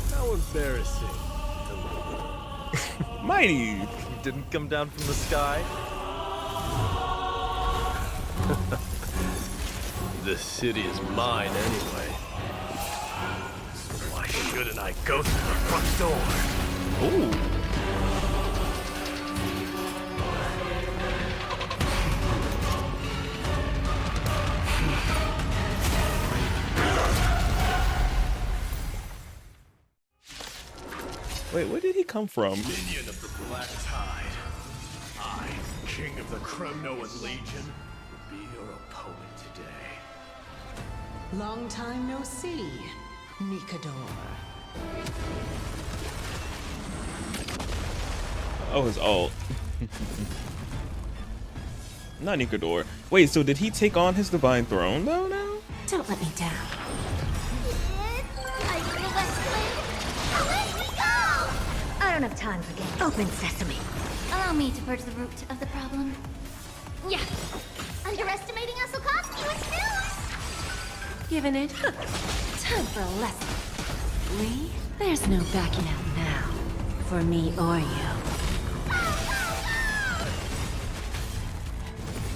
How embarrassing. Mighty. You didn't come down from the sky? This city is mine anyway. So why shouldn't I go through the front door? Ooh. Wait, where did he come from? Minion of the Black Tide. I, King of the Kremnoan Legion, will be your opponent today. Long time no see, Nikador. Oh, his ult. Not Nikador. Wait, so did he take on his divine throne though now? Don't let me down. I don't have time for games. Open sesame. Allow me to purge the root of the problem. Yeah. Underestimating us will cost you its news. Given it. Time for a lesson. There's no backing out now, for me or you.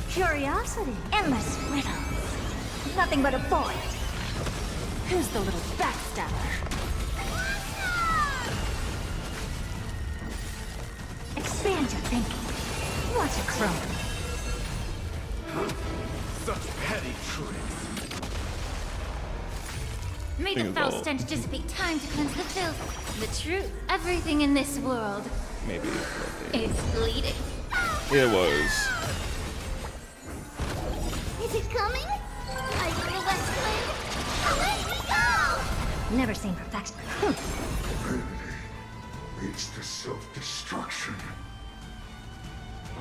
Curiosity, endless riddles. Nothing but a void. Who's the little backstabber? Expand your thinking. Watch it crumble. Such petty tricks. May the foul stench dissipate time to cleanse the filth. The truth, everything in this world. Maybe. It's bleeding. It was. Is it coming? I feel less Let me go! Never seen perfection. Vanity leads to self-destruction.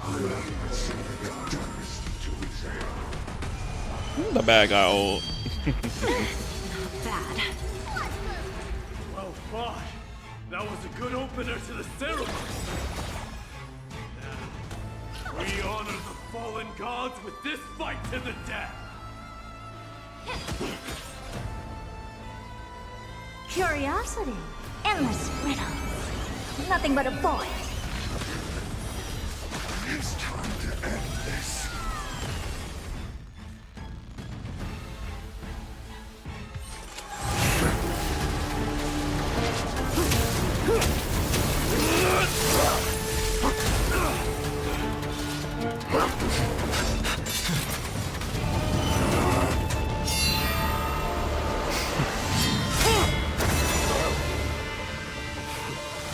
I have seen the darkness to examine. The bad guy ult. Bad. Well fought. That was a good opener to the ceremony. Now, we honor the fallen gods with this fight to the death. Curiosity, endless riddles. Nothing but a void. It's time to end this.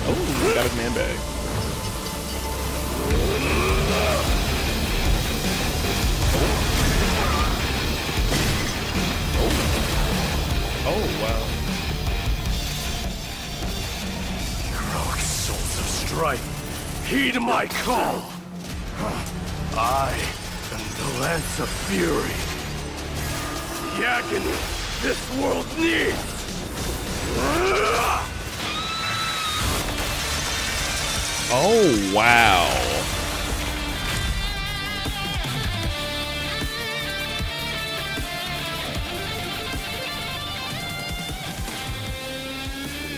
Oh, got his man bag. Oh, wow. Heroic souls of strife, heed my call. I am the Lance of Fury. The agony this world needs. Oh, wow.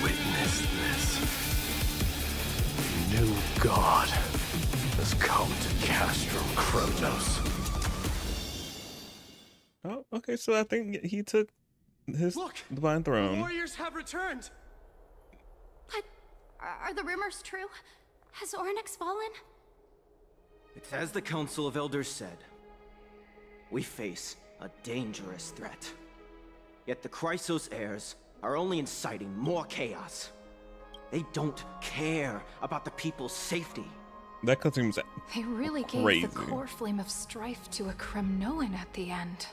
Witness this. A new god has come to Castrum Kronos. Oh, okay, so I think he took his divine The throne. warriors have returned. But are the rumors true? Has Ornix fallen? It's as the Council of Elders said. We face a dangerous threat. Yet the Chrysos heirs are only inciting more chaos. They don't care about the people's safety. That seems They really crazy. gave the core flame of strife to a Kremnoan at the end.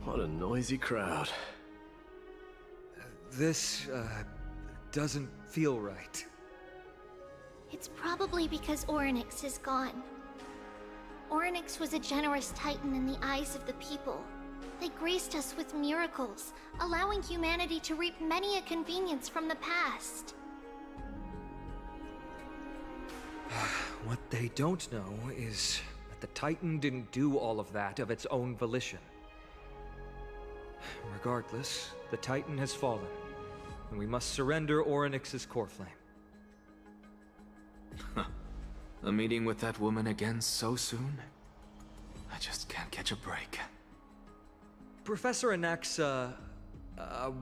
What a noisy crowd. This, doesn't feel right. It's probably because Ornix is gone. Ornix was a generous titan in the eyes of the people. They graced us with miracles, allowing humanity to reap many a convenience from the past. What they don't know is that the Titan didn't do all of that of its own volition. Regardless, the Titan has fallen, and we must surrender Ornix's core flame. A meeting with that woman again so soon? I just can't catch a break. Professor Anaxa,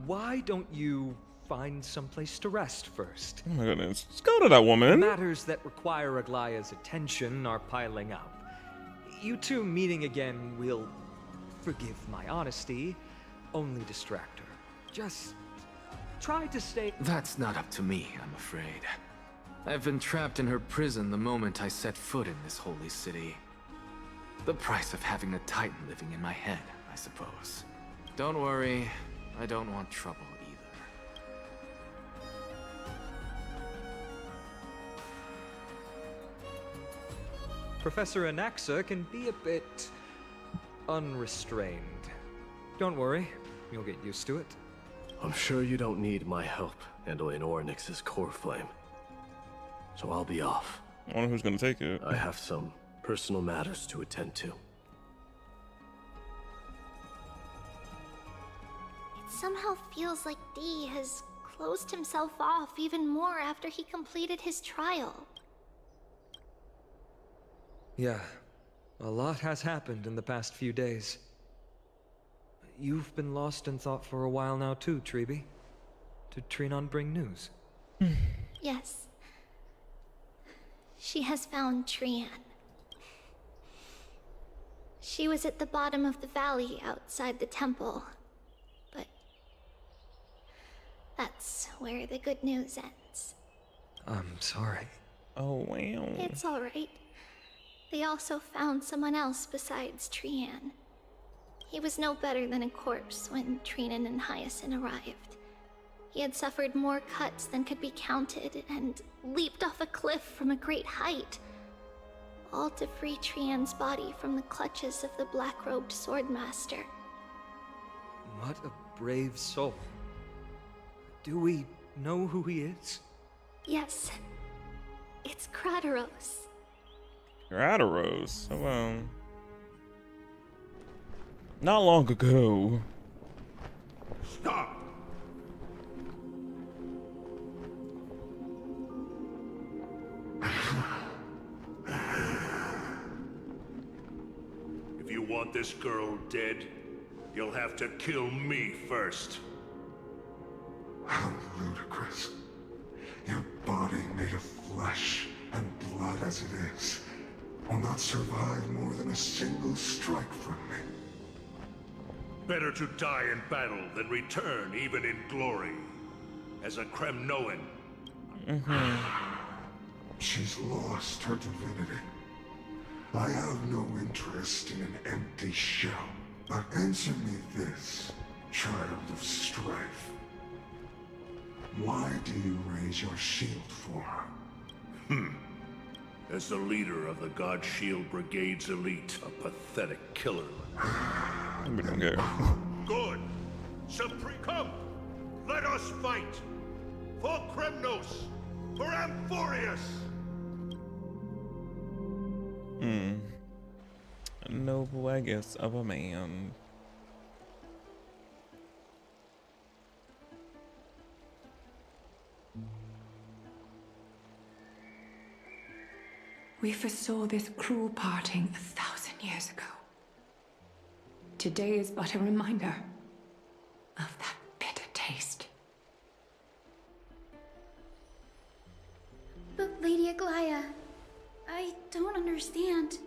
why don't you find someplace to rest first? Oh my goodness. Let's go to that woman. Matters that require Aglaya's attention are piling up. You two meeting again will, forgive my honesty, only distract her. Just try to stay... That's not up to me, I'm afraid. I've been trapped in her prison the moment I set foot in this holy city. The price of having a Titan living in my head, I suppose. Don't worry, I don't want trouble either. Professor Anaxa can be a bit unrestrained. Don't worry, you'll get used to it. I'm sure you don't need my help handling Ornix's core flame. So I'll be off. I wonder who's gonna take it. I have some personal matters to attend to. It somehow feels like D has closed himself off even more after he completed his trial. Yeah, a lot has happened in the past few days. You've been lost in thought for a while now too, Treeby. Did Trinon bring news? Yes. She has found Trian. She was at the bottom of the valley outside the temple. But that's where the good news ends. I'm sorry. Oh, wow. It's alright. They also found someone else besides Trian. He was no better than a corpse when Trinan and Hyacinth arrived. He had suffered more cuts than could be counted and leaped off a cliff from a great height, all to free Trian's body from the clutches of the black-robed swordmaster. What a brave soul. Do we know who he is? Yes, it's Krateros. Krateros. So, not long ago, Stop! If you want this girl dead, you'll have to kill me first. How ludicrous. Your body made of flesh and blood as it is will not survive more than a single strike from me. Better to die in battle than return even in glory. As a Kremnoan. She's lost her divinity. I have no interest in an empty shell. But answer me this, child of strife. Why do you raise your shield for her? As the leader of the God Shield Brigade's elite, a pathetic killer. Good! Supreme, come! Let us fight! For Kremnos! For Amphoreus! A noble, I guess, of a man. We foresaw this cruel parting 1,000 years ago. Today is but a reminder of that bitter taste. But Lady Aglaya, I don't understand.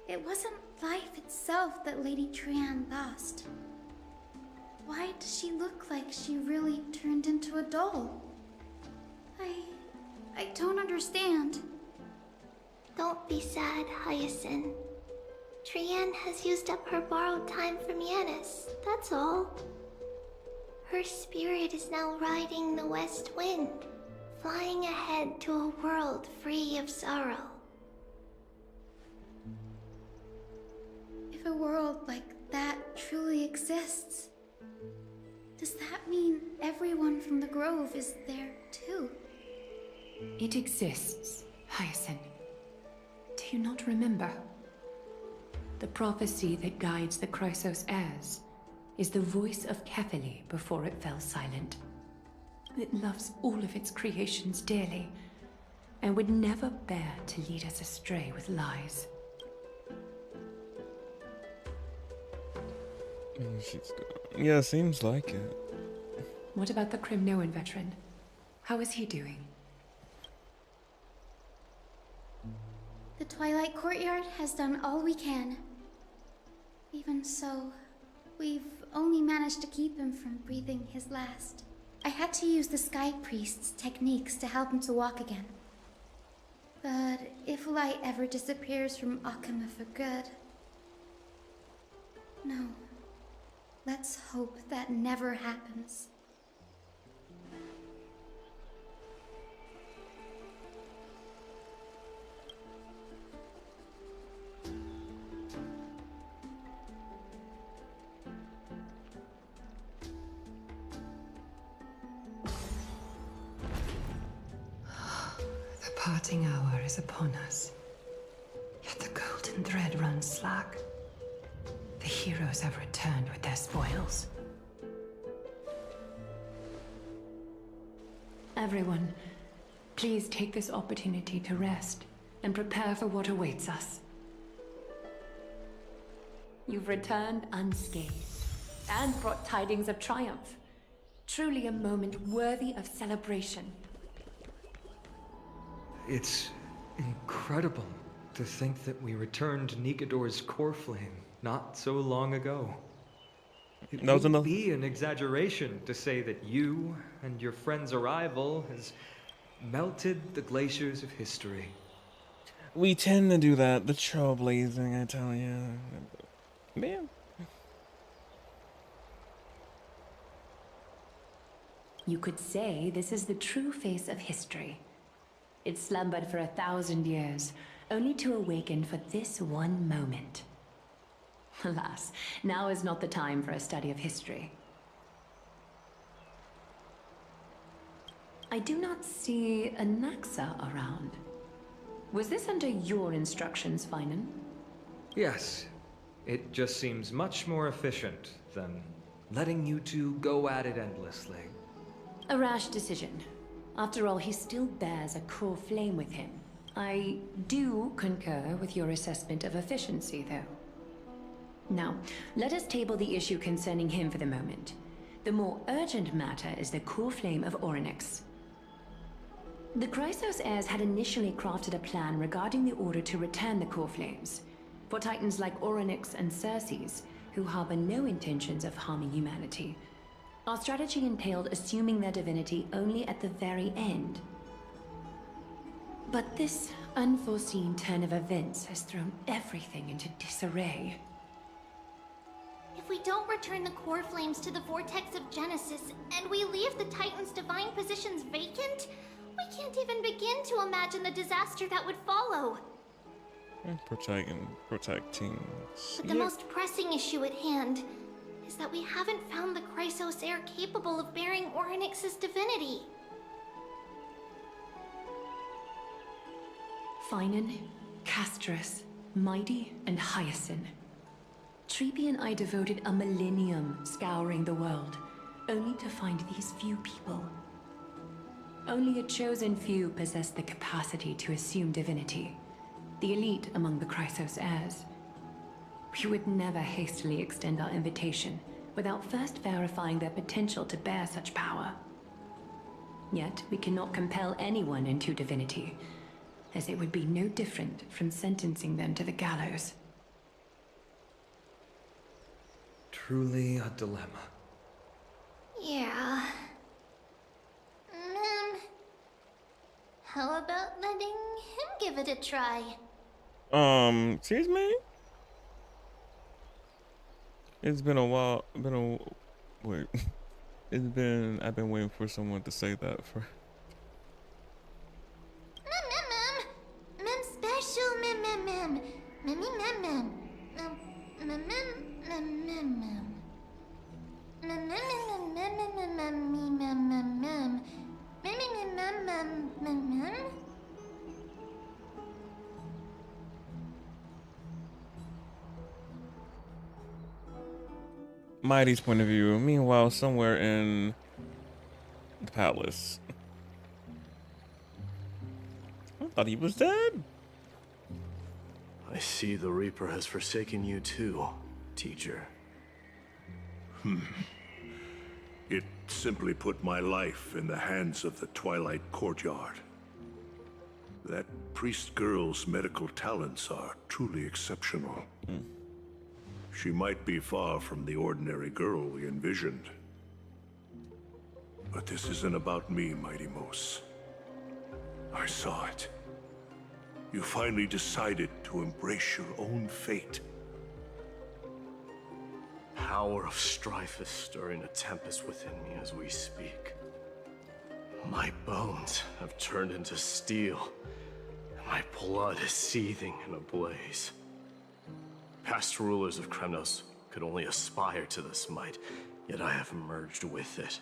It wasn't life itself that Lady Trian lost. Why does she look like she really turned into a doll? I don't understand. Don't be sad, Hyacinth. Trian has used up her borrowed time from Yanis, that's all. Her spirit is now riding the west wind, flying ahead to a world free of sorrow. If a world like that truly exists, does that mean everyone from the Grove is there too? It exists, Hyacinth. Do you not remember? The prophecy that guides the Chrysos heirs is the voice of Kefili before it fell silent. It loves all of its creations dearly, and would never bear to lead us astray with lies. Yeah, seems like it. What about the Kremnoan veteran? How is he doing? The Twilight Courtyard has done all we can. Even so, we've only managed to keep him from breathing his last. I had to use the Sky Priest's techniques to help him to walk again. But if light ever disappears from Akama for good... No. Let's hope that never happens. The parting hour is upon us. Yet the golden thread runs slack. The heroes have returned with their spoils. Everyone, please take this opportunity to rest and prepare for what awaits us. You've returned unscathed and brought tidings of triumph. Truly a moment worthy of celebration. It's incredible to think that we returned Nikador's core flame not so long ago. It would be an exaggeration to say that you and your friend's arrival has melted the glaciers of history. We tend to do that, the trailblazing, I tell you. Man. You could say this is the true face of history. It slumbered for 1,000 years, only to awaken for this one moment. Alas, now is not the time for a study of history. I do not see a Naxa around. Was this under your instructions, Finan? Yes. It just seems much more efficient than letting you two go at it endlessly. A rash decision. After all, he still bears a core flame with him. I do concur with your assessment of efficiency, though. Now, let us table the issue concerning him for the moment. The more urgent matter is the core flame of Ornix. The Chrysos heirs had initially crafted a plan regarding the order to return the core flames. For titans like Ornix and Circes, who harbor no intentions of harming humanity, our strategy entailed assuming their divinity only at the very end. But this unforeseen turn of events has thrown everything into disarray. If we don't return the core flames to the vortex of Genesis, and we leave the Titan's divine positions vacant, we can't even begin to imagine the disaster that would follow. Protecting. But the most pressing issue at hand is that we haven't found the Chrysos heir capable of bearing Ornix's divinity. Finan, Castrus, Mighty, and Hyacinth. Treepy and I devoted a millennium scouring the world, only to find these few people. Only a chosen few possess the capacity to assume divinity, the elite among the Chrysos heirs. We would never hastily extend our invitation without first verifying their potential to bear such power. Yet, we cannot compel anyone into divinity, as it would be no different from sentencing them to the gallows. Truly a dilemma. Yeah. How about letting him give it a try? Excuse me? It's been a while. Wait. I've been waiting for someone to say that for. Mem special, mem. Mighty's point of view. Meanwhile, somewhere in the palace. I thought he was dead. I see the Reaper has forsaken you too, teacher. It simply put my life in the hands of the Twilight Courtyard. That priest girl's medical talents are truly exceptional. She might be far from the ordinary girl we envisioned. But this isn't about me, Mighty Mos. I saw it. You finally decided to embrace your own fate. Power of strife is stirring a tempest within me as we speak. My bones have turned into steel, and my blood is seething in a blaze. Past rulers of Kremnos could only aspire to this might, yet I have merged with it.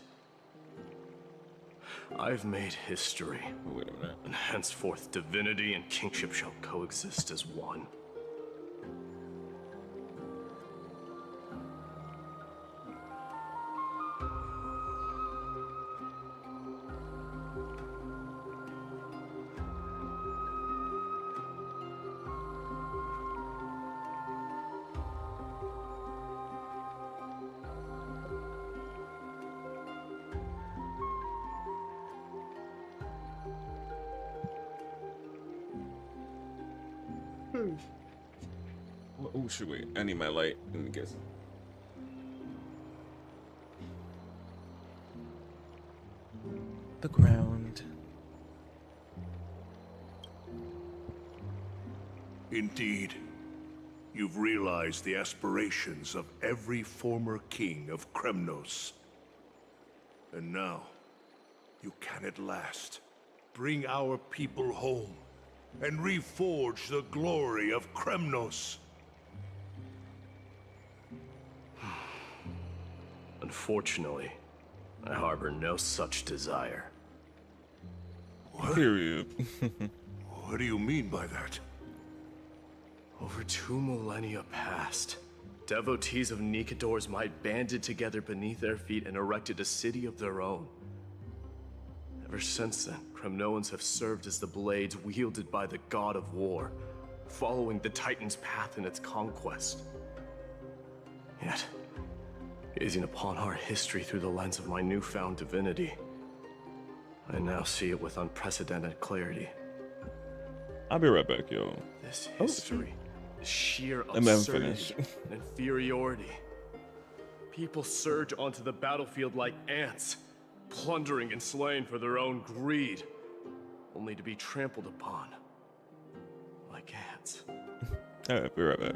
I've made history, and henceforth divinity and kingship shall coexist as one. Oh, should wait. I need my light. Let me guess. The ground. Indeed, you've realized the aspirations of every former king of Kremnos. And now, you can at last bring our people home and reforge the glory of Kremnos. Unfortunately, I harbor no such desire. What? Period. What do you mean by that? Over 2 millennia past, devotees of Nikador's might banded together beneath their feet and erected a city of their own. Ever since then, Kremnoans have served as the blades wielded by the god of war, following the Titan's path in its conquest. Yet, gazing upon our history through the lens of my newfound divinity, I now see it with unprecedented clarity. I'll be right back, yo. This history is sheer Let me absurdity finish. and inferiority. People surge onto the battlefield like ants, plundering and slaying for their own greed, only to be trampled upon like ants. Alright, be right back.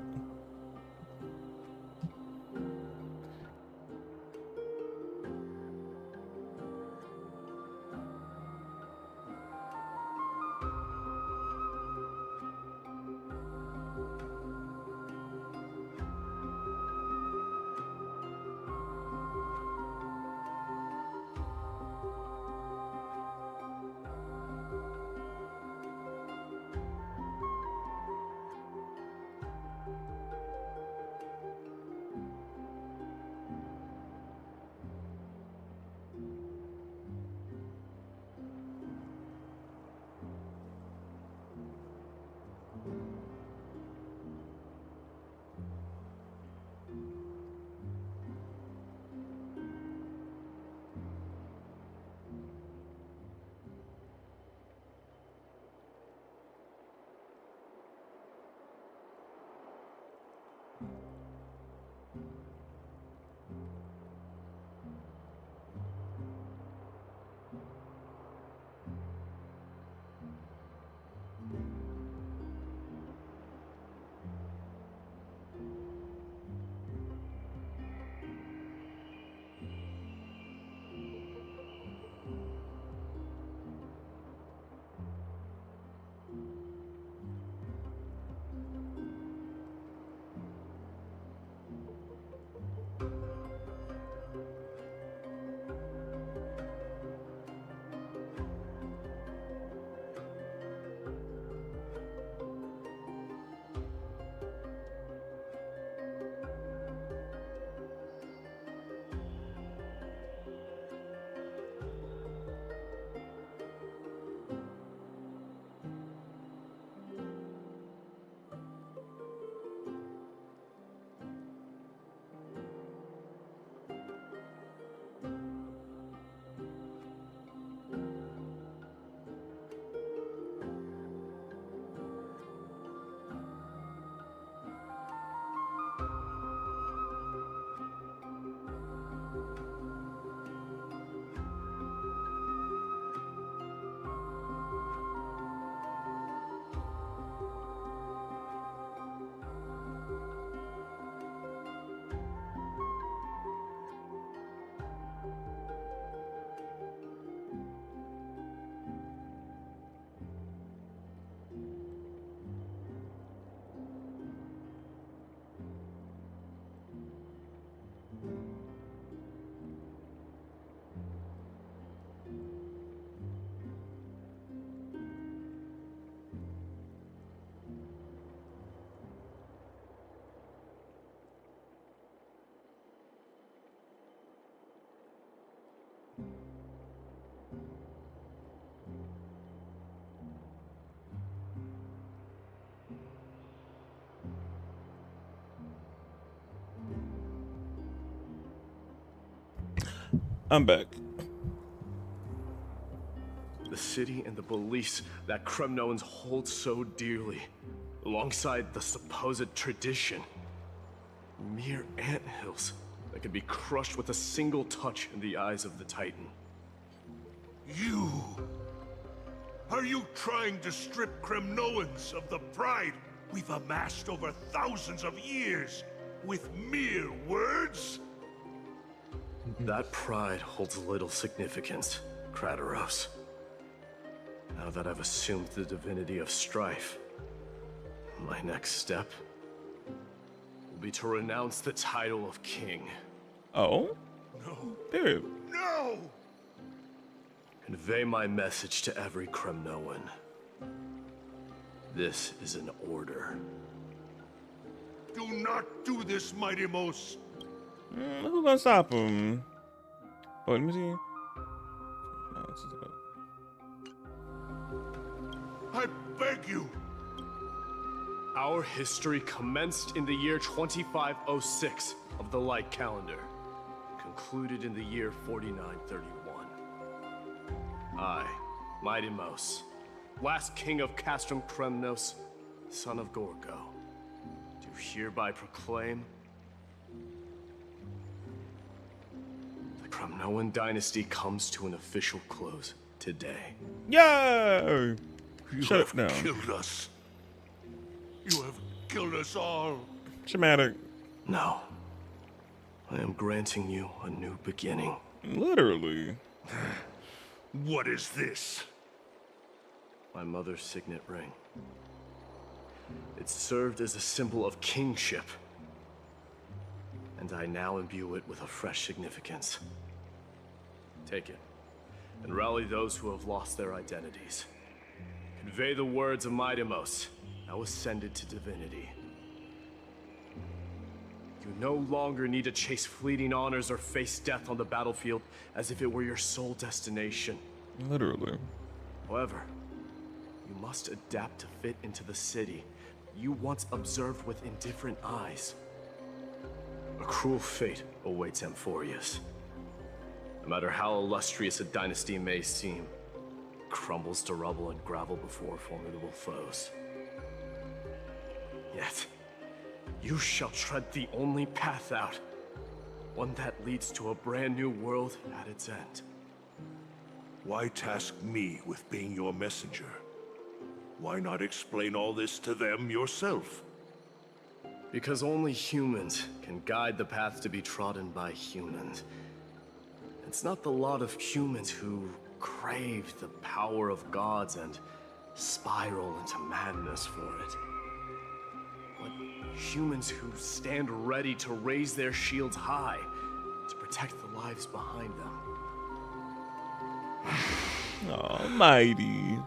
I'm back. The city and the beliefs that Kremnoans hold so dearly, alongside the supposed tradition. Mere anthills that could be crushed with a single touch in the eyes of the Titan. You! Are you trying to strip Kremnoans of the pride we've amassed over thousands of years with mere words? That pride holds little significance, Krateros. Now that I've assumed the divinity of strife, my next step will be to renounce the title of king. Oh? No. Dude. No! Convey my message to every Kremnoan. This is an order. Do not do this, Mighty Mos. Who's gonna stop him? Oh, let me see. No, this is I beg you. Our history commenced in the year 2506 of the Light Calendar, concluded in the year 4931. I, Mighty Mos, last king of Castrum Kremnos, son of Gorgo, do hereby proclaim the Kremnoan dynasty comes to an official close today. Yo! You Shut have up now. killed us. You have killed us all. Dramatic. No. I am granting you a new beginning. Literally. What is this? My mother's signet ring. It served as a symbol of kingship, and I now imbue it with a fresh significance. Take it, and rally those who have lost their identities. Convey the words of Mighty Mos, now ascended to divinity. You no longer need to chase fleeting honors or face death on the battlefield as if it were your sole destination. Literally. However, you must adapt to fit into the city you once observed with indifferent eyes. A cruel fate awaits Amphoreus. No matter how illustrious a dynasty may seem, it crumbles to rubble and gravel before formidable foes. Yet, you shall tread the only path out, one that leads to a brand new world at its end. Why task me with being your messenger? Why not explain all this to them yourself? Because only humans can guide the path to be trodden by humans. It's not the lot of humans who crave the power of gods and spiral into madness for it. But humans who stand ready to raise their shields high to protect the lives behind them. Almighty.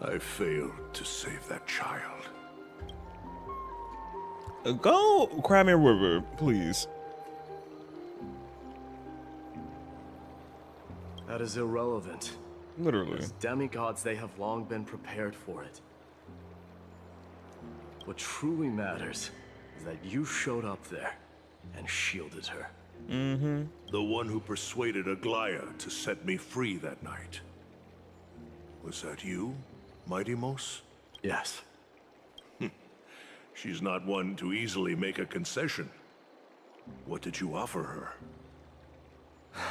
I failed to save that child. Go cry me a river, please. That is irrelevant. Literally. As demigods, they have long been prepared for it. What truly matters is that you showed up there and shielded her. Mm-hmm. The one who persuaded Aglaya to set me free that night. Was that you, Mighty Mos? Yes. She's not one to easily make a concession. What did you offer her?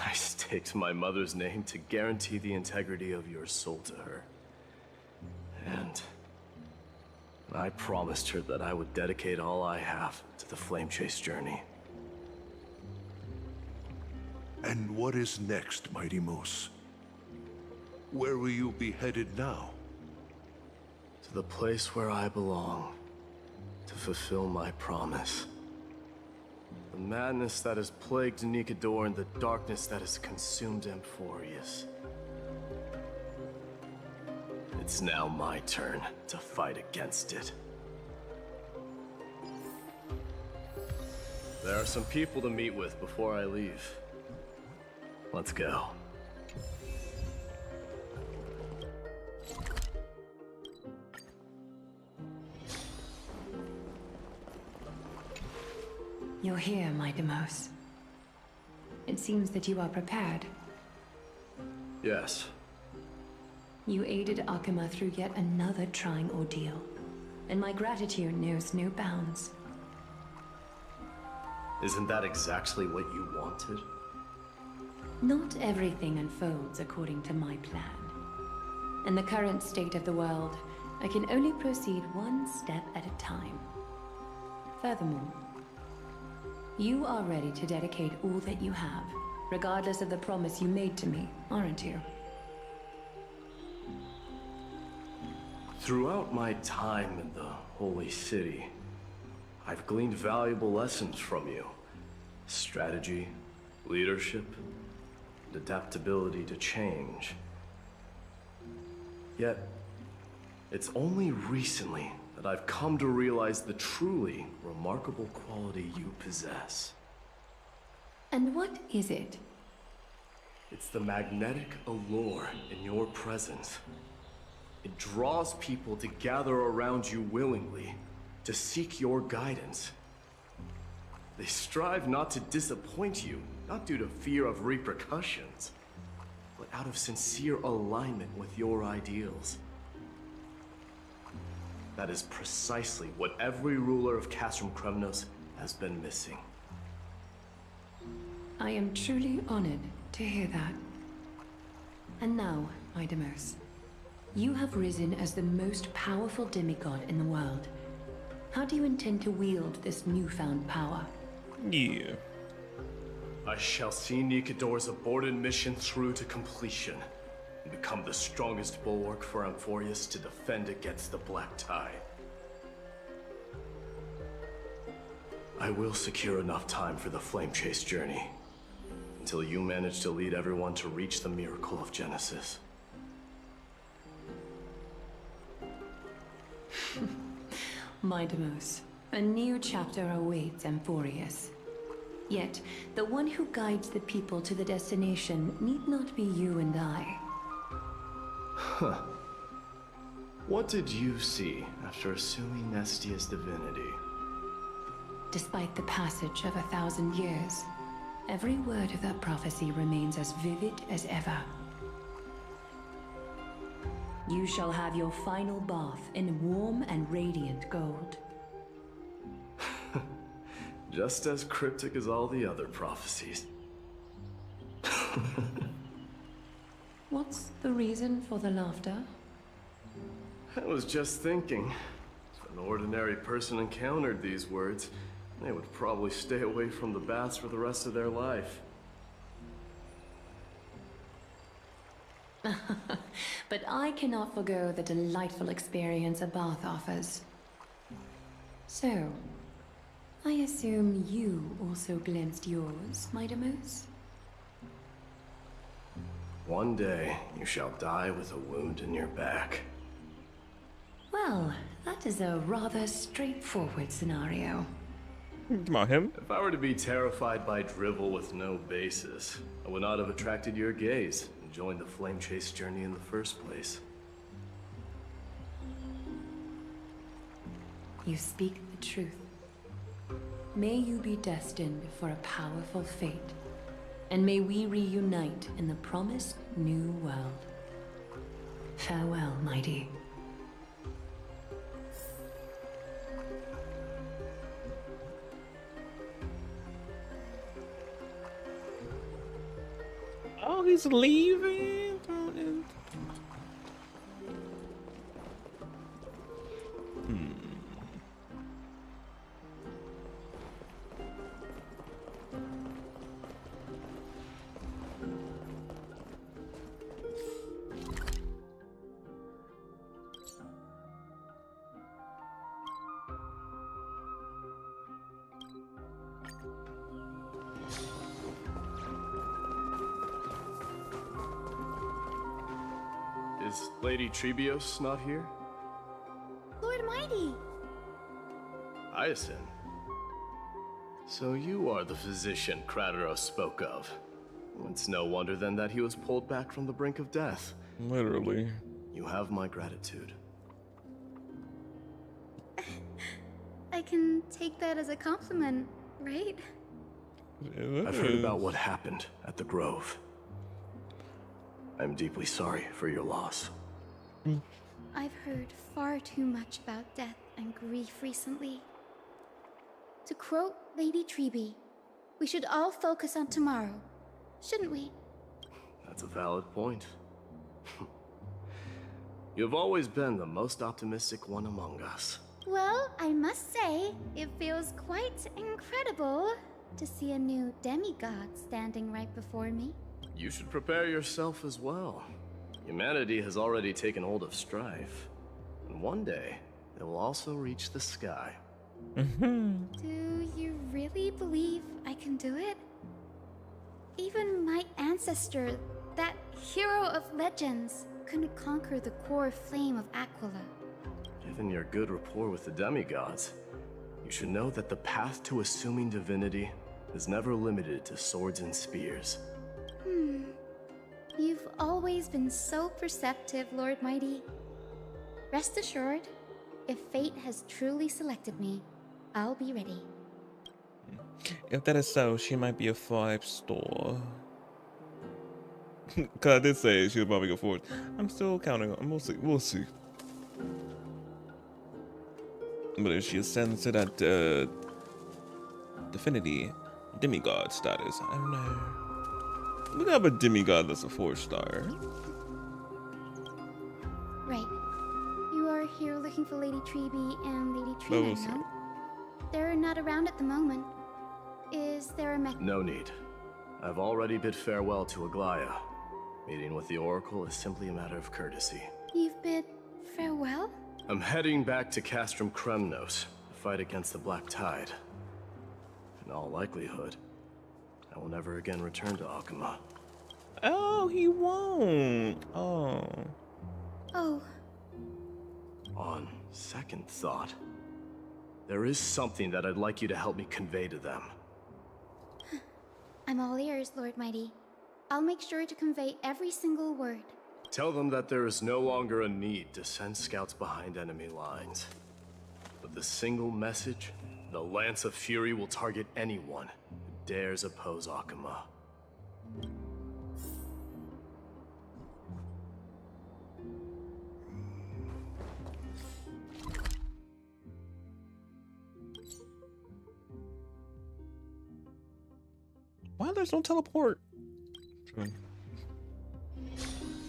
I staked my mother's name to guarantee the integrity of your soul to her. And I promised her that I would dedicate all I have to the Flame Chase journey. And what is next, Mighty Mos? Where will you be headed now? To the place where I belong, to fulfill my promise. The madness that has plagued Nikador and the darkness that has consumed Amphoreus. It's now my turn to fight against it. There are some people to meet with before I leave. Let's go. You're here, Mighty Mos. It seems that you are prepared. Yes. You aided Akuma through yet another trying ordeal, and my gratitude knows no bounds. Isn't that exactly what you wanted? Not everything unfolds according to my plan. In the current state of the world, I can only proceed one step at a time. Furthermore, you are ready to dedicate all that you have, regardless of the promise you made to me, aren't you? Throughout my time in the Holy City, I've gleaned valuable lessons from you. Strategy, leadership, and adaptability to change. Yet, it's only recently that that I've come to realize the truly remarkable quality you possess. And what is it? It's the magnetic allure in your presence. It draws people to gather around you willingly, to seek your guidance. They strive not to disappoint you, not due to fear of repercussions, but out of sincere alignment with your ideals. That is precisely what every ruler of Castrum Kremnos has been missing. I am truly honored to hear that. And now, Idamos, you have risen as the most powerful demigod in the world. How do you intend to wield this newfound power? Yeah. I shall see Nikador's aborted mission through to completion, and become the strongest bulwark for Amphoreus to defend against the Black Tide. I will secure enough time for the Flame Chase journey, until you manage to lead everyone to reach the miracle of Genesis. Idamos, a new chapter awaits Amphoreus. Yet, the one who guides the people to the destination need not be you and I. Huh. What did you see after assuming Nestia's divinity? Despite the passage of 1,000 years, every word of that prophecy remains as vivid as ever. You shall have your final bath in warm and radiant gold. Just as cryptic as all the other prophecies. What's the reason for the laughter? I was just thinking, if an ordinary person encountered these words, they would probably stay away from the baths for the rest of their life. But I cannot forgo the delightful experience a bath offers. So, I assume you also glimpsed yours, Idamos? One day, you shall die with a wound in your back. Well, that is a rather straightforward scenario. About him? If I were to be terrified by drivel with no basis, I would not have attracted your gaze and joined the Flame Chase journey in the first place. You speak the truth. May you be destined for a powerful fate, and may we reunite in the promised new world. Farewell, mighty. Oh, he's leaving. Is Lady Trebios not here? Lord Mighty! Hyacinth. So you are the physician Krateros spoke of. It's no wonder then that he was pulled back from the brink of death. Literally. You have my gratitude. I can take that as a compliment, right? I've heard about what happened at the Grove. I'm deeply sorry for your loss. I've heard far too much about death and grief recently. To quote Lady Treby, we should all focus on tomorrow, shouldn't we? That's a valid point. You've always been the most optimistic one among us. Well, I must say, it feels quite incredible to see a new demigod standing right before me. You should prepare yourself as well. Humanity has already taken hold of strife. And one day, it will also reach the sky. Do you really believe I can do it? Even my ancestor, that hero of legends, couldn't conquer the core flame of Aquila. Given your good rapport with the demigods, you should know that the path to assuming divinity is never limited to swords and spears. You've always been so perceptive, Lord Mighty. Rest assured, if fate has truly selected me, I'll be ready. If that is so, she might be a 5-star. Cause I did say she was probably go forward. I'm still counting on. We'll see. We'll see. But if she ascends to that divinity demigod status, I don't know. We got a demigod that's a 4-star. Right. You are here looking for Lady Treeby and Lady But Trina, we'll see. no? They're not around at the moment. Is there a No need. I've already bid farewell to Aglaya. Meeting with the Oracle is simply a matter of courtesy. You've bid farewell? I'm heading back to Castrum Kremnos to fight against the Black Tide. In all likelihood, I will never again return to Akuma. Oh, he won't. Oh. Oh. On second thought, there is something that I'd like you to help me convey to them. I'm all ears, Lord Mighty. I'll make sure to convey every single word. Tell them that there is no longer a need to send scouts behind enemy lines. With a single message, the Lance of Fury will target anyone who dares oppose Akuma. Why there's no teleport?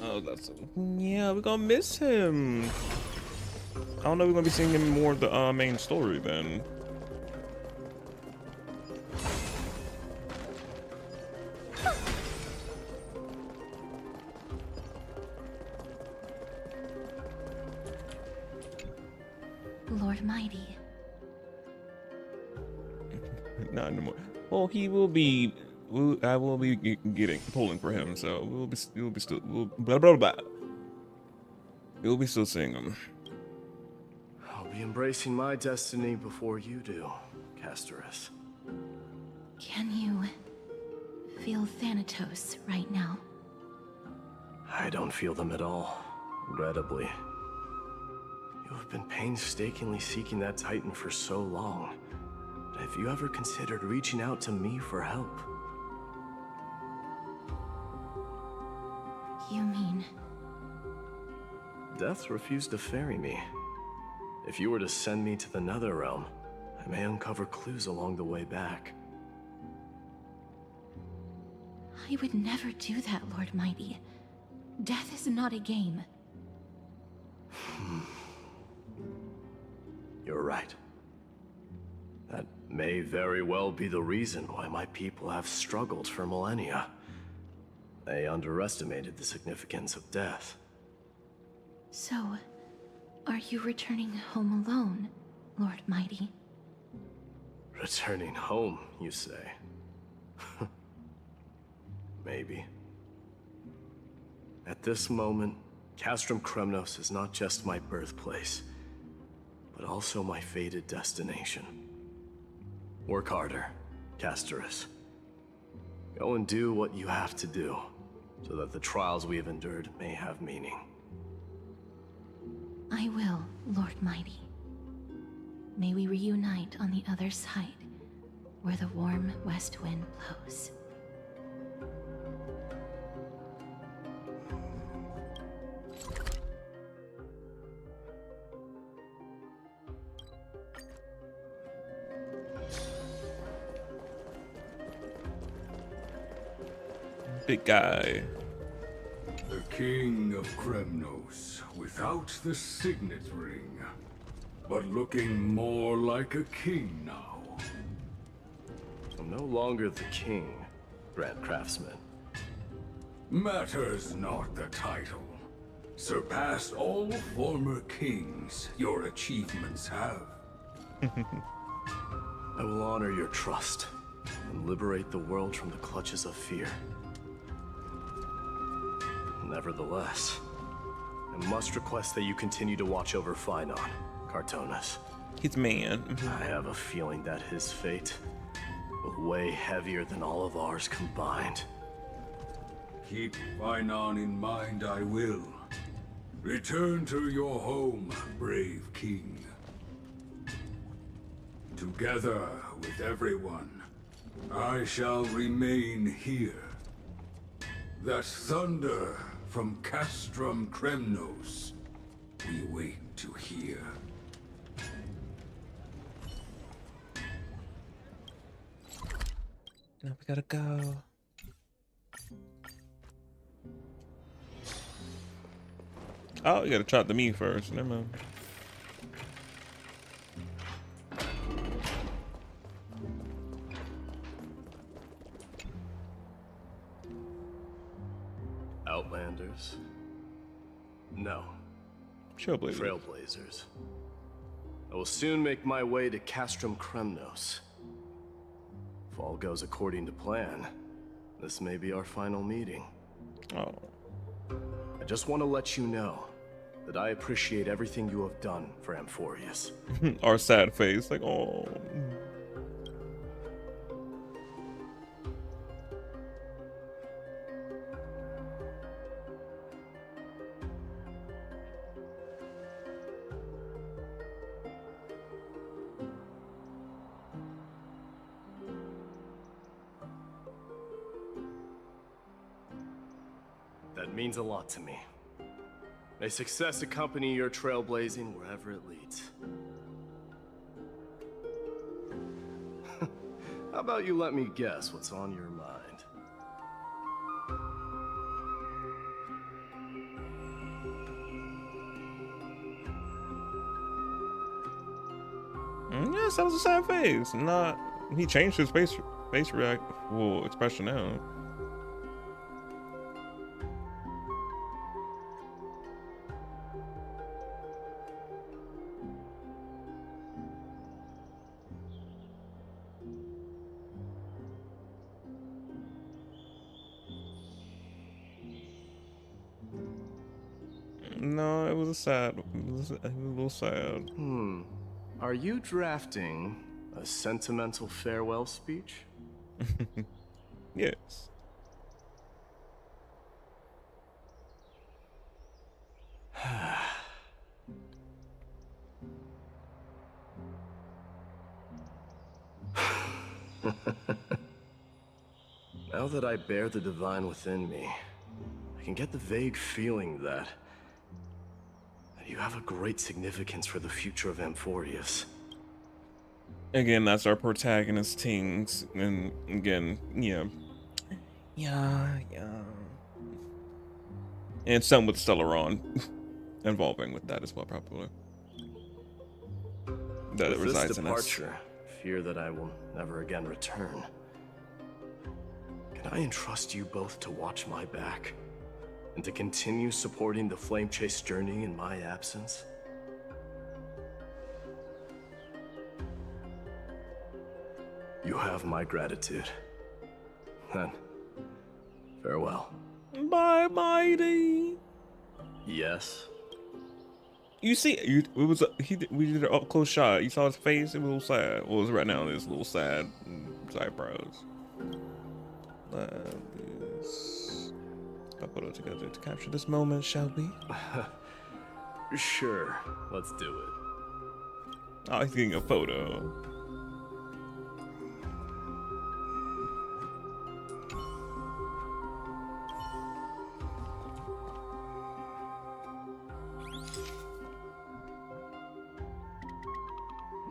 Oh, that's yeah. We're gonna miss him. I don't know. We're gonna be seeing him more of the main story then. Lord Mighty. Not anymore. Well, he will be. I will be pulling for him, so we'll be still. Blah blah blah. We'll be still seeing him. I'll be embracing my destiny before you do, Castorus. Can you feel Thanatos right now? I don't feel them at all, regrettably. You have been painstakingly seeking that Titan for so long. Have you ever considered reaching out to me for help? You mean... Death refused to ferry me. If you were to send me to the Netherrealm, I may uncover clues along the way back. I would never do that, Lord Mighty. Death is not a game. You're right. That may very well be the reason why my people have struggled for millennia. They underestimated the significance of death. So, are you returning home alone, Lord Mighty? Returning home, you say? Maybe. At this moment, Castrum Kremnos is not just my birthplace, but also my fated destination. Work harder, Castorus. Go and do what you have to do, so that the trials we have endured may have meaning. I will, Lord Mighty. May we reunite on the other side, where the warm west wind blows. Big guy. The King of Kremnos, without the signet ring, but looking more like a king now. I'm no longer the king, Grand Craftsman. Matters not the title. Surpassed all former kings your achievements have. I will honor your trust and liberate the world from the clutches of fear. Nevertheless, I must request that you continue to watch over Phainon, Cartonis. His man. I have a feeling that his fate will weigh heavier than all of ours combined. Keep Phainon in mind, I will. Return to your home, brave king. Together with everyone, I shall remain here. That thunder from Castrum Kremnos, we wait to hear. Now we gotta go. Oh, you gotta chop the meat first. Never mind. Outlanders? No. Trailblazers. Trailblazers. I will soon make my way to Castrum Kremnos. If all goes according to plan, this may be our final meeting. Oh. I just want to let you know that I appreciate everything you have done for Amphoreus. Our sad face, like, oh. That means a lot to me. May success accompany your trailblazing wherever it leads. How about you let me guess what's on your mind? Yes, that was a sad face. Not. He changed his face expression now. No, it was sad. It was a little sad. Are you drafting a sentimental farewell speech? Yes. Now that I bear the divine within me, I can get the vague feeling that you have a great significance for the future of Amphoreus. Again, that's our protagonist Tings, and again, yeah. And some with Stellaron involving with that as well, probably. That With resides this in us. departure, fear that I will never again return. Can I entrust you both to watch my back? And to continue supporting the Flame Chase journey in my absence? You have my gratitude. Then, farewell. Bye, mighty. Yes. You see, we did an up close shot. You saw his face. It was a little sad. Well, right now it's a little sad. Eyebrows. I'll put it together to capture this moment, shall we? Sure, let's do it. Oh, he's getting a photo.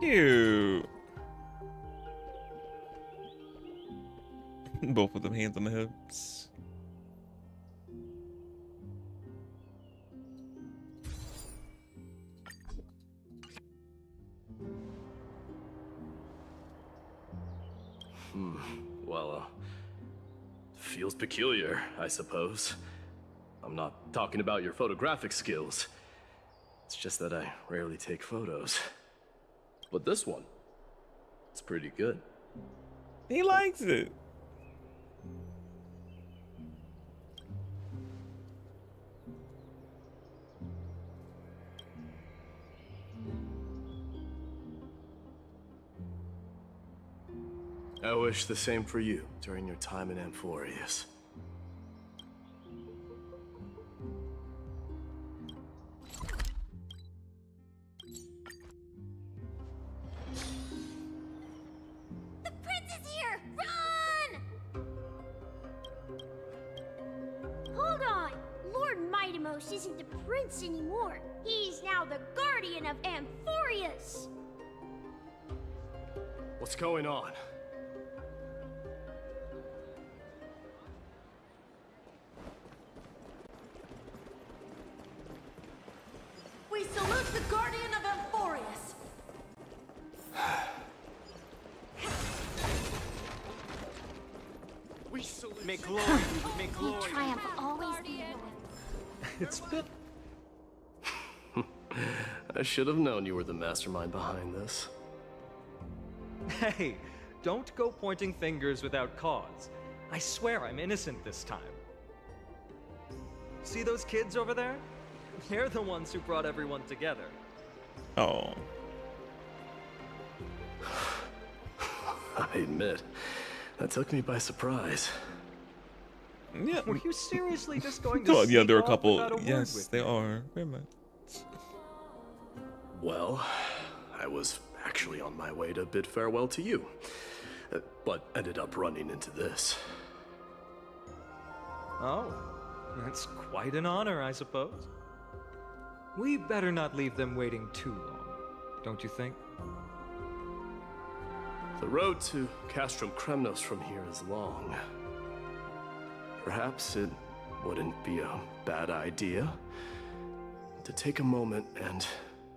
Cute. Both of them hands on the hips. Well, feels peculiar, I suppose. I'm not talking about your photographic skills. It's just that I rarely take photos. But this one, it's pretty good. He likes it. I wish the same for you during your time in Amphoreus. The prince is here! Run! Hold on! Lord Mightimos isn't the prince anymore. He's now the guardian of Amphoreus! What's going on? We salute the guardian of Amphoreus. We salute. May glory, may glory. May triumph always be It's been... I should have known you were the mastermind behind this. Hey, don't go pointing fingers without cause. I swear I'm innocent this time. See those kids over there? They're the ones who brought everyone together. Oh. I admit, that took me by surprise. Yeah. Were you seriously just going to Oh, yeah, there are a sneak off couple. without a word Yes, with they me? are. Very much. Well, I was actually on my way to bid farewell to you, but ended up running into this. Oh, that's quite an honor, I suppose. We better not leave them waiting too long, don't you think? The road to Castrum Kremnos from here is long. Perhaps it wouldn't be a bad idea to take a moment and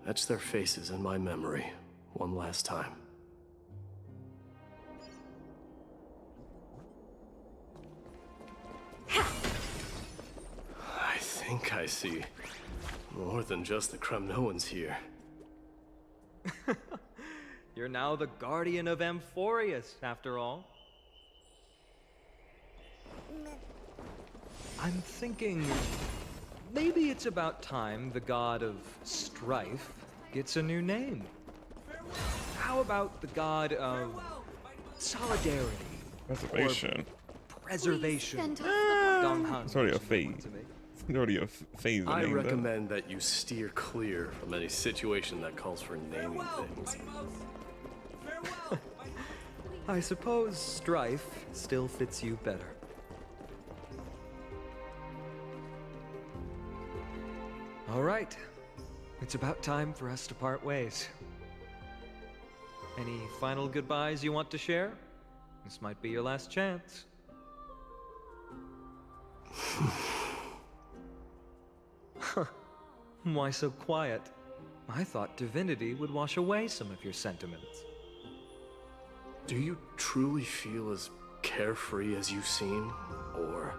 etch their faces in my memory one last time. I think I see more than just the Kremnoans here. You're now the guardian of Amphoreus, after all. I'm thinking maybe it's about time the god of strife gets a new name. How about the god of solidarity? Preservation. Or preservation. It's already a phase. It's already a phase. I recommend that you steer clear from any situation that calls for naming things. I suppose strife still fits you better. All right. It's about time for us to part ways. Any final goodbyes you want to share? This might be your last chance. Why so quiet? I thought divinity would wash away some of your sentiments. Do you truly feel as carefree as you seem? Or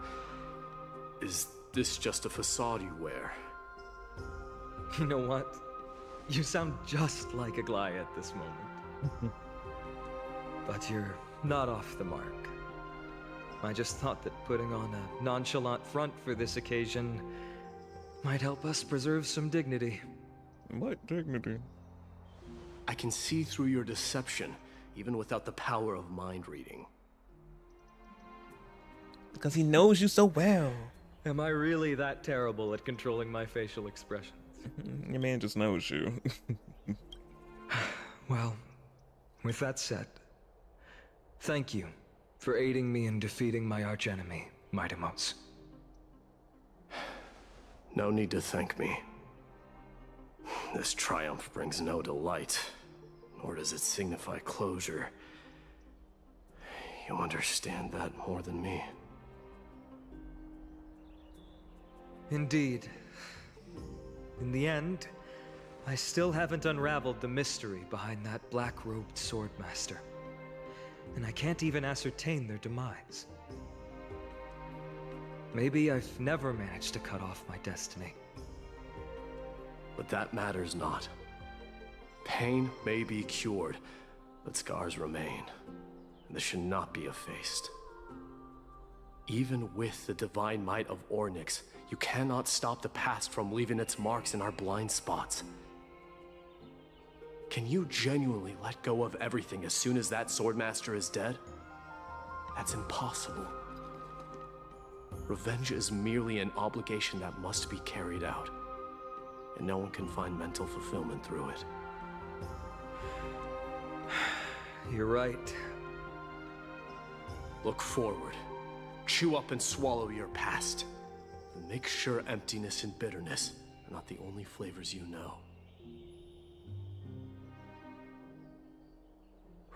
is this just a facade you wear? You know what? You sound just like Aglaya at this moment. But you're not off the mark. I just thought that putting on a nonchalant front for this occasion might help us preserve some dignity. What dignity? I can see through your deception, even without the power of mind reading. Because he knows you so well. Am I really that terrible at controlling my facial expressions? Your man just knows you. Well, with that said, thank you for aiding me in defeating my archenemy, Mightimos. No need to thank me. This triumph brings no delight, nor does it signify closure. You understand that more than me. Indeed. In the end, I still haven't unraveled the mystery behind that black-robed swordmaster. And I can't even ascertain their demise. Maybe I've never managed to cut off my destiny. But that matters not. Pain may be cured, but scars remain, and this should not be effaced. Even with the divine might of Ornyx, you cannot stop the past from leaving its marks in our blind spots. Can you genuinely let go of everything as soon as that swordmaster is dead? That's impossible. Revenge is merely an obligation that must be carried out, and no one can find mental fulfillment through it. You're right. Look forward. Chew up and swallow your past. And make sure emptiness and bitterness are not the only flavors you know.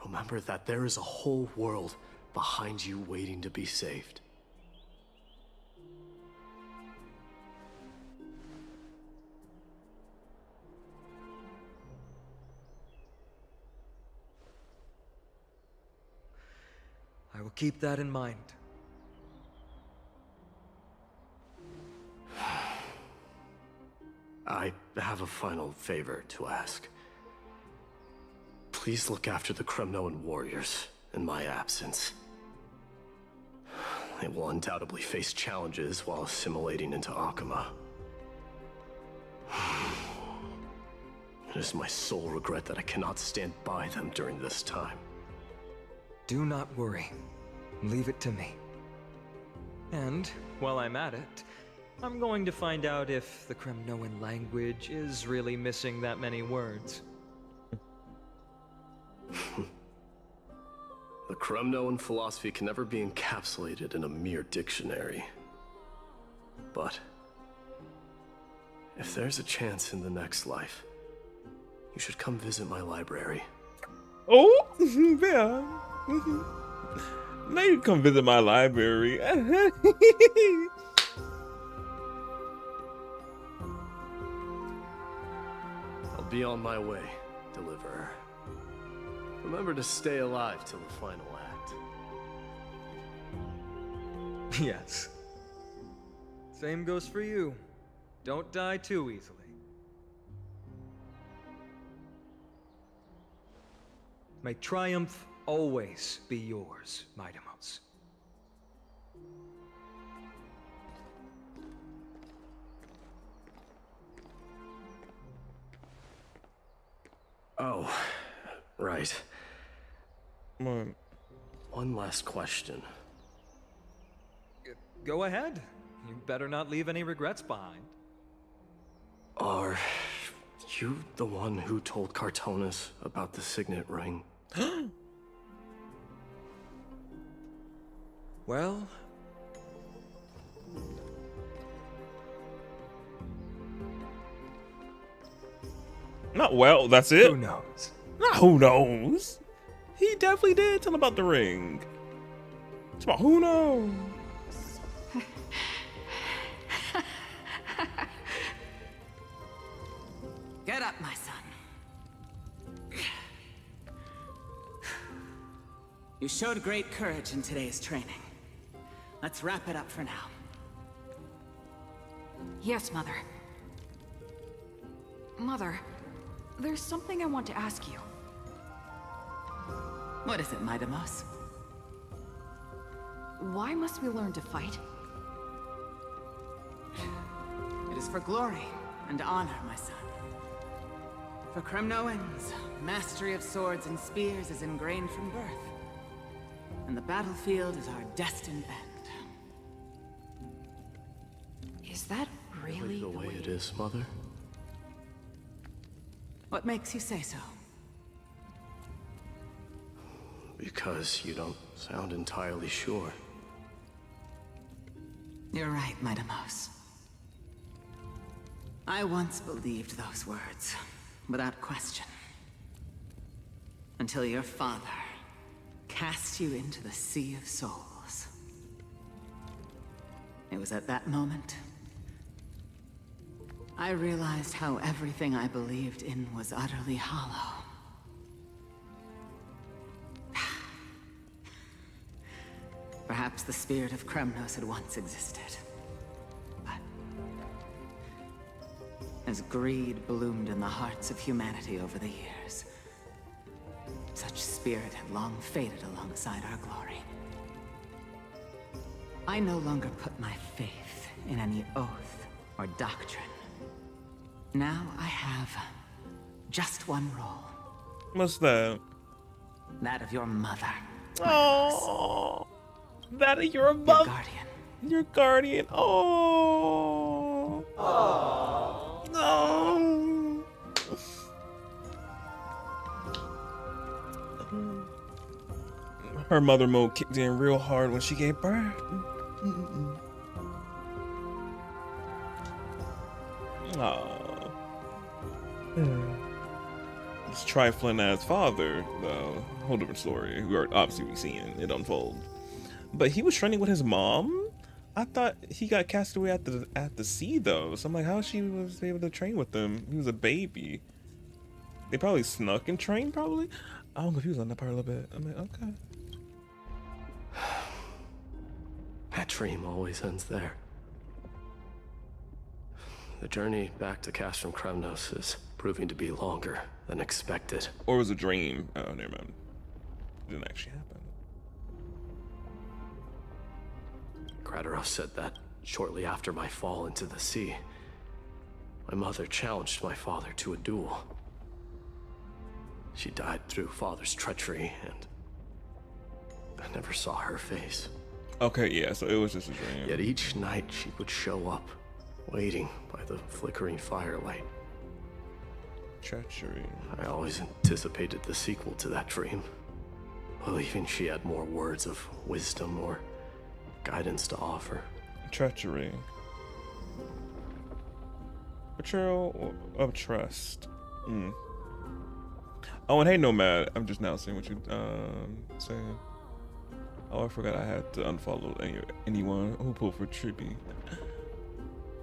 Remember that there is a whole world behind you waiting to be saved. I will keep that in mind. I have a final favor to ask. Please look after the Kremnoan warriors in my absence. They will undoubtedly face challenges while assimilating into Akama. It is my sole regret that I cannot stand by them during this time. Do not worry. Leave it to me. And, while I'm at it, I'm going to find out if the Kremnoan language is really missing that many words. The Kremnoan philosophy can never be encapsulated in a mere dictionary. But if there's a chance in the next life, you should come visit my library. Oh, yeah. Now you come visit my library. I'll be on my way, Deliverer. Remember to stay alive till the final act. Yes. Same goes for you. Don't die too easily. May triumph always be yours, Midamos. Oh, right. What? One last question. Go ahead. You better not leave any regrets behind. Are you the one who told Cartonis about the signet ring? Well... Not well, that's it. Who knows? Not who knows. He definitely did tell him about the ring. It's about who knows. Get up, my son. You showed great courage in today's training. Let's wrap it up for now. Yes, Mother. Mother, there's something I want to ask you. What is it, Midamos? Why must we learn to fight? It is for glory and honor, my son. For Kremnoans, mastery of swords and spears is ingrained from birth. And the battlefield is our destined end. Is that really the way it is, Mother? What makes you say so? Because you don't sound entirely sure. You're right, Midamos. I once believed those words, without question. Until your father cast you into the Sea of Souls. It was at that moment I realized how everything I believed in was utterly hollow. Perhaps the spirit of Kremnos had once existed. But as greed bloomed in the hearts of humanity over the years, such spirit had long faded alongside our glory. I no longer put my faith in any oath or doctrine. Now I have just one role. What's that? That of your mother. Oh. That you're a mother. Your guardian. Oh. Oh. No. Her mother mode kicked in real hard when she gave birth. Aww. This trifling as father, though, whole different story. We are obviously seeing it unfold. But he was training with his mom? I thought he got cast away at the sea though. So I'm like, how she was able to train with them? He was a baby. They probably snuck and trained probably? I'm confused on that part a little bit. I'm like, okay. That dream always ends there. The journey back to Castrum Kremnos is proving to be longer than expected. Or it was a dream. Oh, never mind. It didn't actually happen. Kratos said that shortly after my fall into the sea, my mother challenged my father to a duel. She died through father's treachery, and I never saw her face. Okay, yeah, so it was just a dream. Yet each night she would show up, waiting by the flickering firelight. Treachery. I always anticipated the sequel to that dream, believing she had more words of wisdom or guidance to offer. Treachery. Betrayal of trust. Oh, and hey, Nomad, I'm just now seeing what you saying. Oh, I forgot I had to unfollow anyone who pulled for Trippy.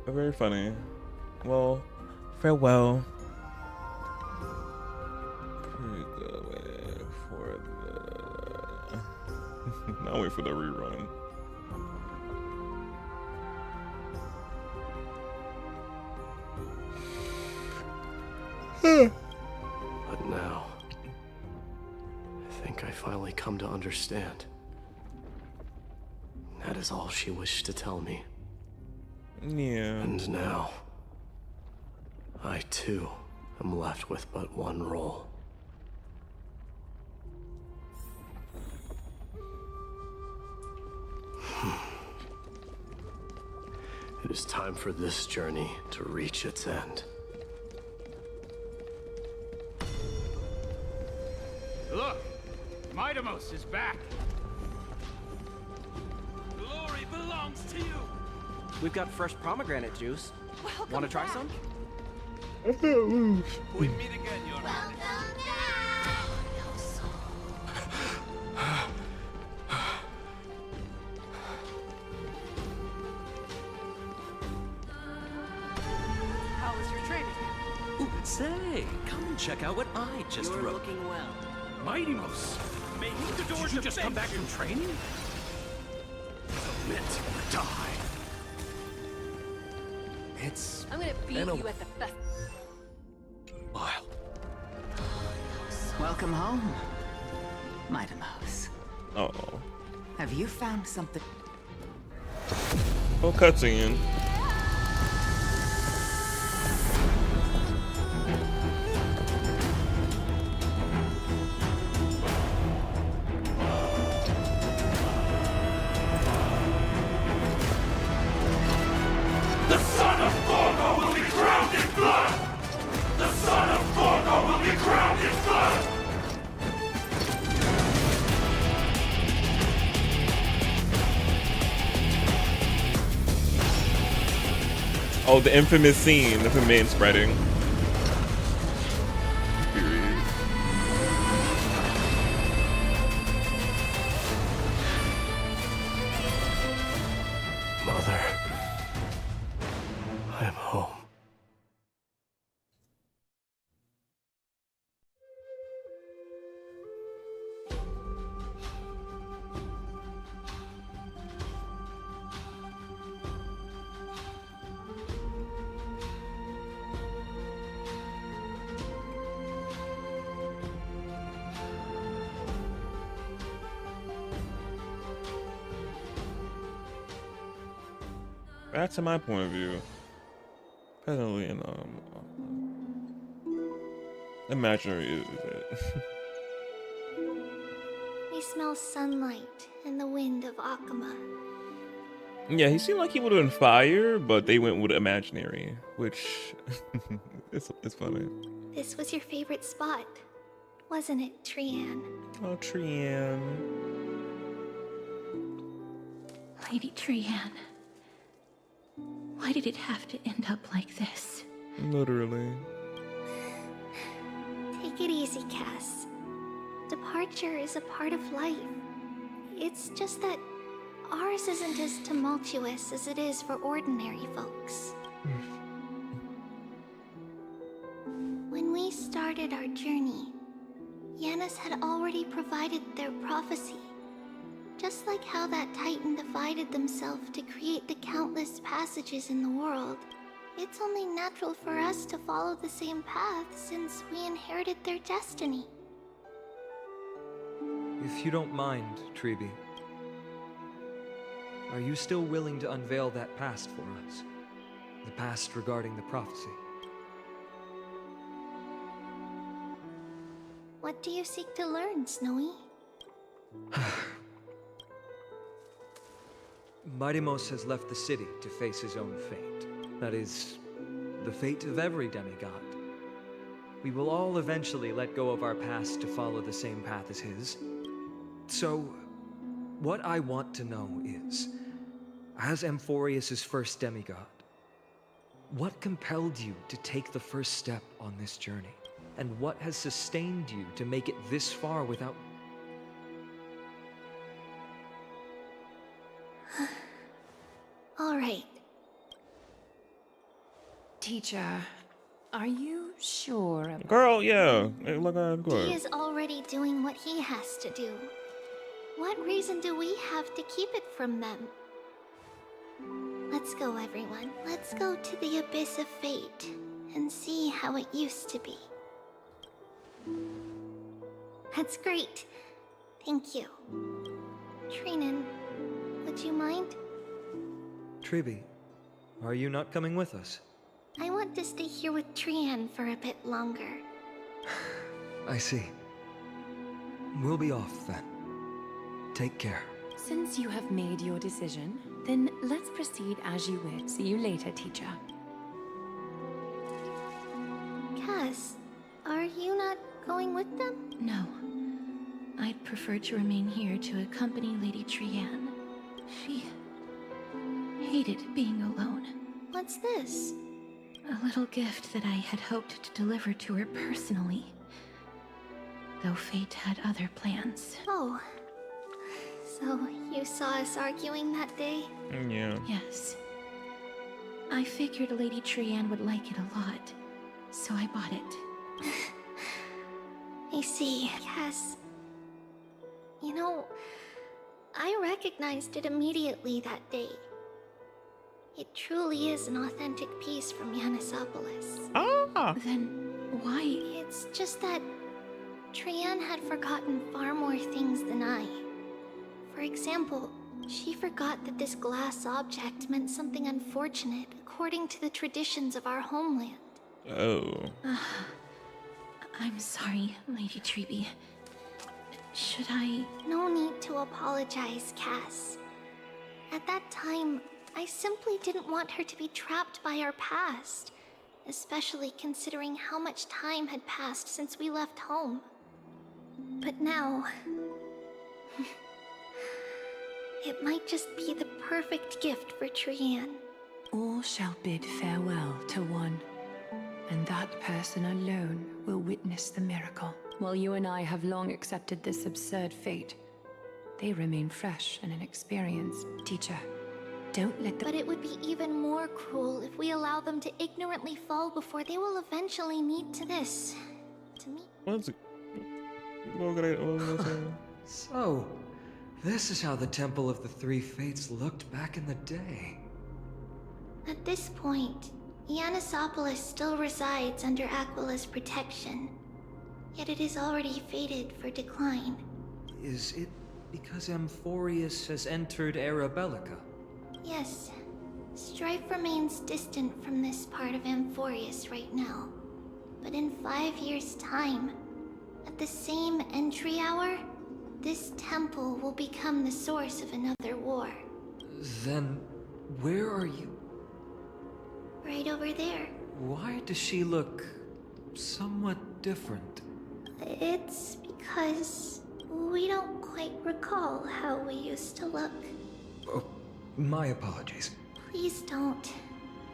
But very funny. Well, farewell. Pretty good way for the. Now wait for the rerun. But now, I think I finally come to understand. That is all she wished to tell me. Yeah. And now, I too am left with but one role. It is time for this journey to reach its end. Look! Midamos is back! Glory belongs to you! We've got fresh pomegranate juice. Want to try some? We meet again, Your Honor. How was your training? Ooh, say, come and check out what I just You're wrote. looking well. Midamos! May the doors Did you just come back from training? Submit or die. It's I'm gonna beat been a you at the fest. while. Welcome home, Midamos. Oh. Have you found something? Oh, cutscene. The son of Gorgo will be drowned in blood! The son of Gorgo will be drowned in blood! Oh, the infamous scene of the man spreading. Period. Mother, I am home. Back to my point of view. Presently in imaginary is it? I smell sunlight and the wind of Akama. Yeah, he seemed like he would have been fire, but they went with imaginary, which it's funny. This was your favorite spot, wasn't it, Trian? Oh, Trian. Lady Trian, why did it have to end up like this? Literally. Take it easy, Cass. Departure is a part of life. It's just that ours isn't as tumultuous as it is for ordinary folks. When we started our journey, Yanis had already provided their prophecy. Just like how that Titan divided themselves to create the countless passages in the world, it's only natural for us to follow the same path since we inherited their destiny. If you don't mind, Treeby, are you still willing to unveil that past for us? The past regarding the prophecy? What do you seek to learn, Snowy? Mightimos has left the city to face his own fate. That is, the fate of every demigod. We will all eventually let go of our past to follow the same path as his. So, what I want to know is, as Amphoreus' first demigod, what compelled you to take the first step on this journey? And what has sustained you to make it this far without... All right. Teacher, are you sure about... Girl, yeah. Look at He is already doing what he has to do. What reason do we have to keep it from them? Let's go, everyone. Let's go to the Abyss of Fate and see how it used to be. That's great. Thank you. Trinan, would you mind? Treeby, are you not coming with us? I want to stay here with Trian for a bit longer. I see. We'll be off then. Take care. Since you have made your decision, then let's proceed as you wish. See you later, teacher. Cass, are you not going with them? No. I'd prefer to remain here to accompany Lady Trian. She hated being alone. What's this? A little gift that I had hoped to deliver to her personally. Though fate had other plans. Oh. So, you saw us arguing that day? Yeah. Yes. I figured Lady Trian would like it a lot, so I bought it. I see. Yes. You know, I recognized it immediately that day. It truly is an authentic piece from Yanisopolis. Ah! Then why? It's just that Trian had forgotten far more things than I. For example, she forgot that this glass object meant something unfortunate according to the traditions of our homeland. Oh. I'm sorry, Lady Treeby. Should I... No need to apologize, Cass. At that time, I simply didn't want her to be trapped by our past, especially considering how much time had passed since we left home. But now... it might just be the perfect gift for Trian. All shall bid farewell to one, and that person alone will witness the miracle. While you and I have long accepted this absurd fate, they remain fresh and inexperienced. Teacher, don't let them... But it would be even more cruel if we allow them to ignorantly fall before they will eventually need to this. To me. What's it? What was I saying? So, this is how the Temple of the Three Fates looked back in the day. At this point, Yanisopolis still resides under Aquila's protection. Yet it is already fated for decline. Is it because Amphoreus has entered Era Bellica? Yes. Strife remains distant from this part of Amphoreus right now. But in 5 years' time, at the same entry hour, this temple will become the source of another war. Then, where are you? Right over there. Why does she look somewhat different? It's because we don't quite recall how we used to look. Oh, my apologies. Please don't.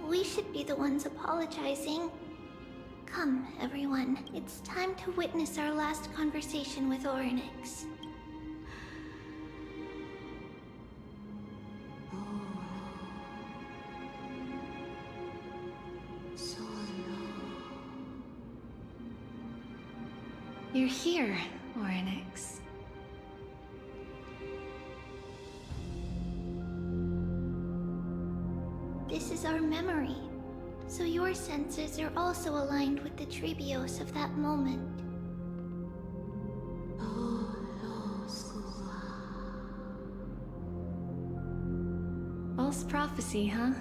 We should be the ones apologizing. Come, everyone. It's time to witness our last conversation with Ornix. You're here, Ornix. This is our memory, so your senses are also aligned with the Trebios of that moment. False prophecy, huh?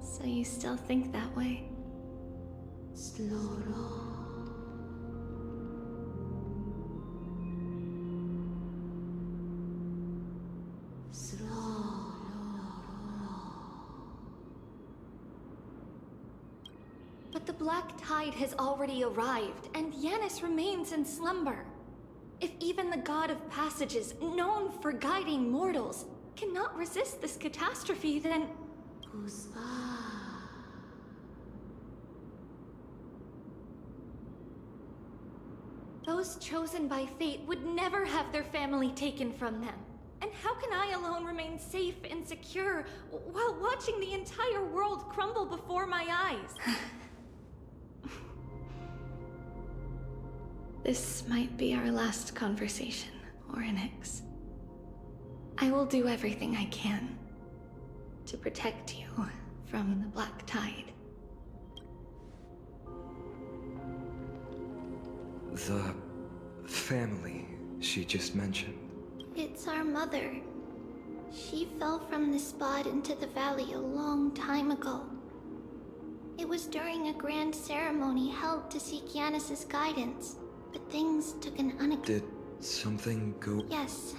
So you still think that way? But the Black Tide has already arrived, and Yanis remains in slumber. If even the God of Passages, known for guiding mortals, cannot resist this catastrophe, then... Those chosen by fate would never have their family taken from them. And how can I alone remain safe and secure while watching the entire world crumble before my eyes? This might be our last conversation, Ornix. I will do everything I can to protect you from the Black Tide. The family she just mentioned. It's our mother. She fell from the spot into the valley a long time ago. It was during a grand ceremony held to seek Yanis' guidance, but things took an Did something go... Yes,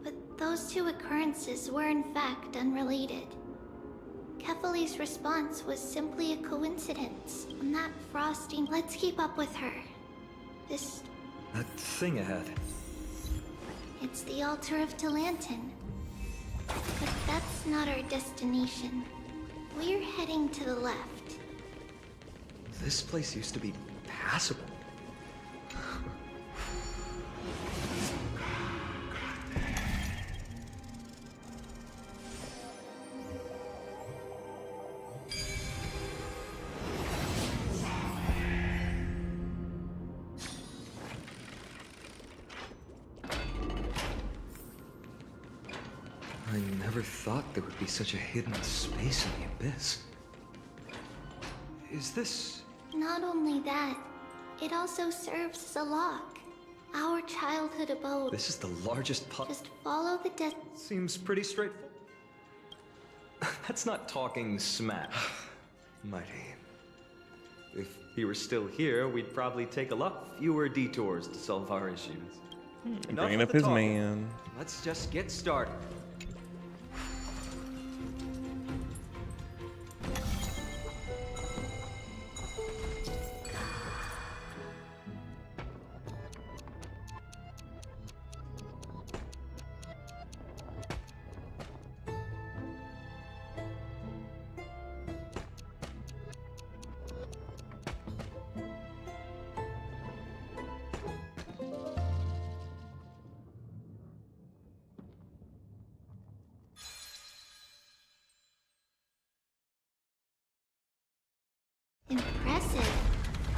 but those two occurrences were in fact unrelated. Kefali's response was simply a coincidence. On that frosty... Let's keep up with her. That thing ahead. It's the altar of Talantin. But that's not our destination. We're heading to the left. This place used to be passable. I never thought there would be such a hidden space in the abyss. Is this... Not only that, it also serves as a lock. Our childhood abode. This is the largest Just follow the Seems pretty straightforward. That's not talking smack, Mighty. If he were still here, we'd probably take a lot fewer detours to solve our issues. Bringing up his man. Let's just get started. Impressive.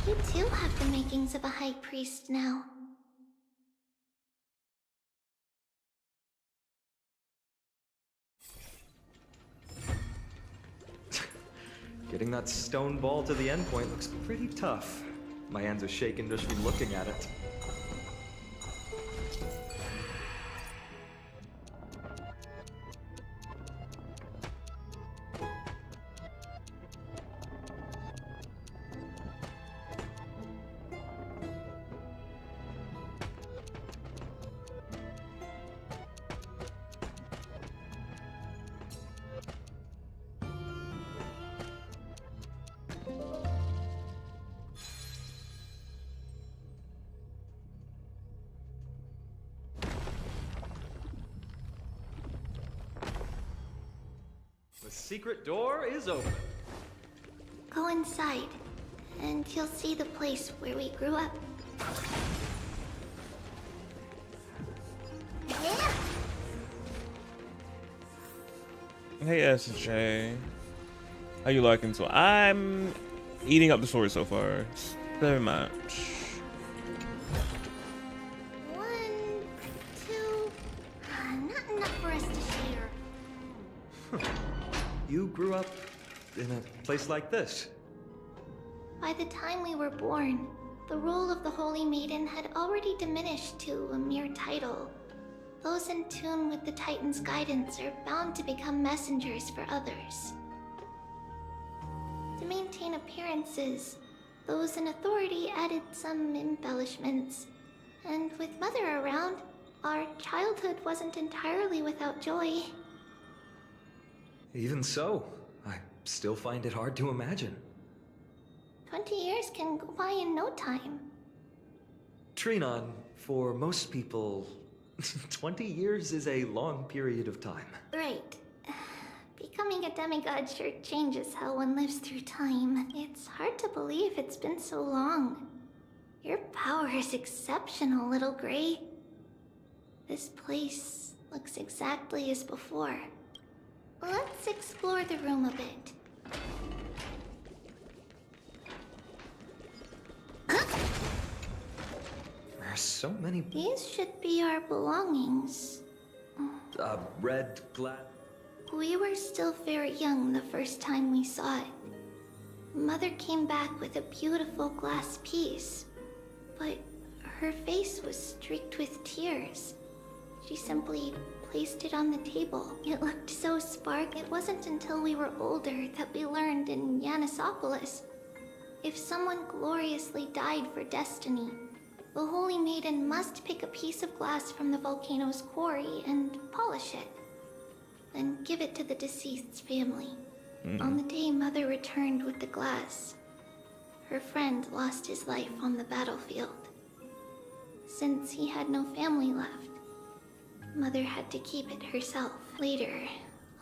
You too have the makings of a high priest now. Getting that stone ball to the endpoint looks pretty tough. My hands are shaking just from looking at it. The secret door is open. Go inside, and you'll see the place where we grew up. Yeah. Hey SJ, how you liking? So I'm eating up the story so far, very much. 1, 2, not enough for us to share. You grew up in a place like this. By the time we were born, the role of the Holy Maiden had already diminished to a mere title. Those in tune with the Titan's guidance are bound to become messengers for others. To maintain appearances, those in authority added some embellishments. And with Mother around, our childhood wasn't entirely without joy. Even so, I still find it hard to imagine. 20 years can go by in no time. Trinon, for most people, 20 years is a long period of time. Right. Becoming a demigod sure changes how one lives through time. It's hard to believe it's been so long. Your power is exceptional, Little Gray. This place looks exactly as before. Let's explore the room a bit. There are so many... These should be our belongings. Red glass... We were still very young the first time we saw it. Mother came back with a beautiful glass piece, but her face was streaked with tears. She simply placed it on the table. It looked so spark. It wasn't until we were older that we learned in Yanisopolis. If someone gloriously died for destiny, the Holy Maiden must pick a piece of glass from the volcano's quarry and polish it, then give it to the deceased's family. On the day Mother returned with the glass, her friend lost his life on the battlefield. Since he had no family left, Mother had to keep it herself. Later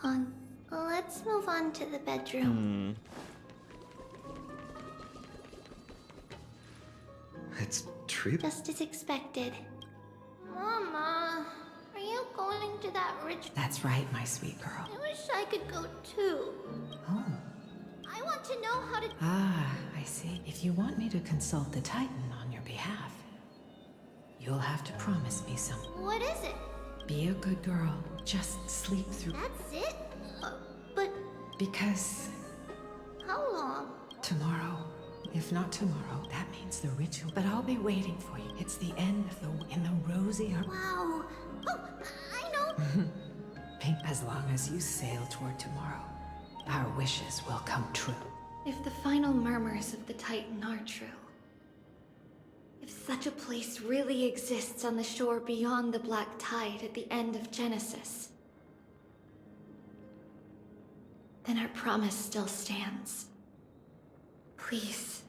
on, let's move on to the bedroom. It's true. Just as expected. Mama, are you going to that rich... That's right, my sweet girl. I wish I could go too. Oh. I want to know how to... Ah, I see. If you want me to consult the Titan on your behalf, you'll have to promise me something. What is it? Be a good girl. Just sleep through... That's it? But... Because... How long? Tomorrow. If not tomorrow, that means the ritual. But I'll be waiting for you. It's the end of in the rosy... Wow. Oh, I know. As long as you sail toward tomorrow, our wishes will come true. If the final murmurs of the Titan are true, if such a place really exists on the shore beyond the Black Tide at the end of Genesis, then our promise still stands. Please,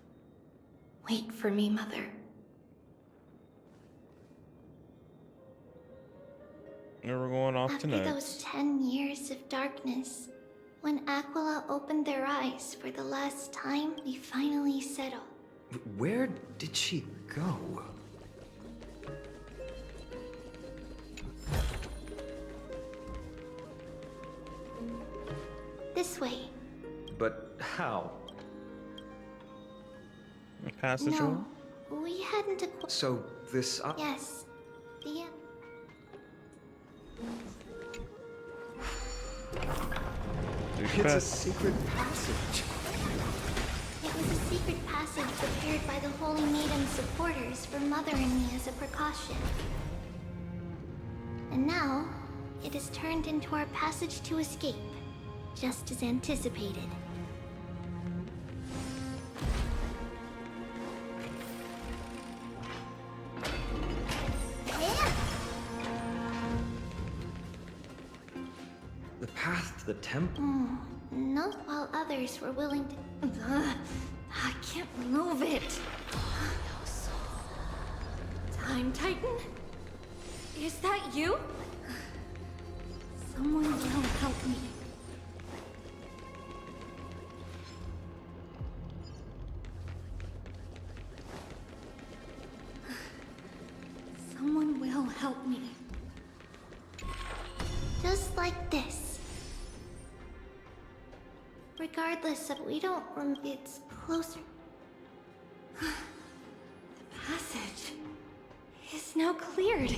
wait for me, Mother. We're going off tonight. After those 10 years of darkness, when Aquila opened their eyes for the last time, we finally settled. Where did she go? This way. But how? A passage? No, we hadn't acquired... So this... Yes. The... It's a secret passage. It was a secret passage prepared by the Holy Maiden's supporters for Mother and me as a precaution. And now, it is turned into our passage to escape, just as anticipated. The path to the temple? Not while others were willing to... I can't move it. Time Titan? Is that you? Someone will help me. Someone will help me. Just like this. Regardless of we don't it's closer. The passage is now cleared.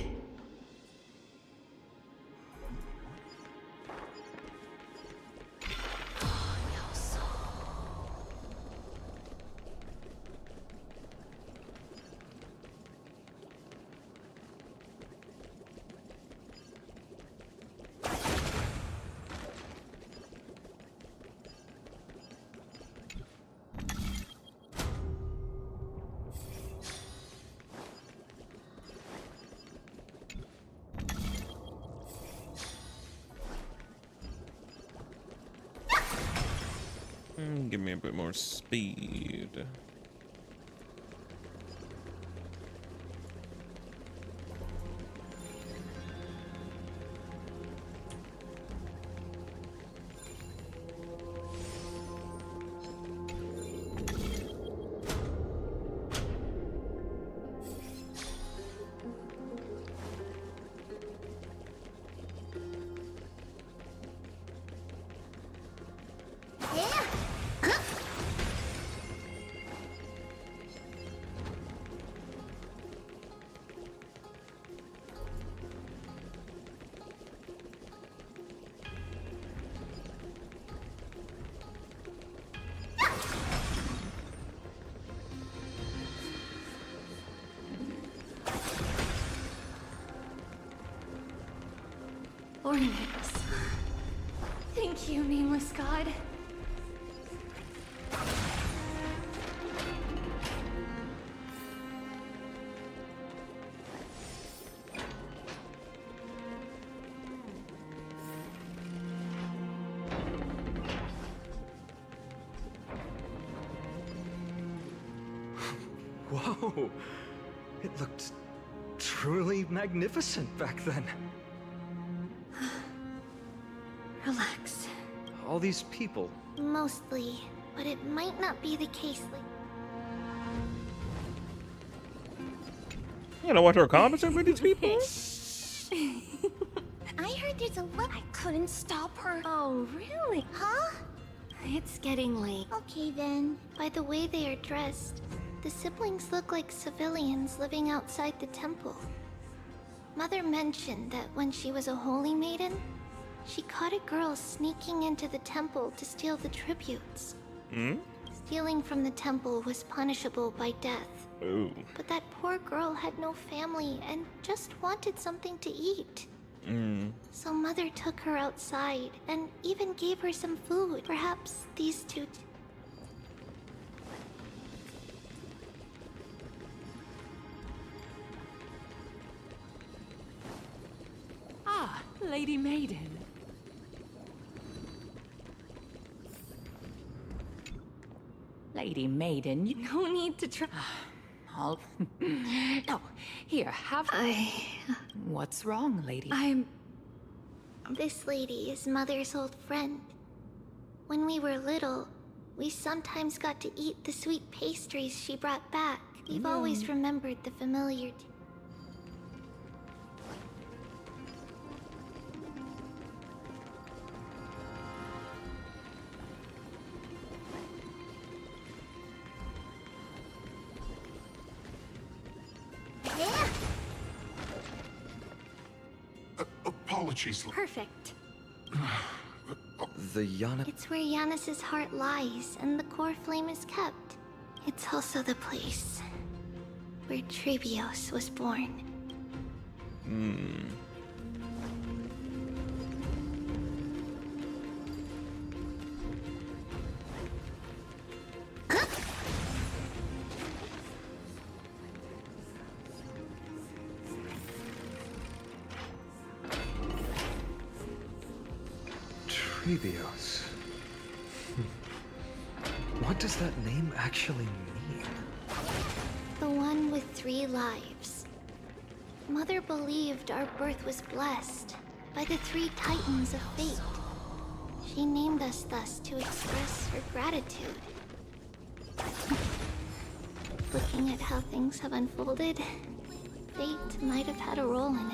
Give me a bit more speed. Ornata. Thank you, nameless god. Whoa! It looked truly magnificent back then. Relax. All these people. Mostly, but it might not be the case. You know what her comments are with these people? I heard there's a I couldn't stop her. Oh, really? Huh? It's getting late. Okay then. By the way they are dressed, the siblings look like civilians living outside the temple. Mother mentioned that when she was a holy maiden, she caught a girl sneaking into the temple to steal the tributes. Stealing from the temple was punishable by death. Ooh. But that poor girl had no family and just wanted something to eat. So Mother took her outside and even gave her some food. Perhaps these two... Ah, Lady Maiden. Lady Maiden, you... No need to try. I'll... Oh, here, have... What's wrong, lady? This lady is Mother's old friend. When we were little, we sometimes got to eat the sweet pastries she brought back. We've always remembered the familiar... Apologies. Perfect. The Yana... It's where Yanis's heart lies, and the core flame is kept. It's also the place where Trebios was born. Trebios. What? does that name actually mean? The one with 3 lives. Mother believed our birth was blessed by the 3 titans of fate. She named us thus to express her gratitude. Looking at how things have unfolded, fate might have had a role in it.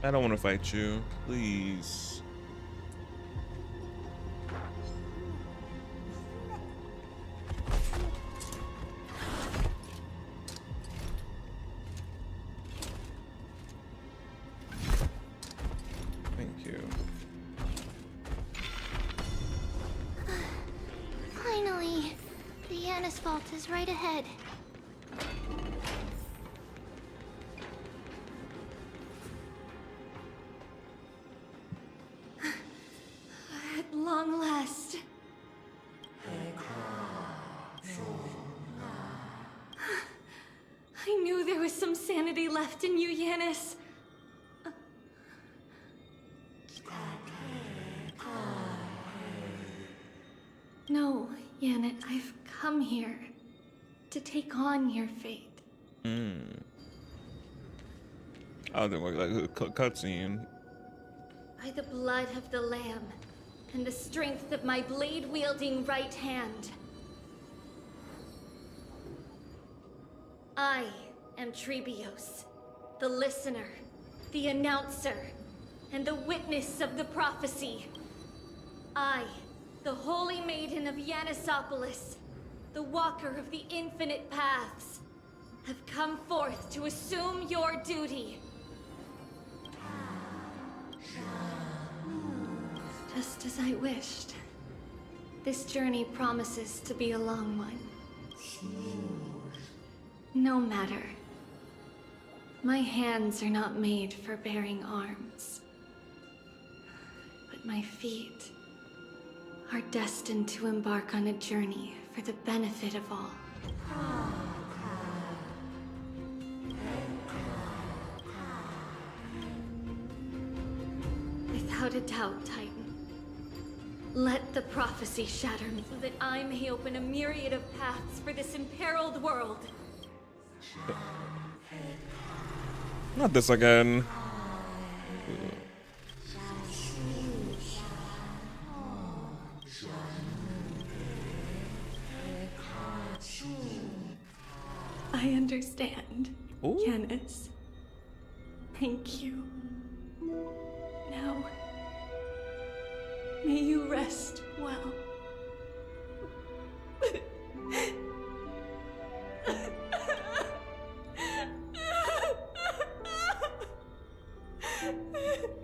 I don't want to fight you, please. Thank you. Finally, the Yanis vault is right ahead. At long last. I knew there was some sanity left in you, Yanis. No, Yanis, I've come here to take on your fate. I think like a cutscene. By the blood of the Lamb and the strength of my blade-wielding right hand. I am Trebios, the listener, the announcer, and the witness of the prophecy. I, the holy maiden of Yanisopolis, the walker of the infinite paths, have come forth to assume your duty. Just as I wished. This journey promises to be a long one. No matter. My hands are not made for bearing arms. But my feet are destined to embark on a journey for the benefit of all. Without a doubt, Titan. Let the prophecy shatter me so that I may open a myriad of paths for this imperiled world. Not this again. I understand, Yanis. Thank you. Now, may you rest well.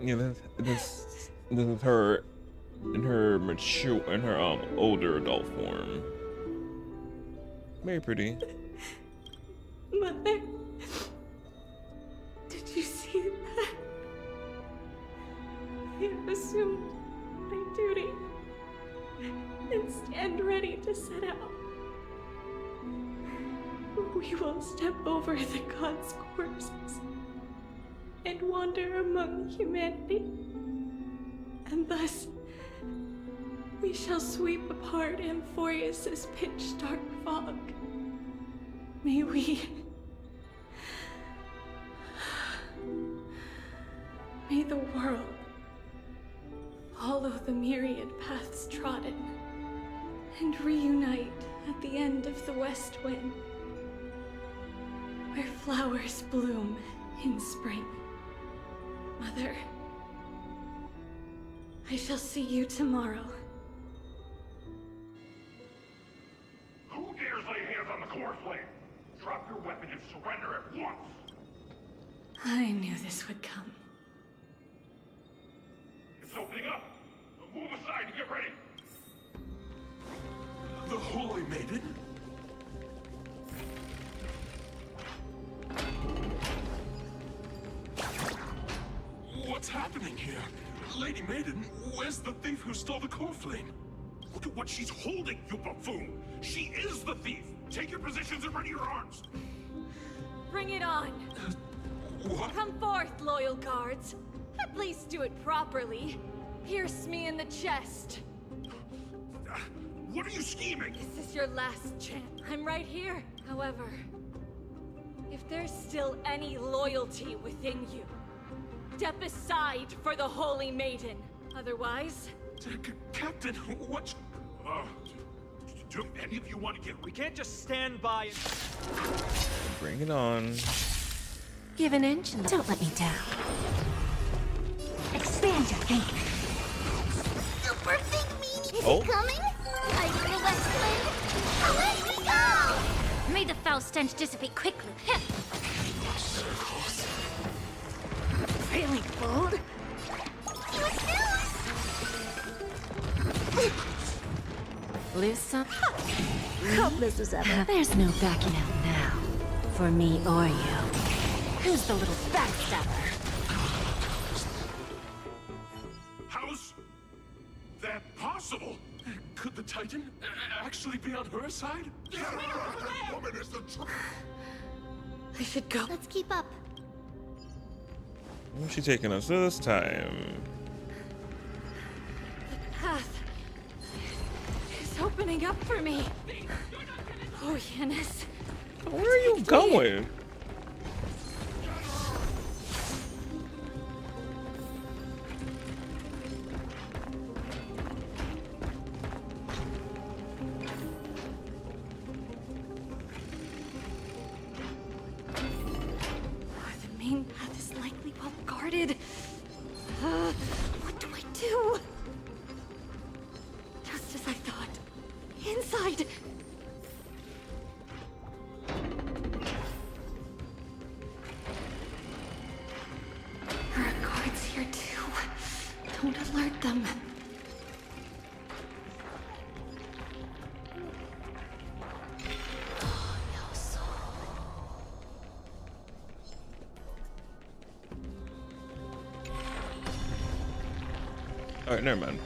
Yeah, this is her in her older adult form. Very pretty. Mother, did you see that? I have assumed my duty and stand ready to set out. We will step over the gods' corpses and wander among humanity, and thus we shall sweep apart Amphoreus' pitch-dark fog. May the world follow the myriad paths trodden and reunite at the end of the west wind, where flowers bloom in spring. Mother, I shall see you tomorrow. Who dares lay hands on the core flame? Drop your weapon and surrender at once! I knew this would come. It's opening up! Move aside and get ready! The Holy Maiden? What's happening here? Lady Maiden, where's the thief who stole the core flame? Look at what she's holding, you buffoon! She is the thief! Take your positions and ready your arms! Bring it on! What? Come forth, loyal guards. At least do it properly. Pierce me in the chest. What are you scheming? This is your last chance. I'm right here. However, if there's still any loyalty within you, step aside for the Holy Maiden. Otherwise... Captain, what... do any of you want to get... We can't just stand by and... Bring it on. Give an inch and don't let me down. Expand your thinking. Super big meanie, is Oh. it coming? Hydra West Wind, let me go! May the foul stench dissipate quickly. Really bold? Lose some? Hopeless as ever. There's no backing out now. For me or you. Who's the little backstabber? How's that possible? Could the Titan actually be on her side? That woman is the truth. I should go. Let's keep up. Where's she taking us this time? The path is opening up for me. Oh, Yanis. Where are you going? The main path is likely well guarded. What do I do? Just as I thought. Inside. There are guards here too. Don't alert them. All right, never mind.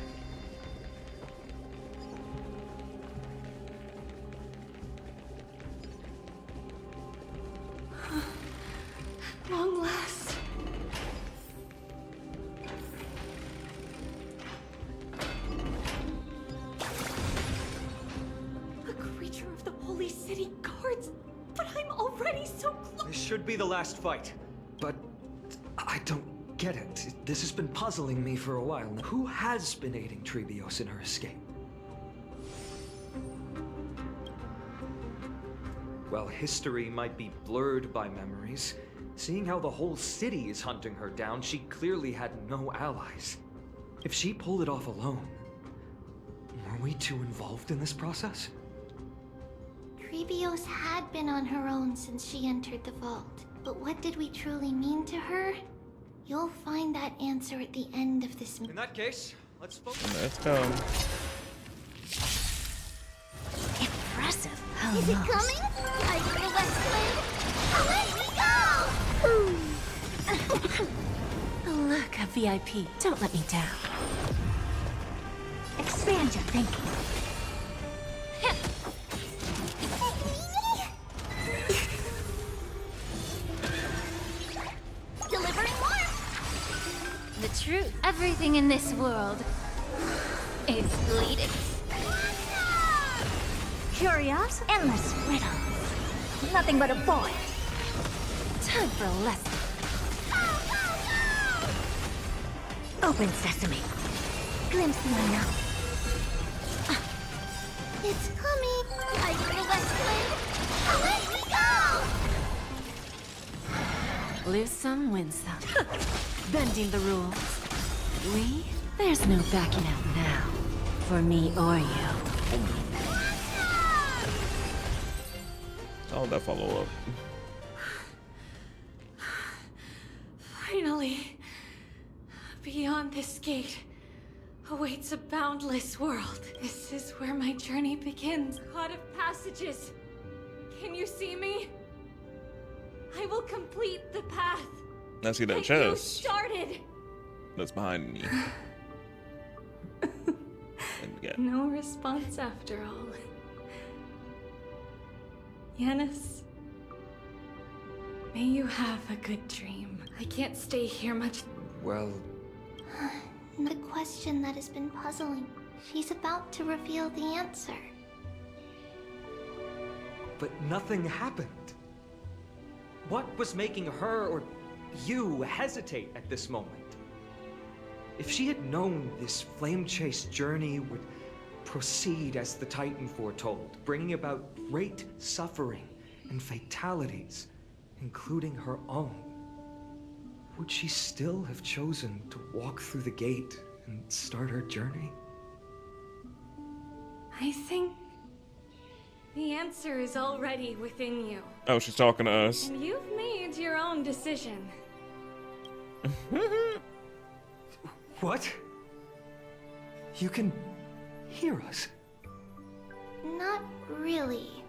Long last. A creature of the Holy City Guards, but I'm already so close. This should be the last fight, but I don't get it. This has been puzzling me for a while now. Who has been aiding Trebios in her escape? While history might be blurred by memories, seeing how the whole city is hunting her down, she clearly had no allies. If she pulled it off alone, were we too involved in this process? Trebios had been on her own since she entered the vault. But what did we truly mean to her? You'll find that answer at the end of this. In that case, let's focus. Let's go. Impressive. Is it coming? Hydra West Wind, let me go! Look, a VIP. Don't let me down. Expand your thinking. Delivering warmth! The truth. Everything in this world is bleeding. Curious, endless riddles. Nothing but a void. Time for a lesson. Open sesame. Glimpse the unknown. It's coming! Hydra West Wind, let me go! Lose some, win some. Bending the rules. There's no backing out now. For me or you. Oh, that follow up. Finally, beyond this gate awaits a boundless world. This is where my journey begins. God of passages, can you see me? I will complete the path I see that you chest. started. that's behind me. No response after all. Yanis, may you have a good dream. I can't stay here much. Well, The question that has been puzzling. She's about to reveal the answer. but nothing happened. What was making her or you hesitate at this moment? If she had known this flame-chased journey would proceed as the Titan foretold, bringing about great suffering and fatalities, including her own, would she still have chosen to walk through the gate and start her journey? I think the answer is already within you. Oh, she's talking to us. And you've made your own decision. What? You can hear us? Not really.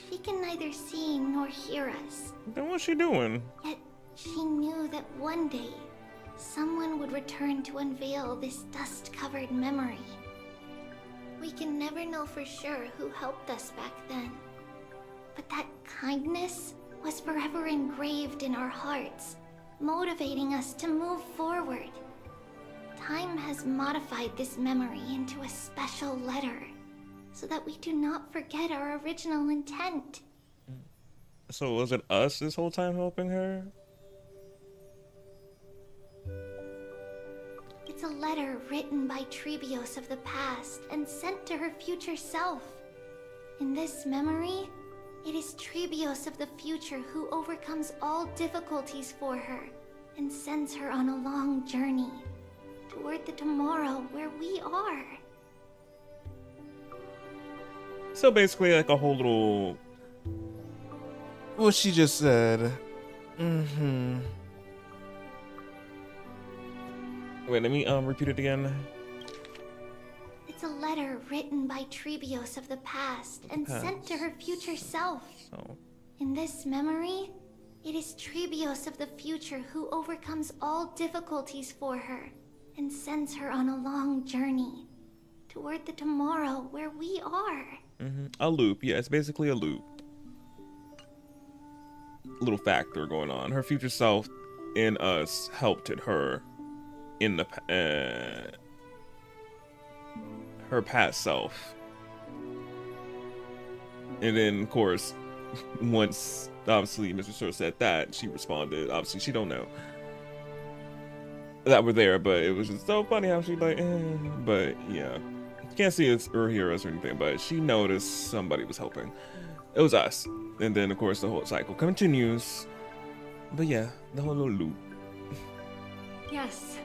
She can neither see nor hear us. Then what's she doing? Yet she knew that one day, someone would return to unveil this dust-covered memory. We can never know for sure who helped us back then. But that kindness was forever engraved in our hearts, motivating us to move forward. Time has modified this memory into a special letter, so that we do not forget our original intent. So was it us this whole time helping her? It's a letter written by Trebios of the past and sent to her future self. In this memory, it is Trebios of the future who overcomes all difficulties for her and sends her on a long journey toward the tomorrow where we are. So basically like a whole little... What she just said. Wait, let me repeat it again. It's a letter written by Trebios of the past and sent to her future self. So. In this memory, it is Trebios of the future who overcomes all difficulties for her and sends her on a long journey toward the tomorrow where we are. A loop, yeah, it's basically a loop. Little factor going on. Her future self in us helped her in the her past self. And then of course, once obviously Mr. Sir said that, she responded. Obviously she don't know that we're there, but it was just so funny how she like, but yeah. Can't see us or hear us or anything, but she noticed somebody was helping. It was us. And then of course the whole cycle continues. But yeah, the whole little loop. Yes,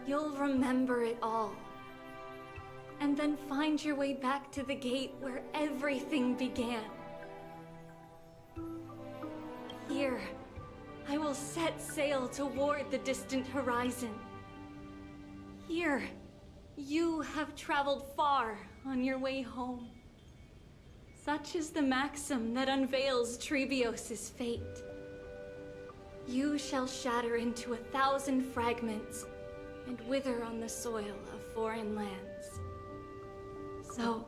you'll remember it all. And then find your way back to the gate where everything began. Here, I will set sail toward the distant horizon. Here, you have traveled far on your way home. Such is the maxim that unveils Trebios' fate. You shall shatter into 1,000 fragments and wither on the soil of foreign lands. So,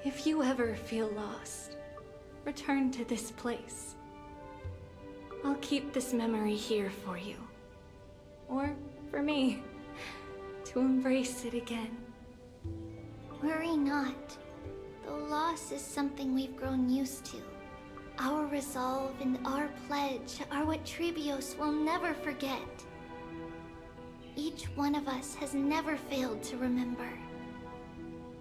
if you ever feel lost, return to this place. I'll keep this memory here for you. Or for me, to embrace it again. Worry not. Though loss is something we've grown used to, our resolve and our pledge are what Trebios will never forget. Each one of us has never failed to remember.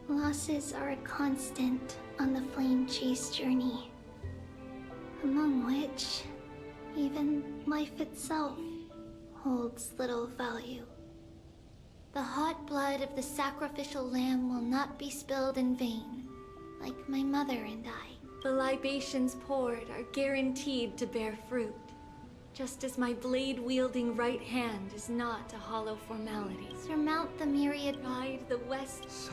Losses are a constant on the flame chase journey, among which even life itself holds little value. The hot blood of the sacrificial lamb will not be spilled in vain, like my mother and I. The libations poured are guaranteed to bear fruit, just as my blade-wielding right hand is not a hollow formality. Surmount the myriad... Ride the west... So,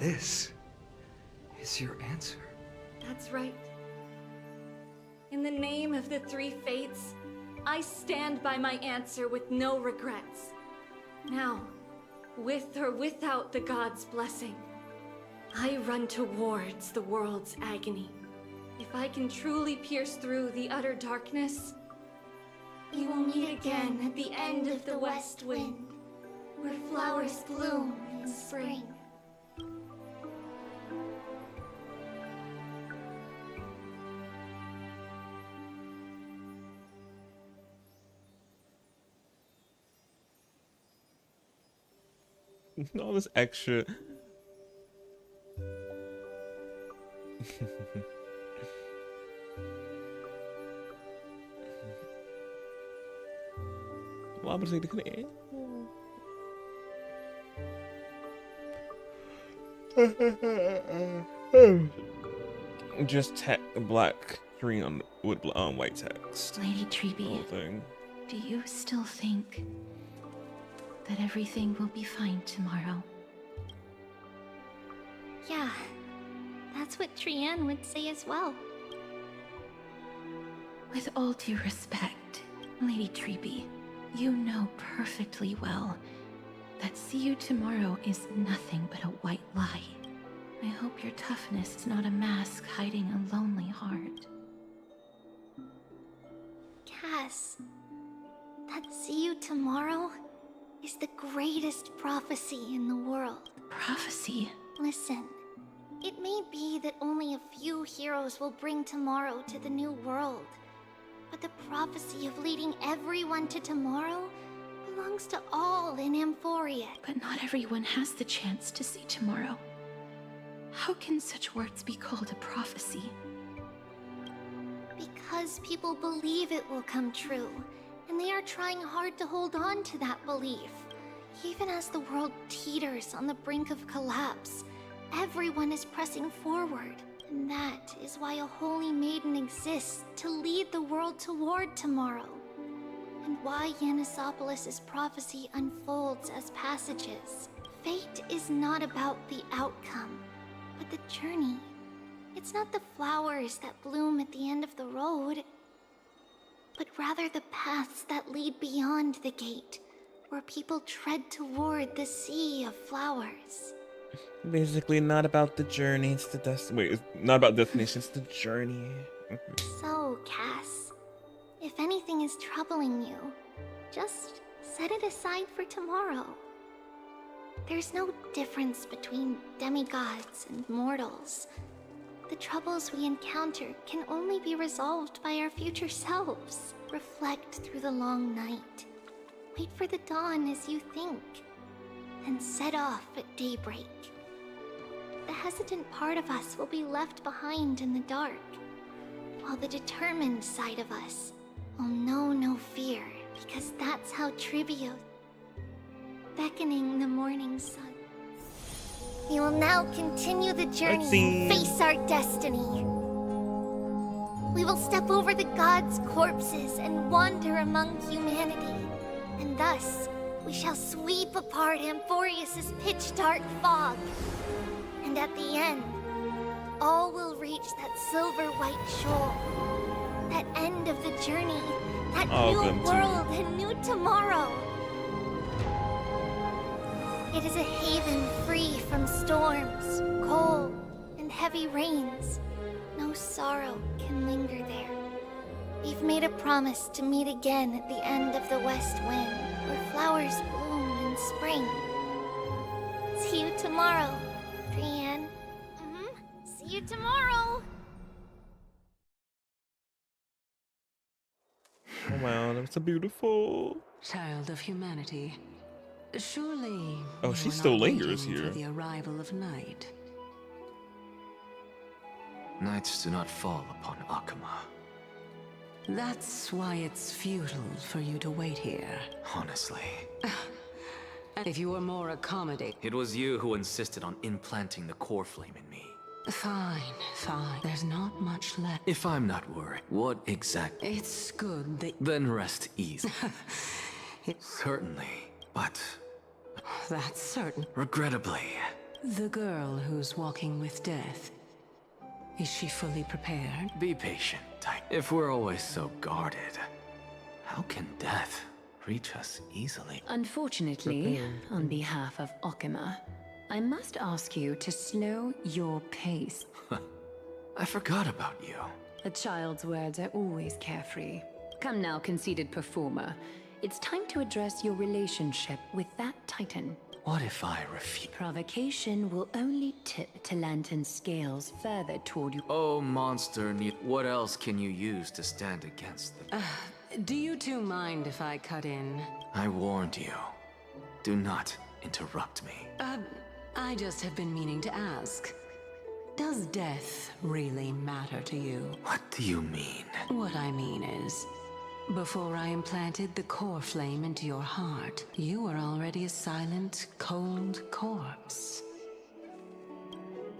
this is your answer? That's right. In the name of the three fates, I stand by my answer with no regrets. Now, with or without the god's blessing, I run towards the world's agony. If I can truly pierce through the utter darkness, we will meet again at the end of the west wind, where flowers bloom in spring. All this extra. Why would I say they couldn't end? Just black screen with white text. Lady Treeby, do you still think that everything will be fine tomorrow? Yeah, that's what Trianne would say as well. With all due respect, Lady Treeby, you know perfectly well that see you tomorrow is nothing but a white lie. I hope your toughness is not a mask hiding a lonely heart. Cass, that see you tomorrow is the greatest prophecy in the world. Prophecy? Listen, it may be that only a few heroes will bring tomorrow to the new world, but the prophecy of leading everyone to tomorrow belongs to all in Amphoreus. But not everyone has the chance to see tomorrow. How can such words be called a prophecy? Because people believe it will come true, and they are trying hard to hold on to that belief. Even as the world teeters on the brink of collapse, everyone is pressing forward. And that is why a holy maiden exists to lead the world toward tomorrow. And why Yanisopolis' prophecy unfolds as passages. Fate is not about the outcome, but the journey. It's not the flowers that bloom at the end of the road, but rather the paths that lead beyond the gate, where people tread toward the sea of flowers. Basically, not about the journey, it's the destination. Wait, it's not about destination, it's the journey. So, Cass, if anything is troubling you, just set it aside for tomorrow. There's no difference between demigods and mortals. The troubles we encounter can only be resolved by our future selves. Reflect through the long night. Wait for the dawn as you think. Then set off at daybreak. The hesitant part of us will be left behind in the dark, while the determined side of us will know no fear, because that's how Trivio, beckoning the morning sun. We will now continue the journey and face our destiny. We will step over the gods' corpses and wander among humanity, and thus we shall sweep apart Amphoreus' pitch-dark fog. And at the end, all will reach that silver-white shore. That end of the journey, that new world and new tomorrow. It is a haven free from storms, cold, and heavy rains. No sorrow can linger there. We've made a promise to meet again at the end of the west wind, where flowers bloom in spring. See you tomorrow, Trianne. See you tomorrow! Oh wow, that's so beautiful. Child of humanity. Surely. Oh, she still lingers here. For the arrival of night. Nights do not fall upon Akama. That's why it's futile for you to wait here. Honestly. If you were more accommodating. It was you who insisted on implanting the core flame in me. Fine, fine. There's not much left. If I'm not worried, what exactly? It's good that... Then rest easy. Certainly, but... That's certain. Regrettably. The girl who's walking with death. Is she fully prepared? Be patient, Titan. If we're always so guarded, How can death reach us easily? Unfortunately, on behalf of Okima, I must ask you to slow your pace. I forgot about you. A child's words are always carefree. Come now, conceited performer. It's time to address your relationship with that Titan. What if I refuse? Provocation will only tip Talantan's scales further toward you. Oh, monster, what else can you use to stand against them? Do you two mind if I cut in? I warned you. Do not interrupt me. I just have been meaning to ask. Does death really matter to you? What do you mean? What I mean is, before I implanted the core flame into your heart, you were already a silent, cold corpse.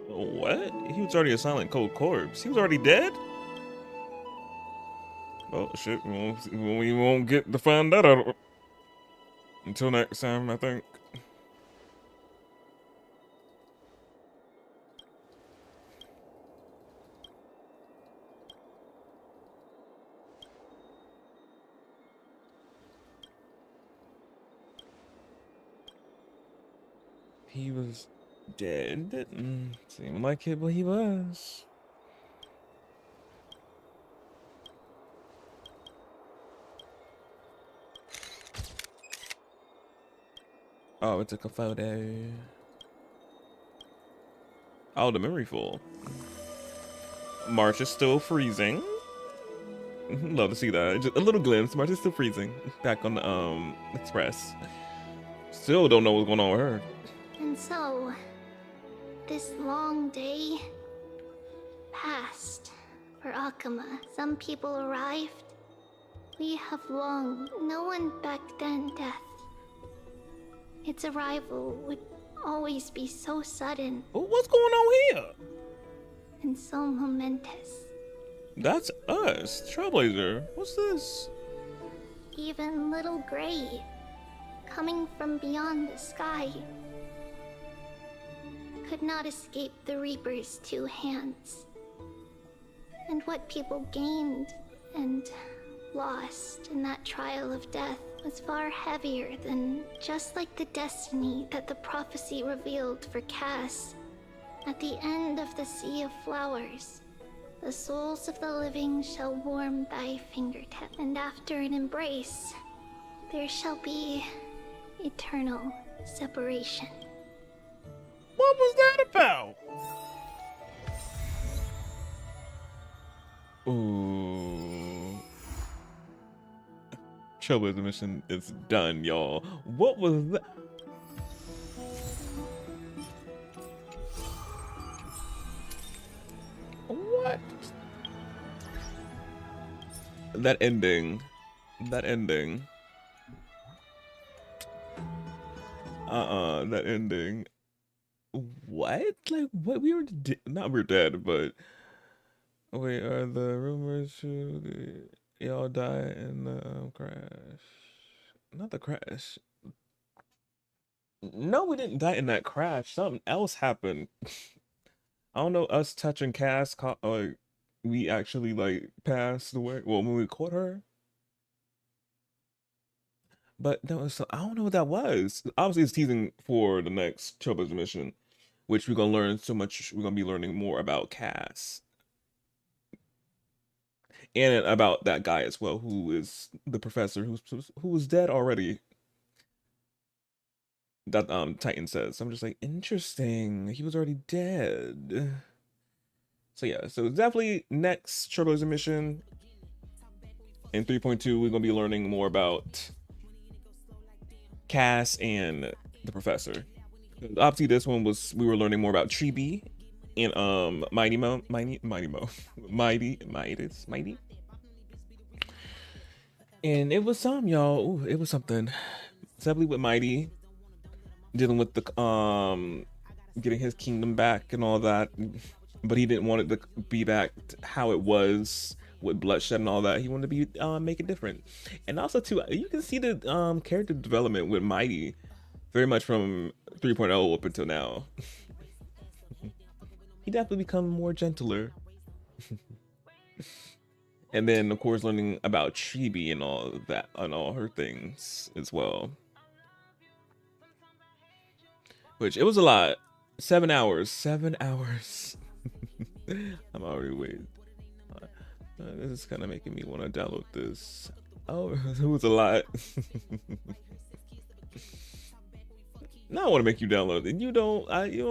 What? He was already a silent, cold corpse. He was already dead? Oh shit, we won't get to find that out until next time, I think. He was dead. Didn't seem like it, but he was. Oh, it took a photo. Oh, the memory full. March is still freezing. Love to see that. Just a little glimpse. March is still freezing. Back on the Express. Still don't know what's going on with her. And so, this long day passed for Akama. Some people arrived. We have longed. No one back then death. Its arrival would always be so sudden. What's going on here? And so momentous. That's us, Trailblazer. What's this? Even little Gray, coming from beyond the sky, could not escape the Reaper's two hands. And what people gained and lost in that trial of death was far heavier than just like the destiny that the prophecy revealed for Cass. At the end of the Sea of Flowers, the souls of the living shall warm thy fingertip, and after an embrace, there shall be eternal separation. What was that about? Ooh. Trailblazer mission is done, y'all. What was that? What? That ending. That ending. That ending. What? Like, what? We were not we're dead, but wait, are the rumors true? Y'all die in the crash? Not the crash. No, we didn't die in that crash. Something else happened. I don't know. Us touching Cass, like we actually like passed away. Well, when we caught her. But no, so I don't know what that was. Obviously, it's teasing for the next Trailblazer mission, which we're gonna learn so much. We're gonna be learning more about Cass and about that guy as well, who is the professor who was dead already. That Titan says. So I'm just like, interesting. He was already dead. So yeah, so definitely next Trailblazer mission in 3.2, we're gonna be learning more about Cass and the professor. Obviously, this one was we were learning more about Chibi and Mighty. And it was some y'all. Ooh, it was something. Definitely with Mighty dealing with the getting his kingdom back and all that, but he didn't want it to be back how it was with bloodshed and all that. He wanted to be make it different. And also too, you can see the character development with Mighty very much from 3.0 up until now. He definitely become more gentler. And then of course learning about Chibi and all of that and all her things as well. Which it was a lot. 7 hours. 7 hours. I'm already waiting. This is kind of making me want to download this. Oh, it was a lot. Now I want to make you download it. You don't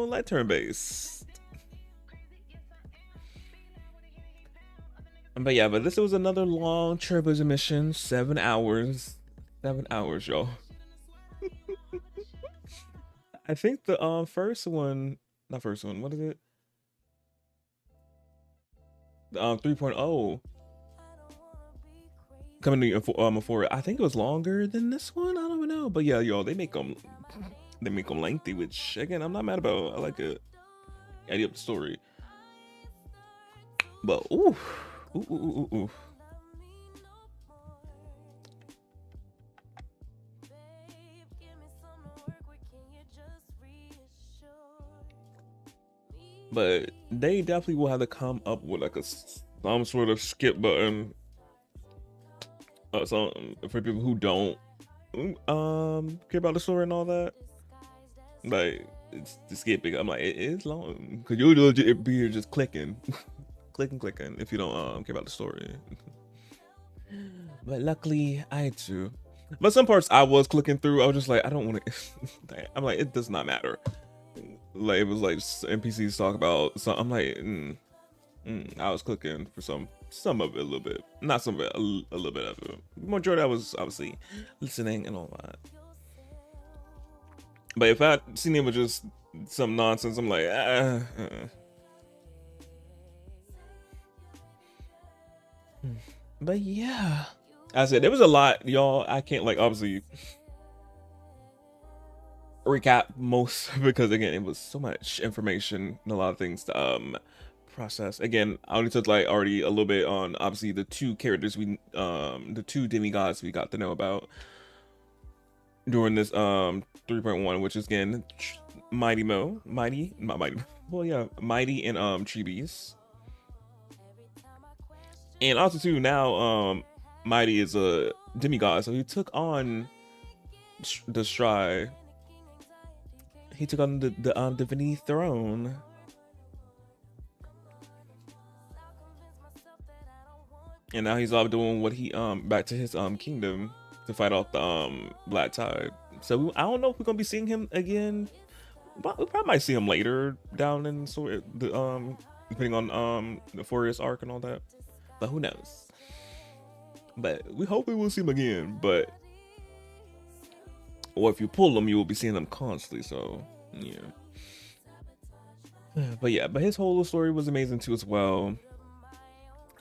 like turn-based. But yeah, but this was another long Trailblazer mission. 7 hours. 7 hours, y'all. I think the first one, not first one, what is it? The 3.0 coming to Amphoreus. I think it was longer than this one. I don't even know, but yeah, y'all, they make them lengthy, which again I'm not mad about. I like it. Adding up the story, but ooh. But they definitely will have to come up with like some sort of skip button, something for people who don't care about the story and all that. Like it's the skipping. I'm like it's long because you'll legit be here just clicking, clicking if you don't care about the story. But luckily I do. But some parts I was clicking through. I was just like I don't want to. I'm like it does not matter. Like it was like NPCs talk about so I'm like I was clicking for some of it a little bit, not some of it, a little bit of it. Majority I was obviously listening and all that. But if I seen it was just some nonsense, I'm like But yeah, I said there was a lot, y'all. I can't like obviously recap most because again it was so much information and a lot of things to process. Again, I only took like already a little bit on obviously the two characters we the two demigods we got to know about during this 3.1, which is again Mighty and Chibi's. And also too now Mighty is a demigod, so he took on the Stry. He took on the Divinity Throne. And now he's all doing what he back to his kingdom to fight off the Black Tide. So I don't know if we're gonna be seeing him again. But we probably might see him later down in the depending on the Amphoreus arc and all that. But who knows? But we hopefully will see him again. But or if you pull them, you will be seeing them constantly. So yeah. But yeah, but his whole story was amazing too as well.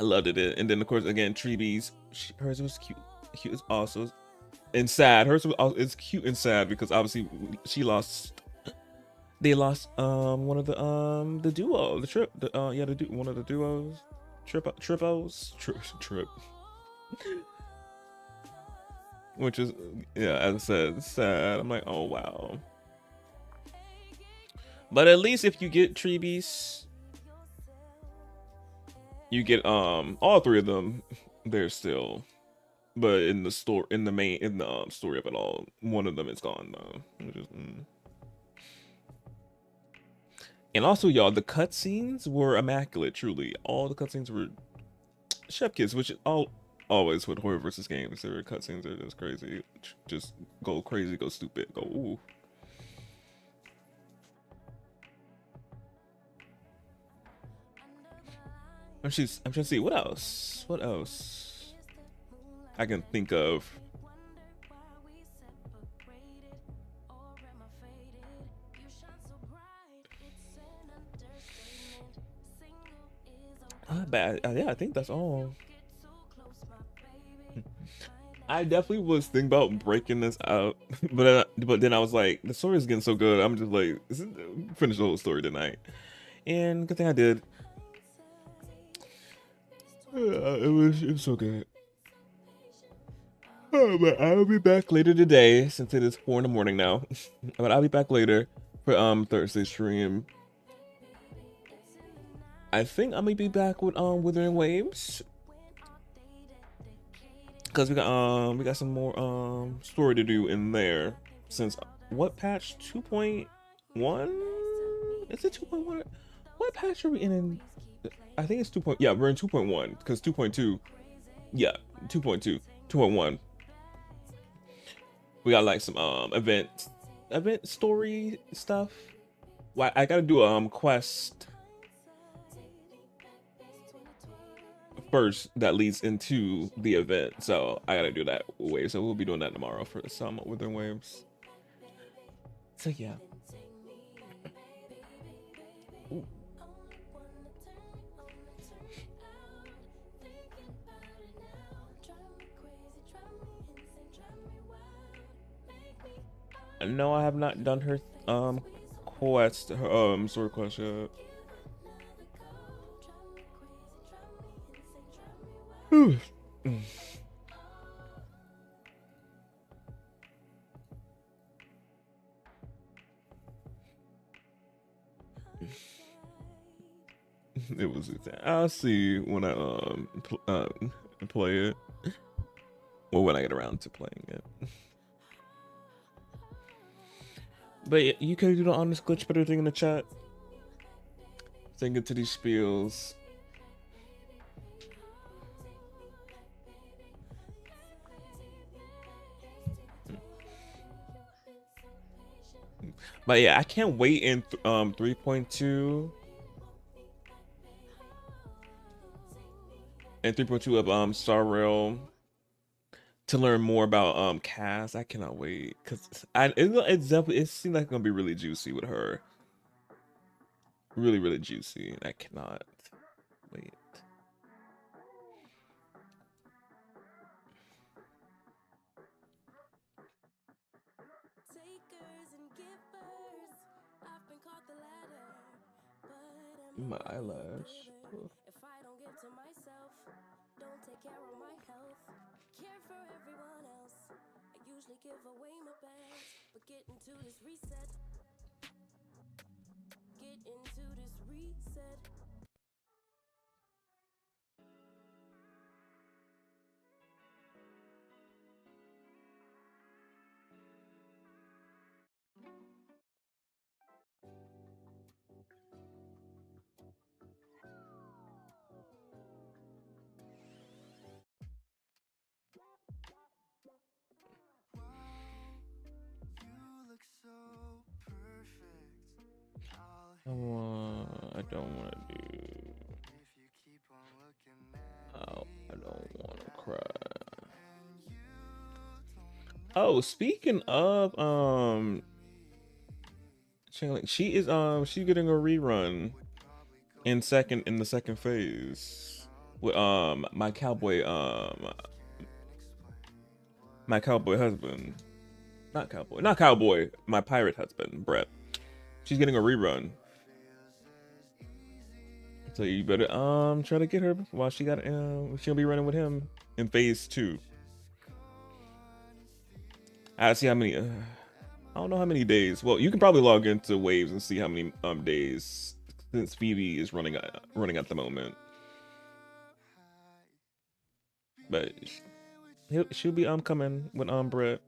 I loved it. And then of course again, Treebees, hers was cute as also and sad. Hers was it's cute and sad because obviously they lost one of the duo, one of the duos, trip. Which is, yeah, as I said, sad. I'm like, oh wow. But at least if you get Treebees, you get all three of them. They're still, but in the story, in the story of it all, one of them is gone though. Which is, And also, y'all, the cutscenes were immaculate. Truly, all the cutscenes were chef kiss, which always with horror versus games, their cutscenes are just crazy. Just go crazy, go stupid, go ooh. I'm trying to see what else I can think of. Yeah, I think that's all. I definitely was thinking about breaking this out, but then I was like, the story is getting so good. I'm just like, finish the whole story tonight, and good thing I did. It was so good. Oh, but I'll be back later today since it is 4 in the morning now. But I'll be back later for Thursday stream. I think I'm gonna be back with Withering Waves. because we got some more story to do in there. Since what patch 2.1? Is it 2.1? What patch are we in? I think it's 2. Yeah, we're in 2.1 because 2.2. Yeah, 2.2, 2.1. We got like some event story stuff. Well, I gotta do a quest first that leads into the event, so I gotta do that wave. So we'll be doing that tomorrow for some Within Waves. So yeah. Ooh. No, I have not done her quest, her sword quest yet. It was. I'll see when I play it, or when I get around to playing it. But you could do the honest glitch better thing in the chat. Saying it to these spiels. But yeah, I can't wait in 3.2 and 3.2 of Star Rail to learn more about Cass. I cannot wait because it's definitely, it seems like it's gonna be really juicy with her. Really juicy. I cannot wait. My eyelash. If I don't give to myself, don't take care of my health, care for everyone else. I usually give away my best, but get into this reset. Get into this reset. I don't want to do. Oh, I don't want to cry. Oh, speaking of she is she's getting a rerun in the second phase with my cowboy husband. Not cowboy, my pirate husband, Brett. She's getting a rerun. So you better try to get her while she'll be running with him in phase 2. I see how many I don't know how many days. Well, you can probably log into Waves and see how many days since Phoebe is running at the moment. But she'll be coming with Brett.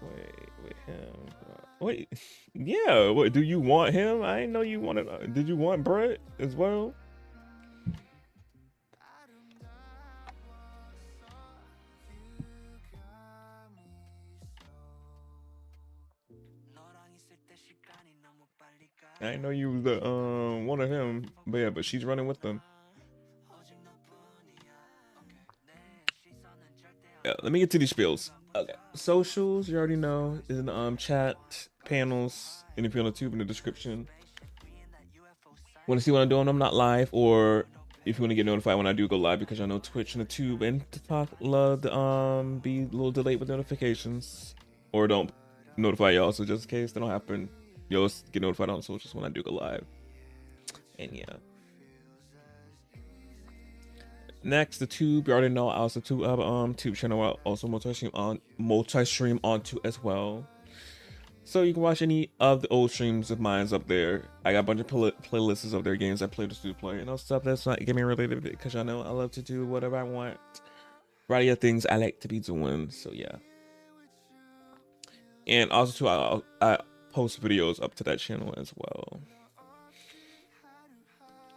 Wait, him. Wait, yeah. What do you want him? I didn't know you wanted. Did you want Brett as well? I didn't know you was the wanted him, but yeah, but she's running with them. Yeah, let me get to these spiels. Okay, socials, you already know, is in the chat, panels, and if you're on the tube in the description. Want to see what I'm doing? I'm not live, or if you want to get notified when I do go live, because I know Twitch and the tube and TikTok love to be a little delayed with notifications, or don't notify y'all. So just in case they don't happen, you'll get notified on socials when I do go live. And yeah. Next, the tube. You already know I also tube channel. I also multi-stream onto as well. So you can watch any of the old streams of mine up there. I got a bunch of playlists of their games I play to play, and all stuff that's not gaming related, because y'all know I love to do whatever I want. Variety of things I like to be doing. So yeah. And also too, I post videos up to that channel as well.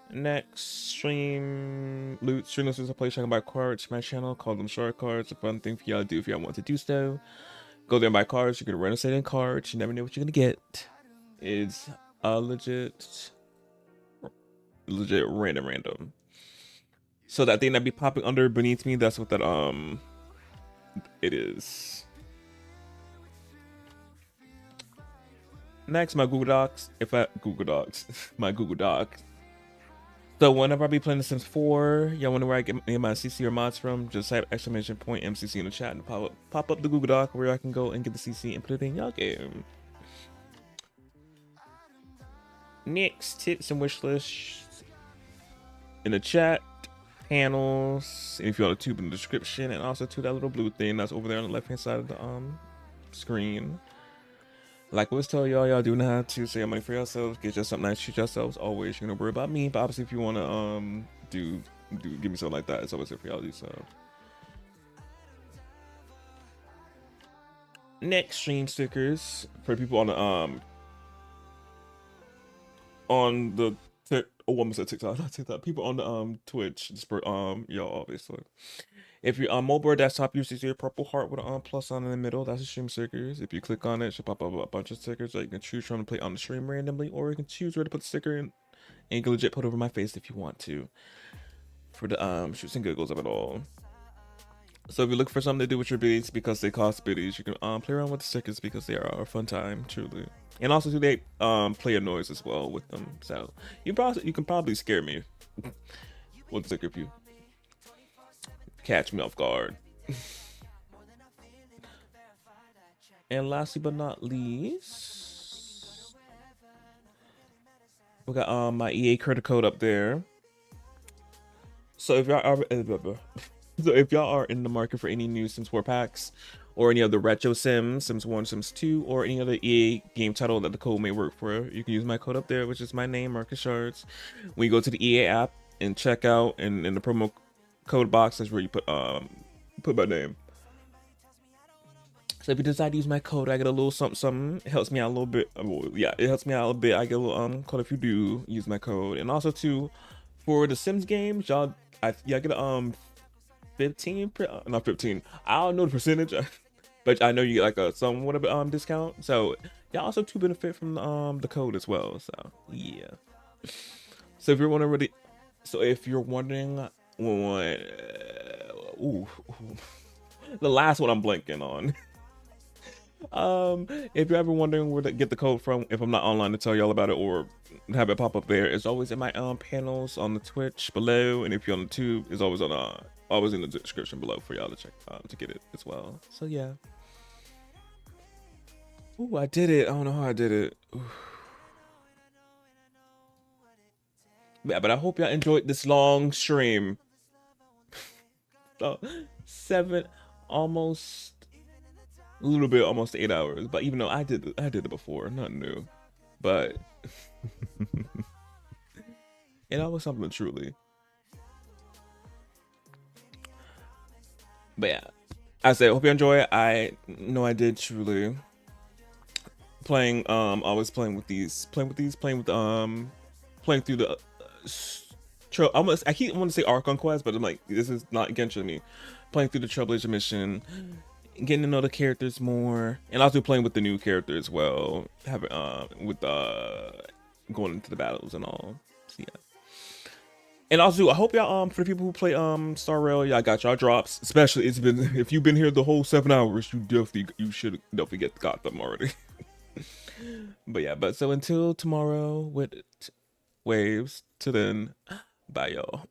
Next stream listers I play trying to buy cards to my channel, call them short cards. A fun thing for y'all to do if y'all want to do so. Go there and buy cards. You're gonna rent a set in cards. You never know what you're gonna get. It's a legit random. So that thing that be popping under beneath me, that's what that it is. Next, my Google Docs. My Google Docs. So whenever I be playing The Sims 4, y'all wonder where I get my CC or mods from, just type !MCC in the chat and pop up the Google Doc where I can go and get the CC and put it in y'all game. Next, tips and wish lists in the chat, panels, and if you're on the tube in the description, and also to that little blue thing that's over there on the left hand side of the screen. Like I always tell y'all do not have to save money for yourselves. Get yourself something nice, treat yourselves. Always, you're gonna worry about me. But obviously, if you wanna give me something like that, it's always there for y'all to do so. Next, stream stickers for people on the almost at TikTok, not TikTok. People on the Twitch, just for y'all obviously. If you're on mobile or desktop, you see a purple heart with a plus on in the middle. That's the stream stickers. If you click on it, it should pop up a bunch of stickers that you can choose from to play on the stream randomly, or you can choose where to put the sticker in, and you can legit put it over my face if you want to, for the shits and giggles of it all. So if you look for something to do with your biddies because they cost biddies, you can play around with the stickers because they are a fun time, truly. And also do they play a noise as well with them. So you can probably scare me with the sticker if you catch me off guard. And lastly but not least, we got my EA credit code up there. So if y'all are in the market for any new Sims 4 packs or any other retro Sims, Sims 1, Sims 2, or any other EA game title that the code may work for, you can use my code up there, which is my name, MarcusShards. When you go to the EA app and check out, and in the promo code box is where you put my name. So if you decide to use my code, I get a little something. It helps me out a little bit. Well, yeah, it helps me out a bit. I get a little code if you do use my code. And also too, for the Sims games, y'all get a 15, not 15. I don't know the percentage, but I know you get like a somewhat of a discount. So y'all also too benefit from the code as well. So yeah. So if you're wondering the last one I'm blanking on. If you're ever wondering where to get the code from, if I'm not online to tell y'all about it or have it pop up there, it's always in my panels on the Twitch below, and if you're on the tube, it's always on always in the description below for y'all to check to get it as well. So yeah. Ooh, I did it. I don't know how I did it. Ooh. Yeah, but I hope y'all enjoyed this long stream. Almost 8 hours. But even though I did it before, nothing new. But it was something truly. But yeah, I said, hope you enjoy it. I know I did truly. Playing through the I keep wanting to say Arc Conquest, but I'm like, this is not against me. Playing through the Trailblazer mission, getting to know the characters more, and also playing with the new character as well. Having with going into the battles and all. So yeah. And also, I hope y'all for the people who play Star Rail, y'all got y'all drops. Especially if you've been here the whole 7 hours, you should definitely got them already. But yeah, so until tomorrow with waves, till then, bye y'all.